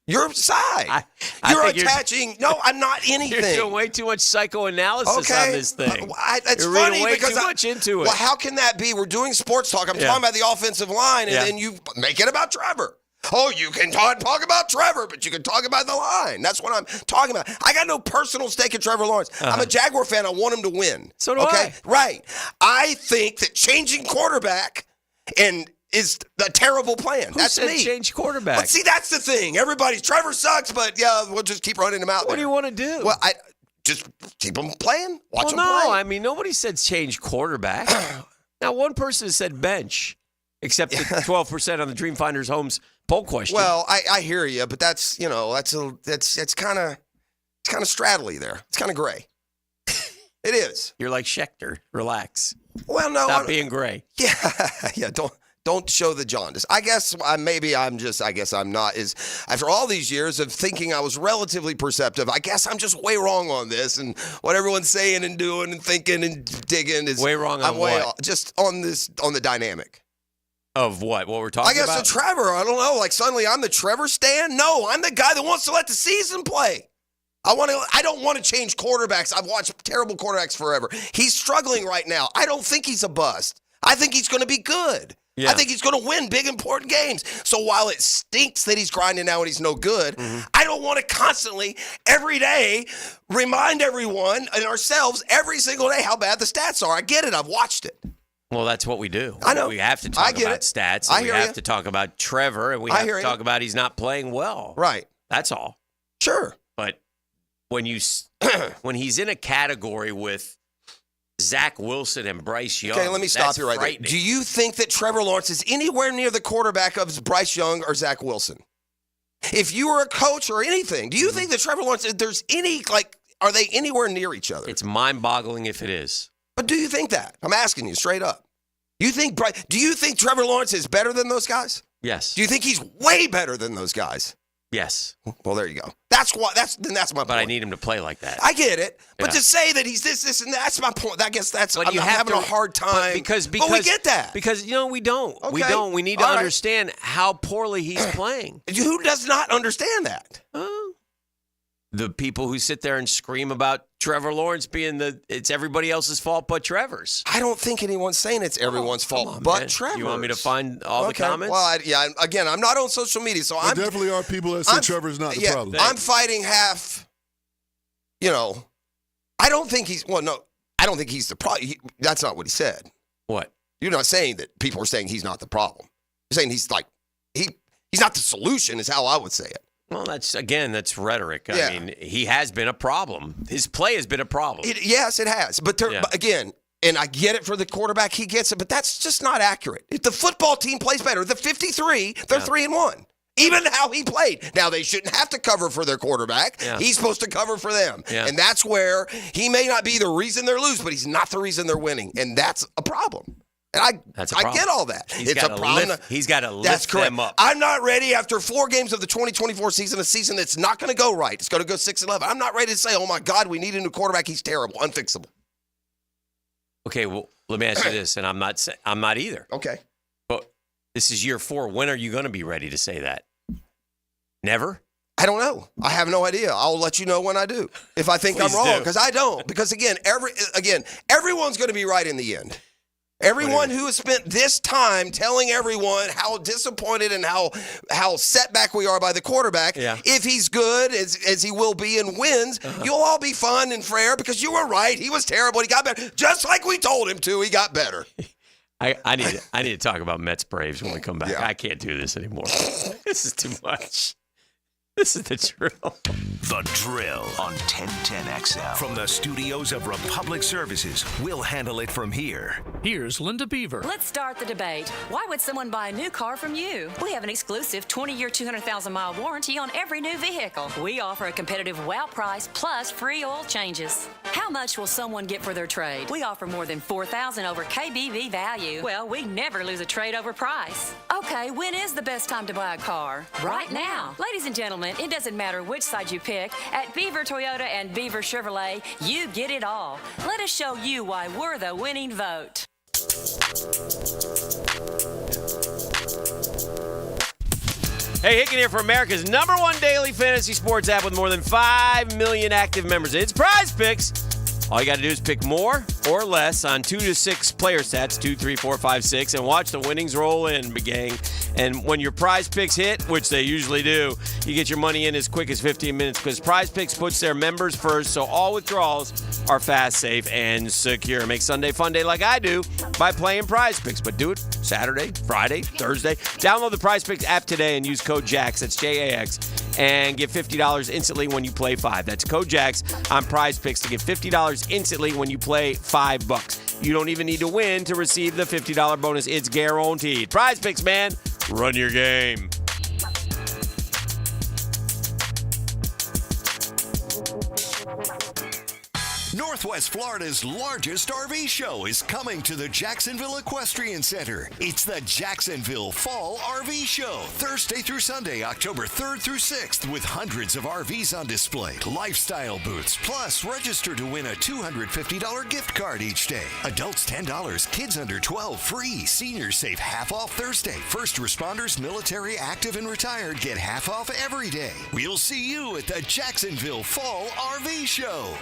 your side. You're attaching. No, I'm not anything.
You're doing way too much psychoanalysis on this thing.
It's
You're
funny
way
because
too much into it.
Well, how can that be? We're doing sports talk. I'm talking about the offensive line, and then you make it about Trevor. Oh, you can talk about Trevor, but you can talk about the line. That's what I'm talking about. I got no personal stake in Trevor Lawrence. I'm a Jaguar fan. I want him to win.
So do I.
Right. I think that changing quarterback is a terrible plan.
Who
that's
said
me.
Change quarterback.
But see, that's the thing. Trevor sucks, but we'll just keep running him out.
What do you want to do?
Well, I just keep him playing. Watch him play.
No, I mean nobody said change quarterback. Now, one person said bench, except the 12% on the Dreamfinders Homes poll question.
Well, I hear you, but that's kind of straddly there. It's kind of gray. It is.
You're like Schechter. Relax.
Well, no,
stop being gray.
Yeah. Don't show the jaundice. I guess I'm not. After all these years of thinking I was relatively perceptive, I guess I'm just way wrong on this, and what everyone's saying and doing and thinking and digging is
way wrong on
I'm
what?
way off, just on the dynamic.
Of what? What we're talking about?
I guess the Trevor. I don't know. Like suddenly I'm the Trevor stan. No, I'm the guy that wants to let the season play. I don't want to change quarterbacks. I've watched terrible quarterbacks forever. He's struggling right now. I don't think he's a bust. I think he's going to be good. Yeah. I think he's going to win big, important games. So while it stinks that he's grinding now and he's no good, I don't want to constantly, every day, remind everyone and ourselves every single day how bad the stats are. I get it. I've watched it.
Well, that's what we do.
I know.
We have to talk about stats. And we have to talk about Trevor, and we have to talk about he's not playing well.
Right.
That's all.
Sure.
But when he's in a category with Zach Wilson and Bryce Young.
Okay, let me stop you right there. Do you think that Trevor Lawrence is anywhere near the quarterback of Bryce Young or Zach Wilson? If you were a coach or anything, do you think that Trevor Lawrence, are they anywhere near each other?
It's mind-boggling if it is.
But do you think that? I'm asking you straight up. Do you think Trevor Lawrence is better than those guys?
Yes.
Do you think he's way better than those guys?
Yes.
Well, there you go. That's my point.
But I need him to play like that.
I get it. But to say that he's this, and that's my point. I guess I'm having a hard time.
Because
but we get that.
Because, we don't.
Okay.
We don't. We need to understand how poorly he's playing.
Who does not understand that?
The people who sit there and scream about Trevor Lawrence being it's everybody else's fault but Trevor's.
I don't think anyone's saying it's everyone's fault but Trevor's.
You want me to find all the comments?
Well, again, I'm not on social media, so
there definitely are people that say Trevor's not the problem.
I'm fighting half, I don't think he's the problem. That's not what he said.
What?
You're not saying that people are saying he's not the problem. You're saying he's not the solution is how I would say it.
Well, that's rhetoric. I mean, he has been a problem. His play has been a problem.
Yes, it has. But again, and I get it for the quarterback, he gets it, but that's just not accurate. If the football team plays better, the 53, they're 3-1. Even how he played. Now, they shouldn't have to cover for their quarterback. Yeah. He's supposed to cover for them. Yeah. And that's where he may not be the reason they're losing, but he's not the reason they're winning. And that's a problem. And I get all that. It's a problem.
He's got to lift them up.
I'm not ready after 4 games of the 2024 season, a season that's not going to go right. It's going to go 6-11. I'm not ready to say, oh, my God, we need a new quarterback. He's terrible, unfixable.
Okay, well, let me ask you this, and I'm not either.
Okay.
But this is year 4. When are you going to be ready to say that? Never?
I don't know. I have no idea. I'll let you know when I do. If I think I'm wrong, because I don't. Because, again, everyone's going to be right in the end. Everyone who has spent this time telling everyone how disappointed and how set back we are by the quarterback, if he's good, as he will be and wins, you'll all be fun and fair because you were right. He was terrible. He got better. Just like we told him to, he got better.
I need to talk about Mets Braves when we come back. I can't do this anymore. This is too much. This is the drill.
The Drill on 1010XL. From the studios of Republic Services, we'll handle it from here.
Here's Linda Beaver.
Let's start the debate. Why would someone buy a new car from you? We have an exclusive 20-year, 200,000-mile warranty on every new vehicle. We offer a competitive wow price plus free oil changes. How much will someone get for their trade? We offer more than $4,000 over KBV value. Well, we never lose a trade over price. Okay, when is the best time to buy a car? Right now. Ladies and gentlemen, it doesn't matter which side you pick. At Beaver Toyota and Beaver Chevrolet, you get it all. Let us show you why we're the winning vote.
Hey, Hicken here for America's #1 daily fantasy sports app with more than 5 million active members. It's Prize Picks. All you got to do is pick more or less on 2 to 6 player sets, 2, 3, 4, 5, 6, and watch the winnings roll in, gang. And when your Prize Picks hit, which they usually do, you get your money in as quick as 15 minutes because Prize Picks puts their members first, so all withdrawals are fast, safe, and secure. Make Sunday fun day like I do by playing Prize Picks, but do it Saturday, Friday, Thursday. Download the Prize Picks app today and use code JAX, that's JAX, and get $50 instantly when you play 5. That's code JAX on Prize Picks to get $50 instantly when you play $5. You don't even need to win to receive the $50 bonus. It's guaranteed. Prize Picks, man. Run your game.
Northwest Florida's largest RV show is coming to the Jacksonville Equestrian Center. It's the Jacksonville Fall RV Show, Thursday through Sunday, October 3rd through 6th, with hundreds of RVs on display, lifestyle booths, plus register to win a $250 gift card each day. Adults $10, kids under 12 free. Seniors save half off Thursday. First responders, military, active, and retired get half off every day. We'll see you at the Jacksonville Fall RV Show.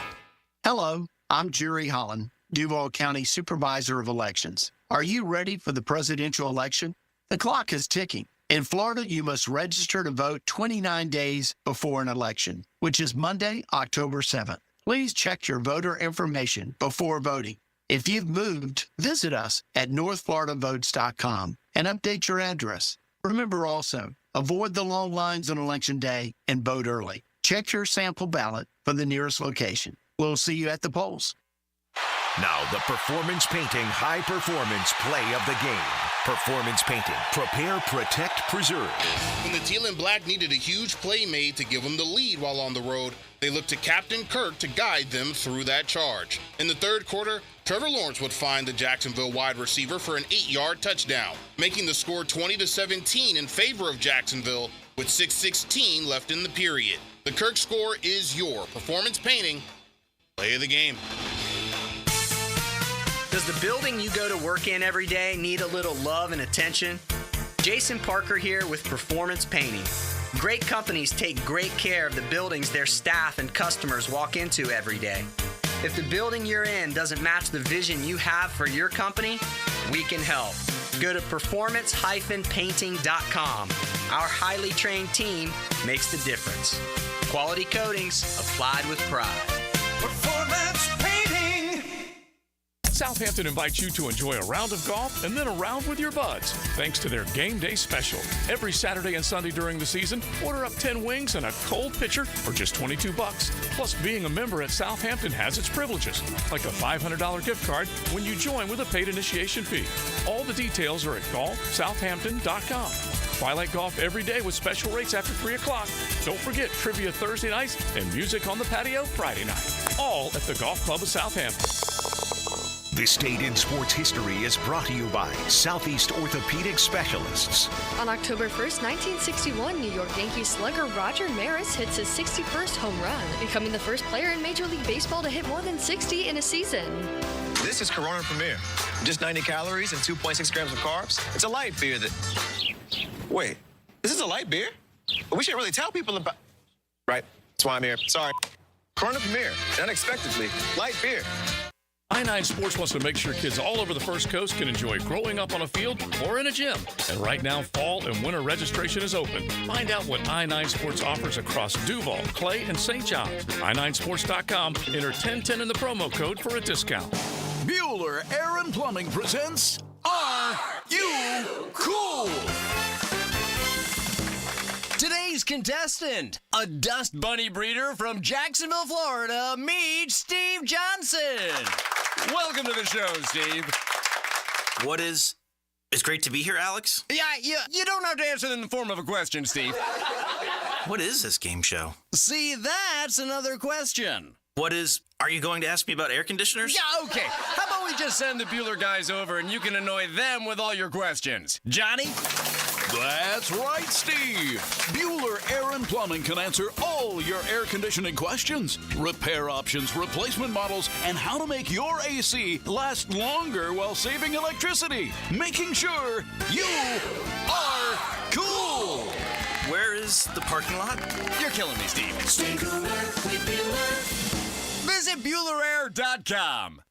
Hello, I'm Jerry Holland, Duval County Supervisor of Elections. Are you ready for the presidential election? The clock is ticking. In Florida, you must register to vote 29 days before an election, which is Monday, October 7th. Please check your voter information before voting. If you've moved, visit us at northfloridavotes.com and update your address. Remember also, avoid the long lines on Election Day and vote early. Check your sample ballot for the nearest location. We'll see you at the polls.
Now, the Performance Painting High Performance Play of the Game. Performance Painting. Prepare, protect, preserve.
When the Teal and Black needed a huge play made to give them the lead while on the road, they looked to Captain Kirk to guide them through that charge. In the third quarter, Trevor Lawrence would find the Jacksonville wide receiver for an 8-yard touchdown, making the score 20-17 in favor of Jacksonville with 6:16 left in the period. The Kirk score is your Performance Painting Play of the Game.
Does the building you go to work in every day need a little love and attention? Jason Parker here with Performance Painting. Great companies take great care of the buildings their staff and customers walk into every day. If the building you're in doesn't match the vision you have for your company, we can help. Go to performance-painting.com. Our highly trained team makes the difference. Quality coatings applied with pride.
Performance Painting.
Southampton invites you to enjoy a round of golf and then a round with your buds, thanks to their game day special. Every Saturday and Sunday during the season, order up 10 wings and a cold pitcher for just $22. Plus, being a member at Southampton has its privileges, like a $500 gift card when you join with a paid initiation fee. All the details are at golfsouthampton.com. Twilight Golf every day with special rates after 3 o'clock. Don't forget trivia Thursday nights and music on the patio Friday night. All at the Golf Club of Southampton.
This date in sports history is brought to you by Southeast Orthopedic Specialists.
On October 1st, 1961, New York Yankees slugger Roger Maris hits his 61st home run, becoming the first player in Major League Baseball to hit more than 60 in a season.
This is Corona Premier. Just 90 calories and 2.6 grams of carbs. It's a light beer that... Wait, this is a light beer? But we should really tell people about... Right, that's why I'm here. Sorry. Corona Premier, unexpectedly, light beer.
I-9 Sports wants to make sure kids all over the First Coast can enjoy growing up on a field or in a gym. And right now, fall and winter registration is open. Find out what I-9 Sports offers across Duval, Clay, and St. John's. I9sports.com. Enter 1010 in the promo code for a discount.
Bueller Air and Plumbing presents Are You Cool? Today,
Today's contestant, a dust bunny breeder from Jacksonville, Florida, meet Steve Johnson. Welcome to the show, Steve.
It's great to be here, Alex.
Yeah, you don't have to answer in the form of a question, Steve.
What is this game show?
See, that's another question.
Are you going to ask me about air conditioners?
Yeah, okay. How about we just send the Bueller guys over and you can annoy them with all your questions? Johnny?
That's right, Steve. Bueller Air and Plumbing can answer all your air conditioning questions, repair options, replacement models, and how to make your AC last longer while saving electricity, making sure you are cool.
Where is the parking lot?
You're killing me, Steve.
Stay cooler with Bueller.
Visit BuellerAir.com.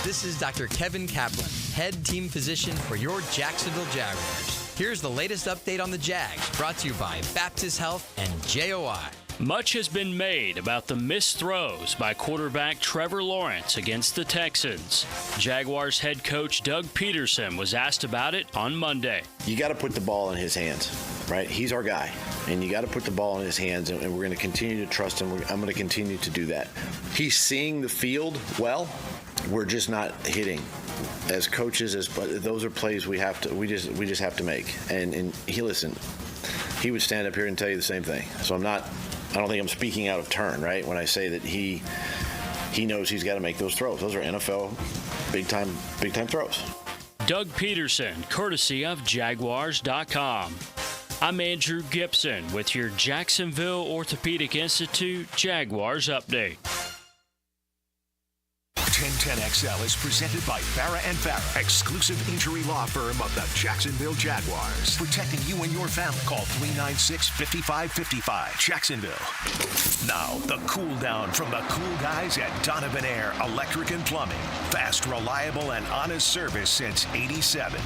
This is Dr. Kevin Kaplan, head team physician for your Jacksonville Jaguars. Here's the latest update on the Jags, brought to you by Baptist Health and JOI.
Much has been made about the missed throws by quarterback Trevor Lawrence against the Texans. Jaguars head coach Doug Peterson was asked about it on Monday.
You got to put the ball in his hands, right? He's our guy, and you got to put the ball in his hands, and we're going to continue to trust him. I'm going to continue to do that. He's seeing the field well. We're just not hitting. As coaches, but those are plays we just have to make. And he would stand up here and tell you the same thing. So I don't think I'm speaking out of turn, right? When I say that he knows he's got to make those throws. Those are NFL big time throws.
Doug Peterson, courtesy of Jaguars.com. I'm Andrew Gibson with your Jacksonville Orthopedic Institute Jaguars update.
1010XL is presented by Farah & Farah, exclusive injury law firm of the Jacksonville Jaguars. Protecting you and your family. Call 396-5555. Jacksonville. Now, the cool down from the cool guys at Donovan Air Electric and Plumbing. Fast, reliable, and honest service since '87.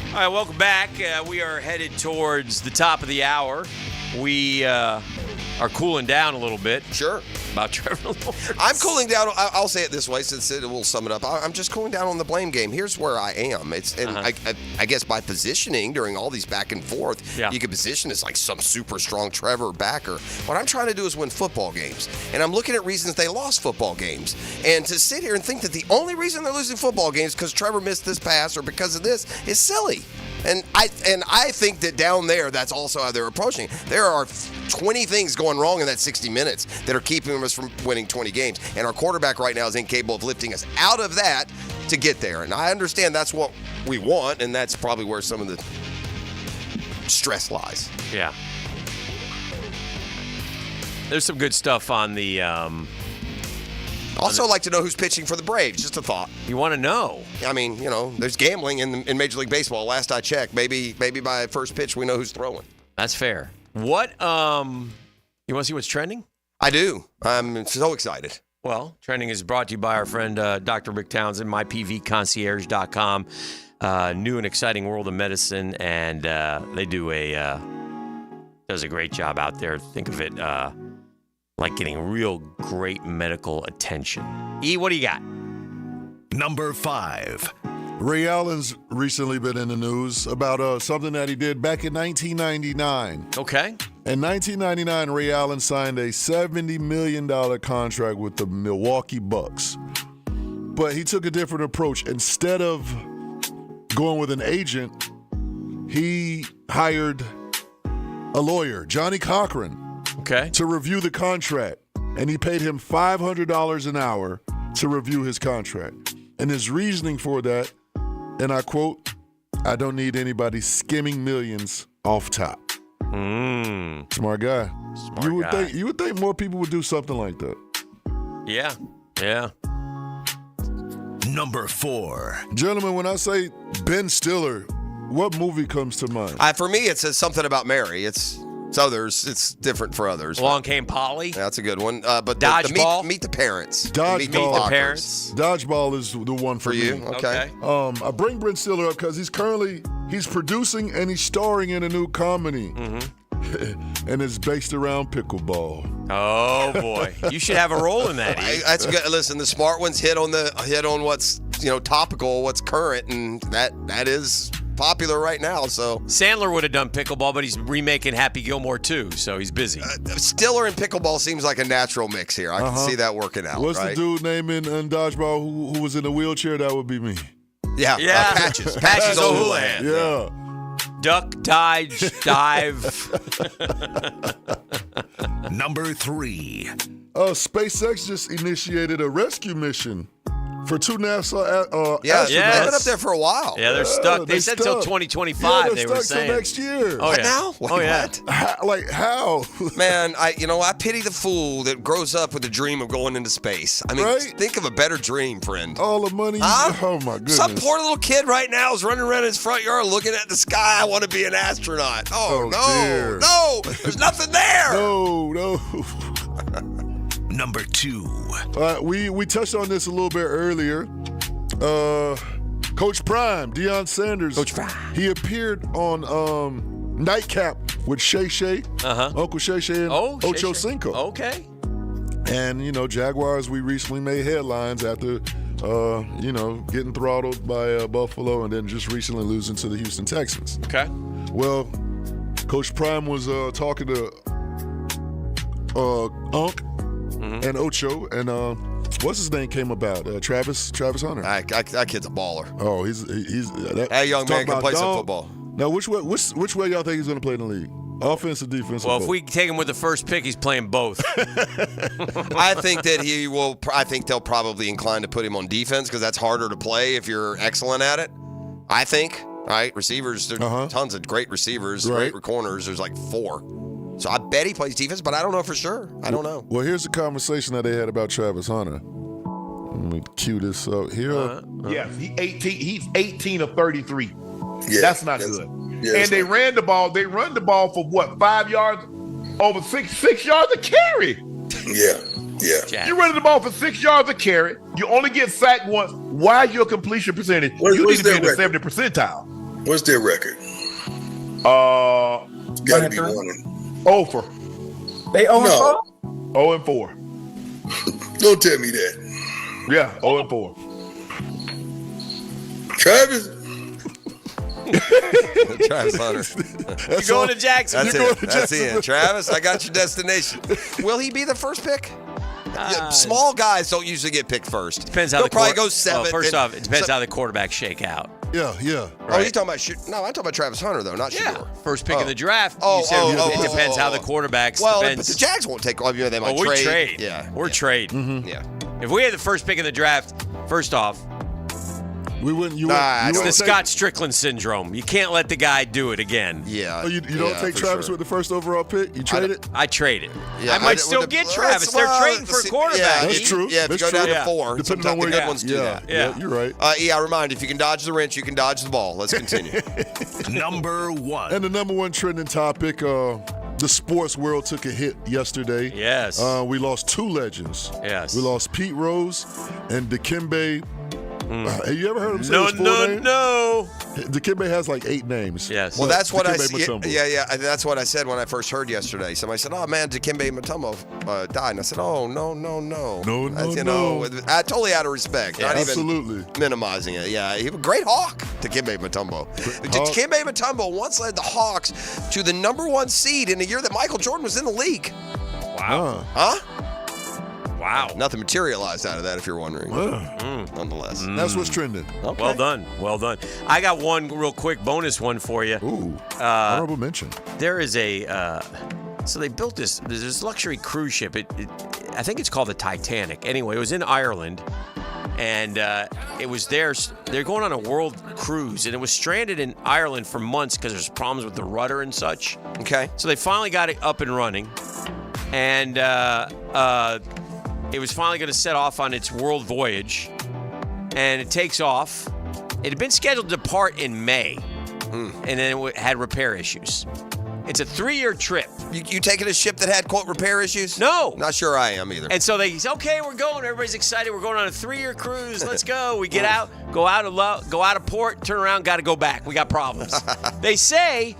All right, welcome back. We are headed towards the top of the hour. We are cooling down a little bit.
Sure.
About Trevor Lawrence.
I'm cooling down. I'll say it this way, since it will sum it up. I'm just cooling down on the blame game. Here's where I am. I guess by positioning during all these back and forth, you could position as like some super strong Trevor backer. What I'm trying to do is win football games. And I'm looking at reasons they lost football games. And to sit here and think that the only reason they're losing football games is because Trevor missed this pass or because of this is silly. And I think that down there, that's also how they're approaching it. There are 20 things going wrong in that 60 minutes that are keeping us from winning 20 games. And our quarterback right now is incapable of lifting us out of that to get there. And I understand that's what we want, and that's probably where some of the stress lies.
Yeah. There's some good stuff on the...
Also like to know who's pitching for the Braves. Just a thought.
You want to know?
I mean, there's gambling in Major League Baseball. Last I checked, maybe by first pitch we know who's throwing.
That's fair. What? You want to see what's trending?
I do. I'm so excited.
Well, trending is brought to you by our friend Dr. Rick Townsend, mypvconcierge.com. New and exciting world of medicine, and they does a great job out there. Think of it like getting real great medical attention. E, what do you got?
Number 5.
Ray Allen's recently been in the news about something that he did back in 1999.
Okay.
In 1999, Ray Allen signed a $70 million contract with the Milwaukee Bucks. But he took a different approach. Instead of going with an agent, he hired a lawyer, Johnny Coughlin, to review the contract. And he paid him $500 an hour to review his contract. And his reasoning for that, and I quote, "I don't need anybody skimming millions off top." Smart guy. You would think more people would do something like that.
Yeah. Yeah.
Number 4.
Gentlemen, when I say Ben Stiller, what movie comes to mind?
For me, it says something about Mary. It's others. It's different for others.
Along Came Polly.
That's a good one. But
Dodgeball.
Meet the Parents.
Dodgeball.
Meet the Parents.
Dodgeball is the one for
you.
me.
Okay.
I bring Ben Stiller up because he's producing and he's starring in a new comedy. And it's based around pickleball.
Oh boy, you should have a role in that.
That's good. Listen, the smart ones hit on what's topical, what's current, and that is popular right now. So
Sandler would have done pickleball, but he's remaking Happy Gilmore too, so he's busy.
Stiller and pickleball seems like a natural mix here. I can see that working out.
What's
right?
the dude name in dodgeball who was in a wheelchair? That would be me.
Yeah. Patches. Patches O'Houlihan.
Yeah.
Duck, dive.
Number 3.
SpaceX just initiated a rescue mission for 2 NASA astronauts.
They've been up there for a while.
Yeah, they're stuck. They said till 2025.
They
were
stuck
saying
till next year.
Oh yeah.
Now? What?
How?
Man, I pity the fool that grows up with the dream of going into space. I mean, think of a better dream, friend.
All the money.
Huh?
Oh my goodness.
Some poor little kid right now is running around his front yard looking at the sky. I want to be an astronaut. Oh
dear.
no, there's nothing there.
No.
Number 2.
We touched on this a little bit earlier. Coach Prime, Deion Sanders.
Coach Prime.
He appeared on Nightcap with Shay Shay, Uncle Shay Shay, and Ocho Cinco.
Okay.
And Jaguars. We recently made headlines after getting throttled by Buffalo, and then just recently losing to the Houston Texans.
Okay.
Well, Coach Prime was talking to Unc and Ocho, and what's his name came about? Travis Hunter.
That kid's a baller.
Oh, he's
that young man can play some football.
Now, which way y'all think he's going to play in the league? Offense or defense?
Well, if we take him with the first pick, he's playing both.
I think that he will. I think they'll probably incline to put him on defense because that's harder to play if you're excellent at it. I think. Right, receivers. There's tons of great receivers, great corners. There's like 4. So I bet he plays defense, but I don't know for sure. I don't know.
Well, here's the conversation that they had about Travis Hunter. Let me cue this up here.
Yes, he's 18 of 33.
Yeah,
that's not good.
Yeah,
and they ran the ball. They run the ball for what? 5 yards, over six yards a carry.
Yeah.
You're running the ball for 6 yards a carry. You only get sacked once. Why your completion percentage? You need to be in the 70th percentile.
What's their record?
Got to be 0-4.
They 0-4?
0-4.
Don't tell me that.
Yeah, 0-4.
Travis.
Travis Hunter.
You're going to Jacksonville.
That's it. Travis, I got your destination. Will he be the first pick? Small guys don't usually get picked first.
Depends how
They'll
the
probably go 7.
First off, it depends how the quarterbacks shake out.
Yeah.
Right. Oh, you're talking about I'm talking about Travis Hunter though, not Shador.
First pick in the draft.
It
depends how the quarterbacks.
Well,
depends.
but the Jags won't take. They might
we
trade.
trade.
Yeah,
we're trade.
Mm-hmm. Yeah.
If we had the first pick in the draft, first off,
we wouldn't.
It's the Scott Strickland syndrome. You can't let the guy do it again.
Yeah.
Oh, you don't take Travis with the first overall pick? You trade it?
I trade it.
Yeah,
I might still get Travis. They're trading for a quarterback.
Yeah,
that's true.
Yeah, if you go down to 4,
depending on where
the good ones do that.
Yeah, you're right.
I remind you, if you can dodge the wrench, you can dodge the ball. Let's continue.
Number 1.
And the number 1 trending topic, the sports world took a hit yesterday.
Yes.
We lost 2 legends.
Yes.
We lost Pete Rose and Dikembe. Have you ever heard him say his full name?
No.
Dikembe has like 8 names.
Yes.
Well, that's what
Mutombo.
Yeah. That's what I said when I first heard yesterday. Somebody said, "Oh man, Dikembe Mutombo died," and I said, "Oh no." Totally out of respect.
Yeah,
not
absolutely.
even minimizing it. Yeah, he was a great Hawk, Dikembe Mutombo. Dikembe Mutombo once led the Hawks to the number 1 seed in the year that Michael Jordan was in the league.
Wow.
Huh?
Wow.
Nothing materialized out of that, if you're wondering. Nonetheless.
That's what's trending.
Okay.
Well done. I got one real quick bonus one for you.
Ooh. Honorable mention.
There is so they built this luxury cruise ship. I think it's called the Titanic. Anyway, it was in Ireland. And it was they're going on a world cruise, and it was stranded in Ireland for months because there's problems with the rudder and such.
Okay.
So they finally got it up and running. And it was finally going to set off on its world voyage, and it takes off. It had been scheduled to depart in May, and then it had repair issues. It's a 3-year trip.
You taking a ship that had, quote, repair issues?
No.
Not sure I am either.
And so they said, okay, we're going. Everybody's excited. We're going on a 3-year cruise. Let's go. We get out, go out of port, turn around, got to go back. We got problems. They say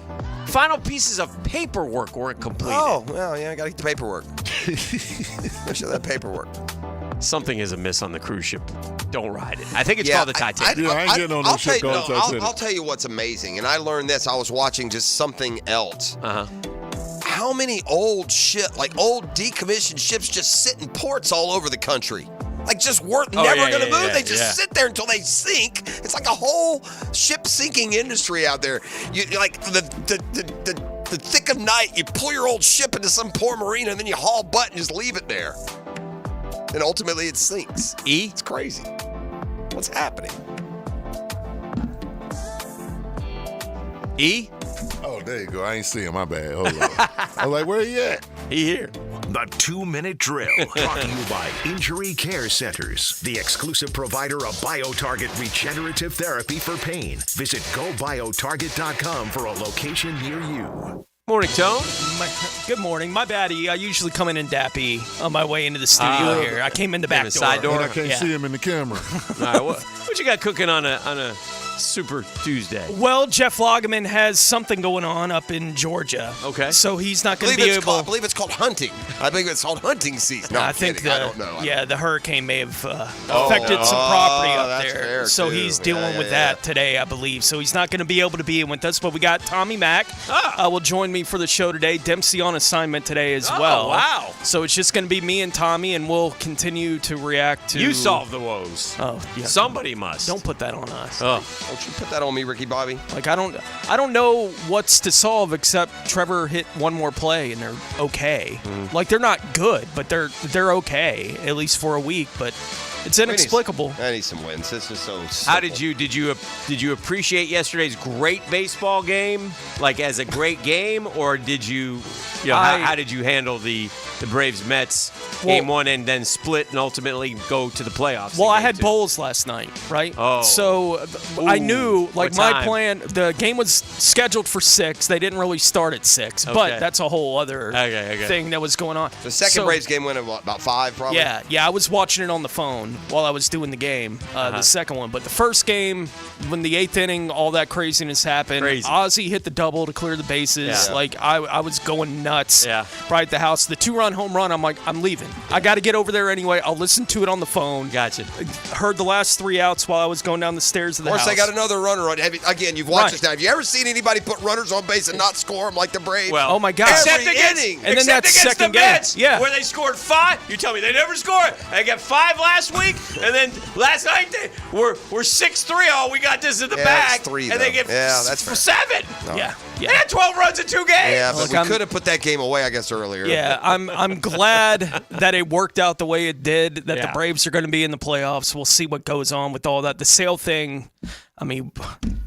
final pieces of paperwork weren't completed.
Oh, well, yeah, I got to get the paperwork. Make sure that paperwork.
something is amiss on the cruise ship. Don't ride it. I think it's called the Titanic.
I ain't getting on no ship called Titanic.
I'll tell you what's amazing, and I learned this. I was watching just something else. How many old decommissioned ships just sit in ports all over the country? Like just never going to move. They just sit there until they sink. It's like a whole ship sinking industry out there. You like the thick of night, you pull your old ship into some poor marina, and then you haul butt and just leave it there. And ultimately it sinks. It's crazy. What's happening?
Oh, there you go. I ain't see him. My bad. Hold on. I was like, where he at?
He here.
The 2-minute drill, brought to you by Injury Care Centers, the exclusive provider of BioTarget regenerative therapy for pain. Visit GoBioTarget.com for a location near you.
Morning, Tone.
Good morning. My baddie. I usually come in dappy on my way into the studio here. I came in the back door.
Side door.
And I can't see him in the camera.
All right, what you got cooking on a Super Tuesday?
Well, Jeff Lageman has something going on up in Georgia.
Okay.
So he's not going to be able...
I believe it's called hunting. I think it's called hunting season. No,
I think I
don't know.
the hurricane may have affected some property up there.
Fair
so
too.
he's dealing with that today, I believe. So he's not going to be able to be in with us. But we got Tommy Mack will join me for the show today. Dempsey on assignment today as well.
Wow.
So it's just going to be me and Tommy, and we'll continue to react to...
You solve the woes.
Oh, yeah.
Somebody must.
Don't put that on us.
Don't you put that on me, Ricky Bobby?
Like, I don't know what's to solve except Trevor hit one more play and they're okay. Like, they're not good, but they're okay, at least for a week, but it's inexplicable.
I need some wins. This is so simple.
How did you appreciate yesterday's great baseball game, like as a great game, or did you how did you handle the Braves Mets game one and then split and ultimately go to the playoffs?
Well, I had bowls last night, right?
Oh.
So I knew, like,
What
my
time?
plan, the game was scheduled for 6. They didn't really start at 6,
Okay.
but that's a whole other
Okay.
thing that was going on.
The second Braves game went at about 5, probably?
Yeah, I was watching it on the phone while I was doing the game, the second one. But the first game, when the 8th inning, all that craziness happened.
Crazy.
Ozzie hit the double to clear the bases.
Yeah.
Like, I was going nuts
Yeah.
right at the house. The 2-run home run, I'm like, I'm leaving. I got to get over there anyway. I'll listen to it on the phone.
Gotcha.
Heard the last 3 outs while I was going down the stairs of the
Of
house.
course, they got another runner on. Again, you've watched
Right.
this now. Have you ever seen anybody put runners on base and not score them like the Braves?
Well,
Oh, my God.
Every
Except against,
inning.
And then
except
that
against
second
the
game.
Mets,
Yeah.
where they scored 5. You tell me they never scored. They got 5 last week, and then last night we're 6-3. Oh, we got this in the bag.
It's 3,
and they
though.
get
that's fair.
7.
No.
Yeah.
They had 12 runs in 2 games.
Yeah, but
Look,
we could have put that game away, I guess, earlier.
Yeah, I'm glad that it worked out the way it did, that the
Yeah.
Braves are going to be in the playoffs. We'll see what goes on with all that. The Sale thing, I mean,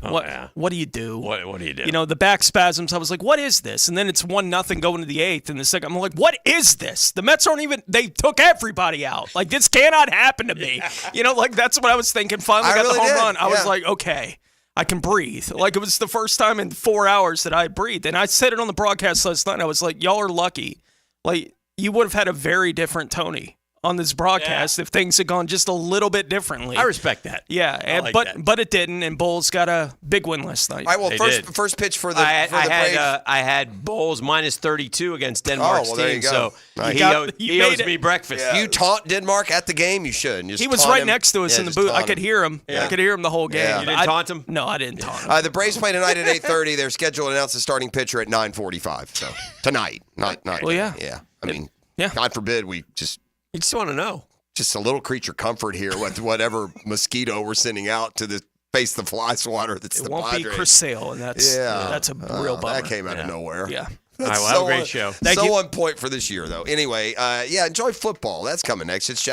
what do you do?
What do you do?
You know, the back spasms, I was like, what is this? And then it's 1-0 going to the 8th. And the second, I'm like, what is this? The Mets aren't even, they took everybody out. Like, this cannot happen to me. You know, like, that's what I was thinking. Finally
I
got
really
the home
did.
run. I was
Yeah.
like, okay. I can breathe. Like, it was the first time in 4 hours that I breathed. And I said it on the broadcast last night. I was like, y'all are lucky. Like, you would have had a very different Tony on this broadcast if things had gone just a little bit differently.
I respect that.
Yeah, and,
like
but
that.
but it didn't, and Bulls got a big win last night.
All right, well,
They
first
did.
first pitch for the
I
Braves.
had Bulls minus 32 against Denmark's
well, there
team,
you go.
so
Nice.
he owes me breakfast.
You taunt Denmark at the game, you should. Just
He was
taunt
right
him.
next to us
Yeah,
in the
just
booth. I
taunt
could
him.
hear him.
Yeah.
I could hear him the whole game.
Yeah.
You didn't taunt him?
No, I didn't taunt him.
The Braves play tonight at 8:30. They're scheduled to announce the starting pitcher at 9:45. So tonight, not.
Well, yeah.
I mean,
Yeah.
God forbid we just
You just want to know.
a little creature comfort here with whatever mosquito we're sending out to face the fly swatter. That's
It
the
won't
Padres.
be Chris Sale, and that's a real bummer.
That came out of nowhere.
Yeah.
All right,
That's
well, have a great show.
So on point for this year, though. Anyway, enjoy football. That's coming next. It's Jaguars.